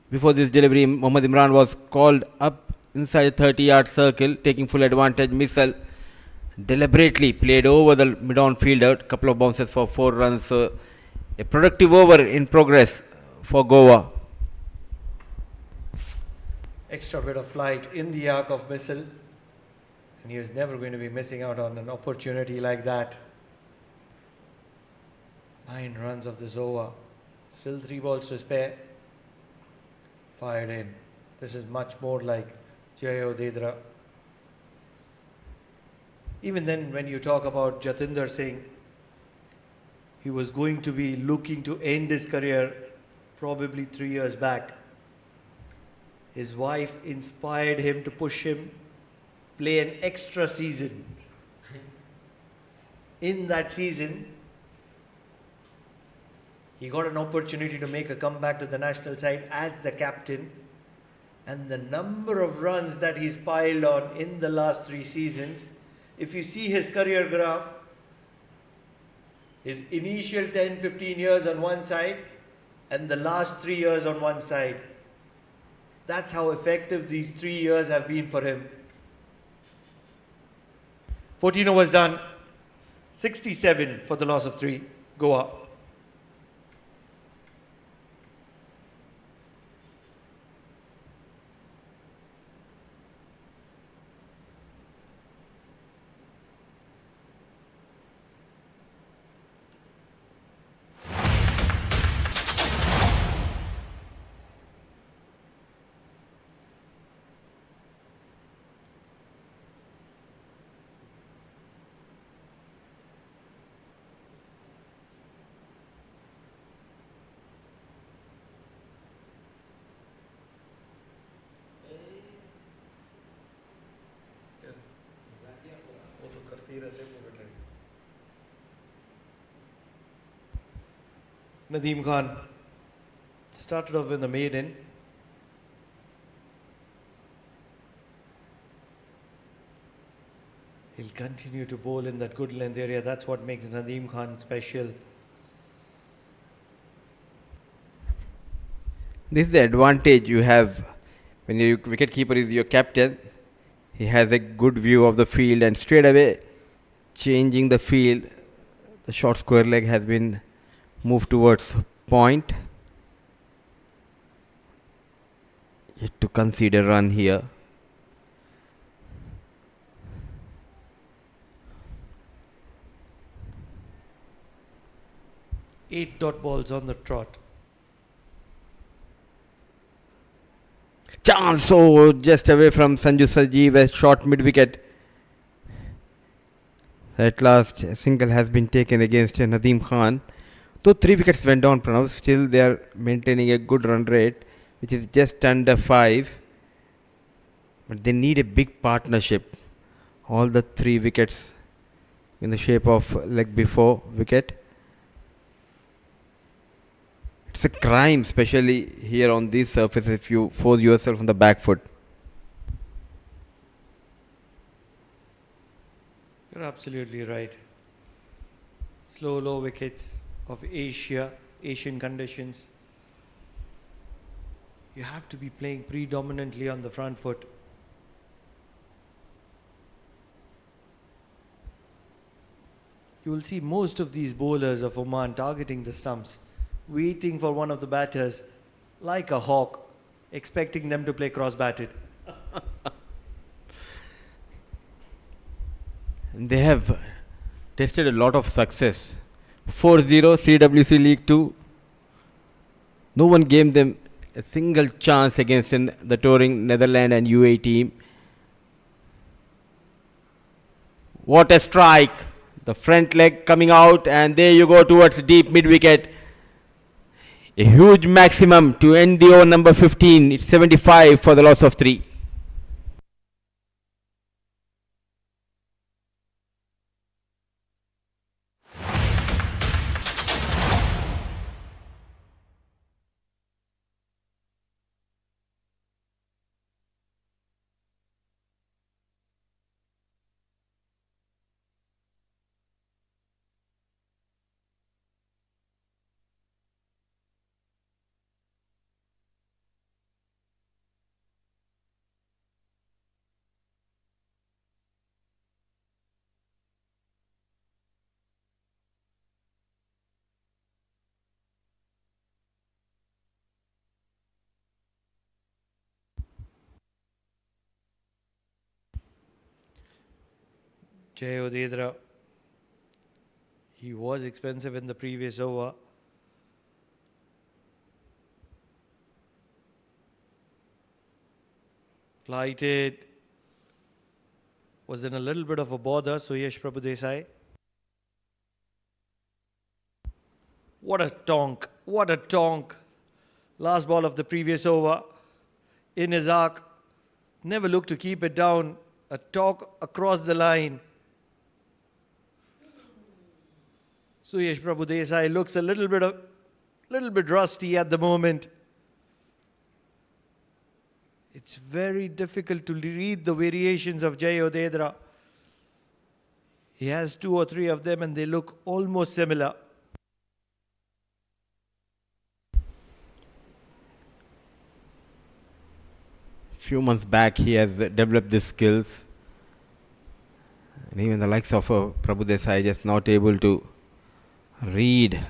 Before this delivery, Mohammad Imran was called up inside the 30-yard circle, taking full advantage. Missile deliberately played over the mid-on fielder. A couple of bounces for 4 runs. A productive over in progress for Goa. Extra bit of flight in the arc of Missile. And he was never going to be missing out on an opportunity like that. 9 runs of this over. Still 3 balls to spare. Fired in. This is much more like Jay Odedra. Even then, when you talk about Jatinder Singh, he was going to be looking to end his career probably 3 years back. His wife inspired him to push him play an extra season. In that season, he got an opportunity to make a comeback to the national side as the captain. And the number of runs that he's piled on in the last 3 seasons, if you see his career graph, his initial 10-15 years on one side and the last 3 years on one side. That's how effective these 3 years have been for him. 14 overs done. 67 for the loss of 3. Goa. Nadeem Khan started off with the maiden. He'll continue to bowl in that good length area. That's what makes Nadeem Khan special. This is the advantage you have when your wicketkeeper is your captain. He has a good view of the field and straight away changing the field. The short square leg has been moved towards point. Yet to concede a run here. Eight dot balls on the trot. Chance, oh, just away from Sanju Sajeev, a short mid wicket. At last, a single has been taken against Nadeem Khan. Though 3 wickets went down, Pranav, still they are maintaining a good run rate, which is just under 5. But they need a big partnership. All the 3 wickets in the shape of leg before wicket. It's a crime, especially here on this surface, if you force yourself on the back foot. You're absolutely right. Slow, low wickets of Asian conditions. You have to be playing predominantly on the front foot. You will see most of these bowlers of Oman targeting the stumps, waiting for one of the batters like a hawk, expecting them to play cross-batted. And they have tested a lot of success. 4-0 CWC League 2. No one gave them a single chance against the touring Netherlands and UAE team. What a strike! The front leg coming out, and there you go towards deep mid wicket. A huge maximum to end the over number 15. It's 75 for the loss of 3. Jay Odedra, he was expensive in the previous over. Flighted. Was in a little bit of a bother, Suyash Prabhudesai. What a tonk. What a tonk. Last ball of the previous over. In his arc. Never looked to keep it down. A talk across the line. Suyash Prabhudesai looks a little bit rusty at the moment. It's very difficult to read the variations of Jay Odedra. He has 2 or 3 of them and they look almost similar. Few months back, he has developed these skills. And even the likes of Prabhu Desai just not able to read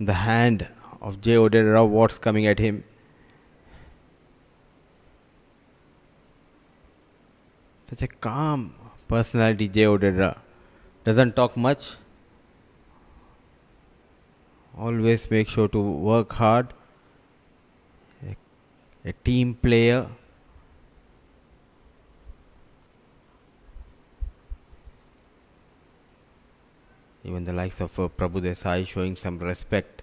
the hand of Jay Odedra what's coming at him. Such a calm personality, Jay Odedra. Doesn't talk much. Always make sure to work hard. A team player. Even the likes of Prabhu Desai showing some respect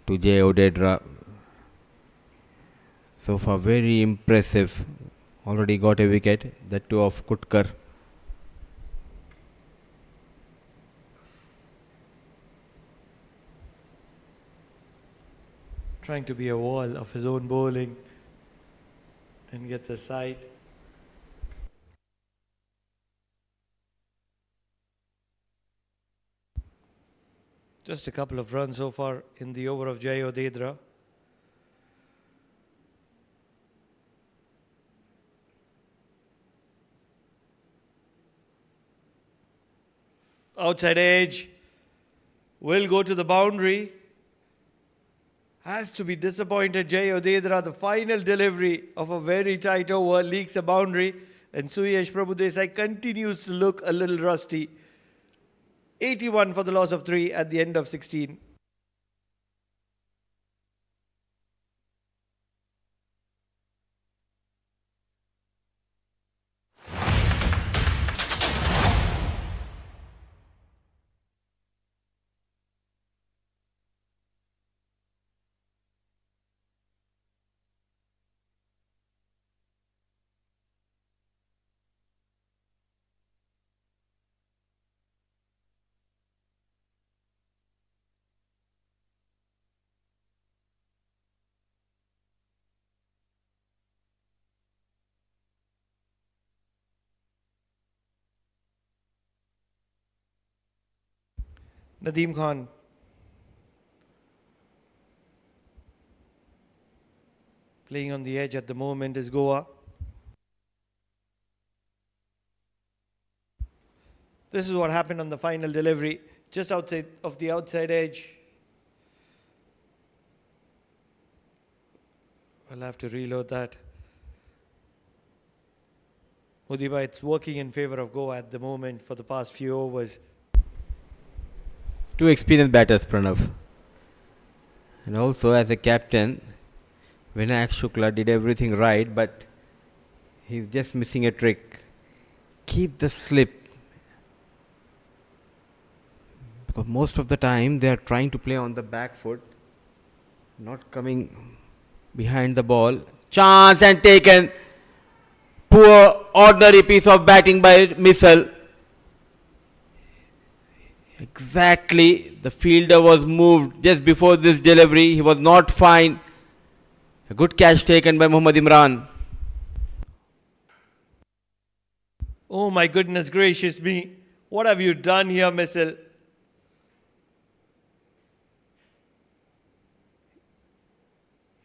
to Jay Odedra. So far, very impressive. Already got a wicket, that too of Kutkar. Trying to be a wall of his own bowling and get the sight. Just a couple of runs so far in the over of Jay Odedra. Outside edge. Will go to the boundary. Has to be disappointed. Jay Odedra, the final delivery of a very tight over, leaks a boundary. And Suyash Prabhudesai continues to look a little rusty. 81 for the loss of 3 at the end of 16. Nadeem Khan. Playing on the edge at the moment is Goa. This is what happened on the final delivery, just outside of the outside edge. I'll have to reload that. Mudiba, it's working in favor of Goa at the moment for the past few overs. Two experienced batters, Pranav. And also, as a captain, Vinayak Shukla did everything right, but he's just missing a trick. Keep the slip. Because most of the time they are trying to play on the back foot, not coming behind the ball. Chance and taken. Poor ordinary piece of batting by Missile. Exactly, the fielder was moved just before this delivery. He was not fine. A good catch taken by Muhammad Imran. Oh my goodness gracious me. What have you done here, Missile?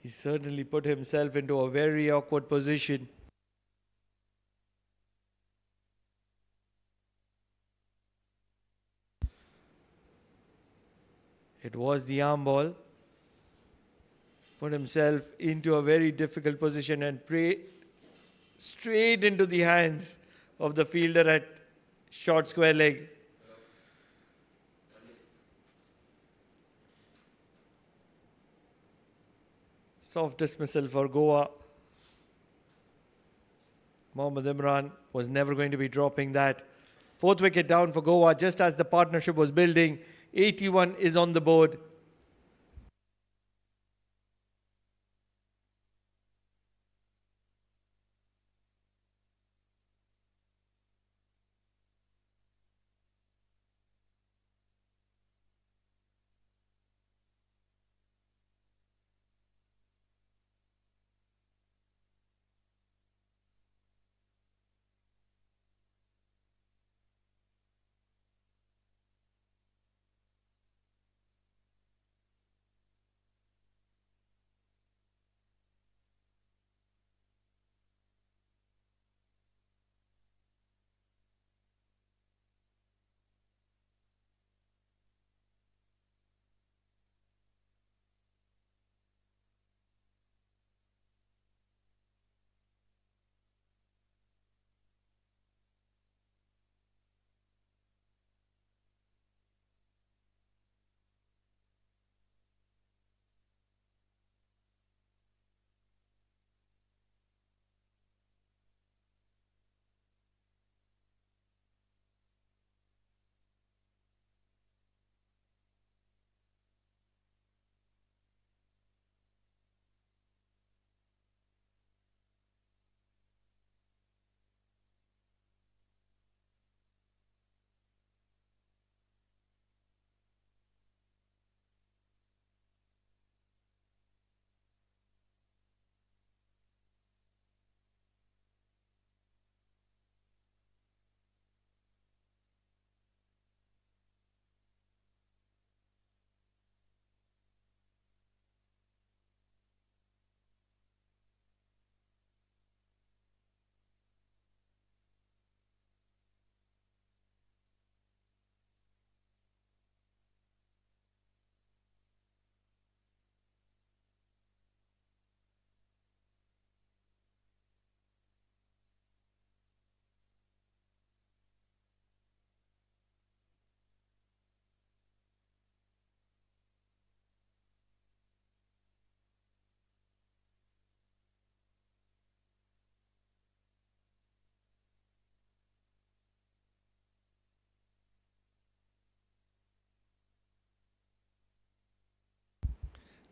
He certainly put himself into a very awkward position. It was the arm ball. Put himself into a very difficult position and pray straight into the hands of the fielder at short square leg. Soft dismissal for Goa. Mohammad Imran was never going to be dropping that. Fourth wicket down for Goa just as the partnership was building. 81 is on the board.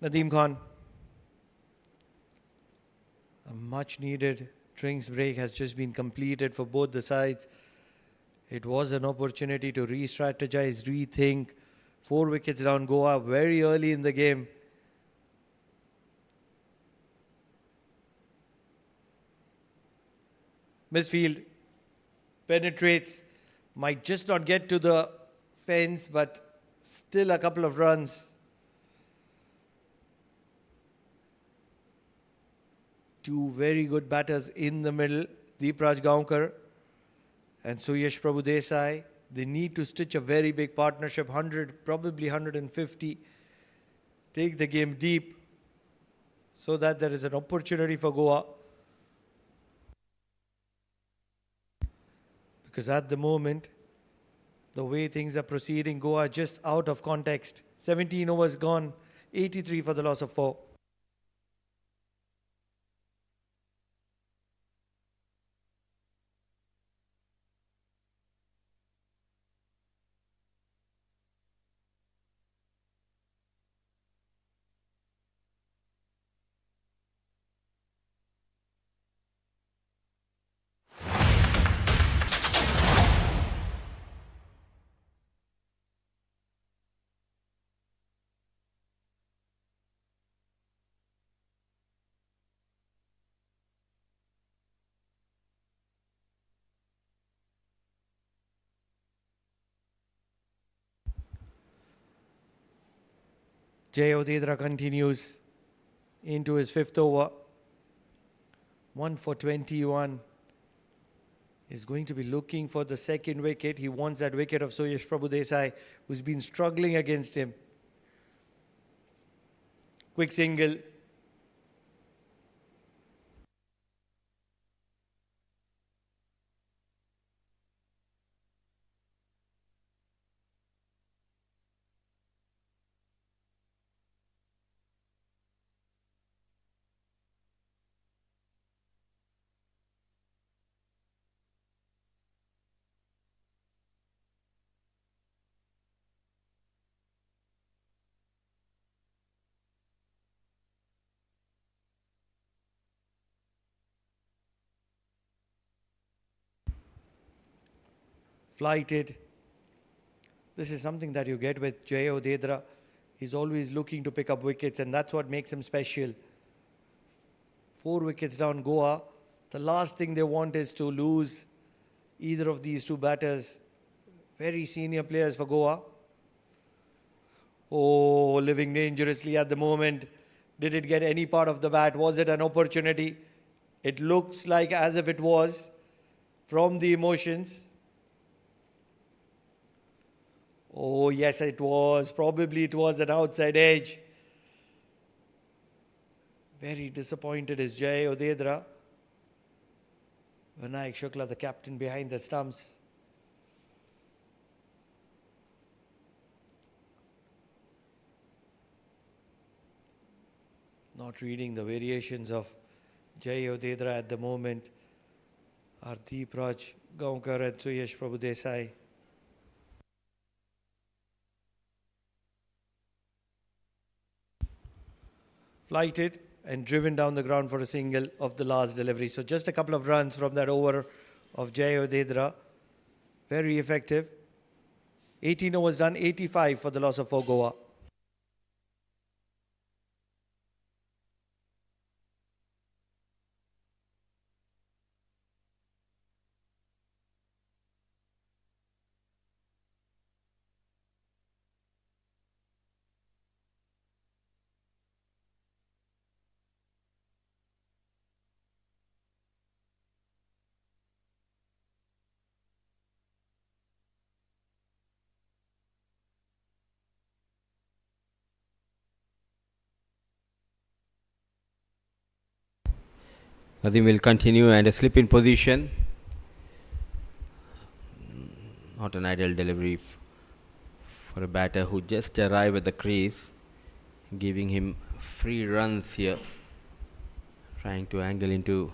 Nadeem Khan. A much needed drinks break has just been completed for both the sides. It was an opportunity to re-strategize, rethink. 4 wickets down Goa very early in the game. Misfield penetrates, might just not get to the fence, but Still a couple of runs. Two very good batters in the middle, Deepraj Gaonkar and Suyash Prabhu Desai. They need to stitch a very big partnership, 100, probably 150. Take the game deep so that there is an opportunity for Goa. Because at the moment, the way things are proceeding, Goa just out of context. 17 overs gone, 83 for the loss of 4. Jay Odedra continues into his 5th over. 1 for 21. Is going to be looking for the second wicket. He wants that wicket of Suyash Prabhu Desai, who's been struggling against him. Quick single. Flighted. This is something that you get with Jay Odedra. He's always looking to pick up wickets, and that's what makes him special. 4 wickets down Goa. The last thing they want is to lose either of these two batters. Very senior players for Goa. Oh, living dangerously at the moment. Did it get any part of the bat? Was it an opportunity? It looks like as if it was from the emotions. Oh, yes, it was. Probably it was an outside edge. Very disappointed is Jay Odedra. Vinayak Shukla, the captain behind the stumps. Not reading the variations of Jay Odedra at the moment are Deepraj Gaonkar and Suyash Prabhu Desai. Flighted and driven down the ground for a single of the last delivery. So just a couple of runs from that over of Jay Odedra. Very effective. 18 overs done, 85 for the loss of 4 Goa. Nadim will continue and a slip in position. Not an ideal delivery for a batter who just arrived at the crease, giving him free runs here, trying to angle into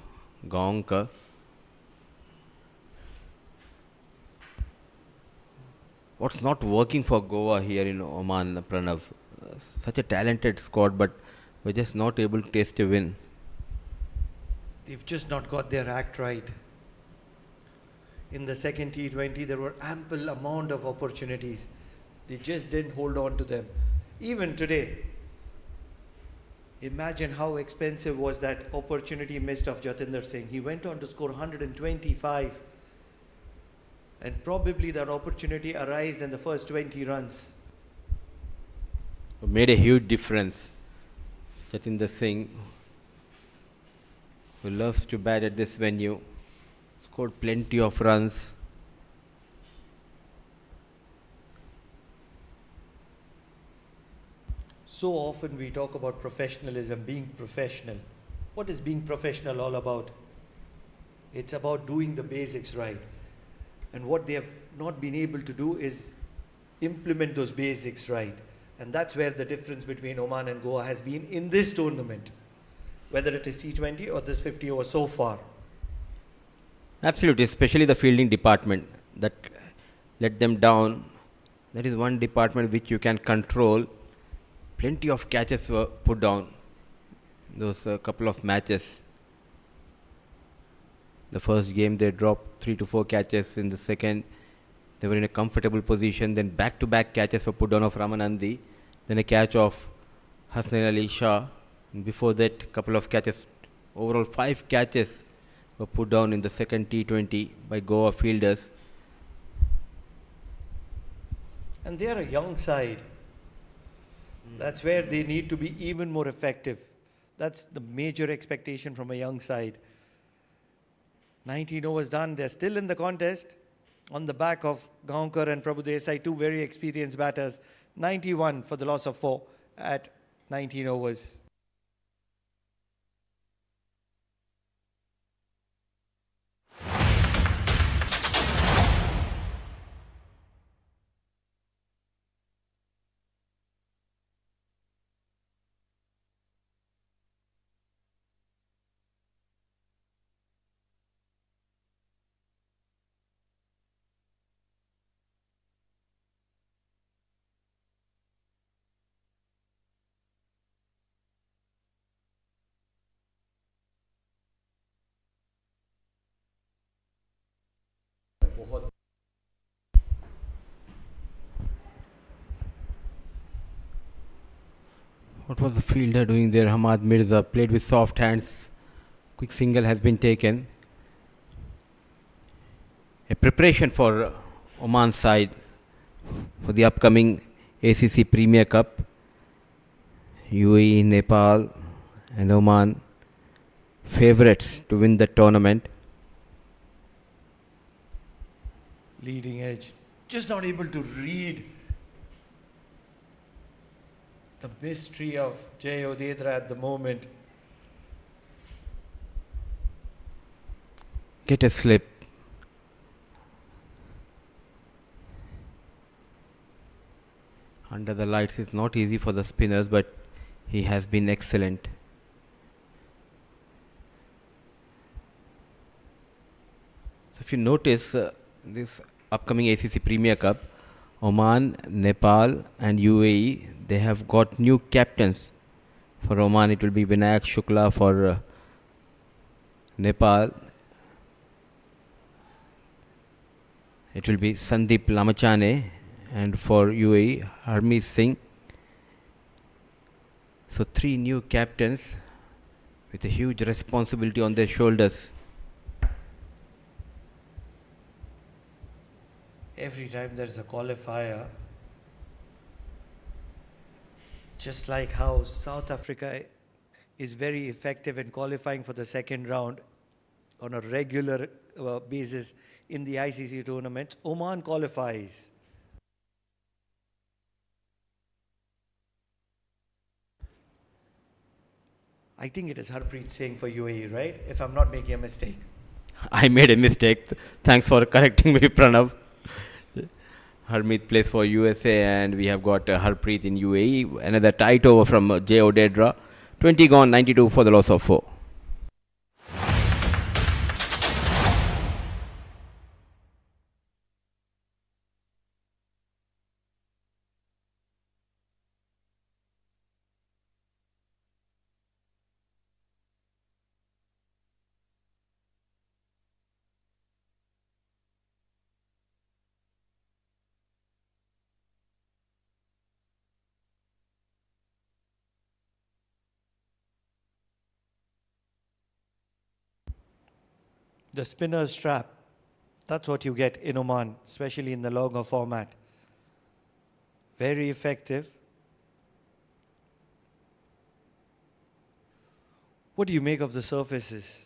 Gaonkar. What's not working for Goa here in Oman, Pranav? Such a talented squad, but we're just not able to taste a win. They've just not got their act right. In the second T20, there were ample amount of opportunities. They just didn't hold on to them. Even today, imagine how expensive was that opportunity missed of Jatinder Singh. He went on to score 125. And probably that opportunity arose in the first 20 runs. made a huge difference. Jatinder Singh, who loves to bat at this venue, scored plenty of runs. So often we talk about professionalism, being professional. What is being professional all about? It's about doing the basics right. And what they have not been able to do is implement those basics right. And that's where the difference between Oman and Goa has been in this tournament, whether it is T20 or this 50 over so far. Absolutely, especially the fielding department that let them down. That is one department which you can control. Plenty of catches were put down those couple of matches. The first game they dropped 3 to 4 catches. In the second, they were in a comfortable position. Then back-to-back catches were put down of Ramanandi. Then a catch of Hasnain Ali Shah. And before that, couple of catches. Overall, 5 catches were put down in the second T20 by Goa fielders. And they are a young side. That's where they need to be even more effective. That's the major expectation from a young side. 19 overs done. They're still in the contest on the back of Gaonkar and Prabhu Desai, two very experienced batters. 91 for the loss of 4 at 19 overs. What was the fielder doing there? Hamad Mirza played with soft hands. Quick single has been taken. A preparation for Oman side for the upcoming ACC Premier Cup. UAE, Nepal and Oman favorites to win the tournament. Leading edge. Just not able to read the mystery of Jay Odedra at the moment. Get a slip. Under the lights is not easy for the spinners, but he has been excellent. So if you notice this upcoming ACC Premier Cup, Oman, Nepal and UAE, they have got new captains. For Oman it will be Vinayak Shukla, for Nepal it will be Sandeep Lamachane, and for UAE Harmeet Singh. So 3 new captains with a huge responsibility on their shoulders. Every time there's a qualifier, just like how South Africa is very effective in qualifying for the second round on a regular basis in the ICC tournaments, Oman qualifies. I think it is Harpreet Singh for UAE, right? If I'm not making a mistake. I made a mistake. Thanks for correcting me, Pranav. Harmeet plays for USA, and we have got Harpreet in UAE. Another tight over from Jay Odedra. 20 gone, 92 for the loss of 4. The spinner's trap. That's what you get in Oman, especially in the longer format. Very effective. What do you make of the surfaces?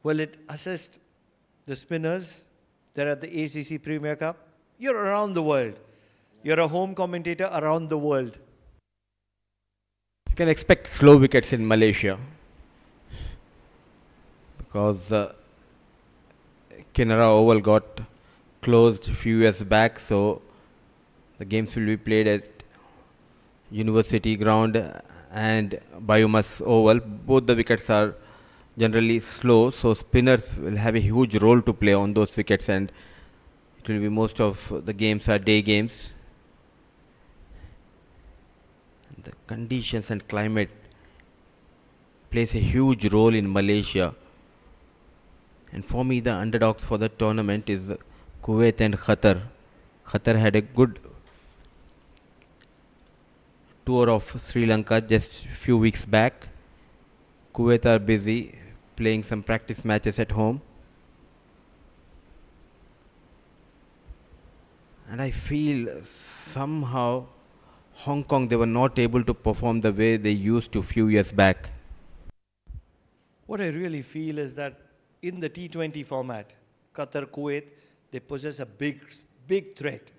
Will it assist the spinners that are at the ACC Premier Cup? You're around the world. You're a home commentator around the world. You can expect slow wickets in Malaysia because Kinara Oval got closed a few years back, so the games will be played at University Ground and Biomass Oval. Both the wickets are generally slow, so spinners will have a huge role to play on those wickets, and it will be most of the games are day games. The conditions and climate plays a huge role in Malaysia. And for me, the underdogs for the tournament is Kuwait and Qatar. Qatar had a good tour of Sri Lanka just a few weeks back. Kuwait are busy playing some practice matches at home. And I feel somehow Hong Kong, they were not able to perform the way they used to a few years back. What I really feel is that in the T20 format, Qatar, Kuwait, they possess a big threat.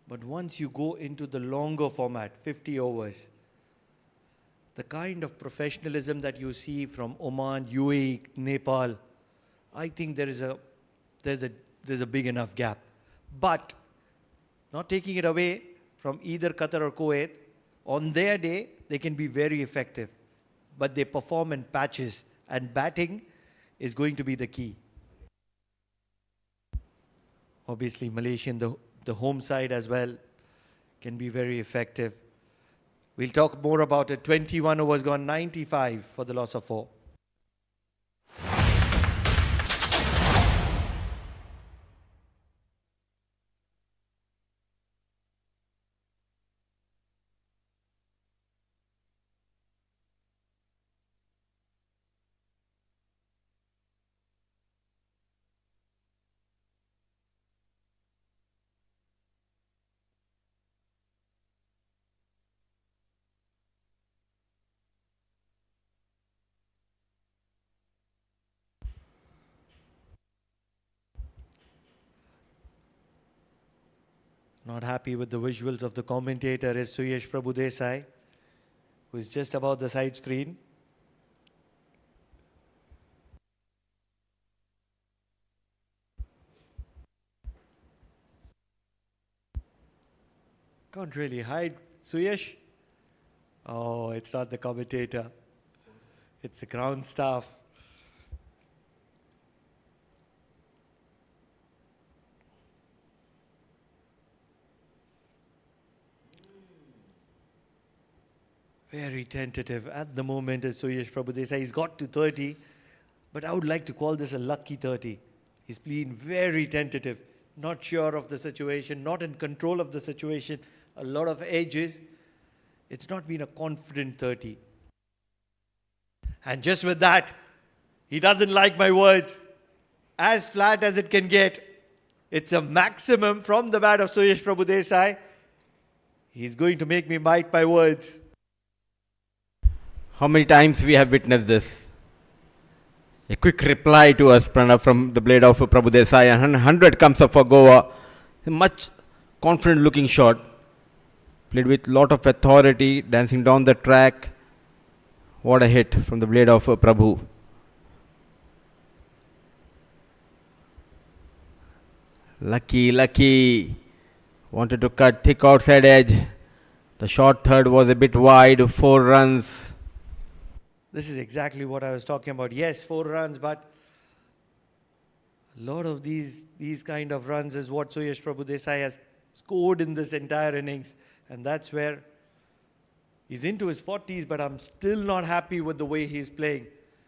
But once you go into the longer format, 50 overs, the kind of professionalism that you see from Oman, UAE, Nepal, I think there's a big enough gap. But not taking it away from either Qatar or Kuwait, on their day, they can be very effective. But they perform in patches, and batting is going to be the key. Obviously, Malaysian, the home side as well, can be very effective. We'll talk more about it. 21 overs gone, 95 for the loss of 4. Not happy with the visuals of the commentator is Suyesh Prabhudesai, who is just above the side screen. Can't really hide. Suyesh? Oh, it's not the commentator. It's the ground staff. Very tentative at the moment is Suyesh Prabhudesai. He's got to 30, but I would like to call this a lucky 30. He's been very tentative, not sure of the situation, not in control of the situation, a lot of edges. It's not been a confident 30. And just with that, he doesn't like my words. As flat as it can get. It's a maximum from the bat of Suyesh Prabhudesai. He's going to make me bite my words. How many times we have witnessed this? A quick reply to us, Pranav, from the blade of Prabhudesai, and 100 comes up for Goa. A much confident looking shot. Played with lot of authority, dancing down the track. What a hit from the blade of Prabhu. Lucky. Wanted to cut thick outside edge. The short third was a bit wide, 4 runs. This is exactly what I was talking about. Yes, 4 runs, but a lot of these kind of runs is what Suyesh Prabhudesai has scored in this entire innings. And that's where he's into his 40s, but I'm still not happy with the way he's playing.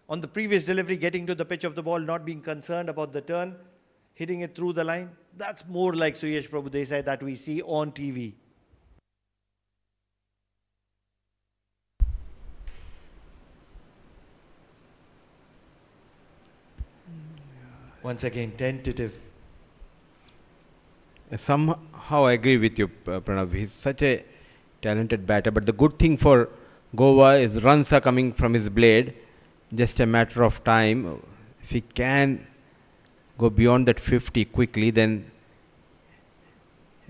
On the previous delivery, getting to the pitch of the ball, not being concerned about the turn, hitting it through the line. That's more like Suyesh Prabhudesai that we see on TV. Once again, tentative. Somehow I agree with you, Pranav. He's such a talented batter. But the good thing for Goa, his runs are coming from his blade. Just a matter of time. If he can go beyond that 50 quickly, then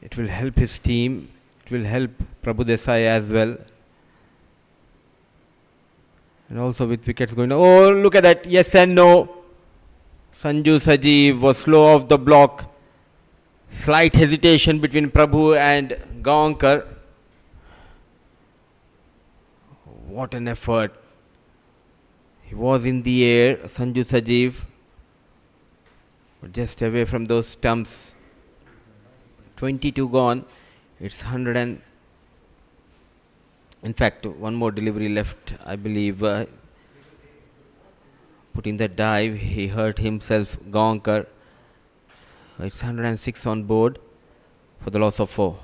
it will help his team. It will help Prabhu Desai as well. And also with wickets going. Oh, look at that. Yes and no. Sanju Sajeev was slow off the block. Slight hesitation between Prabhu and Gaonkar. What an effort. He was in the air, Sanju Sajeev, but just away from those stumps. 22 gone. It's 100 and... In fact, one more delivery left, I believe. Putting the dive, he hurt himself, Gaonkar. It's 106 on board for the loss of 4.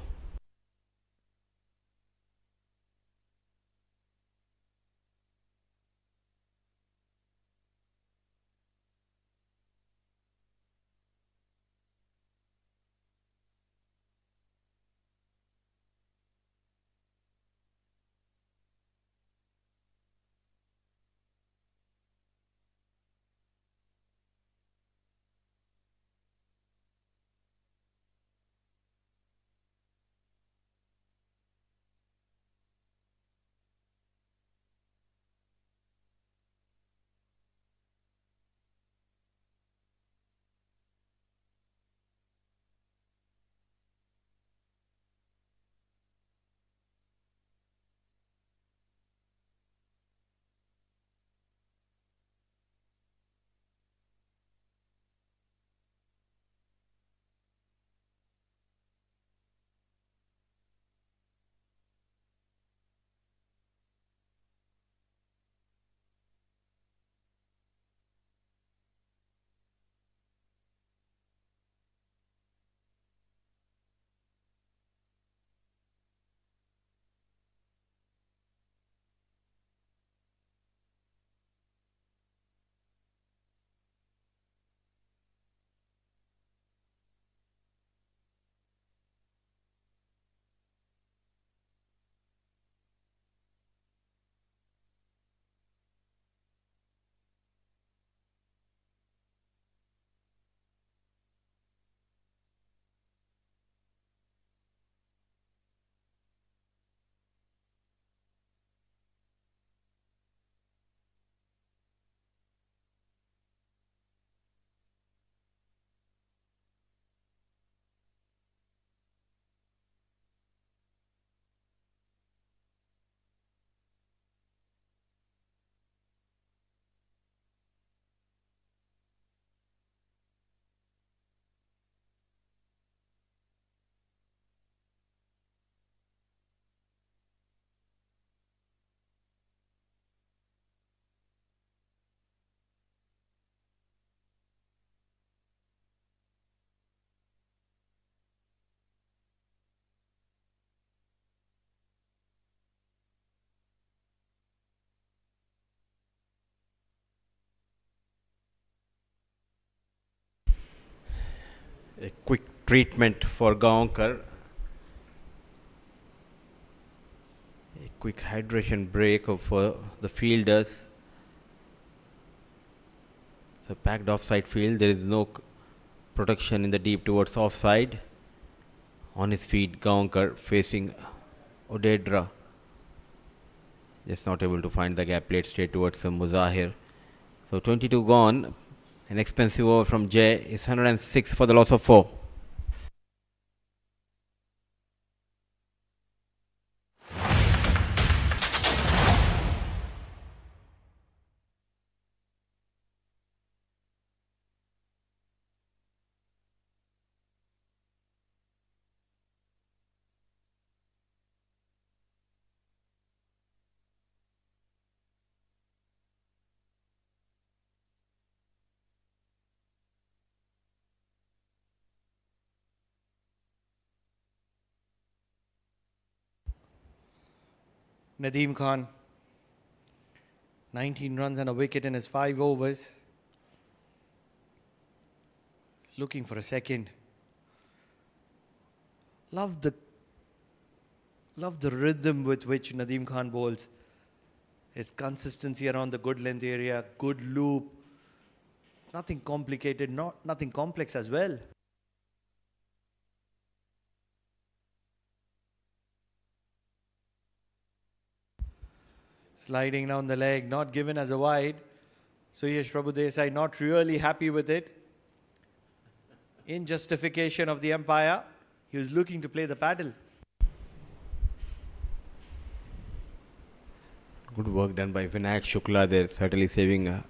A quick treatment for Gaonkar. A quick hydration break for the fielders. It's a packed offside field. There is no protection in the deep towards offside. On his feet, Gaonkar facing Odedra. Just not able to find the gap, played straight towards Muzahir. So 22 gone. An expensive over from Jay is 106 for the loss of 4. Nadeem Khan, 19 runs and a wicket in his 5 overs. He's looking for a second. Love the rhythm with which Nadeem Khan bowls. His consistency around the good length area, good loop, nothing complicated, nothing complex as well. Sliding down the leg, not given as a wide. So Yash Prabhu Desai not really happy with it. In justification of the umpire, he was looking to play the paddle. Good work done by Vinayak Shukla there, certainly saving a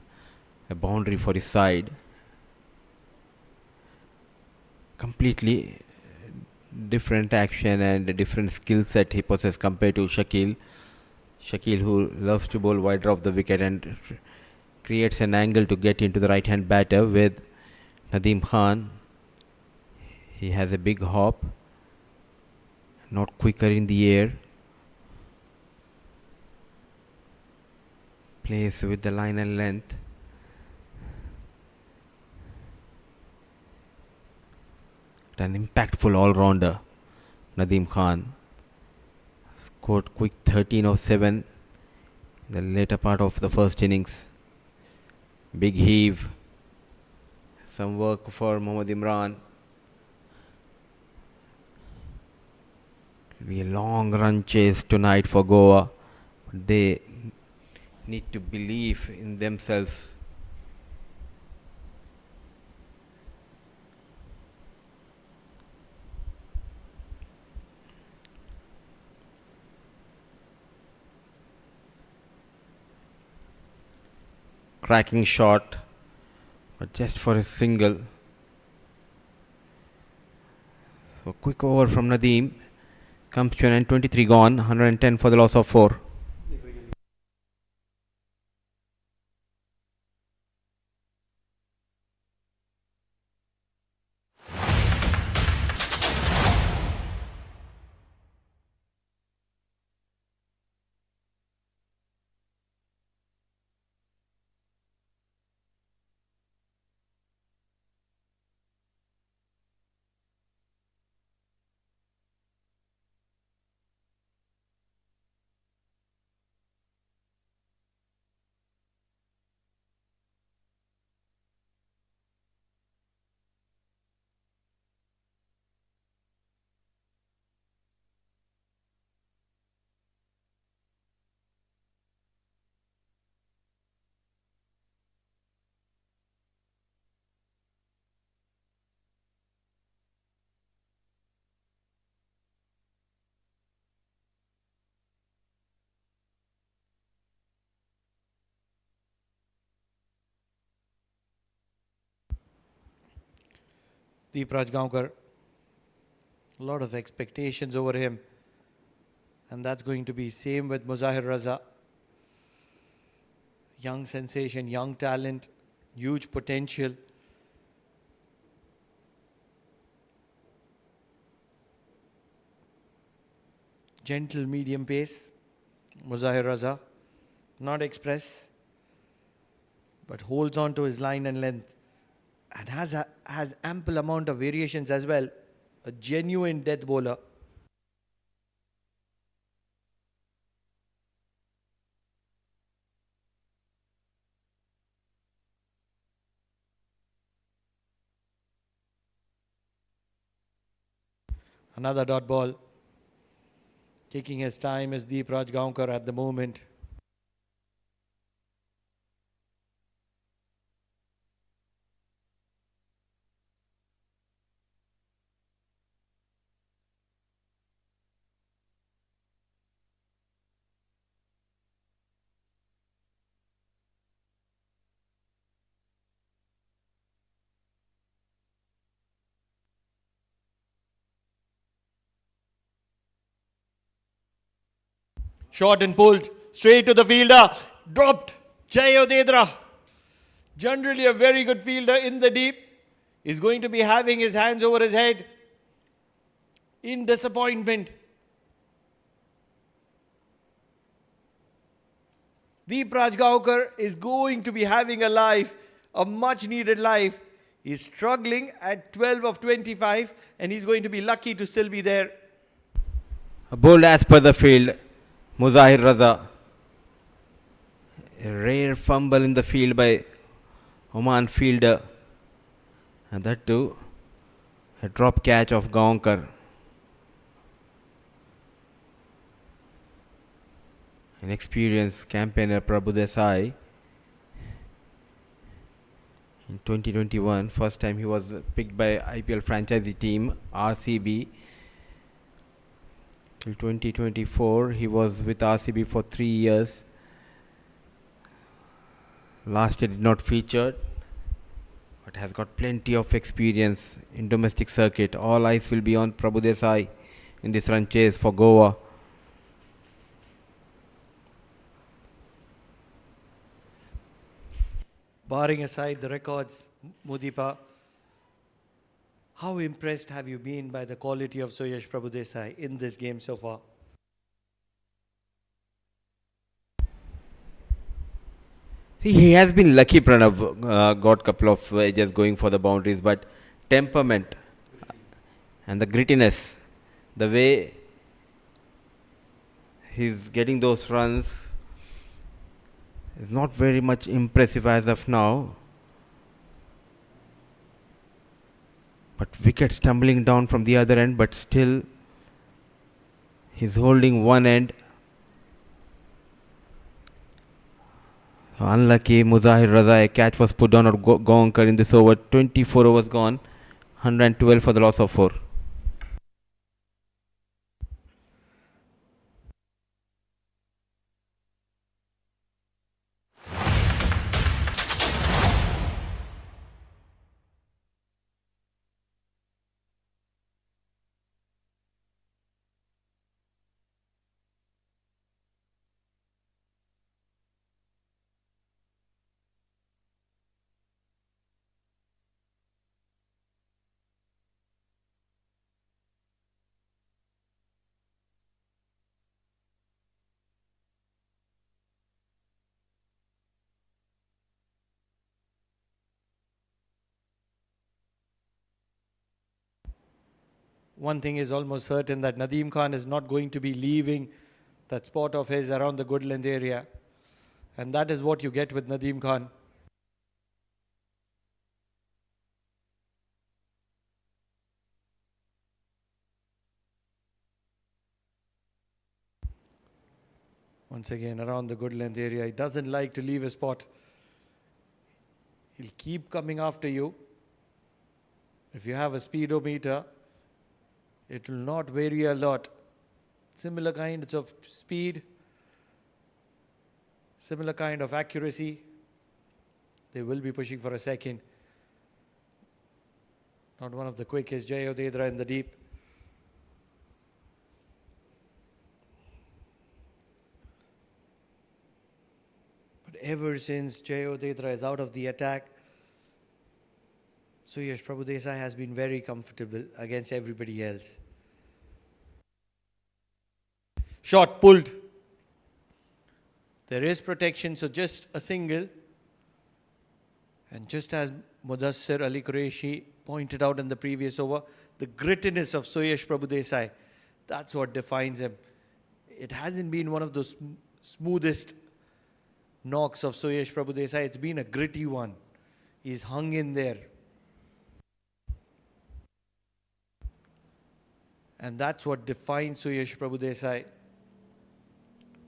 boundary for his side. Completely different action and a different skill set he possesses compared to Shakil. Shakil, who loves to bowl wider off the wicket and creates an angle to get into the right hand batter. With Nadeem Khan, he has a big hop, not quicker in the air, plays with the line and length. An impactful all-rounder, Nadeem Khan. Scored quick 13 of 7 in the later part of the first innings. Big heave. Some work for Mohammad Imran. It'll be a long run chase tonight for Goa. They need to believe in themselves. Cracking shot, but just for a single. So quick over from Nadeem. Comes to an end, 23 gone, 110 for the loss of 4. Deep Rajgaonkar, a lot of expectations over him. And that's going to be same with Muzahir Raza. Young sensation, young talent, huge potential. Gentle medium pace, Muzahir Raza, not express, but holds on to his line and length. And has ample amount of variations as well. A genuine death bowler. Another dot ball. Taking his time is Deep Rajgaonkar at the moment. Shot and pulled straight to the fielder. Dropped. Jai Odedra. Generally a very good fielder in the deep. Is going to be having his hands over his head. In disappointment. Deep Rajgaonkar is going to be having a life. A much needed life. He's struggling at 12 of 25. And he's going to be lucky to still be there. Bowled as per the field, Muzahir Raza. A rare fumble in the field by Oman fielder, and that too a drop catch of Gaonkar. An experienced campaigner Prabhu Desai in 2021, first time he was picked by IPL franchisee team RCB. Till 2024 he was with RCB for 3 years. Last year did not feature, but has got plenty of experience in domestic circuit. All eyes will be on Prabhu Desai in this run chase for Goa. Barring aside the records, Mudipa, how impressed have you been by the quality of Suyash Prabhudesai in this game so far? See, he has been lucky, Pranav. Got couple of edges going for the boundaries, but temperament and the grittiness, the way he's getting those runs is not very much impressive as of now. But wicket stumbling down from the other end, but still he's holding one end. Unlucky Muzahir Raza, a catch was put down or Gaonkar in this over. 24 overs gone, 112 for the loss of 4. One thing is almost certain that Nadeem Khan is not going to be leaving that spot of his around the Goodland area. And that is what you get with Nadeem Khan. Once again, around the Goodland area, he doesn't like to leave a spot. He'll keep coming after you. If you have a speedometer, it will not vary a lot. Similar kinds of speed, similar kind of accuracy. They will be pushing for a second. Not one of the quickest, Jay Odedra in the deep. But ever since Jay Odedra is out of the attack, Suyash Prabhudesai has been very comfortable against everybody else. Shot pulled. There is protection, so just a single. And just as Mudassir Ali Qureshi pointed out in the previous over, the grittiness of Suyash Prabhudesai, that's what defines him. It hasn't been one of those smoothest knocks of Suyash Prabhudesai. It's been a gritty one. He's hung in there. And that's what defines Suyash Prabhudesai.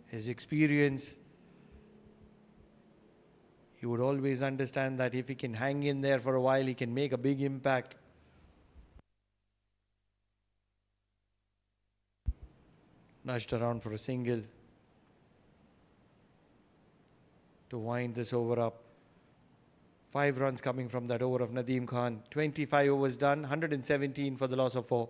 His experience. He would always understand that if he can hang in there for a while, he can make a big impact. Nudged around for a single to wind this over up. 5 runs coming from that over of Nadeem Khan. 25 overs done, 117 for the loss of 4.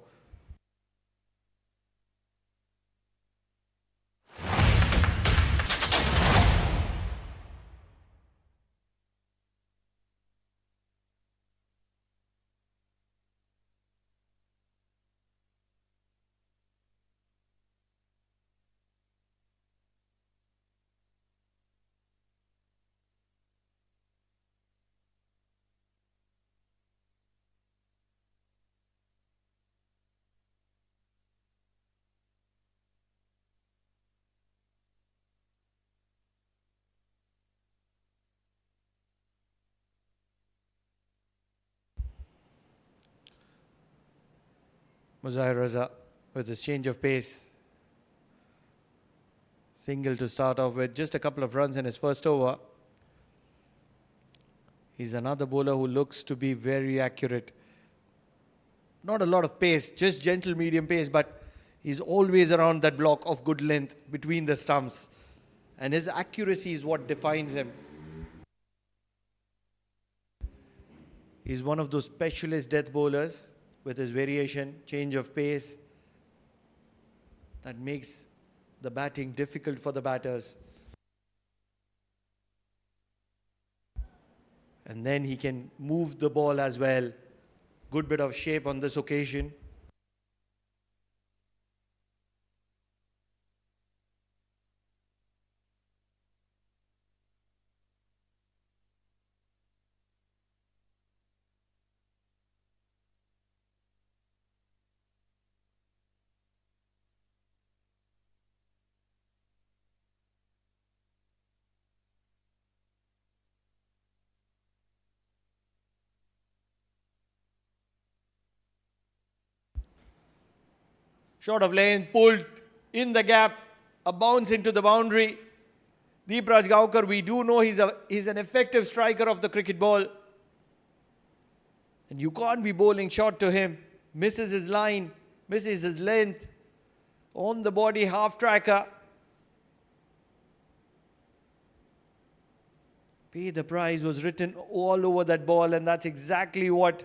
Muzahir Raza with his change of pace. Single to start off with, just a couple of runs in his first over. He's another bowler who looks to be very accurate. Not a lot of pace, just gentle medium pace, but he's always around that block of good length between the stumps. And his accuracy is what defines him. He's one of those specialist death bowlers with his variation, change of pace, that makes the batting difficult for the batters. And then he can move the ball as well. Good bit of shape on this occasion. Short of lane, pulled in the gap, a bounce into the boundary. Deep Rajgaonkar, we do know he's an effective striker of the cricket ball. And you can't be bowling short to him. Misses his line, misses his length. On the body, half tracker. Pay the price was written all over that ball, and that's exactly what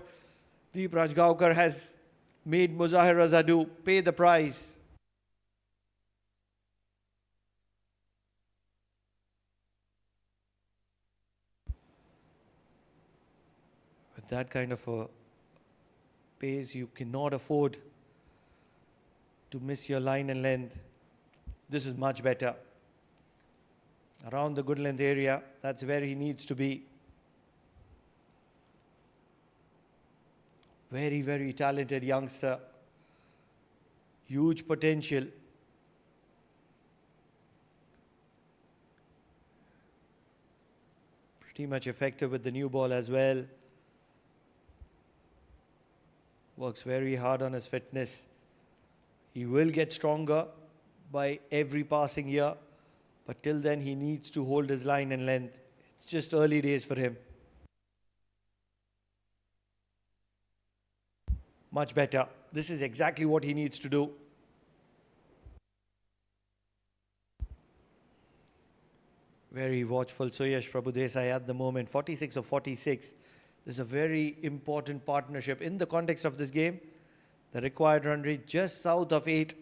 Deep Rajgaonkar has made Muzahir Raza do. Pay the price. With that kind of a pace, you cannot afford to miss your line and length. This is much better. Around the good length area, that's where he needs to be. Very, very talented youngster. Huge potential. Pretty much effective with the new ball as well. Works very hard on his fitness. He will get stronger by every passing year, but till then he needs to hold his line and length. It's just early days for him. Much better. This is exactly what he needs to do. Very watchful Suyash Prabhudesai at the moment. 46 of 46. This is a very important partnership in the context of this game. The required run rate just south of 8.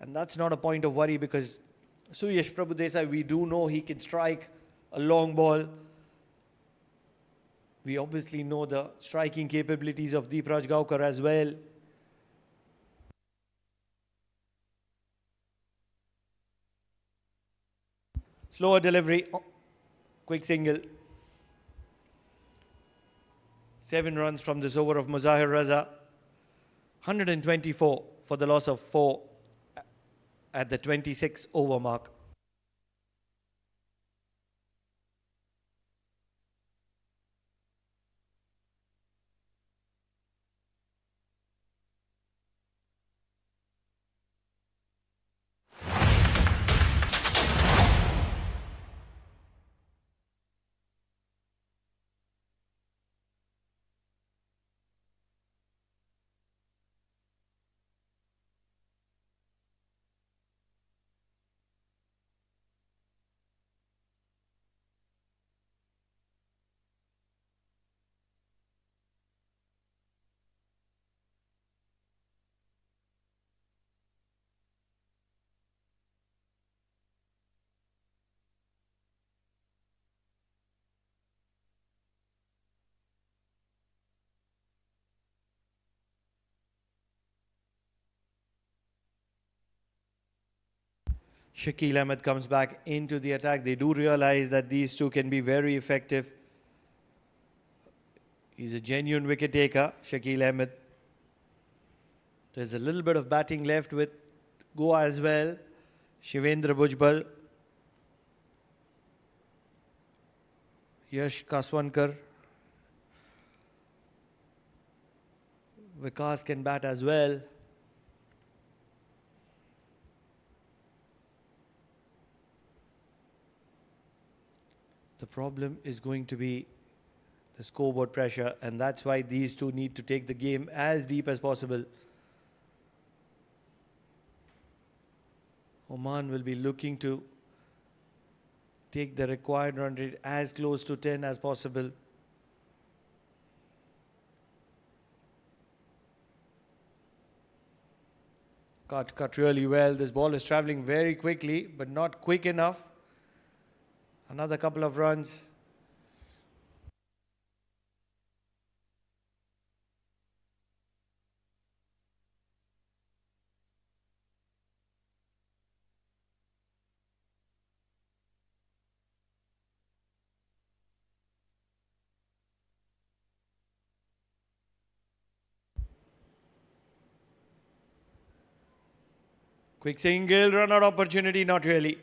And that's not a point of worry because Suyash Prabhudesai, we do know he can strike a long ball. We obviously know the striking capabilities of Deep Rajgaonkar as well. Slower delivery, quick single. 7 runs from this over of Muzahir Raza. 124 for the loss of 4 at the 26 over mark. Shakil Ahmed comes back into the attack. They do realize that these two can be very effective. He's a genuine wicket taker, Shakil Ahmed. There's a little bit of batting left with Goa as well. Shivendra Bhujbal. Yash Kaswankar. Vikas can bat as well. The problem is going to be the scoreboard pressure, and that's why these two need to take the game as deep as possible. Oman will be looking to take the required run rate as close to 10 as possible. Cut really well. This ball is traveling very quickly, but not quick enough. Another couple of runs. Quick single, run out opportunity, not really.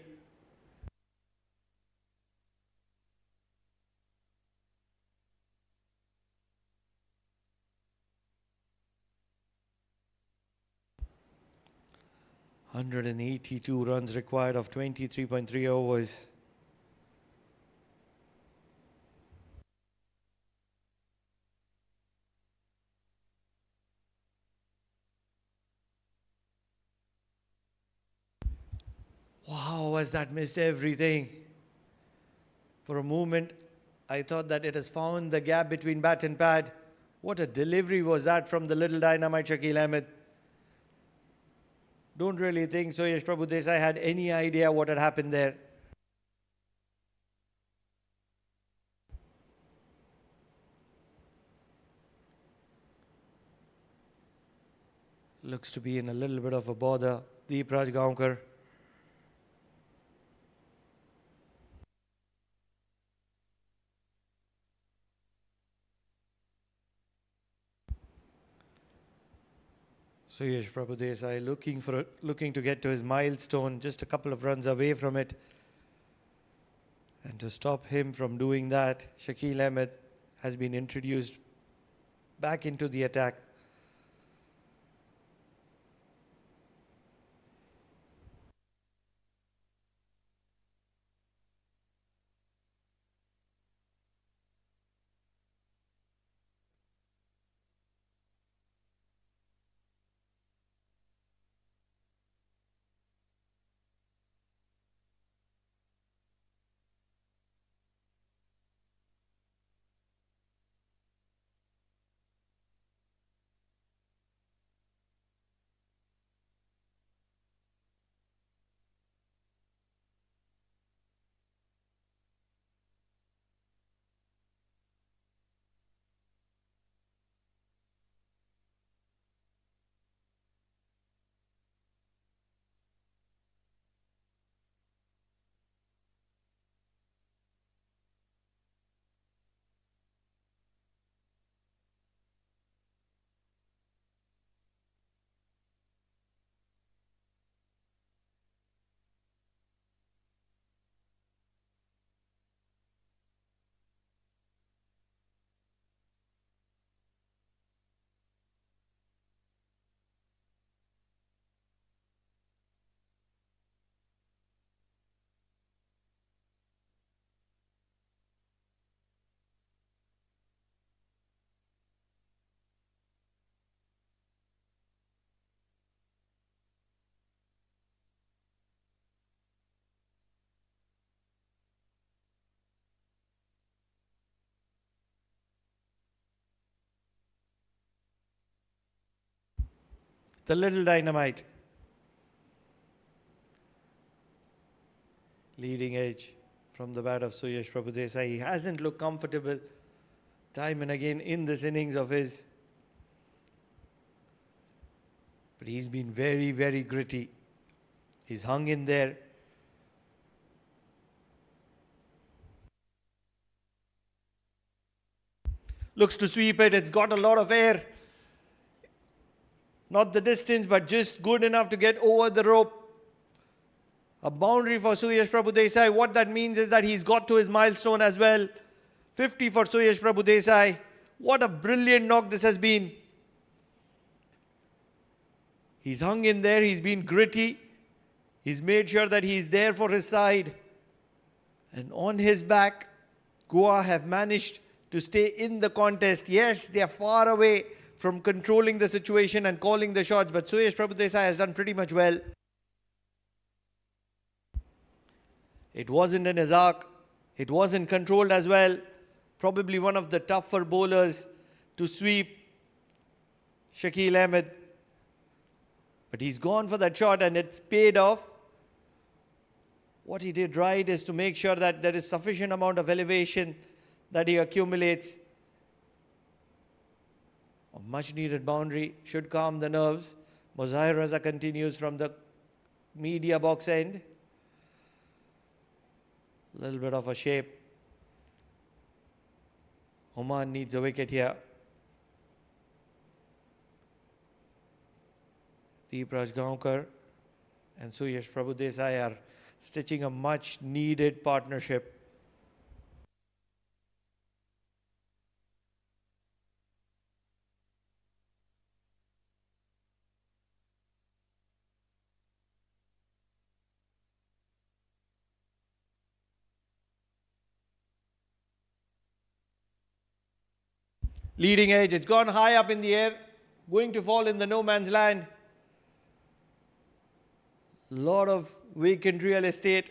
"182 runs required of 23.3 overs. Wow, has that missed everything? For a moment, I thought that it has found the gap between bat and pad. What a delivery was that from the little dynamite Shakil Ahmed. Don't really think Suyash Prabhu Desai had any idea what had happened there. Looks to be in a little bit of a bother, Deep Raj Gaonkar. Suyash Prabhu Desai looking to get to his milestone, just a couple of runs away from it. And to stop him from doing that, Shakil Ahmed has been introduced back into the attack. The little dynamite. Leading edge from the bat of Suyash Prabhu Desai. He hasn't looked comfortable time and again in this innings of his. But he's been very, very gritty. He's hung in there. Looks to sweep it. It's got a lot of air. Not the distance, but just good enough to get over the rope. A boundary for Suyash Prabhu Desai. What that means is that he's got to his milestone as well. 50 for Suyash Prabhu Desai. What a brilliant knock this has been. He's hung in there, he's been gritty. He's made sure that he's there for his side. And on his back, Goa have managed to stay in the contest. Yes, they are far away from controlling the situation and calling the shots, but Suyash Prabhudesai has done pretty much well. It wasn't in his arc. It wasn't controlled as well. Probably one of the tougher bowlers to sweep Shakil Ahmed. But he's gone for that shot and it's paid off. What he did right is to make sure that there is sufficient amount of elevation that he accumulates. A much needed boundary should calm the nerves. Mozahir Raza continues from the media box end. A little bit of a shape. Oman needs a wicket here. Deep Rajgaonkar and Suyash Prabhudesai are stitching a much needed partnership. Leading edge, it's gone high up in the air, going to fall in the no man's land. Lot of vacant real estate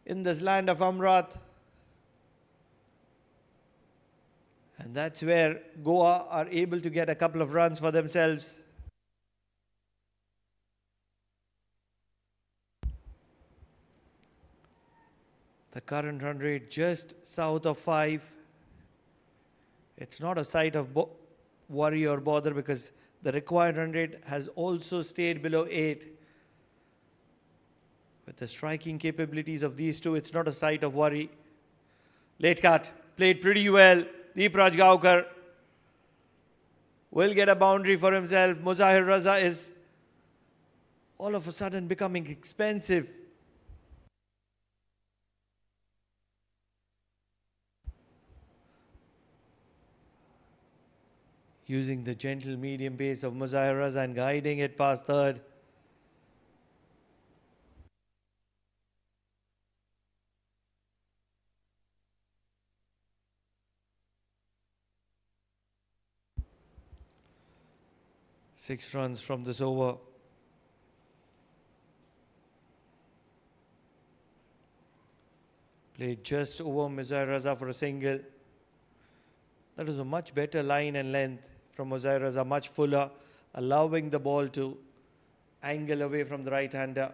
in this land of Amrat. And that's where Goa are able to get a couple of runs for themselves. The current run rate just south of 5. It's not a sight of worry or bother because the required run rate has also stayed below 8. With the striking capabilities of these two, it's not a sight of worry. Late cut, played pretty well. Deep Rajgaonkar will get a boundary for himself. Mozahir Raza is all of a sudden becoming expensive. Using the gentle medium pace of Mozahir Raza and guiding it past third. Six runs from this over. Played just over Mozahir Raza for a single. That was a much better line and length from Mozahir Raza, much fuller, allowing the ball to angle away from the right-hander.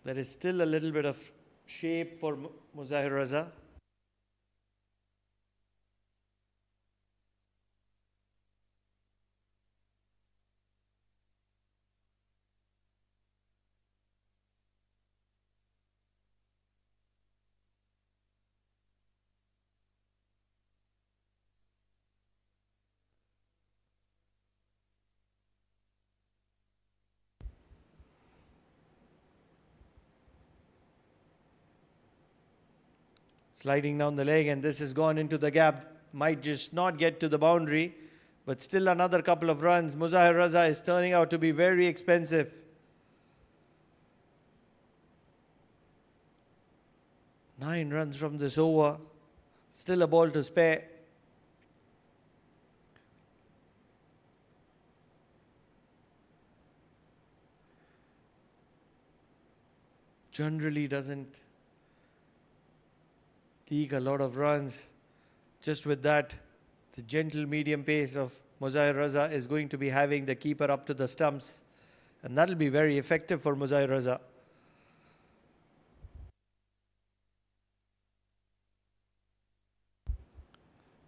There is still a little bit of shape for Mozahir Raza. Sliding down the leg, and this has gone into the gap. Might just not get to the boundary, but still another couple of runs. Mozahir Raza is turning out to be very expensive. Nine runs from this over. Still a ball to spare. Generally doesn't leak a lot of runs. Just with that, the gentle medium pace of Mozahir Raza is going to be having the keeper up to the stumps, and that'll be very effective for Mozahir Raza.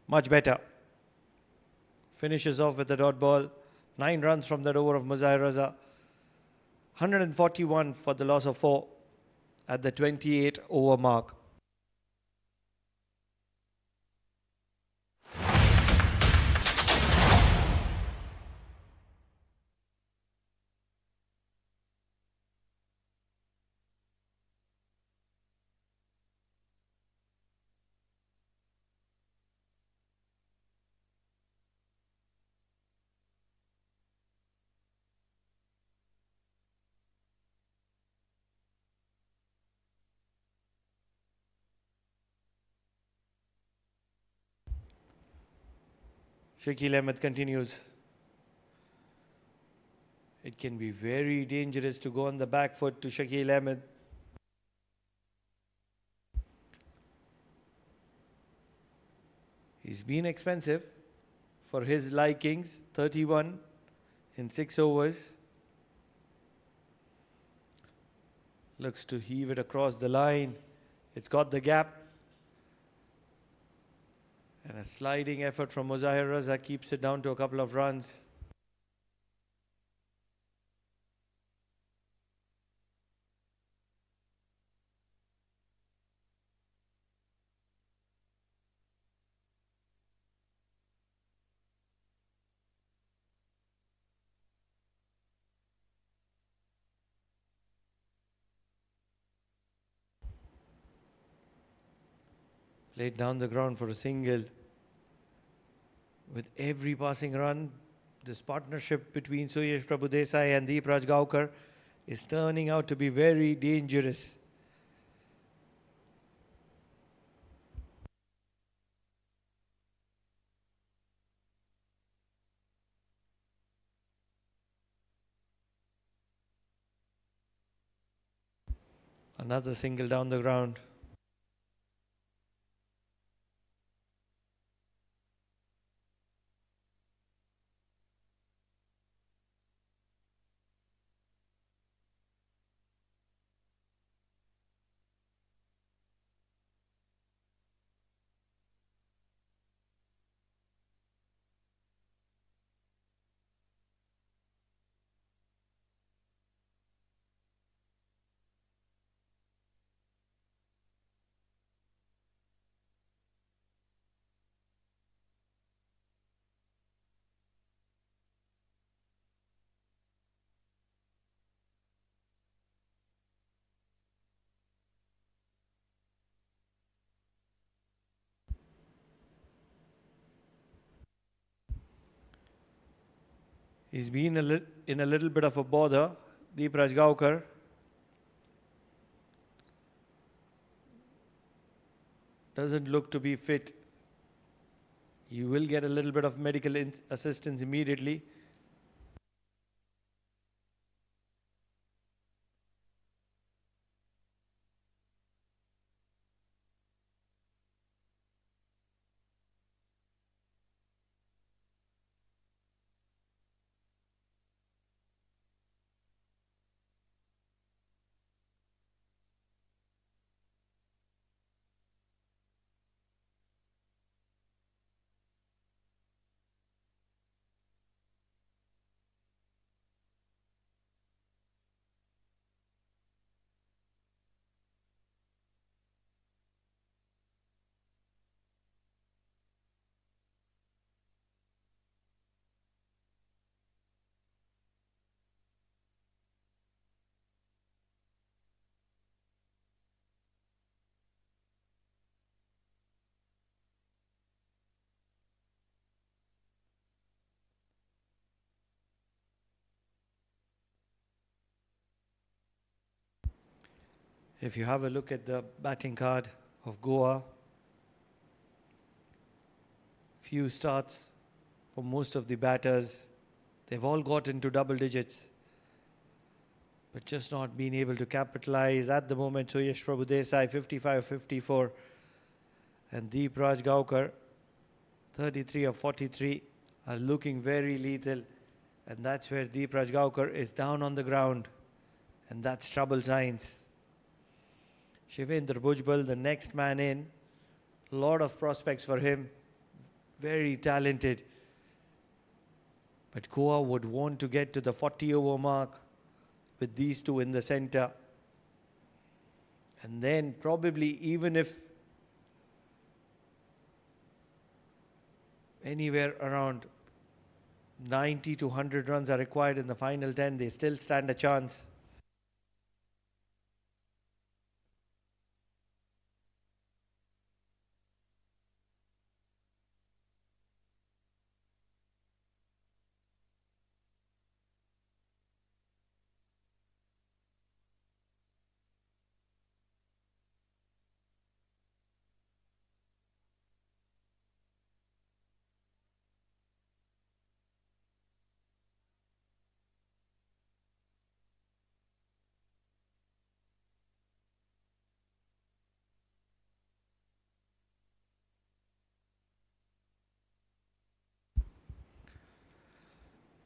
Much better. Finishes off with a dot ball. 9 runs from that over of Mozahir Raza. 141 for the loss of 4 at the 28 over mark. Shakil Ahmed continues. It can be very dangerous to go on the back foot to Shakil Ahmed. He's been expensive for his likings, 31 in 6 overs. Looks to heave it across the line. It's got the gap. And a sliding effort from Muzahir Raza keeps it down to a couple of runs. Laid down the ground for a single. With every passing run, this partnership between Suyash Prabhudesai and Deep Rajgaonkar is turning out to be very dangerous. Another single down the ground. He's been in a little bit of a bother, Deep Rajgaonkar. Doesn't look to be fit. You will get a little bit of medical assistance immediately. If you have a look at the batting card of Goa, few starts for most of the batters. They've all got into double digits, but just not been able to capitalize. At the moment, Suyash Prabhudesai 55-54 and Deep Rajgaonkar 33 of 43 are looking very lethal, and that's where Deep Rajgaonkar is down on the ground, and that's trouble signs. Shivendra Bhujbal, the next man in. A lot of prospects for him. Very talented. But Goa would want to get to the 40 over mark with these two in the center. And then probably even if anywhere around 90 to 100 runs are required in the final 10, they still stand a chance.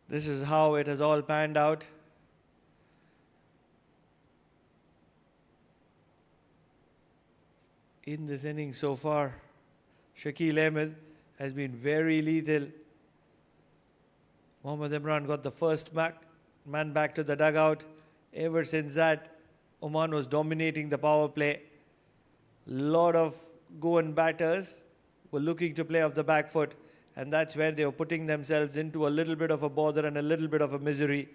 This is how it has all panned out. In this inning so far, Shakil Ahmed has been very lethal. Mohammad Imran got the first man back to the dugout. Ever since that, Oman was dominating the power play. Lot of Goan batters were looking to play off the back foot, and that's where they were putting themselves into a little bit of a bother and a little bit of a misery.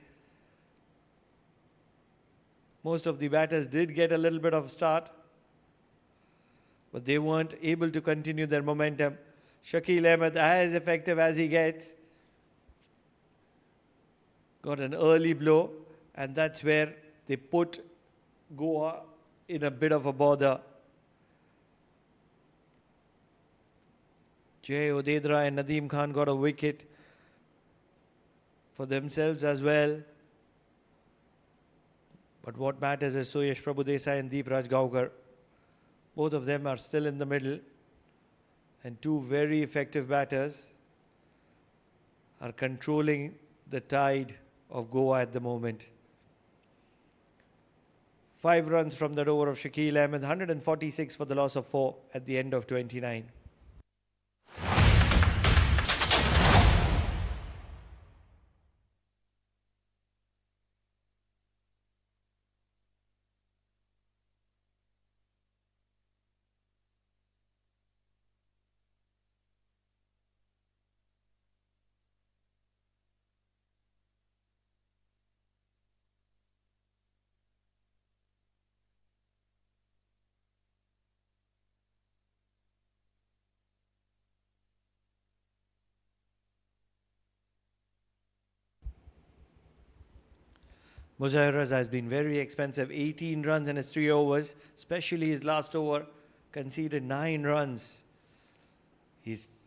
Most of the batters did get a little bit of a start, but they weren't able to continue their momentum. Shakil Ahmed, as effective as he gets, got an early blow, and that's where they put Goa in a bit of a bother. Jay Odedra and Nadeem Khan got a wicket for themselves as well. But what matters is Suyash Prabhudesai and Deep Raj Gaonkar. Both of them are still in the middle, and two very effective batters are controlling the tide of Goa at the moment. 5 runs from that over of Shakil Ahmed, 146 for the loss of 4 at the end of 29. Muzahir Raza has been very expensive. 18 runs in his 3 overs, especially his last over, conceded 9 runs. He's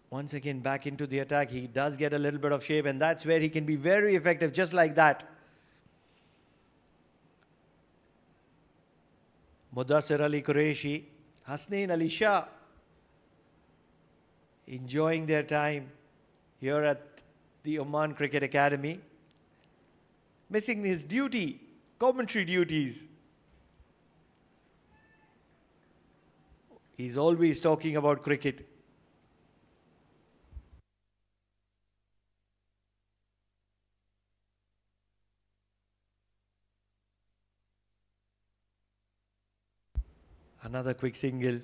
once again back into the attack. He does get a little bit of shape, and that's where he can be very effective, just like that. Mudassir Ali Qureshi, Hasnain Ali Shah, enjoying their time here at the Oman Cricket Academy. Missing his duty, commentary duties. He's always talking about cricket. Another quick single.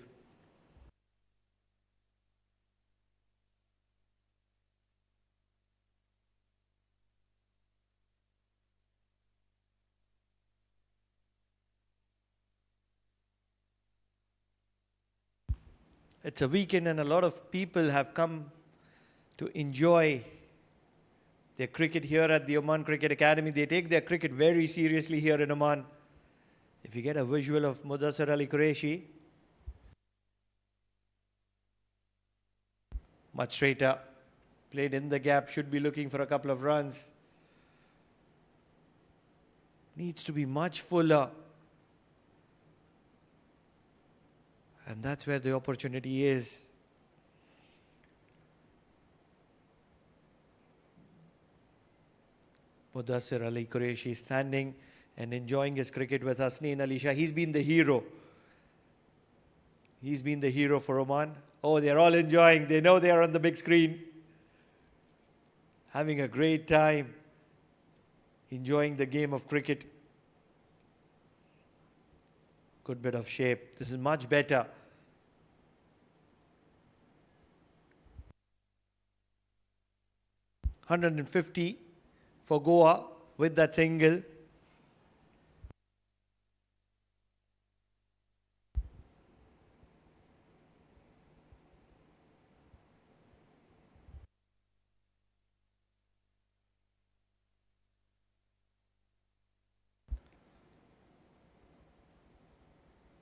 It's a weekend and a lot of people have come to enjoy their cricket here at the Oman Cricket Academy. They take their cricket very seriously here in Oman. If you get a visual of Mudassir Ali Qureshi, much straighter, played in the gap, should be looking for a couple of runs. Needs to be much fuller. And that's where the opportunity is. Mudassir Ali Qureshi standing and enjoying his cricket with Hasnain Ali Shah. He's been the hero. He's been the hero for Oman. Oh, they're all enjoying. They know they are on the big screen. Having a great time. Enjoying the game of cricket. Good bit of shape. This is much better. $150 for Goa with that single.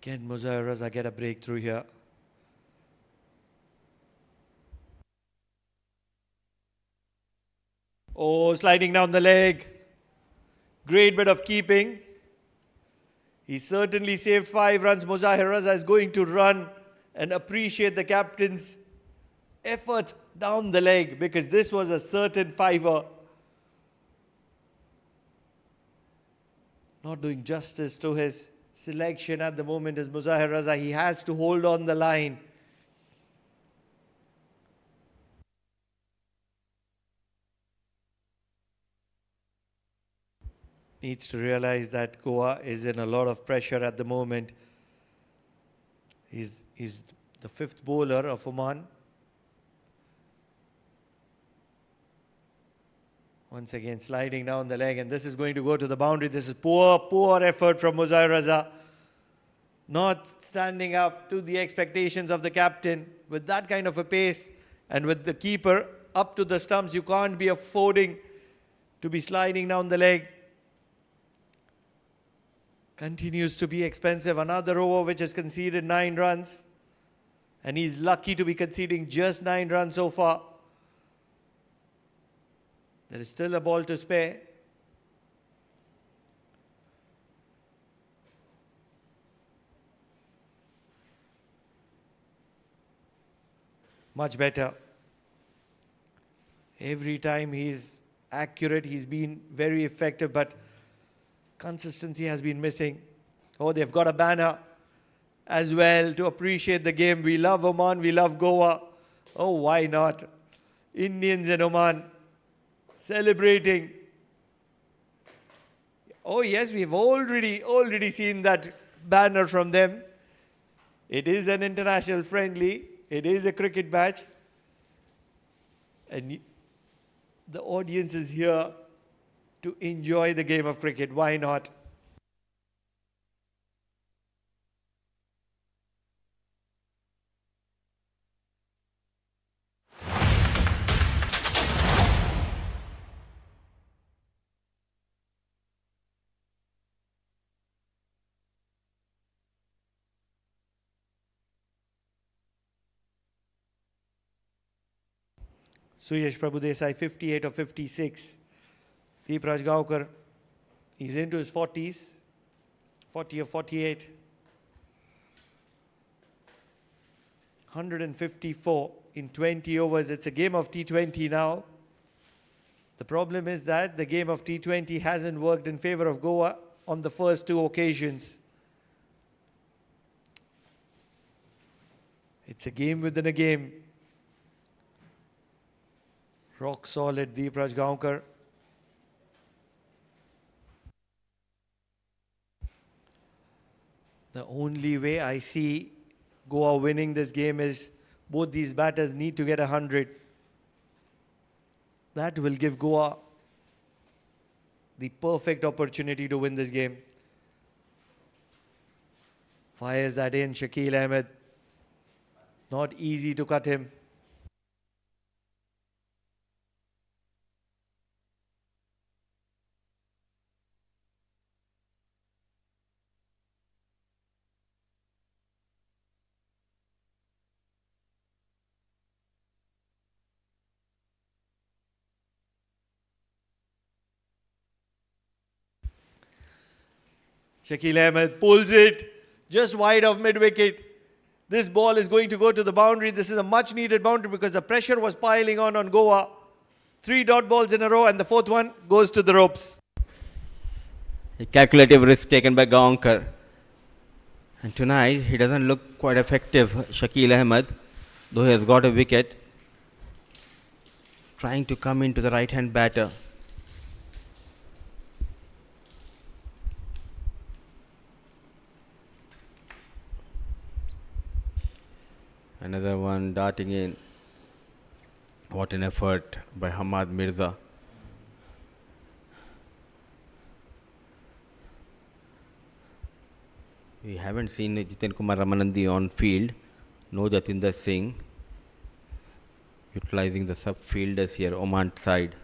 Can Muzahir Raza get a breakthrough here? Oh, sliding down the leg. Great bit of keeping. He certainly saved 5 runs. Muzahir Raza is going to run and appreciate the captain's efforts down the leg, because this was a certain fiver. not doing justice to his selection at the moment is Muzahir Raza. He has to hold on the line. Needs to realize that Goa is in a lot of pressure at the moment. He's the fifth bowler of Oman. Once again sliding down the leg, and this is going to go to the boundary. This is poor effort from Muzahir Raza. Not standing up to the expectations of the captain. With that kind of a pace and with the keeper up to the stumps, you can't be affording to be sliding down the leg. Continues to be expensive. Another over which has conceded 9 runs. And he's lucky to be conceding just 9 runs so far. There is still a ball to spare. Much better. Every time he's accurate, he's been very effective, but consistency has been missing. Oh, they've got a banner as well to appreciate the game. We love Oman, we love Goa. Oh, why not? Indians in Oman celebrating. Oh yes, we've already seen that banner from them. It is an international friendly. It is a cricket match. And the audience is here to enjoy the game of cricket. Why not? Suyash Prabhudesai, 58 of 56. Deep Rajgaonkar, he's into his 40s. 40 of 48. 154 in 20 overs. It's a game of T20 now. The problem is that the game of T20 hasn't worked in favor of Goa on the first 2 occasions. It's a game within a game. Rock solid Deep Rajgaonkar. The only way I see Goa winning this game is both these batters need to get 100. That will give Goa the perfect opportunity to win this game. Fires that in, Shakil Ahmed. Not easy to cut him. Shakil Ahmed pulls it just wide of mid-wicket. This ball is going to go to the boundary. This is a much needed boundary because the pressure was piling on Goa. 3 dot balls in a row and the 4th one goes to the ropes. A calculative risk taken by Gaonkar. And tonight he doesn't look quite effective, Shakil Ahmed, though he has got a wicket. Trying to come into the right-hand batter. Another one darting in. What an effort by Hamad Mirza. We haven't seen Jiten Kumar Ramanandi on field. No Jatinder Singh. Utilizing the sub-fielders here, Oman side.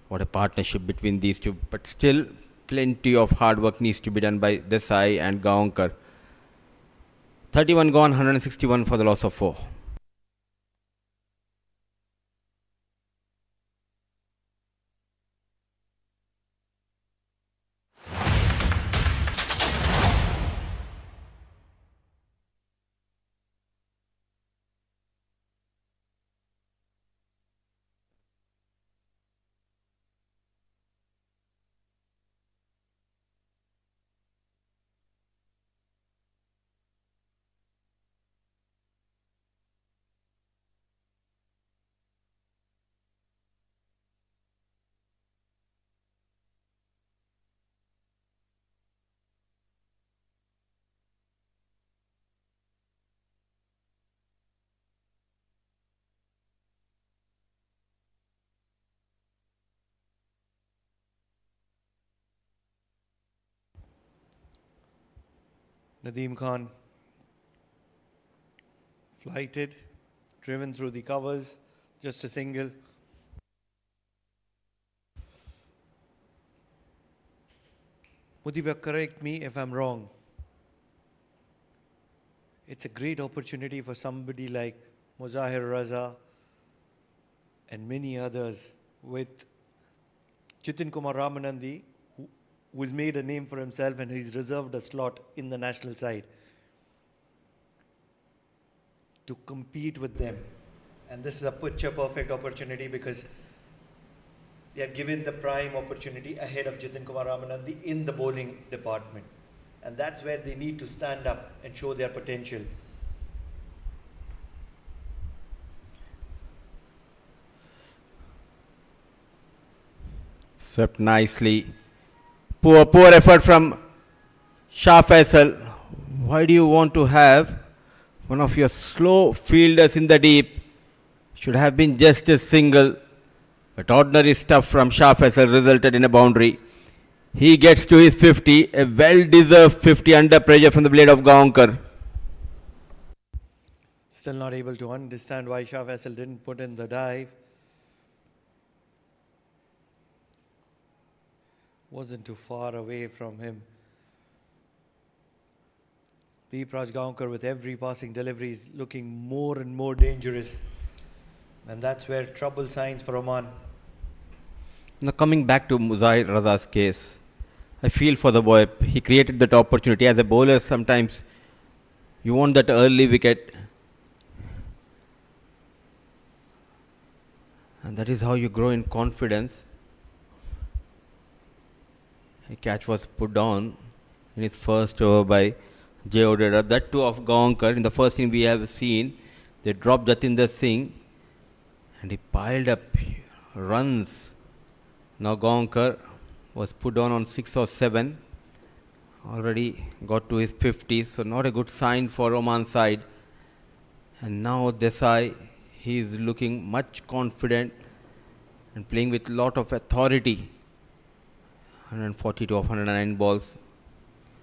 What a partnership between these two. But still, plenty of hard work needs to be done by Desai and Gaonkar. 31 gone, 161 for the loss of 4. Nadeem Khan flighted, driven through the covers, just a single. Mudibya, correct me if I'm wrong. It's a great opportunity for somebody like Muzahir Raza and many others with Chitin Kumar Ramanandi, who's made a name for himself and he's reserved a slot in the national side, to compete with them. And this is a picture perfect opportunity because they are given the prime opportunity ahead of Jitin Kumar Ramanandi in the bowling department. And that's where they need to stand up and show their potential. Swept nicely. Poor effort from Shah Faisal. Why do you want to have one of your slow fielders in the deep? Should have been just a single. But ordinary stuff from Shah Faisal resulted in a boundary. He gets to his 50, a well-deserved 50 under pressure from the blade of Gaonkar. Still not able to understand why Shah Faisal didn't put in the dive. Wasn't too far away from him. Deep Raj Gaonkar with every passing delivery is looking more and more dangerous. And that's where trouble signs for Oman. Now coming back to Muzahir Raza's case, I feel for the boy. He created that opportunity. As a bowler, sometimes you want that early wicket. And that is how you grow in confidence. A catch was put down in his first over by Jay Odera. That too of Gaonkar. In the first inning we have seen, they dropped Jatinder Singh and he piled up runs. Now Gaonkar was put down on 6 or 7. Already got to his 50, so not a good sign for Oman side. And now Desai, he is looking much confident and playing with lot of authority. 142 of 109 balls.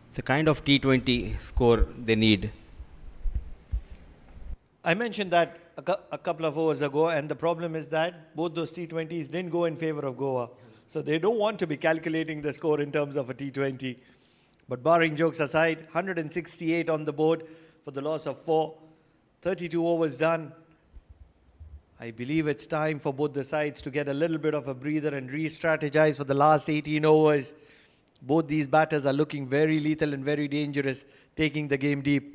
It's a kind of T20 score they need. I mentioned that a couple of overs ago, and the problem is that both those T20s didn't go in favor of Goa. So they don't want to be calculating the score in terms of a T20. But barring jokes aside, 168 on the board for the loss of 4. 32 overs done. I believe it's time for both the sides to get a little bit of a breather and re-strategize for the last 18 overs. Both these batters are looking very lethal and very dangerous, taking the game deep.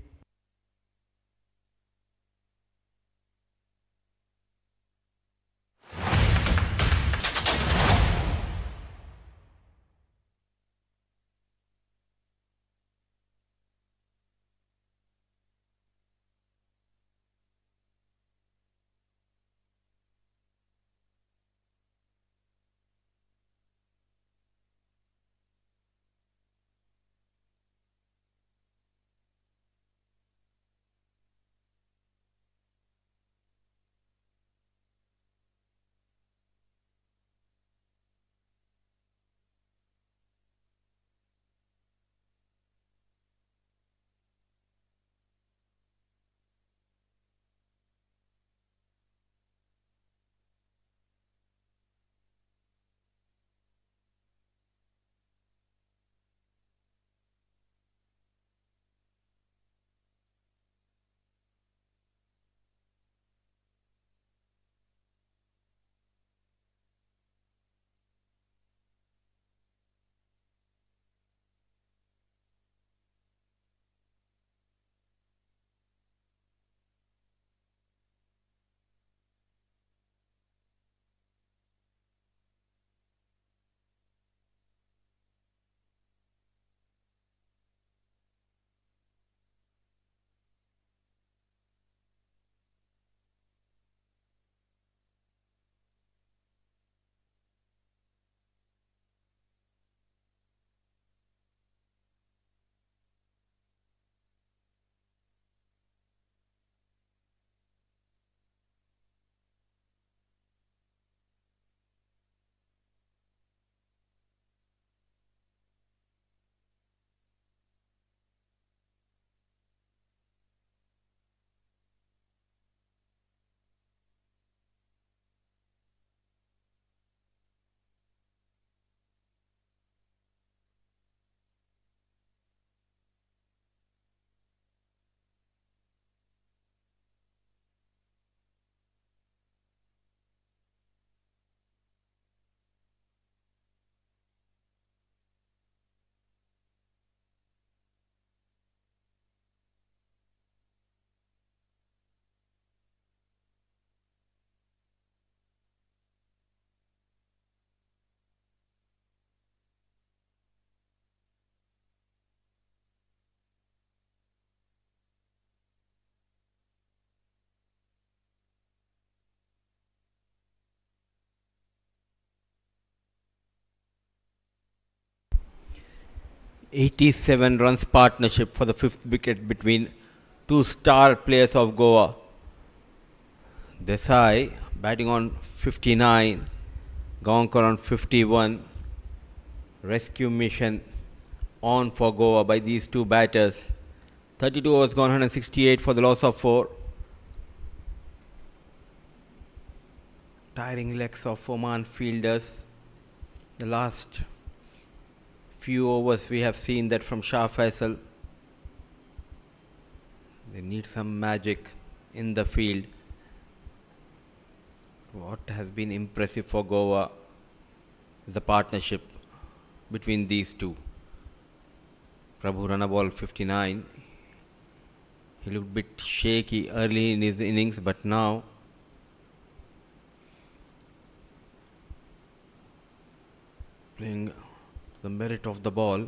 87 runs partnership for the fifth wicket between two star players of Goa. Desai batting on 59, Gaonkar on 51. Rescue mission on for Goa by these two batters. 32 overs gone, 168 for the loss of 4. Tiring legs of Oman fielders. The last few overs we have seen that from Shah Faisal. They need some magic in the field. What has been impressive for Goa is the partnership between these two. Prabhu run a ball 59. He looked a bit shaky early in his innings, but now playing the merit of the ball,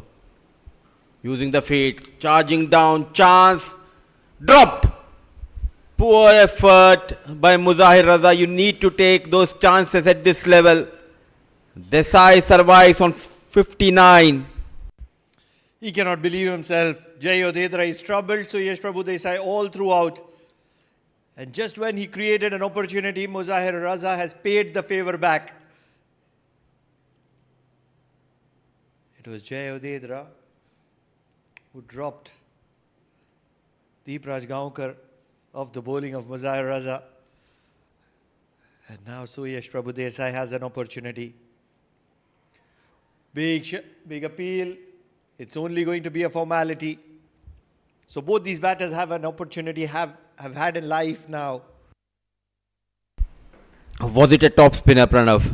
using the feet, charging down, chance, dropped. Poor effort by Muzahir Raza. You need to take those chances at this level. Desai survives on 59. He cannot believe himself. Jay Odedra is troubled, so Yash Prabhu Desai all throughout. And just when he created an opportunity, Muzahir Raza has paid the favor back. It was Jay Odedra who dropped Deepraj Gaonkar of the bowling of Muzahir Raza. And now Suyash Prabhu Desai has an opportunity. Big appeal. It's only going to be a formality. So both these batters have an opportunity, have had in life now. Was it a top spinner, Pranav?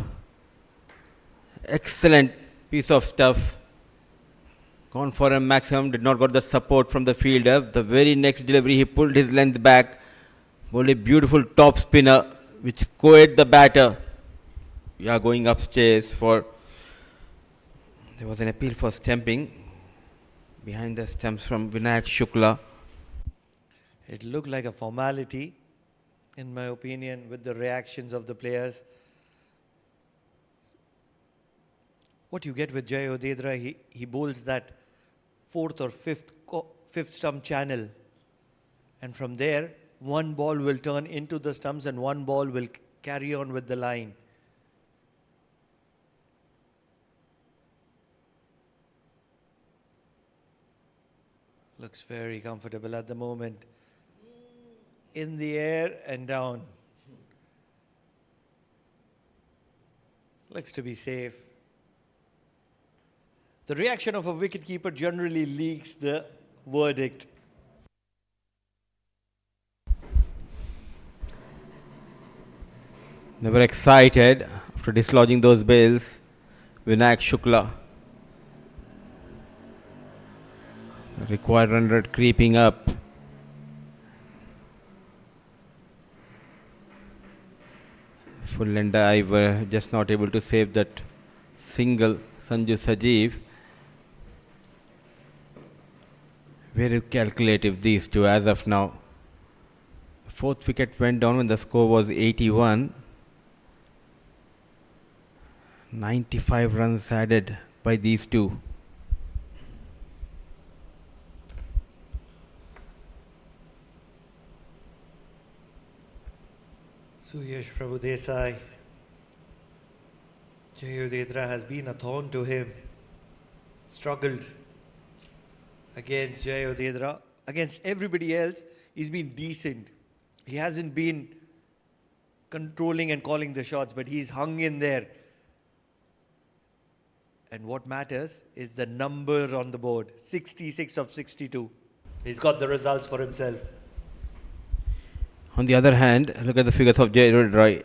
Excellent piece of stuff. Gone for a maximum, did not got the support from the fielder. The very next delivery, he pulled his length back. Bowled a beautiful top spinner, which scored the batter. We are going upstairs for. There was an appeal for stumping. Behind the stumps from Vinayak Shukla. It looked like a formality, in my opinion, with the reactions of the players. What you get with Jay Odedra, he bowls that fourth or fifth stump channel. And from there, one ball will turn into the stumps and one ball will carry on with the line. Looks very comfortable at the moment. In the air and down. Looks to be safe. The reaction of a wicketkeeper generally leaks the verdict. They were excited after dislodging those bails. Vinayak Shukla. The required run rate creeping up. Full and dive were just not able to save that single. Sanju Sajeev. Very calculative these two as of now. The fourth wicket went down when the score was 81. 95 runs added by these two. Suyash Prabhu Desai. Jay Odedra has been a thorn to him. Struggled against Jay Odedra. Against everybody else, he's been decent. He hasn't been controlling and calling the shots, but he's hung in there. And what matters is the number on the board. 66 of 62. He's got the results for himself. On the other hand, look at the figures of Jay Odedra.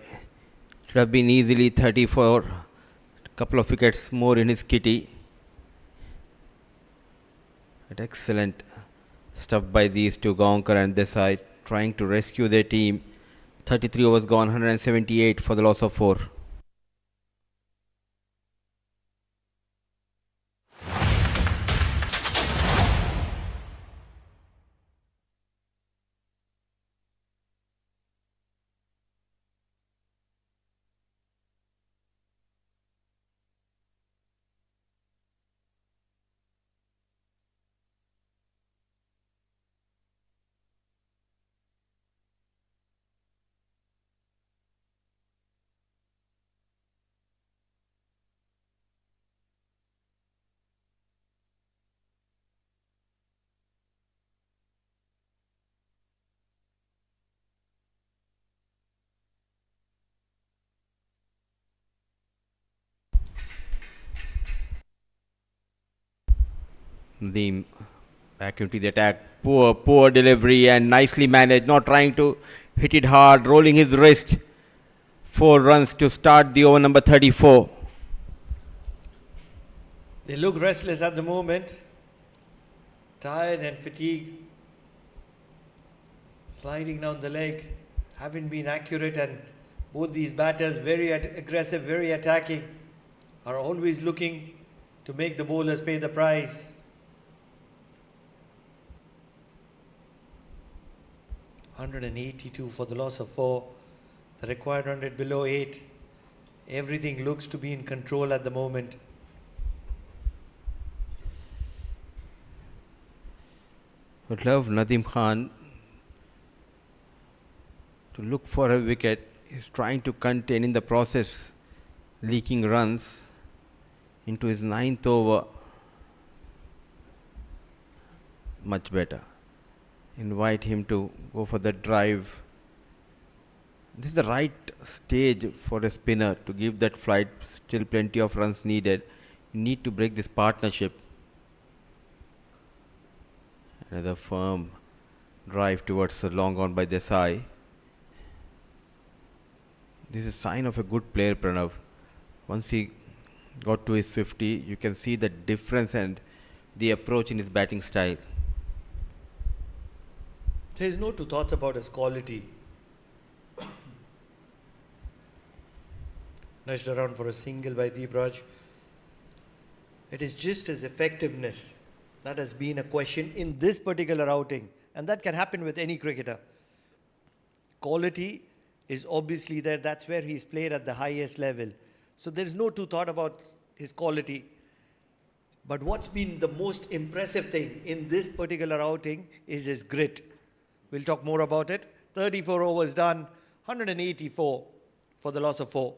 Should have been easily 34. A couple of wickets more in his kitty. But excellent stuff by these two, Gaonkar and Desai, trying to rescue their team. 33 overs gone, 178 for the loss of 4. The back into the attack. Poor delivery and nicely managed. Not trying to hit it hard. Rolling his wrist. 4 runs to start the over number 34. They look restless at the moment. Tired and fatigued. Sliding down the leg. Haven't been accurate, and both these batters, very aggressive, very attacking, are always looking to make the bowlers pay the price. $182 for the loss of 4. The required run rate below 8. Everything looks to be in control at the moment. Would love Nadeem Khan to look for a wicket. He's trying to contain in the process leaking runs into his 9th over. Much better. Invite him to go for the drive. This is the right stage for a spinner to give that flight. Still plenty of runs needed. You need to break this partnership. Another firm drive towards the long on by Desai. This is a sign of a good player, Pranav. Once he got to his 50, you can see the difference and the approach in his batting style. There's no two thoughts about his quality. Nudged around for a single by Deepraj. It is just his effectiveness that has been a question in this particular outing, and that can happen with any cricketer. Quality is obviously there. That's where he's played at the highest level. So there's no two thought about his quality. But what's been the most impressive thing in this particular outing is his grit. We'll talk more about it. 34 overs done, 184 for the loss of 4.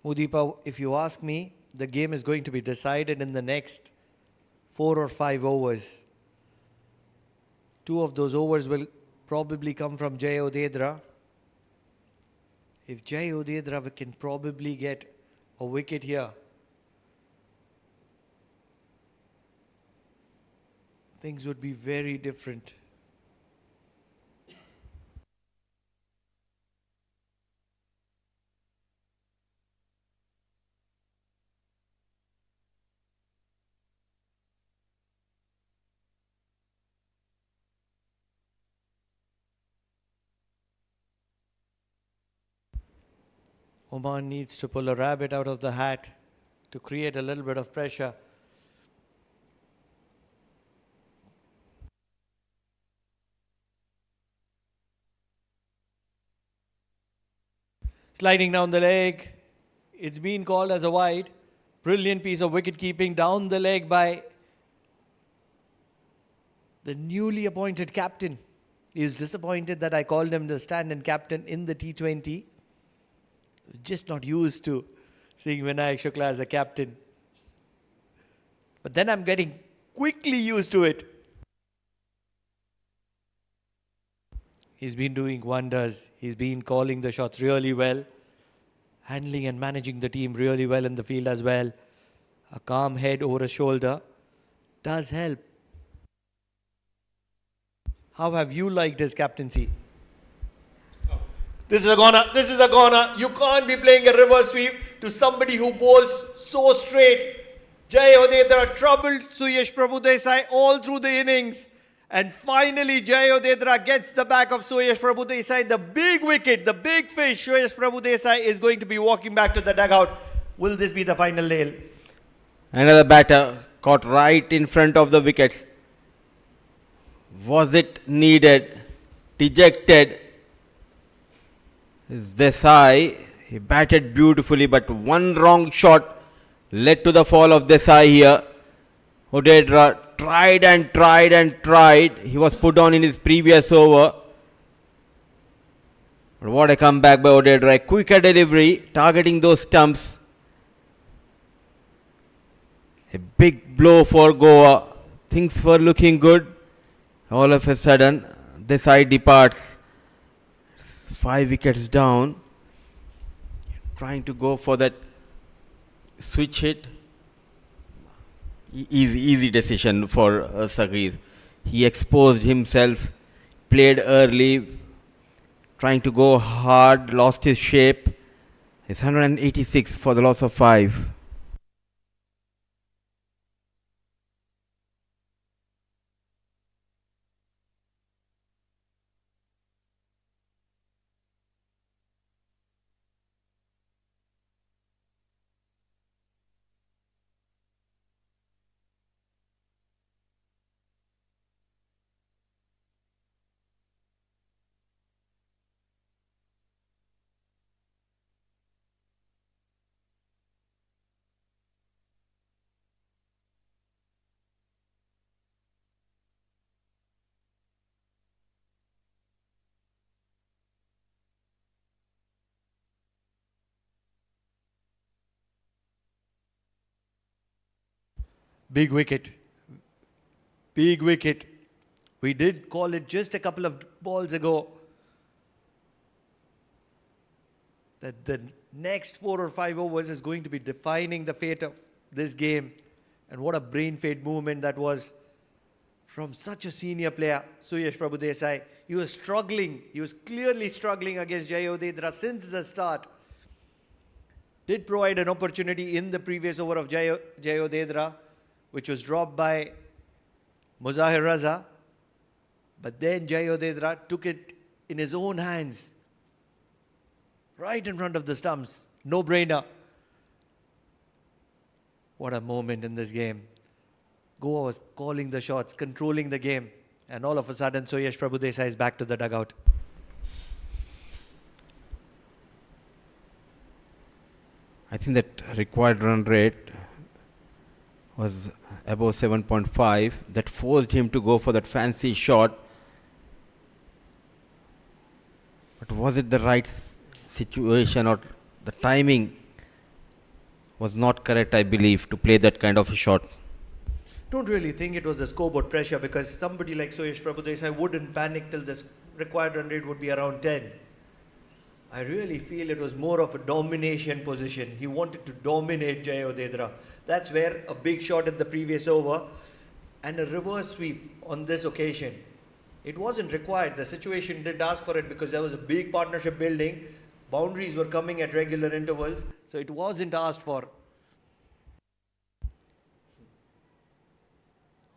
Mudeepa, if you ask me, the game is going to be decided in the next 4 or 5 overs. 2 of those overs will probably come from Jay Odedra. If Jay Odedra can probably get a wicket here, things would be very different. Oman needs to pull a rabbit out of the hat to create a little bit of pressure. Sliding down the leg. It's been called as a wide. Brilliant piece of wicket keeping down the leg by the newly appointed captain. He is disappointed that I called him the stand-in captain in the T20. Just not used to seeing Vinayak Shukla as a captain. But then I'm getting quickly used to it. He's been doing wonders. He's been calling the shots really well. Handling and managing the team really well in the field as well. A calm head over a shoulder does help. How have you liked his captaincy? This is a goner. This is a goner. You can't be playing a reverse sweep to somebody who bowls so straight. Jay Odedra troubled Suyash Prabhudesai all through the innings. And finally, Jay Odedra gets the back of Suyash Prabhudesai. The big wicket, the big fish, Suyash Prabhudesai is going to be walking back to the dugout. Will this be the final nail? Another batter caught right in front of the wickets. Was it needed? Dejected. Is Desai. He batted beautifully, but one wrong shot led to the fall of Desai here. Odedra tried and tried and tried. He was put on in his previous over. But what a comeback by Odedra. A quicker delivery, targeting those stumps. A big blow for Goa. Things were looking good. All of a sudden, Desai departs. 5 wickets down. Trying to go for that switch hit. Easy decision for Sagir. He exposed himself, played early, trying to go hard, lost his shape. It's 186 for the loss of 5. Big wicket. Big wicket. We did call it just a couple of balls ago that the next 4 or 5 overs is going to be defining the fate of this game. And what a brain fade movement that was from such a senior player, Suyash Prabhudesai. He was struggling. He was clearly struggling against Jay Odedra since the start. Did provide an opportunity in the previous over of Jay Odedra, which was dropped by Muzahir Raza. But then Jay Odedra took it in his own hands. Right in front of the stumps. No brainer. What a moment in this game. Goa was calling the shots, controlling the game. And all of a sudden, Suyash Prabhudesai is back to the dugout. I think that required run rate was above 7.5. That forced him to go for that fancy shot. But was it the right situation, or the timing was not correct, I believe, to play that kind of a shot? Don't really think it was the scoreboard pressure, because somebody like Suyash Prabhudesai wouldn't panic till this required run rate would be around 10. I really feel it was more of a domination position. He wanted to dominate Jay Odedra. That's where a big shot in the previous over and a reverse sweep on this occasion. It wasn't required. The situation didn't ask for it because there was a big partnership building. Boundaries were coming at regular intervals. So it wasn't asked for.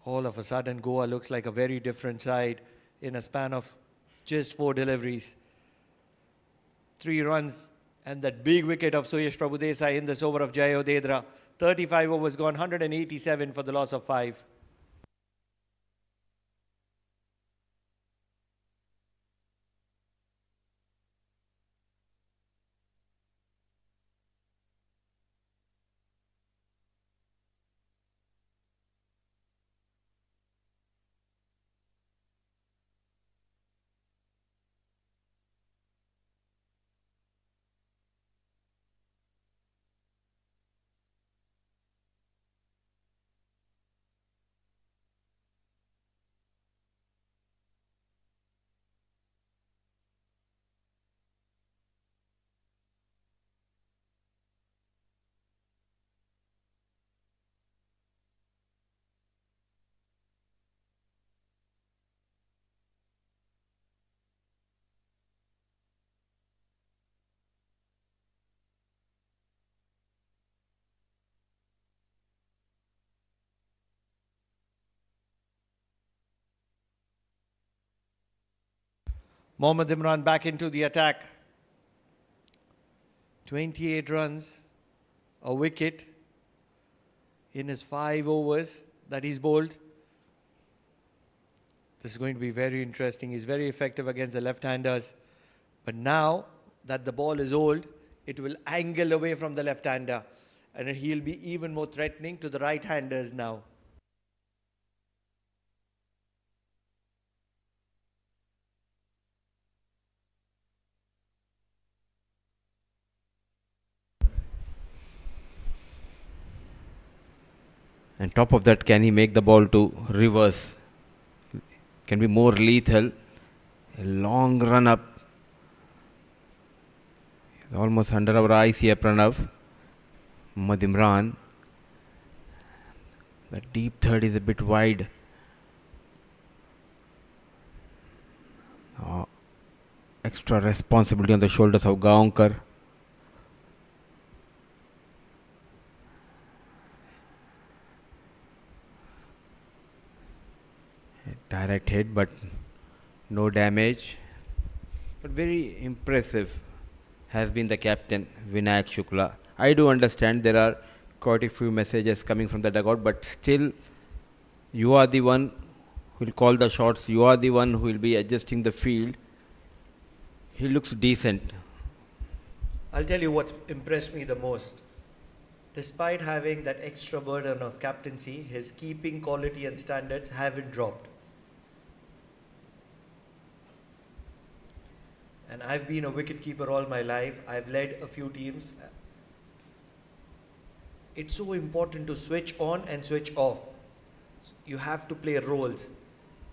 All of a sudden, Goa looks like a very different side in a span of just 4 deliveries. 3 runs and that big wicket of Suyash Prabhudesai in this over of Jay Odedra. 35 overs gone, 187 for the loss of 5. Mohammad Imran back into the attack. 28 runs, a wicket in his 5 overs that he's bowled. This is going to be very interesting. He's very effective against the left-handers. But now that the ball is old, it will angle away from the left-hander. And he'll be even more threatening to the right-handers now. And top of that, can he make the ball to reverse? Can be more lethal. A long run up. He's almost under our eyes here, Pranav. Mohammad Imran. The deep third is a bit wide. Extra responsibility on the shoulders of Gaonkar. Direct hit, but no damage. But very impressive has been the captain, Vinayak Shukla. I do understand there are quite a few messages coming from the dugout, but still, you are the one who will call the shots. You are the one who will be adjusting the field. He looks decent. I'll tell you what's impressed me the most. Despite having that extra burden of captaincy, his keeping quality and standards haven't dropped. And I've been a wicketkeeper all my life. I've led a few teams. It's so important to switch on and switch off. You have to play roles.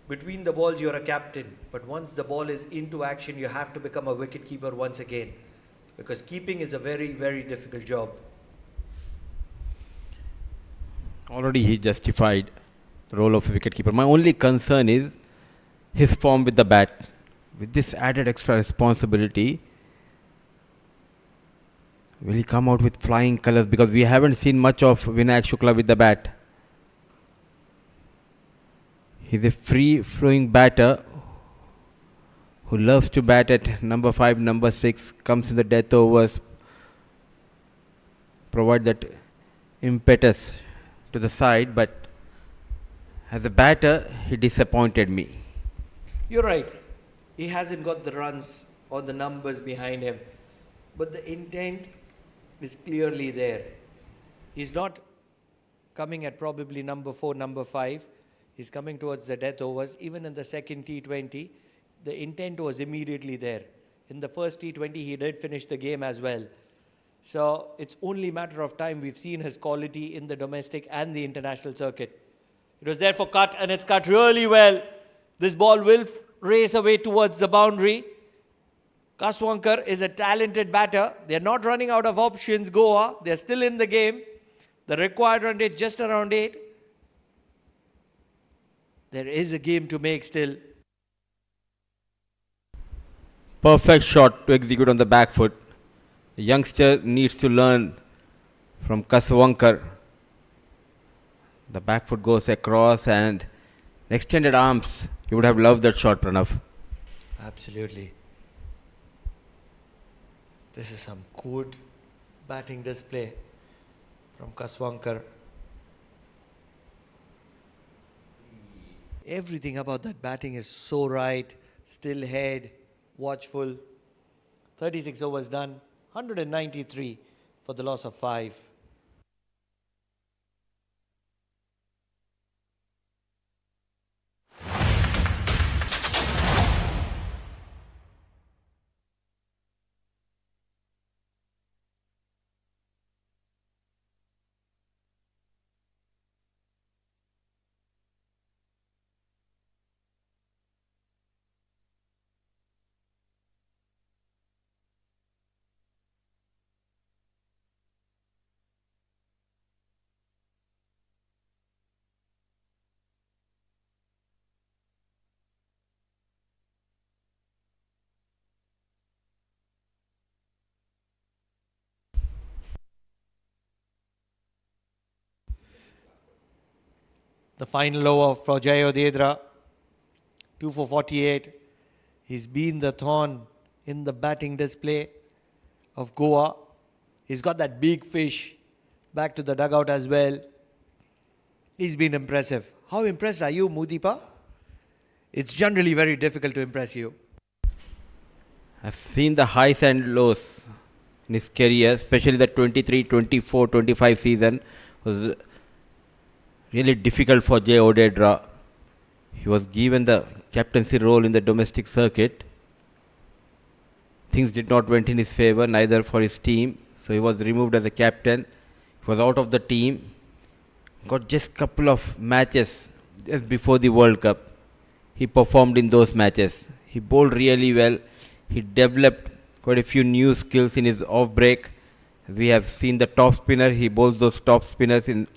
Between the balls, you're a captain. But once the ball is into action, you have to become a wicketkeeper once again. Because keeping is a very, very difficult job. Already he justified the role of wicketkeeper. My only concern is his form with the bat. With this added extra responsibility, will he come out with flying colours? Because we haven't seen much of Vinayak Shukla with the bat. He's a free-flowing batter who loves to bat at number 5, number 6, comes in the death overs, provide that impetus to the side, but as a batter, he disappointed me. You're right. He hasn't got the runs or the numbers behind him. But the intent is clearly there. He's not coming at probably number 4, number 5. He's coming towards the death overs. Even in the second T20, the intent was immediately there. In the first T20, he did finish the game as well. So it's only a matter of time. We've seen his quality in the domestic and the international circuit. It was there for cut, and it's cut really well. This ball will race away towards the boundary. Kaswankar is a talented batter. They're not running out of options, Goa. They're still in the game. The required run rate just around 8. There is a game to make still. Perfect shot to execute on the back foot. The youngster needs to learn from Kaswankar. The back foot goes across and extended arms. You would have loved that shot, Pranav. Absolutely. This is some good batting display from Kaswankar. Everything about that batting is so right. Still head, watchful. 36 overs done. 193 for the loss of 5. The final over for Jay Odedra. 2 for 48. He's been the thorn in the batting display of Goa. He's got that big fish back to the dugout as well. He's been impressive. How impressed are you, Mudipa? It's generally very difficult to impress you. I've seen the highs and lows in his career, especially the 23, 24, 25 season was really difficult for Jay Odedra. He was given the captaincy role in the domestic circuit. Things did not went in his favor, neither for his team. So he was removed as a captain. He was out of the team. Got just couple of matches just before the World Cup. He performed in those matches. He bowled really well. He developed quite a few new skills in his off break. We have seen the top spinner. He bowls those top spinners in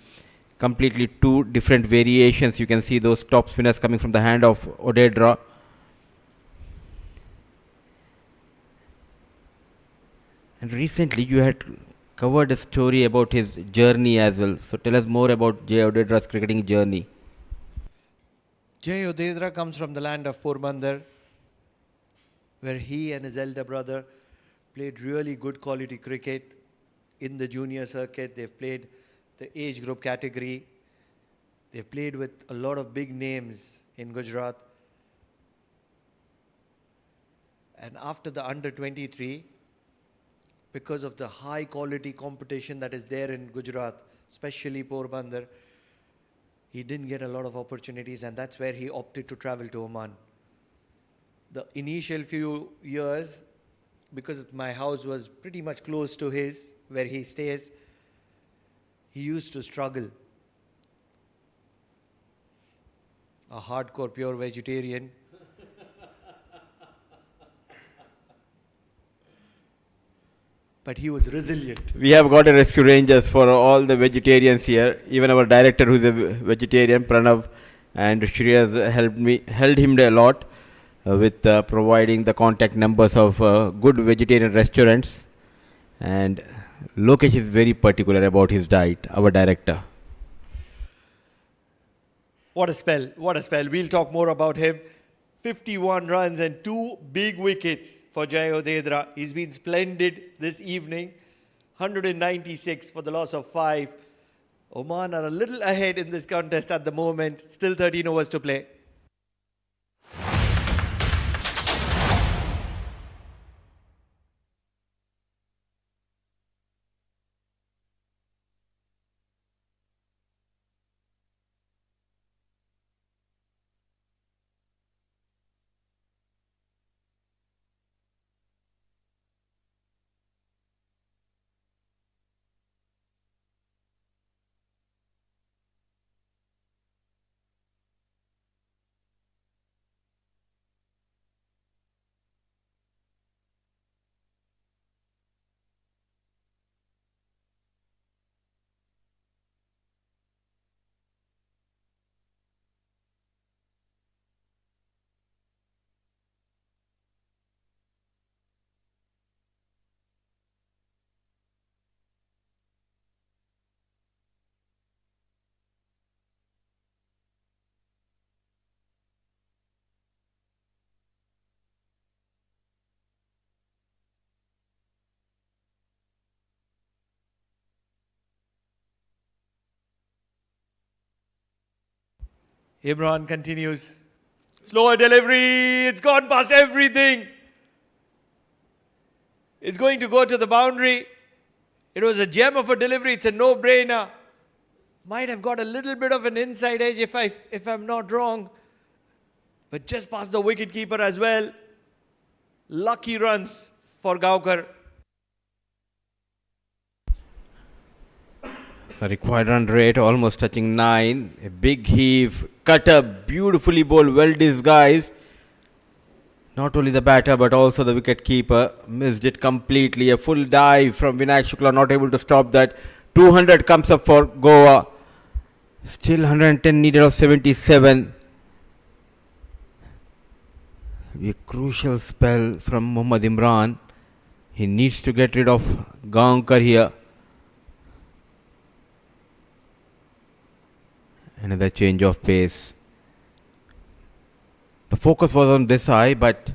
completely two different variations. You can see those top spinners coming from the hand of Odedra. And recently you had covered a story about his journey as well. So tell us more about Jay Odedra's cricketing journey. Jay Odedra comes from the land of Porbandar, where he and his elder brother played really good quality cricket in the junior circuit. They've played the age group category. They've played with a lot of big names in Gujarat. And after the under 23, because of the high quality competition that is there in Gujarat, especially Porbandar, he didn't get a lot of opportunities, and that's where he opted to travel to Oman. The initial few years, because my house was pretty much close to his, where he stays, he used to struggle. A hardcore pure vegetarian. But he was resilient. We have got a rescue rangers for all the vegetarians here. Even our director, who is a vegetarian, Pranav, and Shri has held him a lot with providing the contact numbers of good vegetarian restaurants. And Lokesh is very particular about his diet, our director. What a spell, what a spell. We'll talk more about him. 51 runs and 2 big wickets for Jay Odedra. He's been splendid this evening. 196 for the loss of 5. Oman are a little ahead in this contest at the moment. Still 13 overs to play. Imran continues. Slower delivery. It's gone past everything. It's going to go to the boundary. It was a gem of a delivery. It's a no-brainer. Might have got a little bit of an inside edge if I'm not wrong. But just past the wicketkeeper as well. Lucky runs for Gaukar. The required run rate almost touching 9. A big heave, cutter, beautifully bowled, well disguised. Not only the batter but also the wicket keeper missed it completely. A full dive from Vinayak Shukla, not able to stop that. 200 comes up for Goa. Still 110 needed of 77. A crucial spell from Mohammad Imran. He needs to get rid of Gaonkar here. Another change of pace. The focus was on this eye, but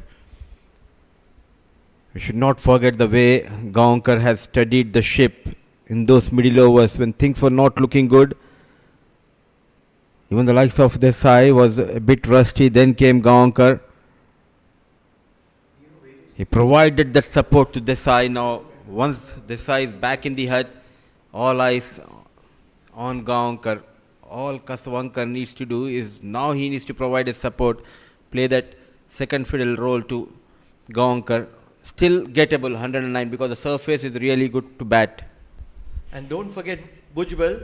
We should not forget the way Gaonkar has studied the ship in those middle overs when things were not looking good. Even the likes of Desai was a bit rusty. Then came Gaonkar. He provided that support to Desai. Now, once Desai is back in the hut, all eyes on Gaonkar. All Kaswankar needs to do is now he needs to provide his support, play that second fiddle role to Gaonkar. Still gettable 109 because the surface is really good to bat. And don't forget Bujbal.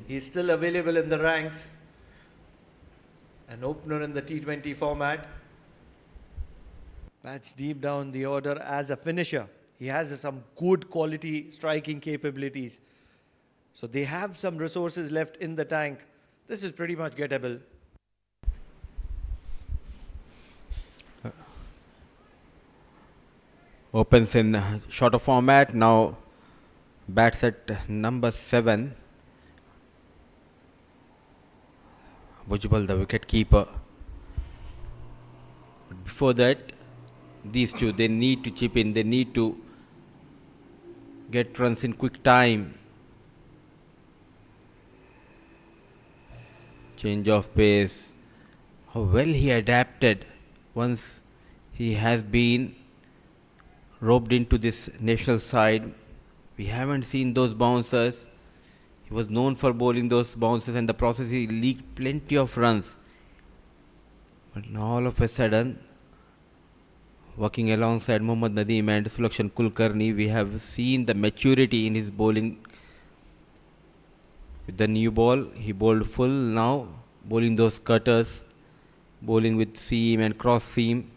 He's still available in the ranks. An opener in the T20 format. Bats deep down the order as a finisher. He has some good quality striking capabilities. So they have some resources left in the tank. This is pretty much gettable. Opens in shorter format. Now bats at number 7. Bujbal, the wicket keeper. But before that, these two, they need to chip in. They need to get runs in quick time. Change of pace. How well he adapted once he has been roped into this national side. We haven't seen those bouncers. He was known for bowling those bouncers, and the process he leaked plenty of runs. But now all of a sudden, working alongside Mohammad Nadeem and Sulakshan Kulkarni, we have seen the maturity in his bowling. With the new ball, he bowled full now, bowling those cutters, bowling with seam and cross seam.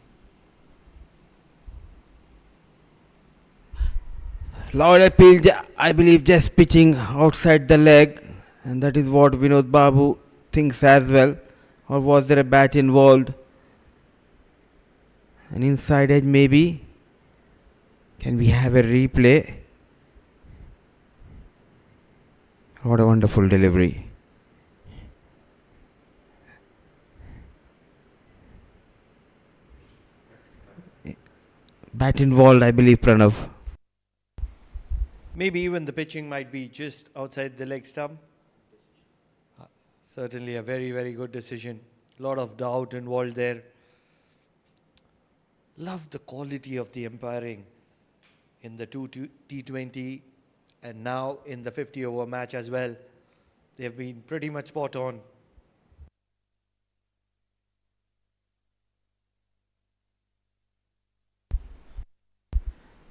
Loud appeal, I believe, just pitching outside the leg, and that is what Vinod Babu thinks as well. Or was there a bat involved? An inside edge maybe? Can we have a replay? What a wonderful delivery. Bat involved, I believe, Pranav. Maybe even the pitching might be just outside the leg stump. Certainly a very, very good decision. A lot of doubt involved there. Love the quality of the umpiring in the T20 and now in the 50-over match as well. They have been pretty much spot on.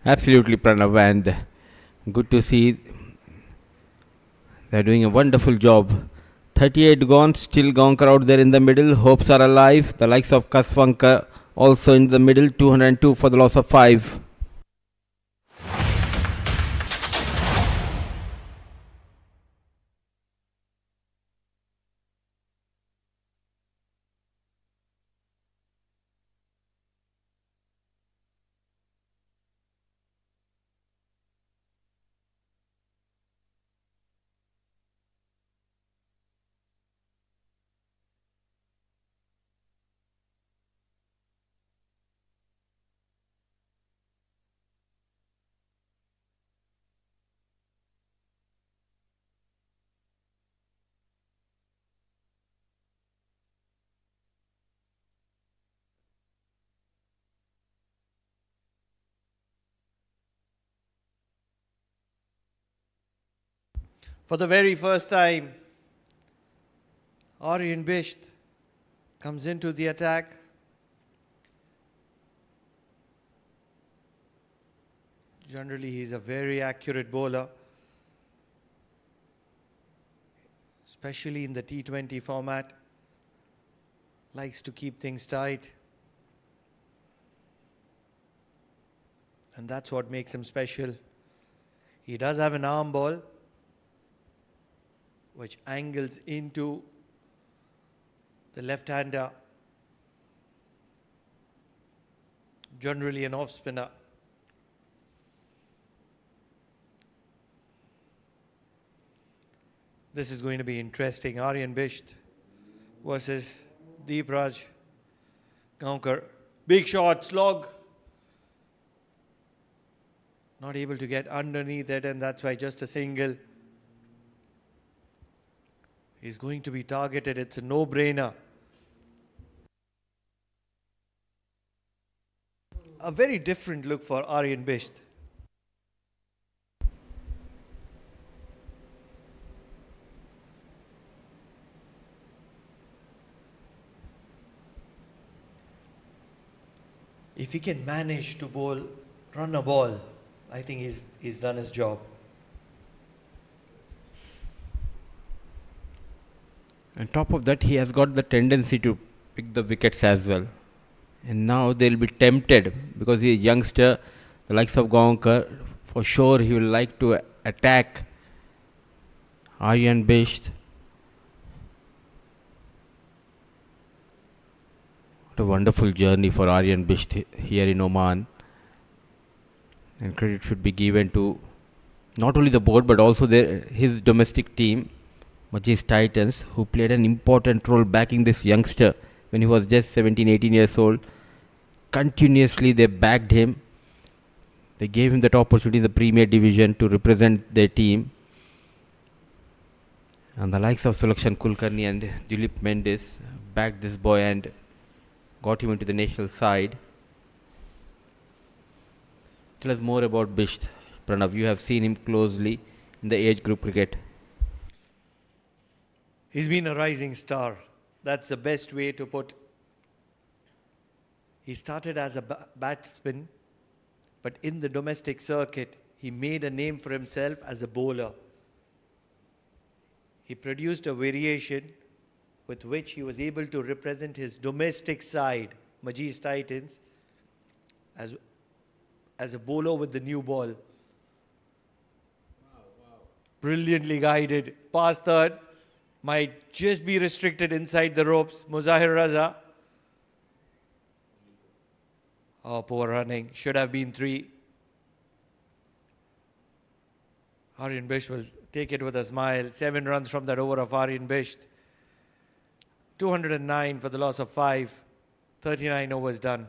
Absolutely, Pranav, and good to see they're doing a wonderful job. 38 gone, still Gaonkar out there in the middle. Hopes are alive. The likes of Kaswankar also in the middle. 202 for the loss of 5. For the very first time, Aryan Bisht comes into the attack. Generally, he's a very accurate bowler, especially in the T20 format. Likes to keep things tight. And that's what makes him special. He does have an arm ball, which angles into the left-hander, generally an off-spinner. This is going to be interesting. Aryan Bisht versus Deep Raj Gaonkar. Big shot, slog. Not able to get underneath it, and that's why just a single. He's going to be targeted. It's a no-brainer. A very different look for Aryan Bisht. If he can manage to run a ball, I think he's done his job. On top of that, he has got the tendency to pick the wickets as well. And now they'll be tempted because he's a youngster, the likes of Gaonkar. For sure, he will like to attack Aryan Bisht. What a wonderful journey for Aryan Bisht here in Oman. And credit should be given to not only the board but also his domestic team, Majis Titans, who played an important role backing this youngster when he was just 17-18 years old. Continuously they backed him. They gave him that opportunity in the Premier Division to represent their team. And the likes of Sulakshan Kulkarni and Dilip Mendes backed this boy and got him into the national side. Tell us more about Bisht, Pranav. You have seen him closely in the age group cricket. He's been a rising star. That's the best way to put. He started as a batsman, but in the domestic circuit, he made a name for himself as a bowler. He produced a variation with which he was able to represent his domestic side, Majis Titans, as a bowler with the new ball. Brilliantly guided. Past third. Might just be restricted inside the ropes. Muzahir Raza. Oh, poor running. Should have been 3. Aryan Bisht will take it with a smile. 7 runs from that over of Aryan Bisht. 209 for the loss of 5. 39 overs done.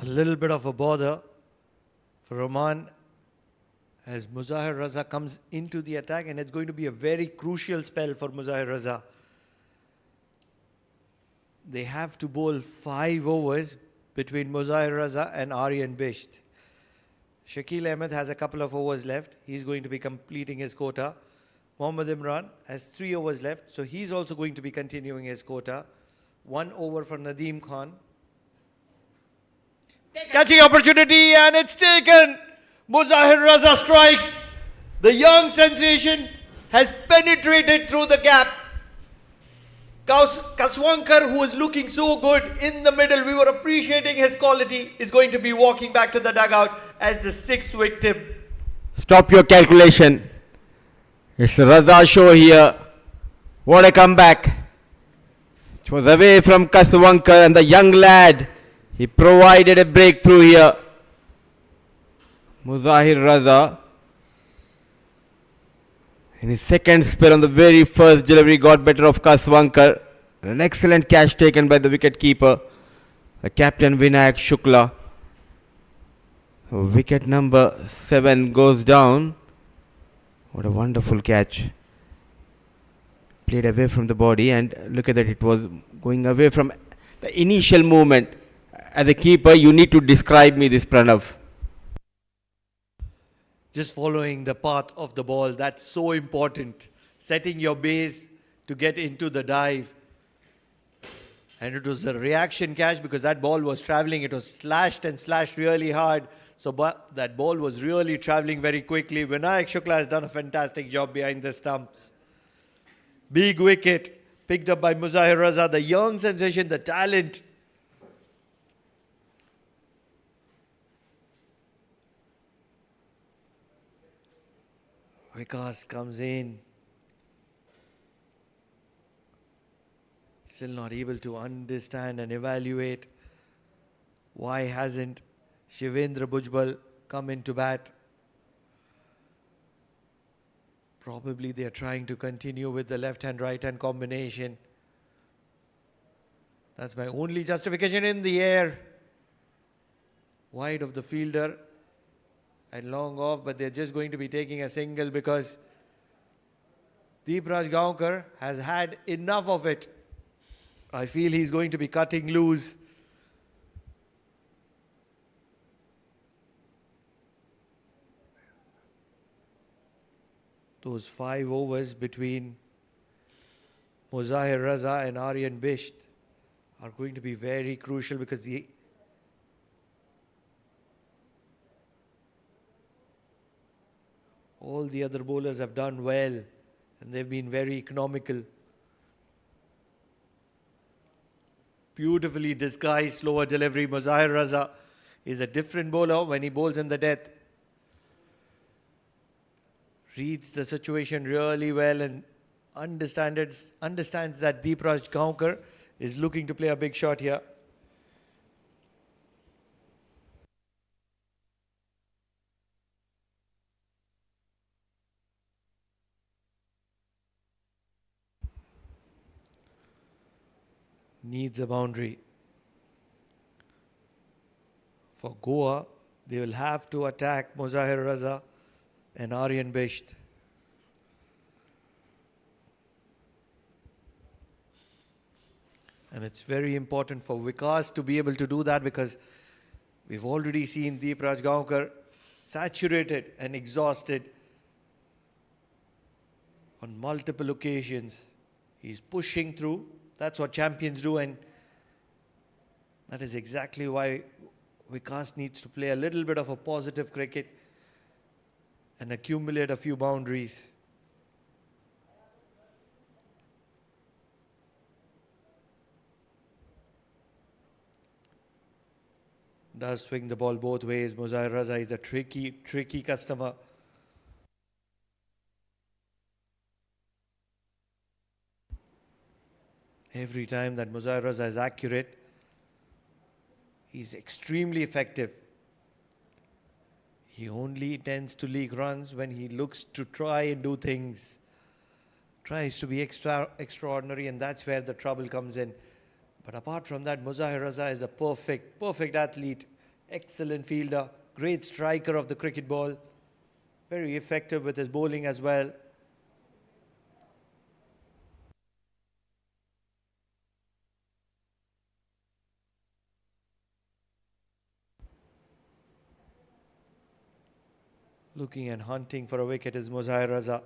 A little bit of a bother for Oman as Muzahir Raza comes into the attack, and it's going to be a very crucial spell for Muzahir Raza. They have to bowl 5 overs between Muzahir Raza and Aryan Bisht. Shakil Ahmed has a couple of overs left. He's going to be completing his quota. Mohammad Imran has 3 overs left, so he's also going to be continuing his quota. 1 over for Nadeem Khan. Catching opportunity, and it's taken. Muzahir Raza strikes. The young sensation has penetrated through the gap. Kaswankar, who was looking so good in the middle, we were appreciating his quality, is going to be walking back to the dugout as the 6th victim. Stop your calculation. It's a Raza show here. What a comeback. It was away from Kaswankar, and the young lad, he provided a breakthrough here. Muzahir Raza, in his second spell on the very first delivery, got better of Kaswankar. An excellent catch taken by the wicket-keeper, the captain Vinayak Shukla. Wicket number 7 goes down. What a wonderful catch. Played away from the body, and look at that, it was going away from the initial movement. As a keeper, you need to describe me this, Pranav. Just following the path of the ball, that's so important. Setting your base to get into the dive. And it was a reaction catch because that ball was traveling. It was slashed and slashed really hard. So that ball was really traveling very quickly. Vinayak Shukla has done a fantastic job behind the stumps. Big wicket picked up by Muzahir Raza, the young sensation, the talent. Vikas comes in. Still not able to understand and evaluate why hasn't Shivendra Bhujbal come into bat. Probably they are trying to continue with the left-hand, right-hand combination. That's my only justification. In the air. Wide of the fielder and long off, but they're just going to be taking a single because Deepraj Gaonkar has had enough of it. I feel he's going to be cutting loose. Those 5 overs between Muzahir Raza and Aryan Bisht are going to be very crucial because all the other bowlers have done well and they've been very economical. Beautifully disguised slower delivery. Muzahir Raza is a different bowler when he bowls in the death. Reads the situation really well and understands that Deepraj Gaonkar is looking to play a big shot here. Needs a boundary. For Goa, they will have to attack Muzahir Raza and Aryan Bisht. And it's very important for Vikas to be able to do that because we've already seen Deepraj Gaonkar saturated and exhausted on multiple occasions. He's pushing through. That's what champions do, and that is exactly why Vikas needs to play a little bit of a positive cricket and accumulate a few boundaries. Does swing the ball both ways. Muzahir Raza is a tricky customer. Every time that Muzahir Raza is accurate, he's extremely effective. He only tends to leak runs when he looks to try and do things. Tries to be extraordinary, and that's where the trouble comes in. But apart from that, Muzahir Raza is a perfect athlete. Excellent fielder, great striker of the cricket ball, very effective with his bowling as well. Looking and hunting for a wicket is Muzahir Raza.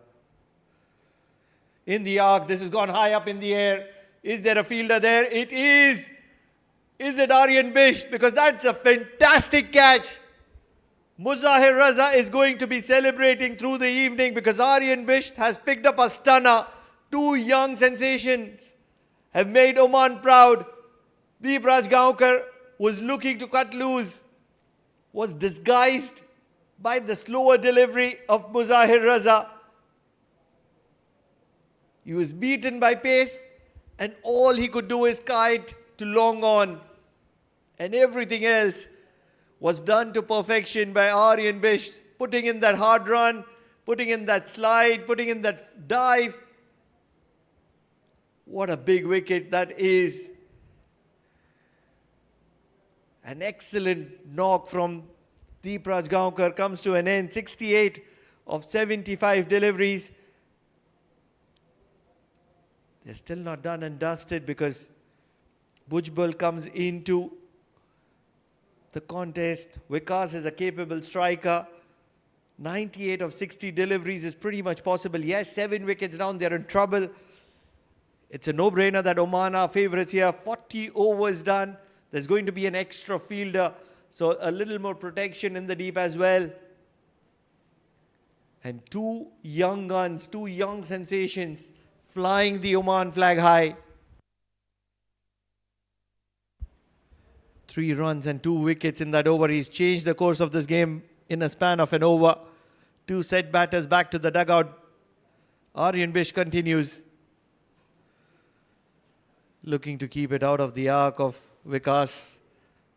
In the arc, this has gone high up in the air. Is there a fielder there? It is. Is it Aryan Bisht? Because that's a fantastic catch. Muzahir Raza is going to be celebrating through the evening because Aryan Bisht has picked up a stunner. Two young sensations have made Oman proud. Deep Rajgaonkar was looking to cut loose, was disguised by the slower delivery of Muzahir Raza. He was beaten by pace, and all he could do is kite to long on. And everything else was done to perfection by Aryan Bisht, putting in that hard run, putting in that slide, putting in that dive. What a big wicket that is. An excellent knock from Deep Rajgaonkar comes to an end. 68 of 75 deliveries. They're still not done and dusted because Bhujbal comes into the contest. Vikas is a capable striker. 98 of 60 deliveries is pretty much possible. Yes, 7 wickets down, they're in trouble. It's a no-brainer that Oman are favourites here. 40 overs done. There's going to be an extra fielder, so a little more protection in the deep as well. And two young guns, two young sensations flying the Oman flag high. 3 runs and 2 wickets in that over. He's changed the course of this game in a span of an over. 2 set batters back to the dugout. Aryan Bisht continues, looking to keep it out of the arc of Vikas.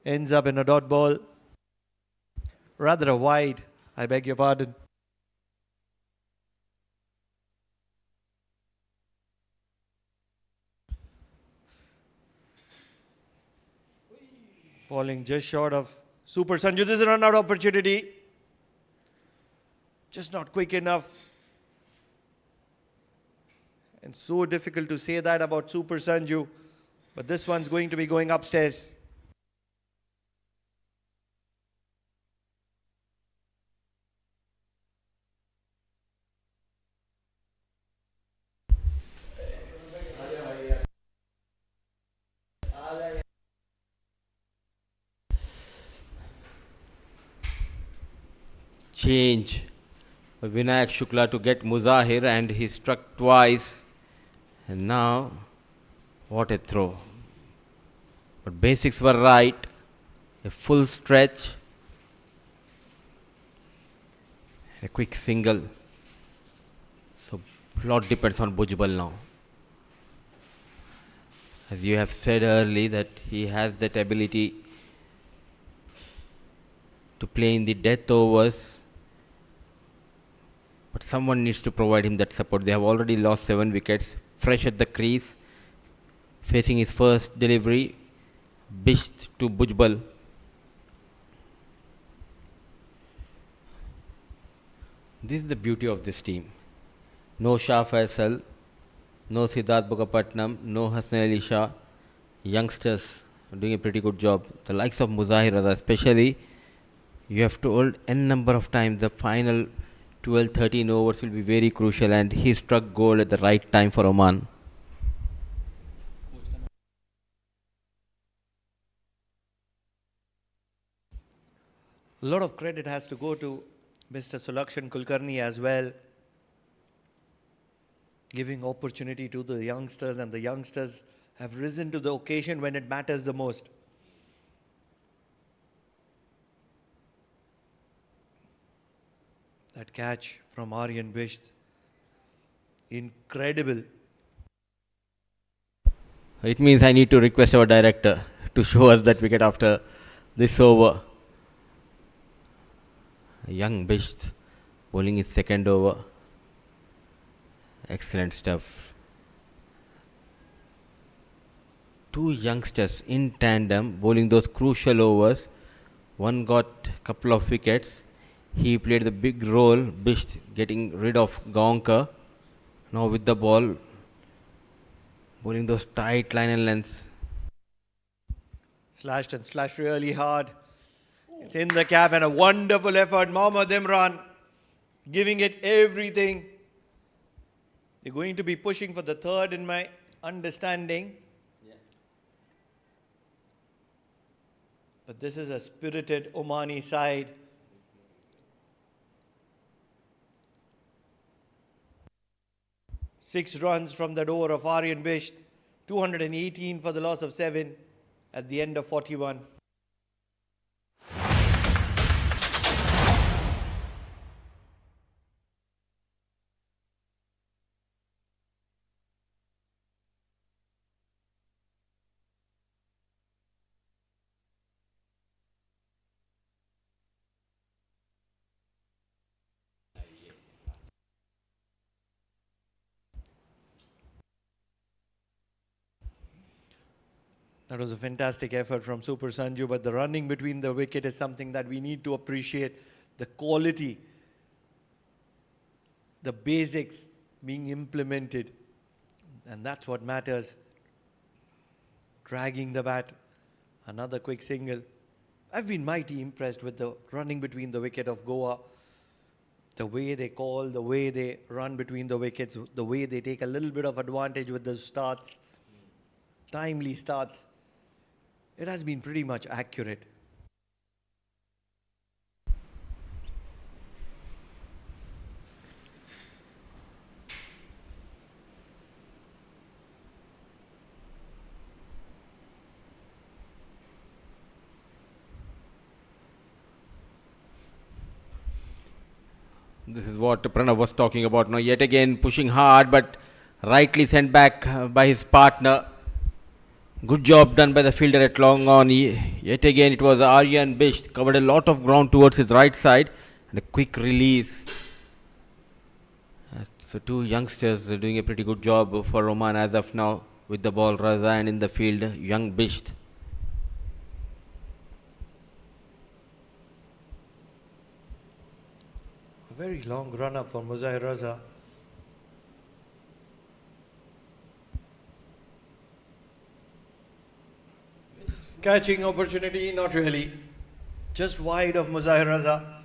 Ends up in a dot ball. Rather a wide, I beg your pardon. Falling just short of Super Sanju. This is a run-out opportunity. Just not quick enough. And so difficult to say that about Super Sanju. But this one's going to be going upstairs. Change by Vinayak Shukla to get Muzahir, and he struck twice. And now, what a throw. But basics were right. A full stretch. A quick single. So, lot depends on Bhujbal now. As you have said earlier, that he has that ability to play in the death overs. But someone needs to provide him that support. They have already lost 7 wickets. Fresh at the crease. Facing his first delivery. Bisht to Bhujbal. This is the beauty of this team. No Shah Faisal. No Siddharth Bogapatnam. No Hassan Ali Shah. Youngsters are doing a pretty good job. The likes of Muzahir Raza especially. You have told n number of times the final 12-13 overs will be very crucial, and he struck gold at the right time for Oman. A lot of credit has to go to Mr. Sulakshan Kulkarni as well, giving opportunity to the youngsters, and the youngsters have risen to the occasion when it matters the most. That catch from Aryan Bisht, incredible. It means I need to request our director to show us that wicket after this over. Young Bisht bowling his second over. Excellent stuff. 2 youngsters in tandem bowling those crucial overs. One got a couple of wickets. He played the big role, Bisht getting rid of Gaonkar. Now with the ball, bowling those tight line and lengths. Slashed and slashed really hard. It's in the cap and a wonderful effort. Mohammad Imran giving it everything. They're going to be pushing for the third in my understanding. But this is a spirited Omani side. Six runs from the door of Aryan Bisht. 218 for the loss of 7 at the end of 41. That was a fantastic effort from Super Sanju, but the running between the wicket is something that we need to appreciate. The quality, the basics being implemented, and that's what matters. Dragging the bat, another quick single. I've been mighty impressed with the running between the wicket of Goa. The way they call, the way they run between the wickets, the way they take a little bit of advantage with the starts, timely starts. It has been pretty much accurate. This is what Pranav was talking about now. Yet again pushing hard, but rightly sent back by his partner. Good job done by the fielder at long on. Yet again it was Aryan Bisht, covered a lot of ground towards his right side, and a quick release. So two youngsters are doing a pretty good job for Oman as of now with the ball. Raza, and in the field young Bisht. A very long run up for Muzahir Raza. Catching opportunity, not really. Just wide of Muzahir Raza.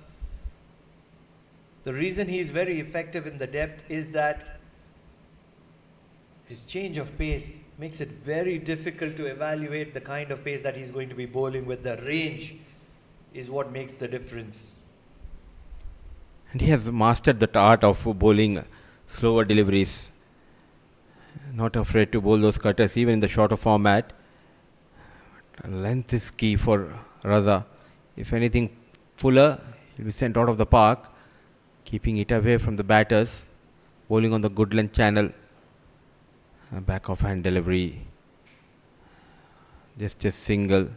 The reason he is very effective in the depth is that his change of pace makes it very difficult to evaluate the kind of pace that he's going to be bowling with. The range is what makes the difference. And he has mastered the art of bowling slower deliveries. Not afraid to bowl those cutters even in the shorter format. Length is key for Raza. If anything fuller, he'll be sent out of the park, keeping it away from the batters. Bowling on the good length channel. Back of hand delivery. Just a single.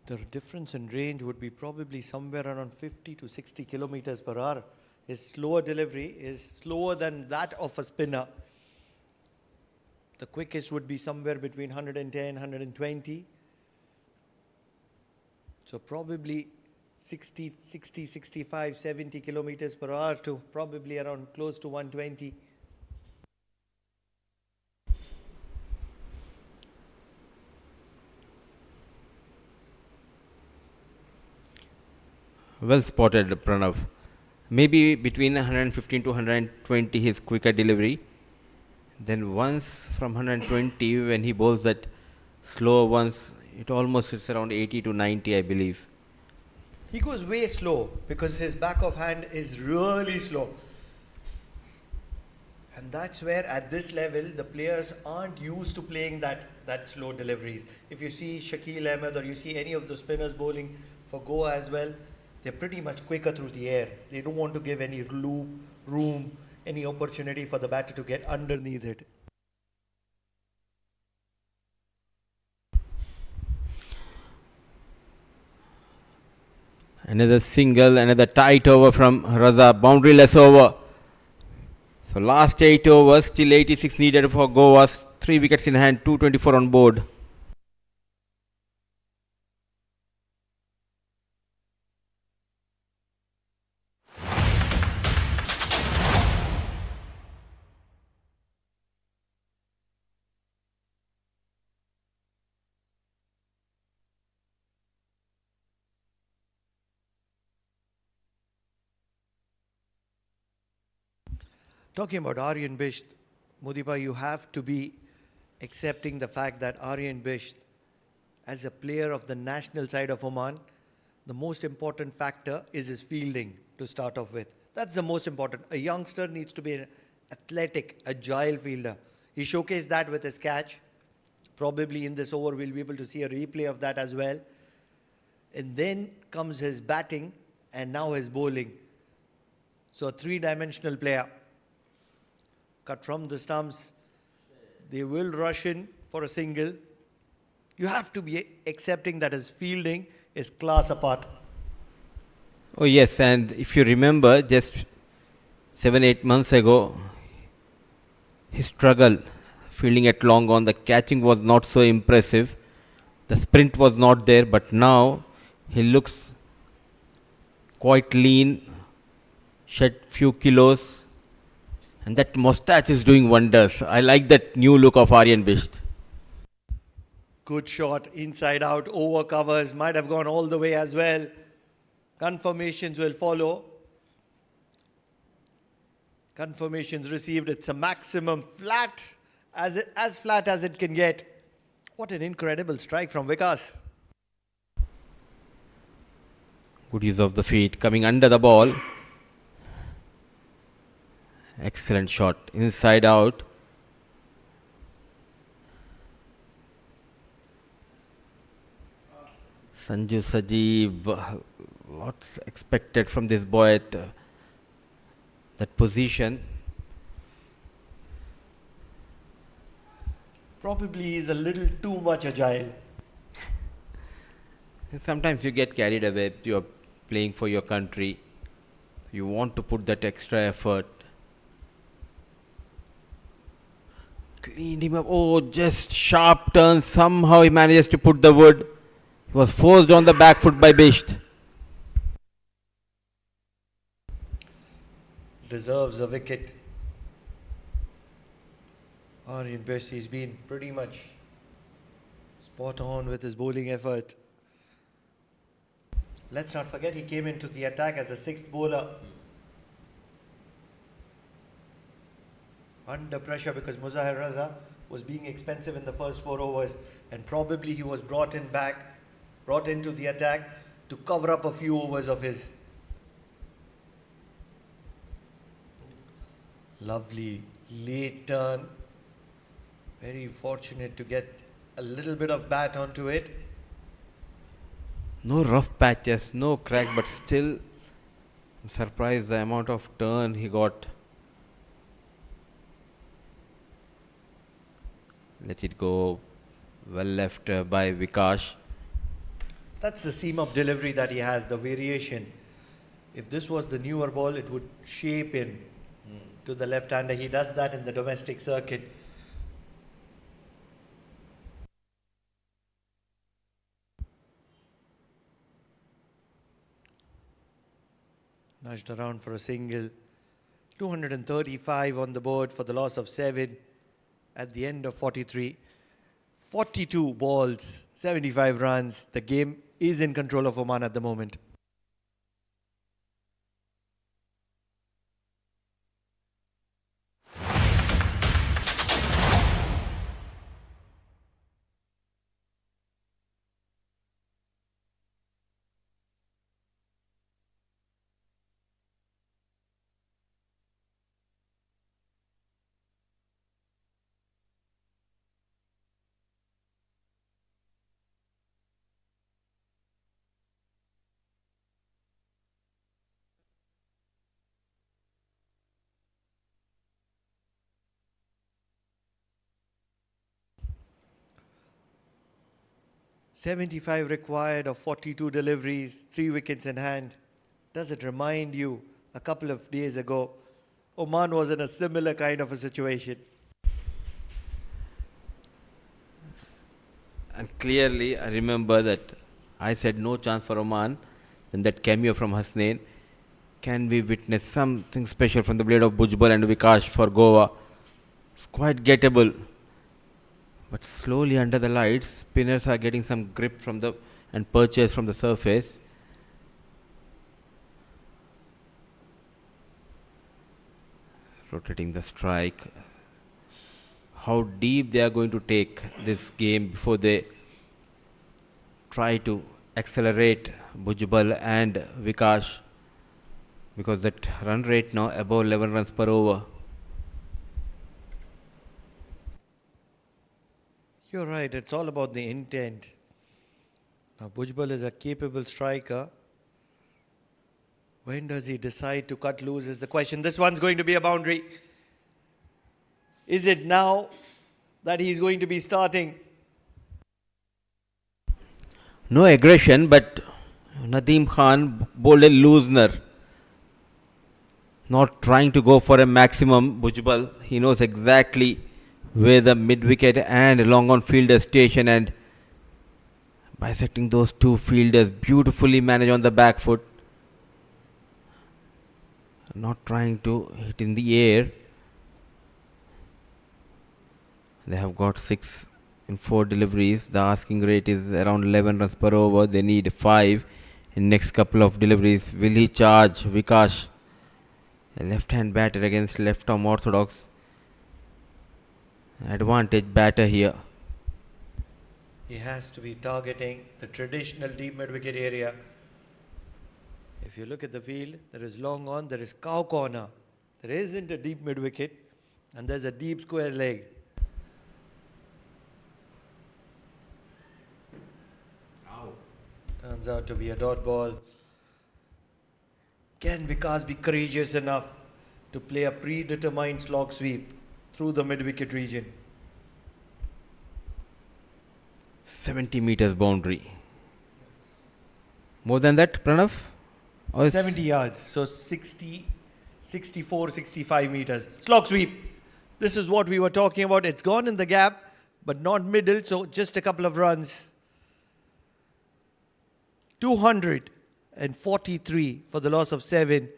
The difference in range would be probably somewhere around 50 to 60 kilometers per hour. His slower delivery is slower than that of a spinner. The quickest would be somewhere between 110, 120. So probably 60, 65, 70 kilometers per hour to probably around close to 120. Well spotted, Pranav. Maybe between 115 to 120 his quicker delivery. Then once from 120 when he bowls that slower ones, it almost hits around 80 to 90, I believe. He goes way slow because his back of hand is really slow. And that's where at this level the players aren't used to playing that slow deliveries. If you see Shakil Ahmed or you see any of the spinners bowling for Goa as well, they're pretty much quicker through the air. They don't want to give any loop, room, any opportunity for the batter to get underneath it. Another single, another tight over from Raza, boundaryless over. So last 8 overs, still 86 needed for Goa's 3 wickets in hand, 224 on board. Talking about Aryan Bisht, Mudipa, you have to be accepting the fact that Aryan Bisht, as a player of the national side of Oman, the most important factor is his fielding to start off with. That's the most important. A youngster needs to be an athletic, agile fielder. He showcased that with his catch. Probably in this over, we'll be able to see a replay of that as well. And then comes his batting and now his bowling. So a three-dimensional player. Cut from the stumps. They will rush in for a single. You have to be accepting that his fielding is class apart. Oh yes, and if you remember, just 7-8 months ago, his struggle fielding at long on, the catching was not so impressive. The sprint was not there, but now he looks quite lean, shed few kilos, and that moustache is doing wonders. I like that new look of Aryan Bisht. Good shot, inside out, over covers, might have gone all the way as well. Confirmations will follow. Confirmations received. It's a maximum flat, as flat as it can get. What an incredible strike from Vikas. Good use of the feet, coming under the ball. Excellent shot, inside out. Sanju Sajeev, what's expected from this boy at that position? Probably he's a little too much agile. And sometimes you get carried away. You're playing for your country. You want to put that extra effort. Cleaned him up. Oh, just sharp turn. Somehow he manages to put the wood. He was forced on the back foot by Bisht. Deserves a wicket. Aryan Bisht, he's been pretty much spot on with his bowling effort. Let's not forget he came into the attack as a sixth bowler. Under pressure because Muzahir Raza was being expensive in the first 4 overs, and probably he was brought into the attack to cover up a few overs of his. Lovely late turn. Very fortunate to get a little bit of bat onto it. No rough patches, no crack, but still I'm surprised the amount of turn he got. Let it go. Well left by Vikash. That's the seam up delivery that he has, the variation. If this was the newer ball, it would shape in to the left-hander. He does that in the domestic circuit. Nudged around for a single. 235 on the board for the loss of 7 at the end of 43. 42 balls, 75 runs. The game is in control of Oman at the moment. "75 required of 42 deliveries, 3 wickets in hand." Does it remind you a couple of days ago Oman was in a similar kind of a situation. And clearly, I remember that I said no chance for Oman. Then that cameo from Hasnain. Can we witness something special from the blade of Bhujbal and Vikash for Goa? It's quite gettable. But slowly under the lights, spinners are getting some grip from the and purchase from the surface. Rotating the strike. How deep they are going to take this game before they try to accelerate Bhujbal and Vikash, because that run rate now above 11 runs per over. You're right, it's all about the intent. Now, Bhujbal is a capable striker. When does he decide to cut loose is the question. This one's going to be a boundary. Is it now that he's going to be starting? No aggression, but Nadeem Khan bowled a loosener. Not trying to go for a maximum. Bhujbal, he knows exactly where the mid-wicket and long on fielder station, and bisecting those two fielders, beautifully managed on the back foot. Not trying to hit in the air. They have got 6 in 4 deliveries. The asking rate is around 11 runs per over. They need 5 in next couple of deliveries. Will he charge Vikash? A left-hand batter against left-arm orthodox. Advantage batter here. He has to be targeting the traditional deep mid-wicket area. If you look at the field, there is long on, there is cow corner. There isn't a deep mid-wicket, and there's a deep square leg. Turns out to be a dot ball. Can Vikas be courageous enough to play a predetermined slog sweep through the mid-wicket region? 70 meters boundary. More than that, Pranav? Or is 70 yards, so 60, 64, 65 meters. Slog sweep. This is what we were talking about. It's gone in the gap, but not middle, so just a couple of runs. 243 for the loss of 7.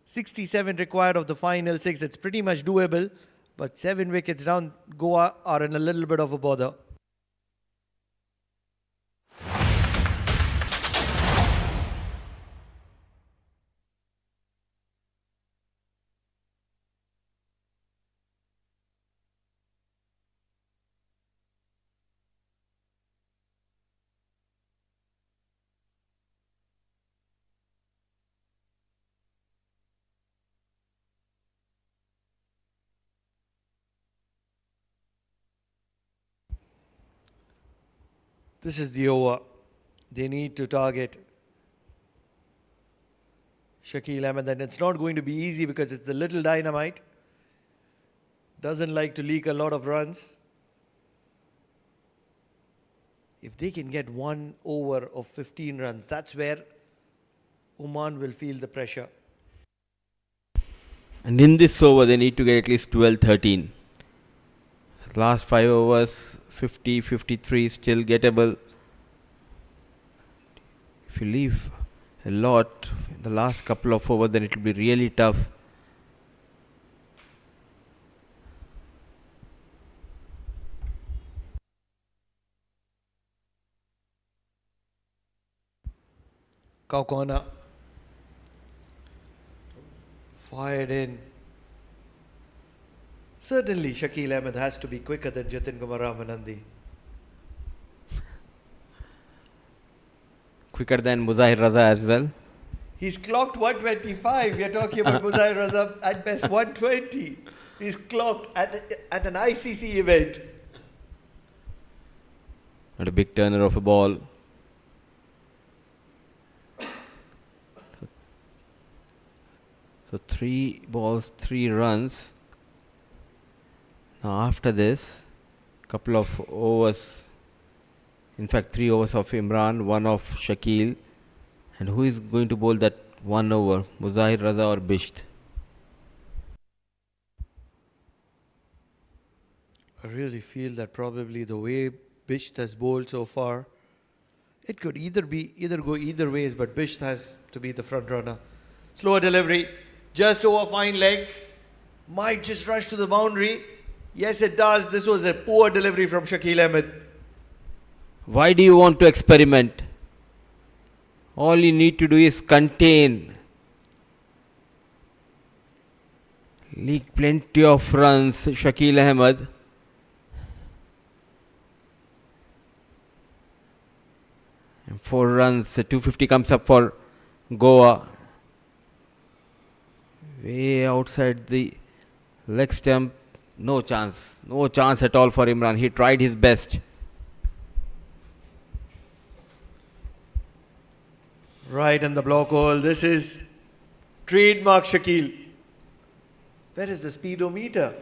67 required of the final 6. It's pretty much doable, but 7 wickets down, Goa are in a little bit of a bother. This is the over. They need to target Shakil Ahmed, and it's not going to be easy because it's the little dynamite. Doesn't like to leak a lot of runs. If they can get 1 over of 15 runs, that's where Oman will feel the pressure. And in this over, they need to get at least 12, 13. Last 5 overs, 50, 53, still gettable. If you leave a lot in the last couple of overs, then it will be really tough. Cow corner. Fired in. Certainly, Shakil Ahmed has to be quicker than Jatin Kumar Ramanandi. Quicker than Muzahir Raza as well. He's clocked 125. We are talking about Muzahir Raza at best 120. He's clocked at an ICC event. Not a big turner of a ball. So 3 balls, 3 runs. Now after this, couple of overs, in fact 3 overs of Imran, 1 of Shakil. And who is going to bowl that 1 over? Muzahir Raza or Bisht? I really feel that probably the way Bisht has bowled so far, it could either go either ways, but Bisht has to be the front runner. Slower delivery, just over fine leg, might just rush to the boundary. Yes, it does. This was a poor delivery from Shakil Ahmed. Why do you want to experiment? All you need to do is contain. Leak plenty of runs, Shakil Ahmed. And 4 runs, 250 comes up for Goa. Way outside the leg stump. No chance. No chance at all for Imran. He tried his best. Right in the block hole. This is trademark Shakil. Where is the speedometer?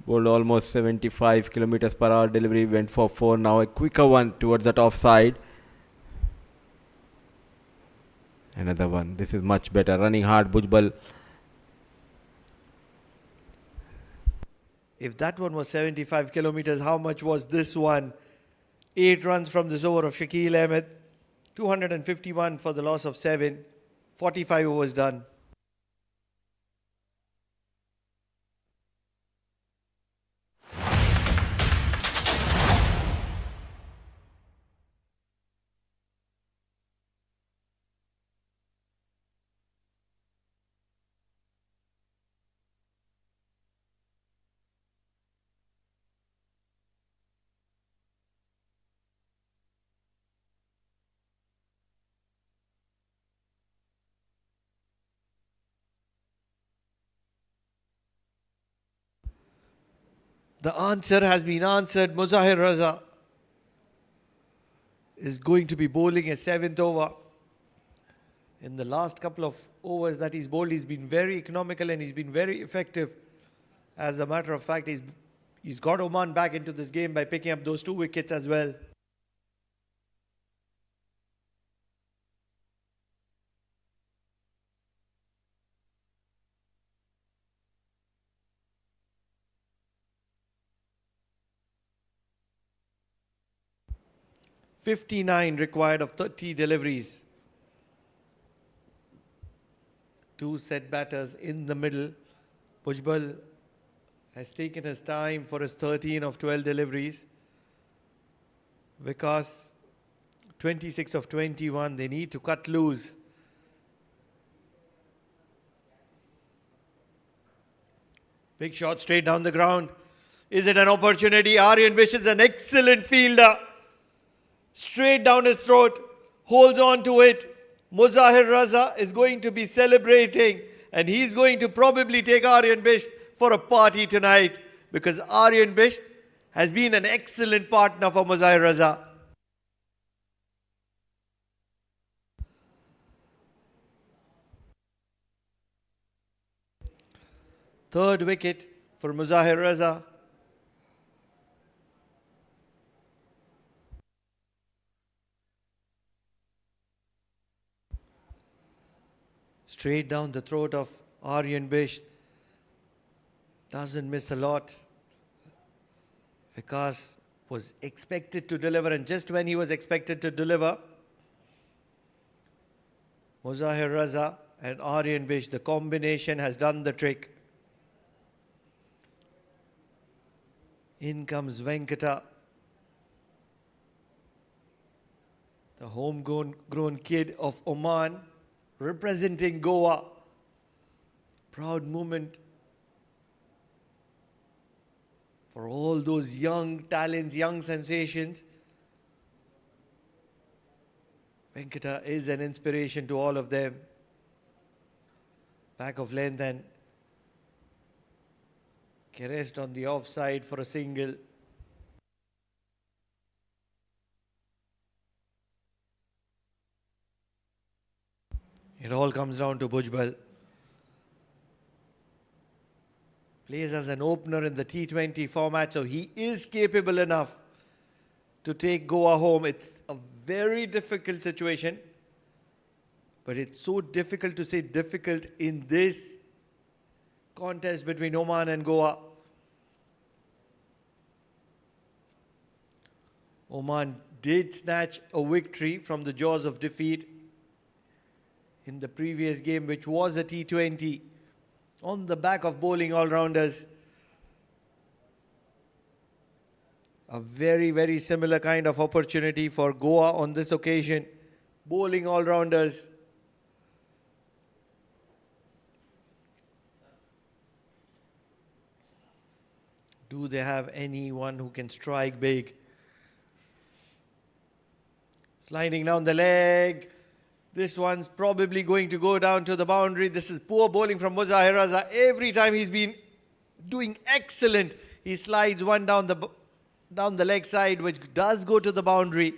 Bowled almost 75 kilometers per hour. Delivery went for 4. Now a quicker one towards that offside. Another one. This is much better. Running hard, Bhujbal. If that one was 75 kilometers, how much was this one? 8 runs from this over of Shakil Ahmed. 251 for the loss of 7. 45 overs done. The answer has been answered. Muzahir Raza is going to be bowling a 7th over. In the last couple of overs that he's bowled, he's been very economical and he's been very effective. As a matter of fact, he's got Oman back into this game by picking up those 2 wickets as well. "59 required of 30 deliveries." 2 set batters in the middle. Bhujbal has taken his time for his 13 of 12 deliveries. Vikas, 26 of 21. They need to cut loose. Big shot straight down the ground. Is it an opportunity? Aryan Bish is an excellent fielder. Straight down his throat. Holds on to it. Muzahir Raza is going to be celebrating. And he's going to probably take Aryan Bish for a party tonight. Because Aryan Bish has been an excellent partner for Muzahir Raza. Third wicket for Muzahir Raza. Straight down the throat of Aryan Bish. Doesn't miss a lot. Vikas was expected to deliver, and just when he was expected to deliver, Muzahir Raza and Aryan Bish, the combination has done the trick. In comes Venkata, the homegrown kid of Oman, representing Goa. Proud moment for all those young talents, young sensations. Venkata is an inspiration to all of them. Back of length and caressed on the offside for a single. It all comes down to Bhujbal. Plays as an opener in the T20 format, so he is capable enough to take Goa home. It's a very difficult situation, but it's so difficult to say difficult in this contest between Oman and Goa. Oman did snatch a victory from the jaws of defeat in the previous game, which was a T20, on the back of bowling all-rounders. A very, very similar kind of opportunity for Goa on this occasion. Bowling all-rounders. Do they have anyone who can strike big? Sliding down the leg. This one's probably going to go down to the boundary. This is poor bowling from Muzahir Raza. Every time he's been doing excellent. He slides one down the leg side, which does go to the boundary.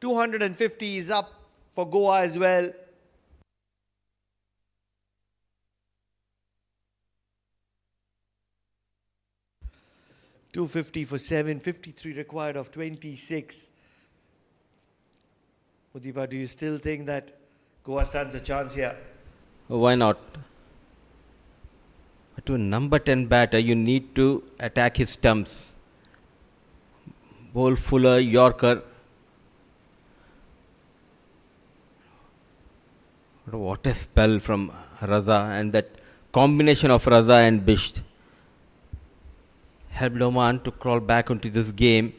250 is up for Goa as well. .250 for 7, 53 required of 26. Mudipa, do you still think that Goa stands a chance here? Why not? To a number 10 batter, you need to attack his stumps. Bowl fuller, Yorker. What a spell from Raza, and that combination of Raza and Bisht helped Oman to crawl back into this game.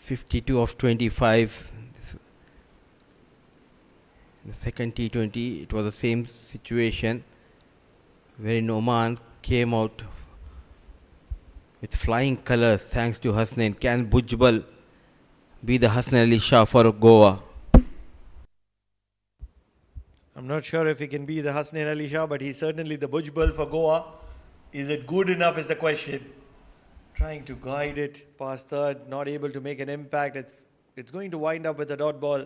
52 of 25. The second T20, it was the same situation wherein Oman came out with flying colours thanks to Hasnain. Can Bujbal be the Hasnain Ali Shah for Goa? I'm not sure if he can be the Hasnain Ali Shah, but he's certainly the Bujbal for Goa. Is it good enough is the question. Trying to guide it past third, not able to make an impact. It's going to wind up with a dot ball.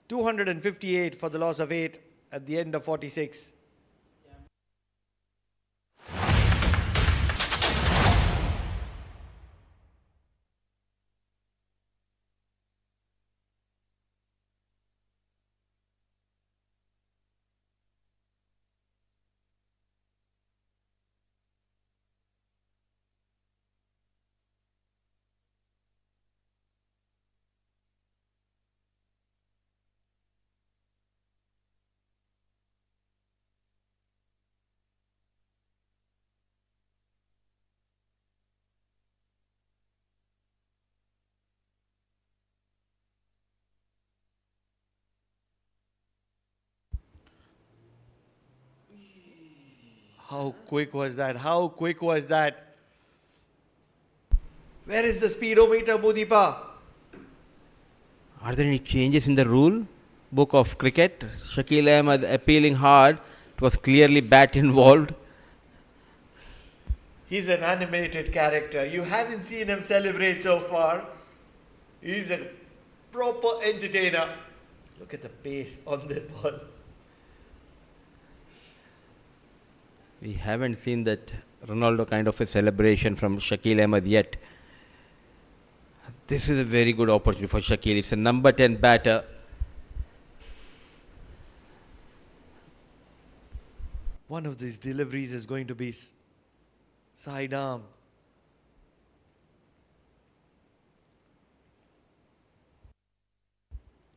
258 for the loss of 8 at the end of 46. How quick was that? How quick was that? Where is the speedometer, Mudipa? Are there any changes in the rule book of cricket? Shakil Ahmed appealing hard. It was clearly bat involved. He's an animated character. You haven't seen him celebrate so far. He's a proper entertainer. Look at the pace on that ball. We haven't seen that Ronaldo kind of a celebration from Shakil Ahmed yet. This is a very good opportunity for Shakil. It's a number 10 batter. One of these deliveries is going to be side arm.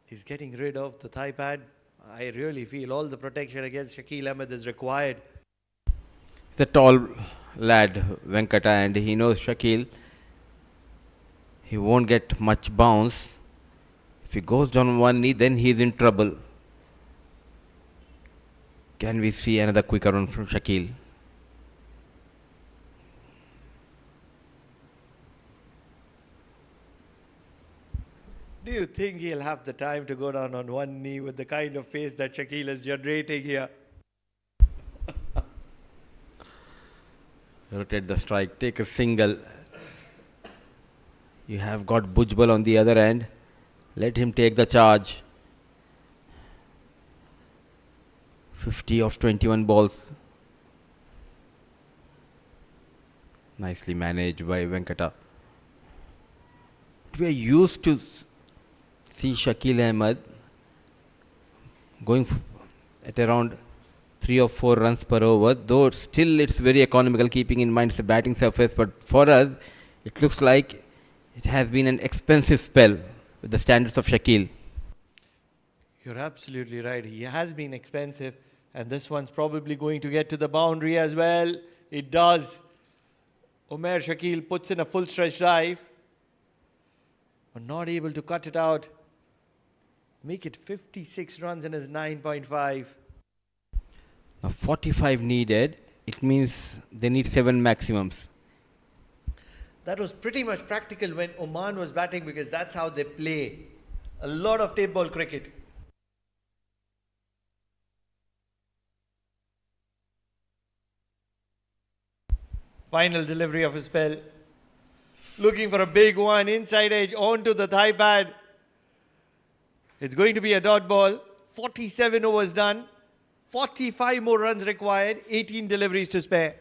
He's getting rid of the thigh pad. I really feel all the protection against Shakil Ahmed is required. He's a tall lad, Venkata, and he knows Shakil. He won't get much bounce. If he goes down one knee, then he's in trouble. Can we see another quicker run from Shakil? Do you think he'll have the time to go down on one knee with the kind of pace that Shakil is generating here? Rotate the strike, take a single. You have got Bujbal on the other end. Let him take the charge. 50 of 21 balls. Nicely managed by Venkata. We are used to see Shakil Ahmed going at around 3 or 4 runs per over, though still it's very economical keeping in mind it's a batting surface, but for us it looks like it has been an expensive spell with the standards of Shakil. You're absolutely right. He has been expensive, and this one's probably going to get to the boundary as well. It does. Umair Shakil puts in a full stretch drive, but not able to cut it out. Make it 56 runs in his 9.5. Now 45 needed, it means they need 7 maximums. That was pretty much practical when Oman was batting because that's how they play. A lot of tape ball cricket. Final delivery of his spell. Looking for a big one, inside edge, onto the thigh pad. It's going to be a dot ball. 47 overs done. 45 more runs required. 18 deliveries to spare.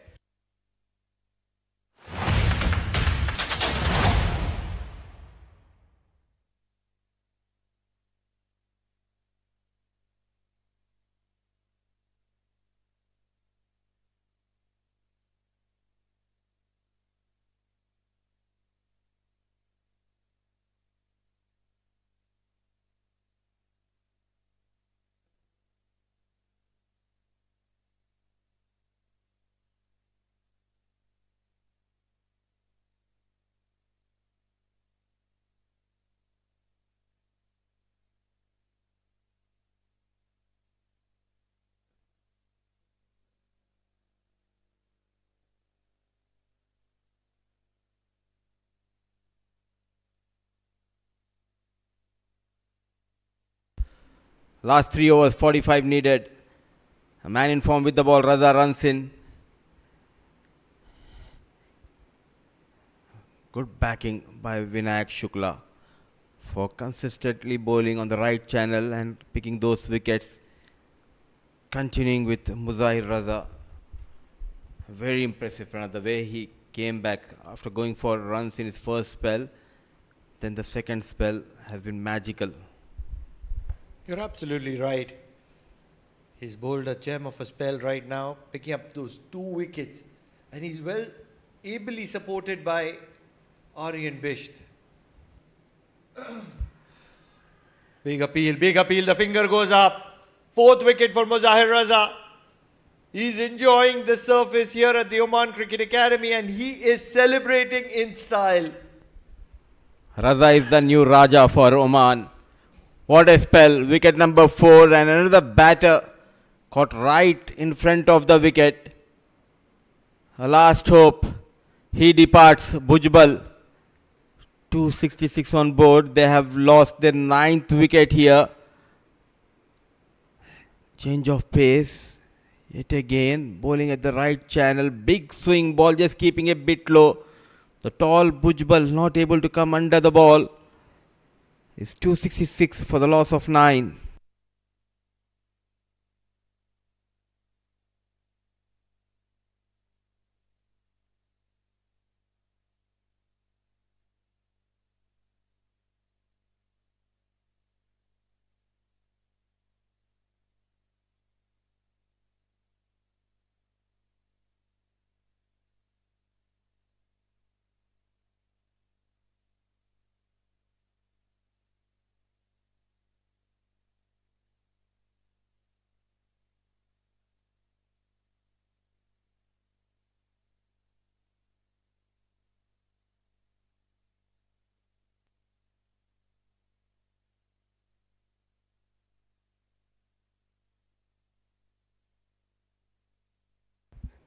Last 3 overs, 45 needed. A man in form with the ball, Raza runs in. Good backing by Vinayak Shukla for consistently bowling on the right channel and picking those wickets. Continuing with Muzahir Raza. Very impressive, Pranav, the way he came back after going for runs in his first spell. Then the second spell has been magical. You're absolutely right. He's bowled a gem of a spell right now, picking up those 2 wickets. And he's well ably supported by Aryan Bisht. Big appeal, the finger goes up. 4th wicket for Muzahir Raza. He's enjoying the surface here at the Oman Cricket Academy and he is celebrating in style. Raza is the new Raja for Oman. What a spell. Wicket number 4 and another batter caught right in front of the wicket. A last hope. He departs. Bhujbal. 266 on board. They have lost their 9th wicket here. Change of pace. Yet again. Bowling at the right channel. Big swing ball just keeping a bit low. The tall Bhujbal not able to come under the ball. It's 266 for the loss of 9.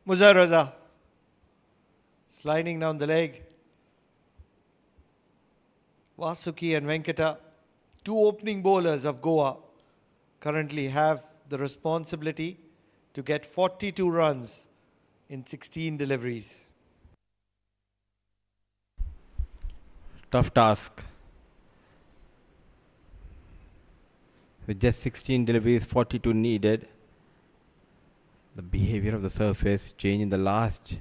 Muzahir Raza. Sliding down the leg. Vasuki and Venkata, 2 opening bowlers of Goa, currently have the responsibility to get 42 runs in 16 deliveries. Tough task. With just 16 deliveries, 42 needed. The behavior of the surface change in the last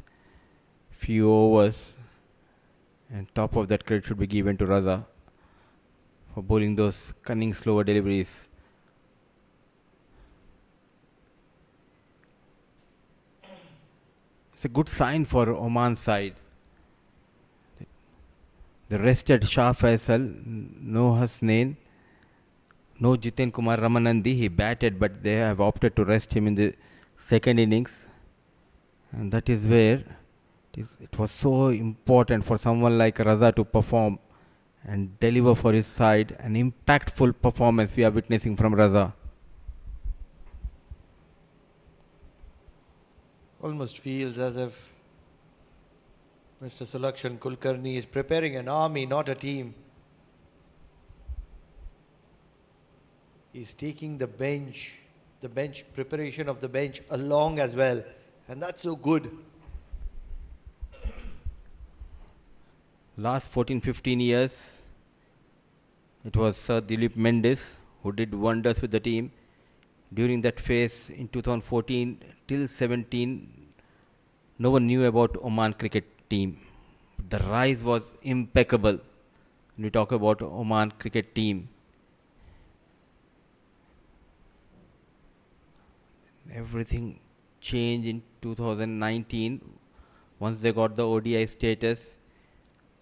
few overs. And top of that, credit should be given to Raza for bowling those cunning slower deliveries. It's a good sign for Oman's side. They rested Shah Faisal, no Hasnain, no Jiten Kumar Ramanandi. He batted, but they have opted to rest him in the second innings. And that is where it was so important for someone like Raza to perform and deliver for his side. An impactful performance we are witnessing from Raza. Almost feels as if Mr. Sulakshan Kulkarni is preparing an army, not a team. He's taking the bench preparation of the bench along as well. And that's so good. Last 14-15 years, it was Sir Dilip Mendes who did wonders with the team. During that phase in 2014 till 17, no one knew about Oman cricket team. The rise was impeccable when we talk about Oman cricket team. Everything changed in 2019 once they got the ODI status,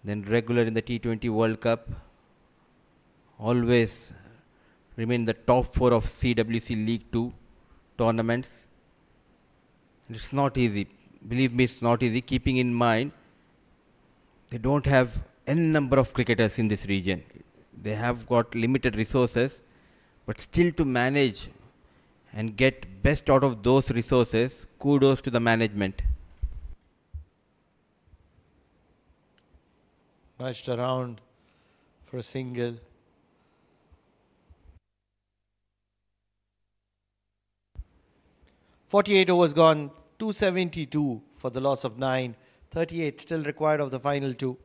then regular in the T20 World Cup, always remain the top 4 of CWC League 2 tournaments. And it's not easy. Believe me, it's not easy, keeping in mind they don't have n number of cricketers in this region. They have got limited resources, but still to manage and get best out of those resources, kudos to the management. Matched around for a single. "48 overs gone, 272 for the loss of 9. 38 still required of the final 2.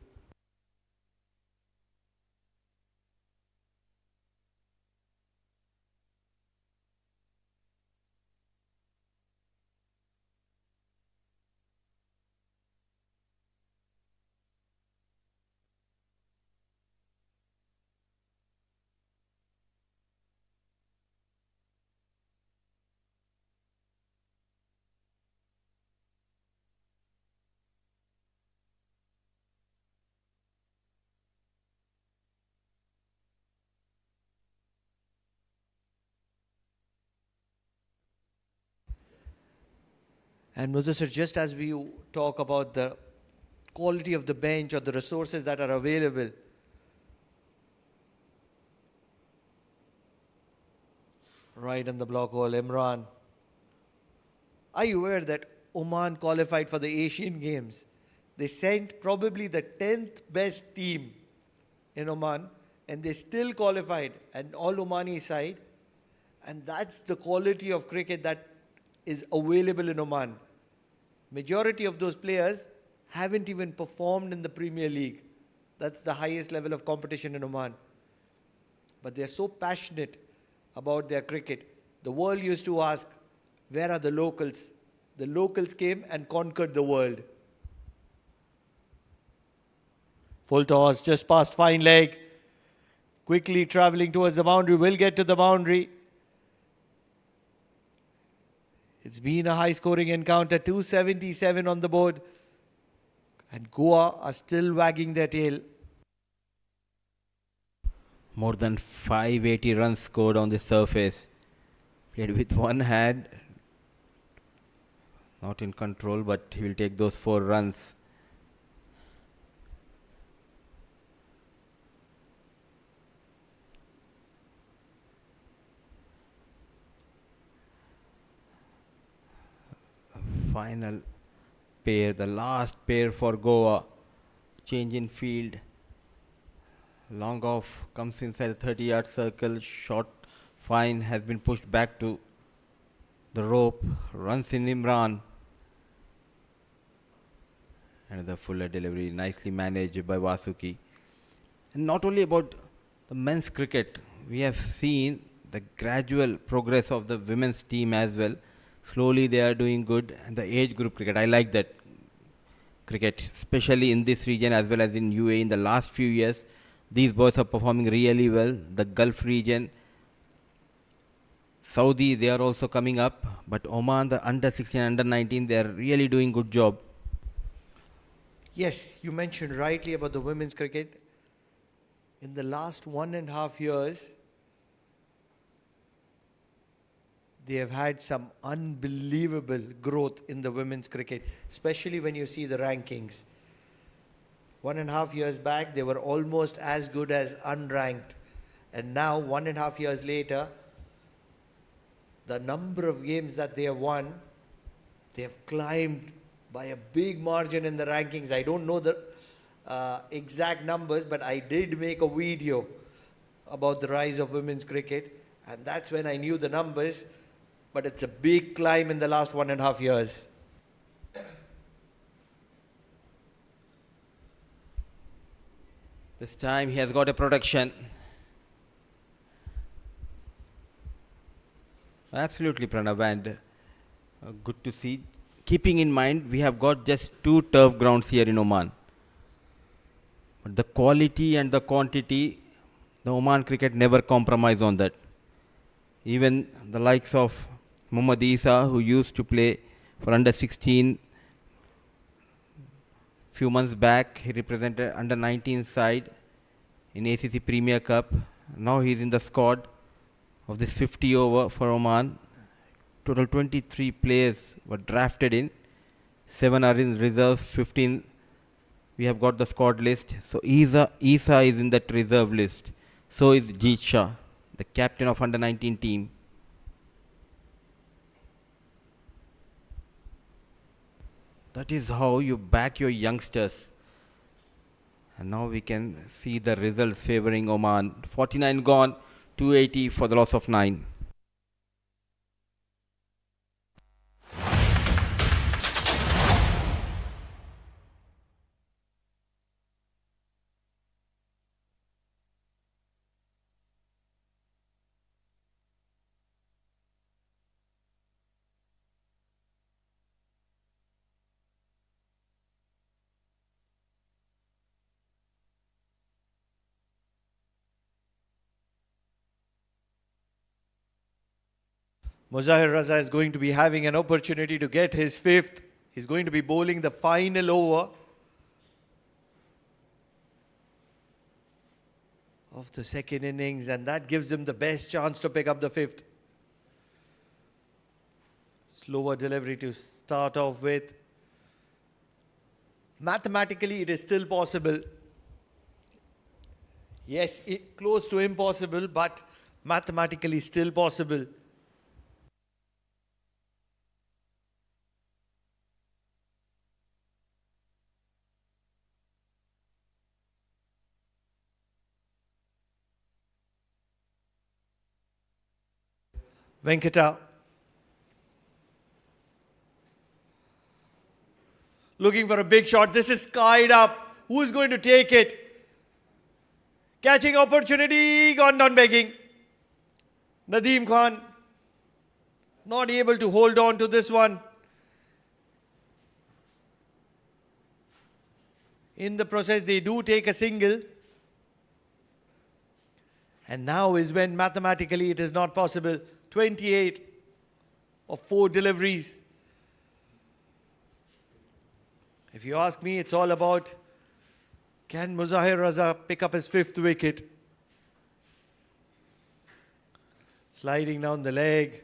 And Mudasar, just as we talk about the quality of the bench or the resources that are available, right in the block hole, Imran. Are you aware that Oman qualified for the Asian Games? They sent probably the 10th best team in Oman, and they still qualified, an all Omani side. And that's the quality of cricket that is available in Oman. Majority of those players haven't even performed in the Premier League. That's the highest level of competition in Oman. But they're so passionate about their cricket. The world used to ask, where are the locals? The locals came and conquered the world. Full toss, just past fine leg. Quickly traveling towards the boundary, will get to the boundary. It's been a high-scoring encounter, 277 on the board. And Goa are still wagging their tail. More than 580 runs scored on the surface. Played with one hand. Not in control, but he will take those 4 runs. Final pair, the last pair for Goa. Change in field. Long off comes inside the 30-yard circle. Short fine has been pushed back to the rope. Runs in Imran. Another fuller delivery, nicely managed by Vasuki. And not only about the men's cricket, we have seen the gradual progress of the women's team as well. Slowly they are doing good. And the age group cricket, I like that cricket, especially in this region as well as in UAE in the last few years. These boys are performing really well. The Gulf region, Saudi, they are also coming up. But Oman, the under 16, under 19, they are really doing good job. Yes, you mentioned rightly about the women's cricket. In the last 1.5 years, they have had some unbelievable growth in the women's cricket, especially when you see the rankings. 1.5 years back, they were almost as good as unranked. And now, 1.5 years later, the number of games that they have won, they have climbed by a big margin in the rankings. I don't know the exact numbers, but I did make a video about the rise of women's cricket, and that's when I knew the numbers. But it's a big climb in the last 1.5 years. This time he has got a protection. Absolutely, Pranav, and good to see. Keeping in mind, we have got just 2 turf grounds here in Oman. But the quality and the quantity, the Oman cricket never compromise on that. Even the likes of Muhammad Isa, who used to play for under 16, few months back, he represented under 19 side in ACC Premier Cup. Now he is in the squad of this 50 over for Oman. Total 23 players were drafted in. 7 are in reserve, 15 we have got the squad list. So Isa is in that reserve list. So is Jeet Shah, the captain of under 19 team. That is how you back your youngsters. And now we can see the results favoring Oman. 49 gone, 280 for the loss of 9. Muzahir Raza is going to be having an opportunity to get his 5th. He's going to be bowling the final over of the second innings, and that gives him the best chance to pick up the 5th. Slower delivery to start off with. Mathematically, it is still possible. Yes, close to impossible, but mathematically still possible. Venkata looking for a big shot. This is skied up. Who's going to take it? Catching opportunity, gone down begging. Nadeem Khan not able to hold on to this one. In the process, they do take a single. And now is when mathematically it is not possible. 28 of 4 deliveries. If you ask me, it's all about, can Muzahir Raza pick up his 5th wicket? Sliding down the leg.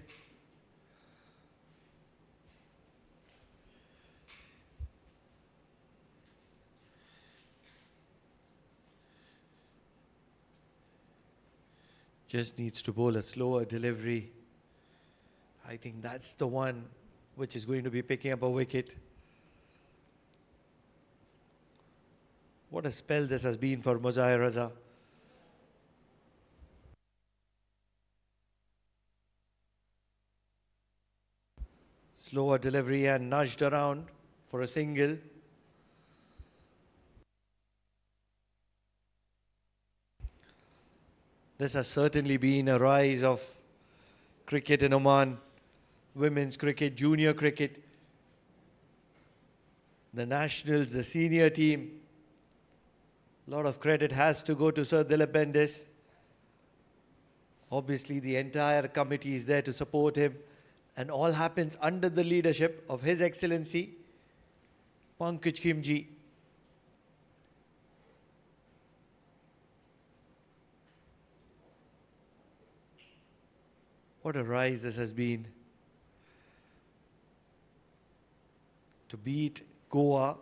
Just needs to bowl a slower delivery. I think that's the one which is going to be picking up a wicket. What a spell this has been for Muzahir Raza. Slower delivery and nudged around for a single. This has certainly been a rise of cricket in Oman. Women's cricket, junior cricket, the nationals, the senior team. A lot of credit has to go to Sir Dilip Bendis. Obviously, the entire committee is there to support him, and all happens under the leadership of His Excellency Pankaj Khimji. What a rise this has been. To beat Goa,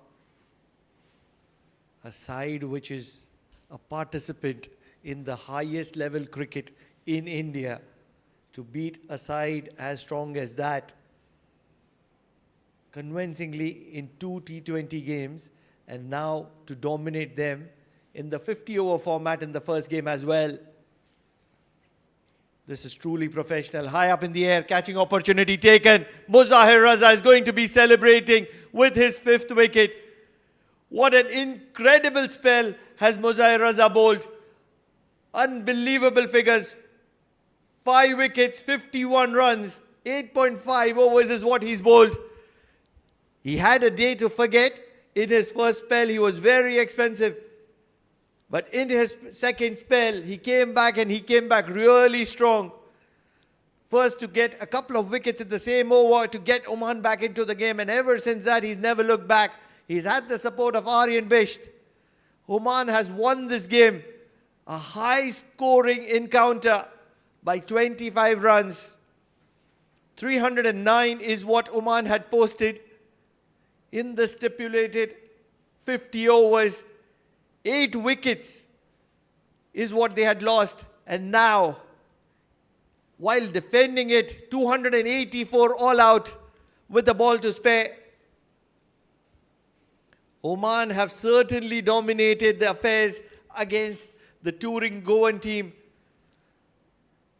a side which is a participant in the highest level cricket in India, to beat a side as strong as that convincingly in 2 T20 games, and now to dominate them in the 50-over format in the first game as well. This is truly professional. High up in the air, catching opportunity taken. Muzahir Raza is going to be celebrating with his 5th wicket. What an incredible spell has Muzahir Raza bowled. Unbelievable figures. 5 wickets, 51 runs, 8.5 overs is what he's bowled. He had a day to forget. In his first spell, he was very expensive. But in his second spell, he came back, and he came back really strong. First to get a couple of wickets in the same over to get Oman back into the game. And ever since that, he's never looked back. He's had the support of Aryan Bisht. Oman has won this game. A high-scoring encounter by 25 runs. 309 is what Oman had posted in the stipulated 50 overs. 8 wickets is what they had lost. And now, while defending it, 284 all out with the ball to spare. Oman have certainly dominated the affairs against the touring Goan team.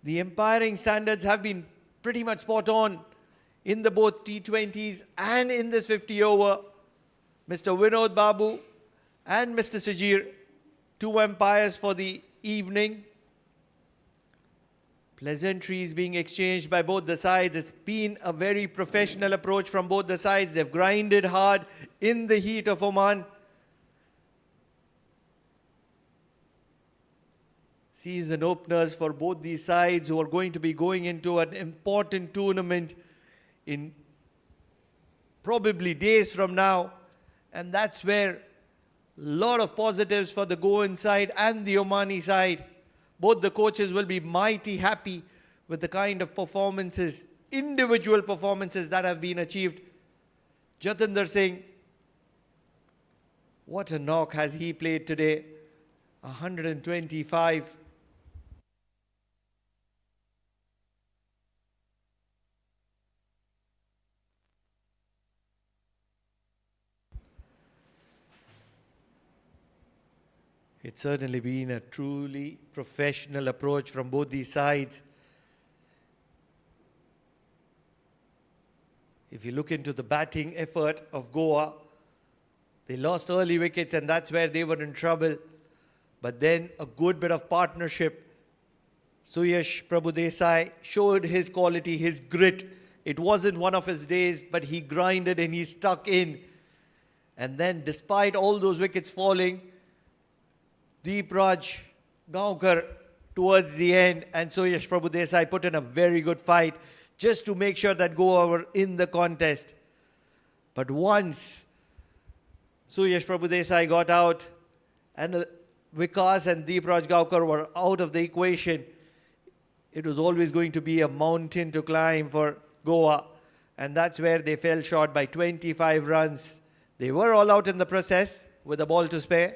The umpiring standards have been pretty much spot on in the both T20s and in this 50 over. Mr. Vinod Babu and Mr. Sajir, 2 umpires for the evening. Pleasantries being exchanged by both the sides. It's been a very professional approach from both the sides. They've grinded hard in the heat of Oman. Season openers for both these sides, who are going to be going into an important tournament in probably days from now. And that's where a lot of positives for the Goan side and the Omani side. Both the coaches will be mighty happy with the kind of performances, individual performances that have been achieved. Jatinder Singh, what a knock has he played today. 125. It's certainly been a truly professional approach from both these sides. If you look into the batting effort of Goa, they lost early wickets, and that's where they were in trouble. But then a good bit of partnership. Suyash Prabhudesai showed his quality, his grit. It wasn't one of his days, but he grinded and he stuck in. And then despite all those wickets falling, Deep Raj Gaonkar towards the end and Suyash Prabhudesai put in a very good fight just to make sure that Goa were in the contest. But once Suyash Prabhudesai got out and Vikas and Deep Raj Gaonkar were out of the equation, it was always going to be a mountain to climb for Goa. And that's where they fell short by 25 runs. They were all out in the process with a ball to spare.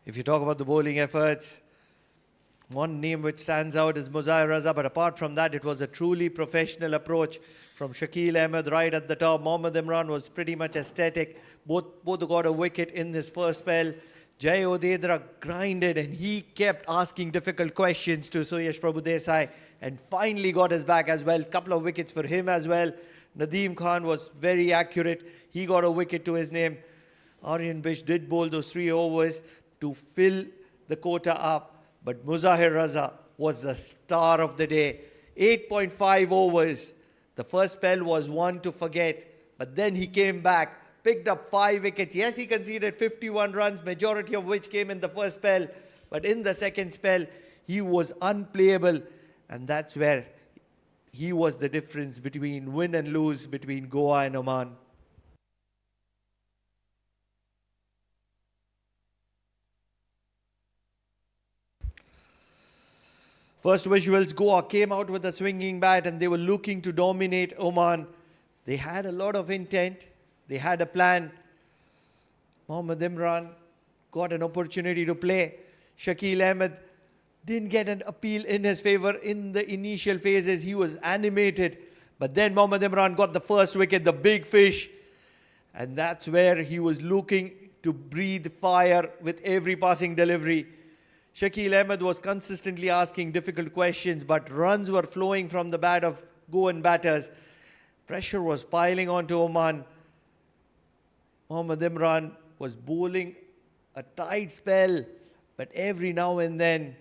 If you talk about the bowling efforts, one name which stands out is Muzahir Raza, but apart from that, it was a truly professional approach from Shakil Ahmed right at the top. Mohammad Imran was pretty much aesthetic. Both got a wicket in this first spell. Jai Odedra grinded and he kept asking difficult questions to Suyash Prabhudesai and finally got his back as well. Couple of wickets for him as well. Nadeem Khan was very accurate. He got a wicket to his name. Aryan Bisht did bowl those 3 overs to fill the quota up. But Muzahir Raza was the star of the day. 8.5 overs. The first spell was one to forget. But then he came back picked up 5 wickets. Yes, he conceded 51 runs, majority of which came in the first spell. But in the second spell, he was unplayable. And that's where he was the difference between win and lose between Goa and Oman. First visuals, Goa came out with a swinging bat and they were looking to dominate Oman. They had a lot of intent. They had a plan. Mohammad Imran got an opportunity to play. Shakil Ahmed didn't get an appeal in his favor in the initial phases. He was animated. But then Mohammad Imran got the first wicket, the big fish. And that's where he was looking to breathe fire with every passing delivery. Shakil Ahmed was consistently asking difficult questions, but runs were flowing from the bat of Goan batters. Pressure was piling onto Oman. Mohammad Imran was bowling a tight spell, but every now and then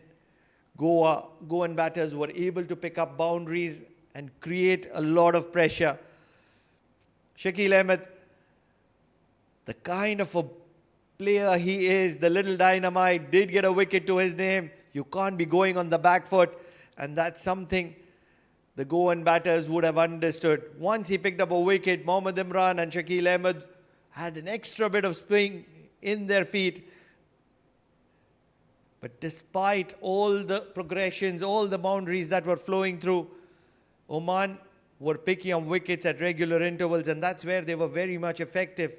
Goan batters were able to pick up boundaries and create a lot of pressure. Shakil Ahmed, the kind of a player he is, the little dynamite, did get a wicket to his name. You can't be going on the back foot, and that's something the Goan batters would have understood. Once he picked up a wicket, Mohammad Imran and Shakil Ahmed had an extra bit of swing in their feet. But despite all the progressions, all the boundaries that were flowing through, Oman were picking up wickets at regular intervals, and that's where they were very much effective.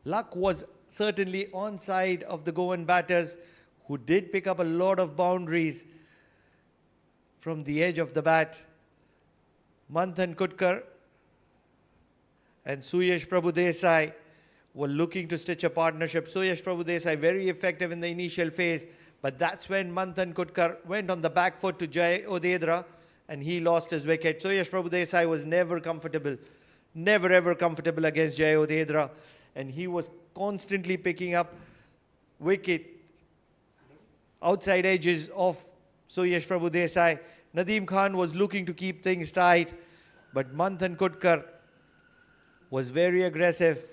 Luck was certainly on side of the Goan batters, who did pick up a lot of boundaries from the edge of the bat. Manthan Kutkar and Suyash Prabhudesai were looking to stitch a partnership. Suyash Prabhudesai very effective in the initial phase, but that's when Manthan Kutkar went on the back foot to Jai Odedra and he lost his wicket. Suyash Prabhudesai was never ever comfortable against Jai Odedra, and he was constantly picking up wicket outside edges of Suyash Prabhudesai. Nadeem Khan was looking to keep things tight, but Manthan Kutkar was very aggressive.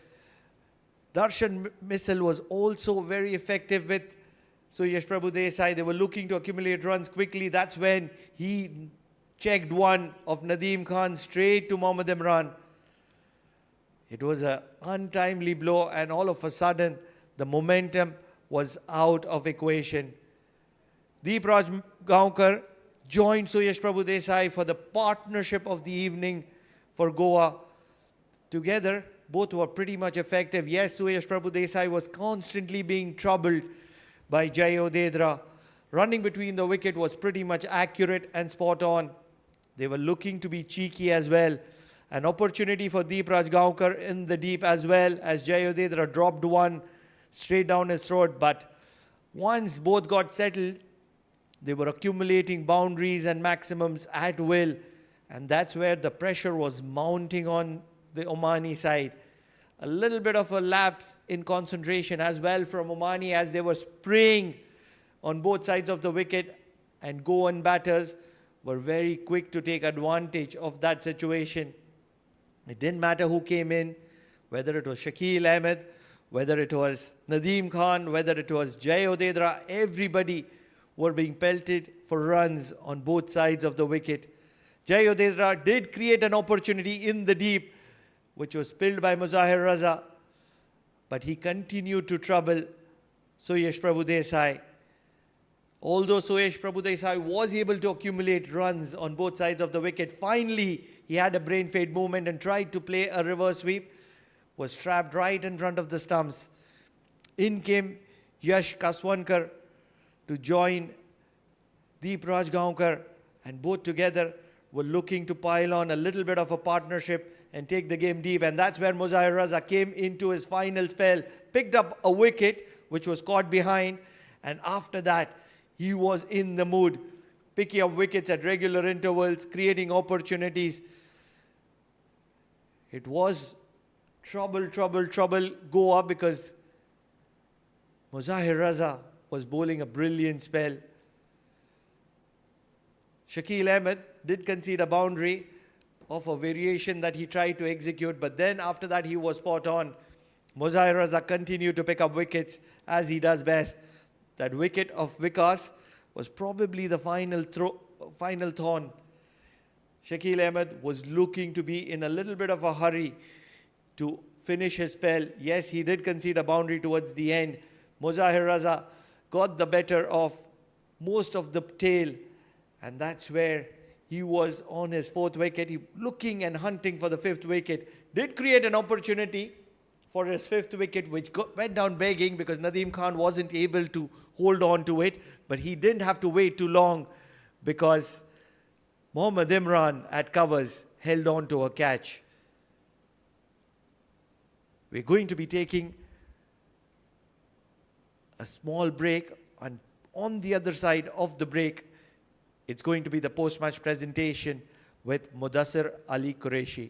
Darshan Missile was also very effective with Suyash Prabhudesai. They were looking to accumulate runs quickly. That's when he checked one of Nadeem Khan straight to Mohammad Imran. It was an untimely blow, and all of a sudden, the momentum was out of equation. Deepraj Gaonkar joined Suyash Prabhudesai for the partnership of the evening for Goa. Together, both were pretty much effective. Yes, Suyash Prabhudesai was constantly being troubled by Jai Odedra. Running between the wicket was pretty much accurate and spot on. They were looking to be cheeky as well. An opportunity for Deepraj Gaonkar in the deep as well, as Jai Odedra dropped one straight down his throat. But once both got settled, they were accumulating boundaries and maximums at will. And that's where the pressure was mounting on the Omani side. A little bit of a lapse in concentration as well from Omani, as they were spraying on both sides of the wicket, and Goan batters were very quick to take advantage of that situation. It didn't matter who came in, whether it was Shakil Ahmed, whether it was Nadeem Khan, whether it was Jai Odedra, everybody were being pelted for runs on both sides of the wicket. Jai Odedra did create an opportunity in the deep, which was spilled by Muzahir Raza, but he continued to trouble Suyash Prabhudesai. Although Suyash Prabhudesai was able to accumulate runs on both sides of the wicket, finally he had a brain fade movement and tried to play a reverse sweep, was trapped right in front of the stumps. In came Yash Kaswankar to join Deepraj Gaonkar, and both together were looking to pile on a little bit of a partnership and take the game deep. And that's where Muzahir Raza came into his final spell, picked up a wicket which was caught behind, and after that he was in the mood, picking up wickets at regular intervals, creating opportunities. It was trouble Goa, because Muzahir Raza was bowling a brilliant spell. Shakil Ahmed did concede a boundary, of a variation that he tried to execute, but then after that he was spot on. Mozahir Raza continued to pick up wickets as he does best. That wicket of Vikas was probably the final thorn. Shakil Ahmed was looking to be in a little bit of a hurry to finish his spell. Yes, he did concede a boundary towards the end. Mozahir Raza got the better of most of the tail, and that's where he was on his fourth wicket. He looking and hunting for the fifth wicket. Did create an opportunity for his fifth wicket, which went down begging because Nadeem Khan wasn't able to hold on to it. But he didn't have to wait too long because Mohammad Imran at covers held on to a catch. We're going to be taking a small break, and on the other side of the break, it's going to be the post-match presentation with Mudassir Ali Qureshi.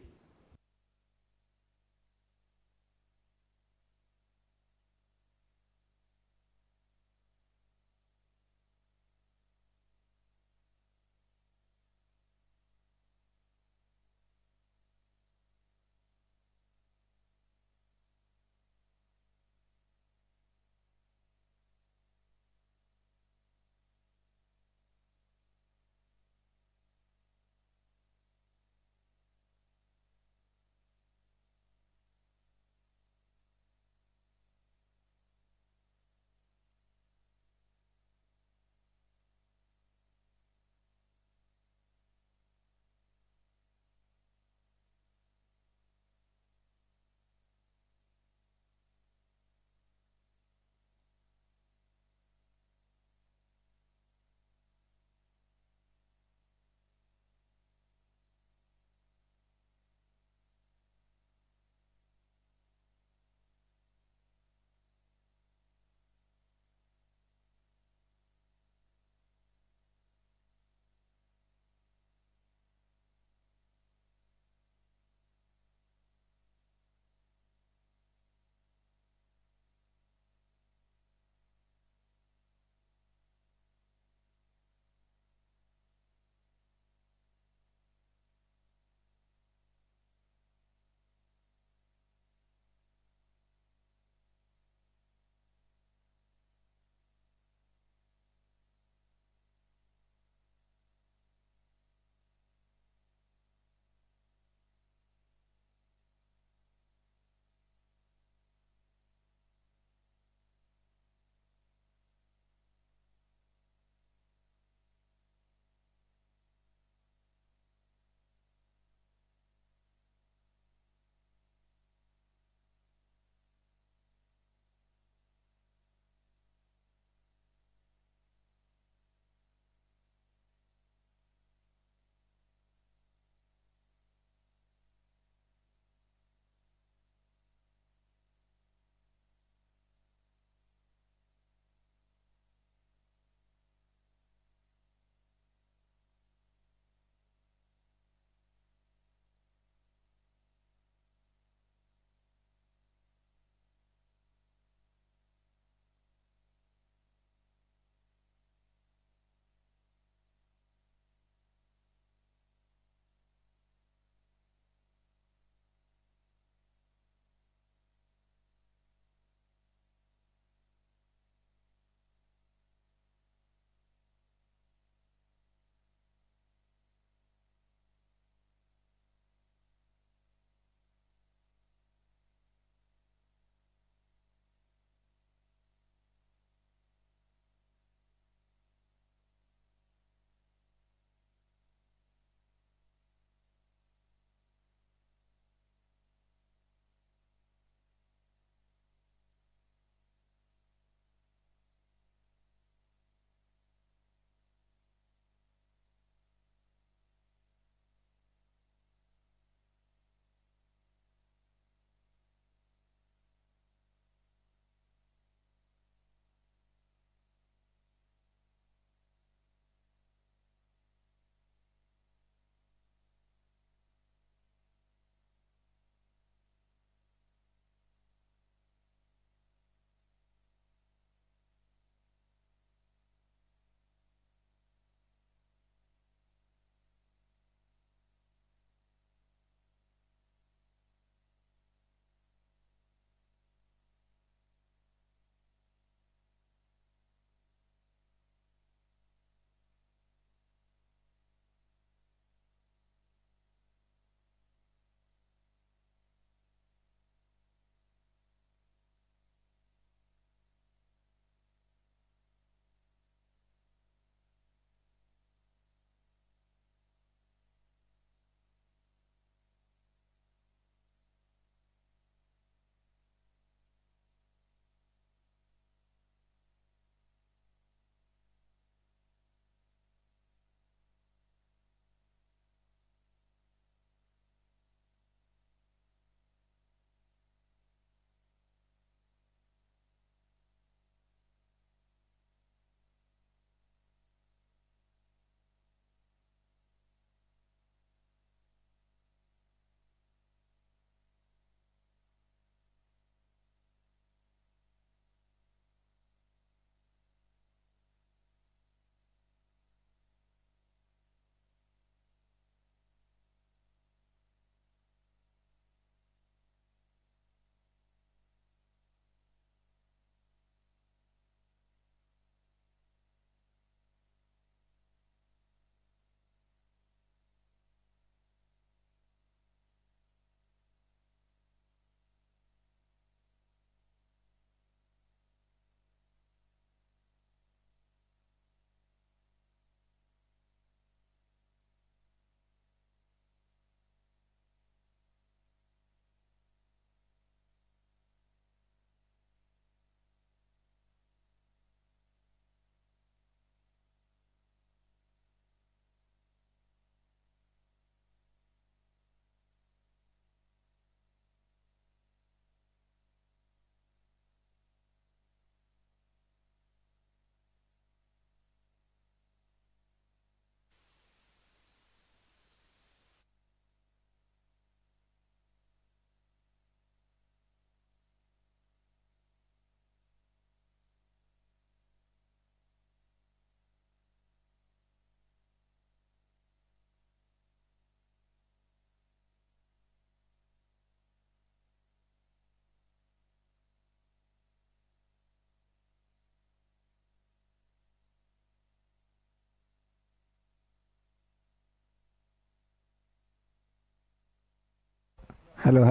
Hello.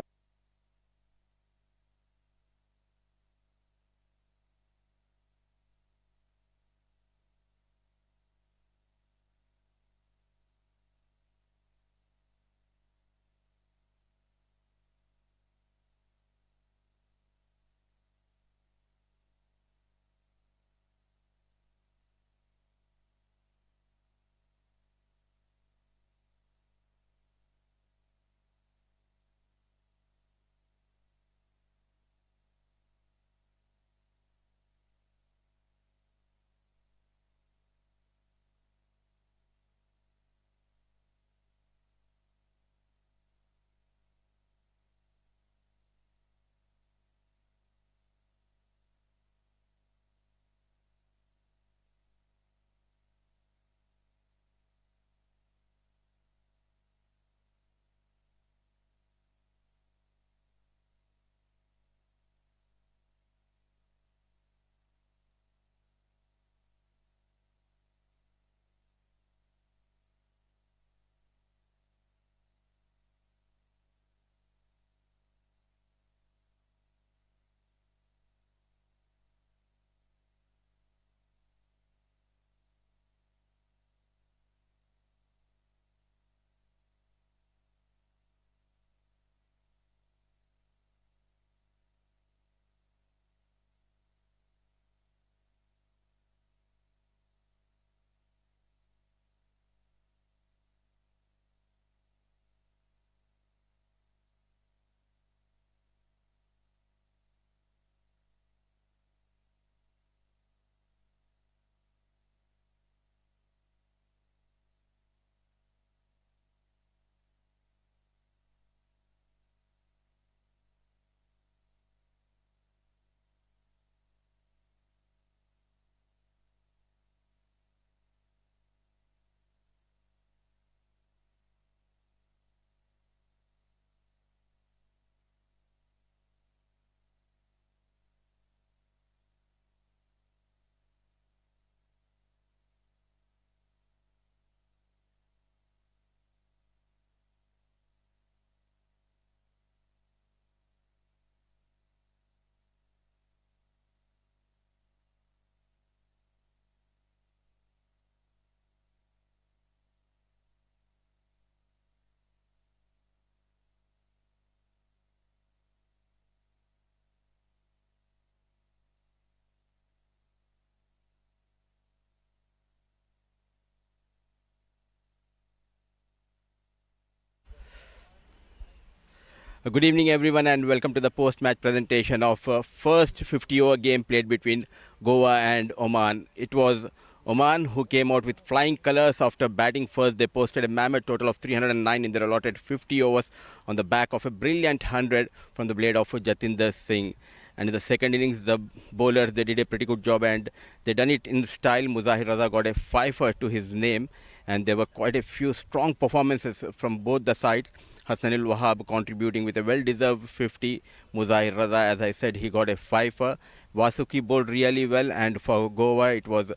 Good evening, everyone, and welcome to the post-match presentation of first 50-over game played between Goa and Oman. It was Oman who came out with flying colours after batting first. They posted a mammoth total of 309 in their allotted 50 overs on the back of a brilliant 100 from the blade of Jatinder Singh. And in the second innings, the bowlers, they did a pretty good job, and they done it in style. Muzahir Raza got a fifer to his name, and there were quite a few strong performances from both the sides. Hassanul Wahab contributing with a well-deserved 50. Muzahir Raza, as I said, he got a fifer. Vasuki bowled really well, and for Goa, it was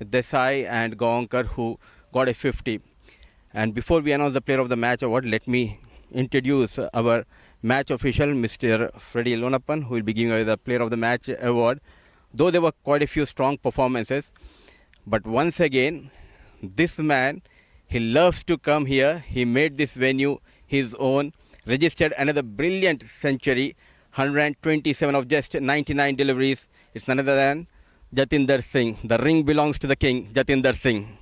Desai and Gaonkar who got a 50. And before we announce the player of the match award, let me introduce our match official, Mr. Freddie Lonappan, who will be giving away the player of the match award. Though there were quite a few strong performances, but once again, this man, he loves to come here. He made this venue his own, registered another brilliant century, 127 of just 99 deliveries. It's none other than Jatinder Singh. The ring belongs to the king, Jatinder Singh.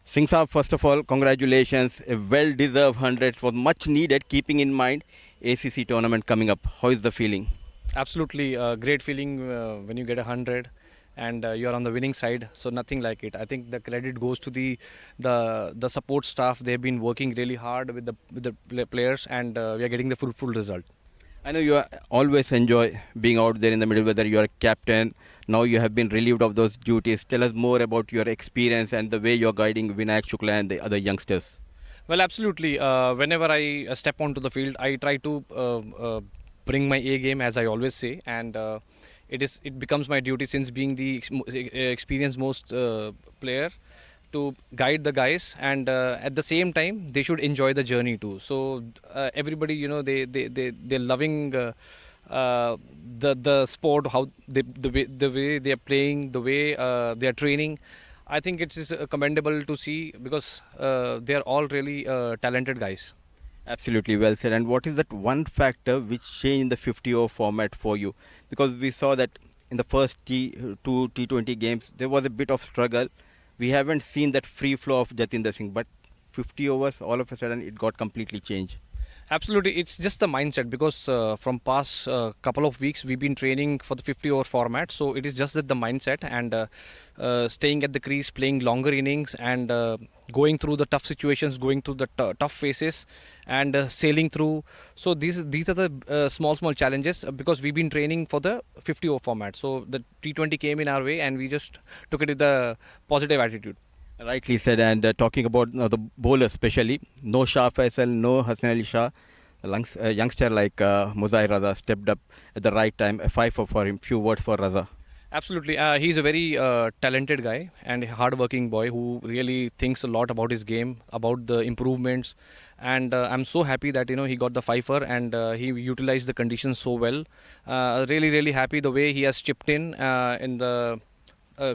Singh Saab, first of all, congratulations. A well-deserved 100 was much needed, keeping in mind ACC tournament coming up. How is the feeling? Absolutely great feeling when you get 100 and you're on the winning side. So nothing like it. I think the credit goes to the support staff. They've been working really hard with the players, and we are getting the full result. I know you always enjoy being out there in the middle, whether you are a captain. Now you have been relieved of those duties. Tell us more about your experience and the way you're guiding Vinayak Shukla and the other youngsters. Well, absolutely. Whenever I step onto the field, I try to bring my A game, as I always say, and it becomes my duty, since being the experienced most player, to guide the guys, and at the same time they should enjoy the journey too. So everybody, they're loving the sport, how the way they are playing, the way they are training. I think it is commendable to see, because they are all really talented guys. Absolutely well said. And what is that one factor which changed in the 50-over format for you? Because we saw that in the first two T20 games, there was a bit of struggle. We haven't seen that free flow of Jatinder Singh, but 50 overs, all of a sudden, it got completely changed. Absolutely, it's just the mindset, because from past couple of weeks we've been training for the 50-over format. So it is just that the mindset, and staying at the crease, playing longer innings, and going through the tough situations, going through the tough phases, and sailing through. So these are the small challenges, because we've been training for the 50-over format. So the T20 came in our way, and we just took it with the positive attitude. Rightly said. And talking about the bowlers especially, no Shah Faisal, no Hassan Ali Shah. A youngster like Muzahir Raza stepped up at the right time. A 5 for him. Few words for Raza. Absolutely. He's a very talented guy and a hard-working boy who really thinks a lot about his game, about the improvements. And I'm so happy that he got the fifer, and he utilized the conditions so well. Really happy the way he has chipped in the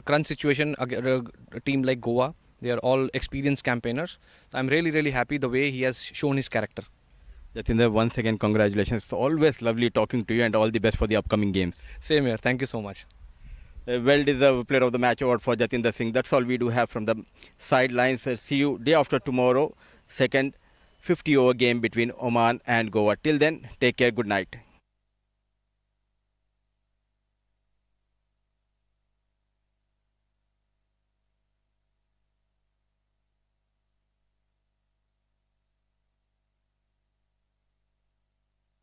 crunch situation. A team like Goa, they are all experienced campaigners. I'm really happy the way he has shown his character. Jatinder, once again, congratulations. It's always lovely talking to you, and all the best for the upcoming games. Same here. Thank you so much. A well-deserved player of the match award for Jatinder Singh. That's all we do have from the sidelines. See you day after tomorrow. Second 50-over game between Oman and Goa. Till then, take care. Good night.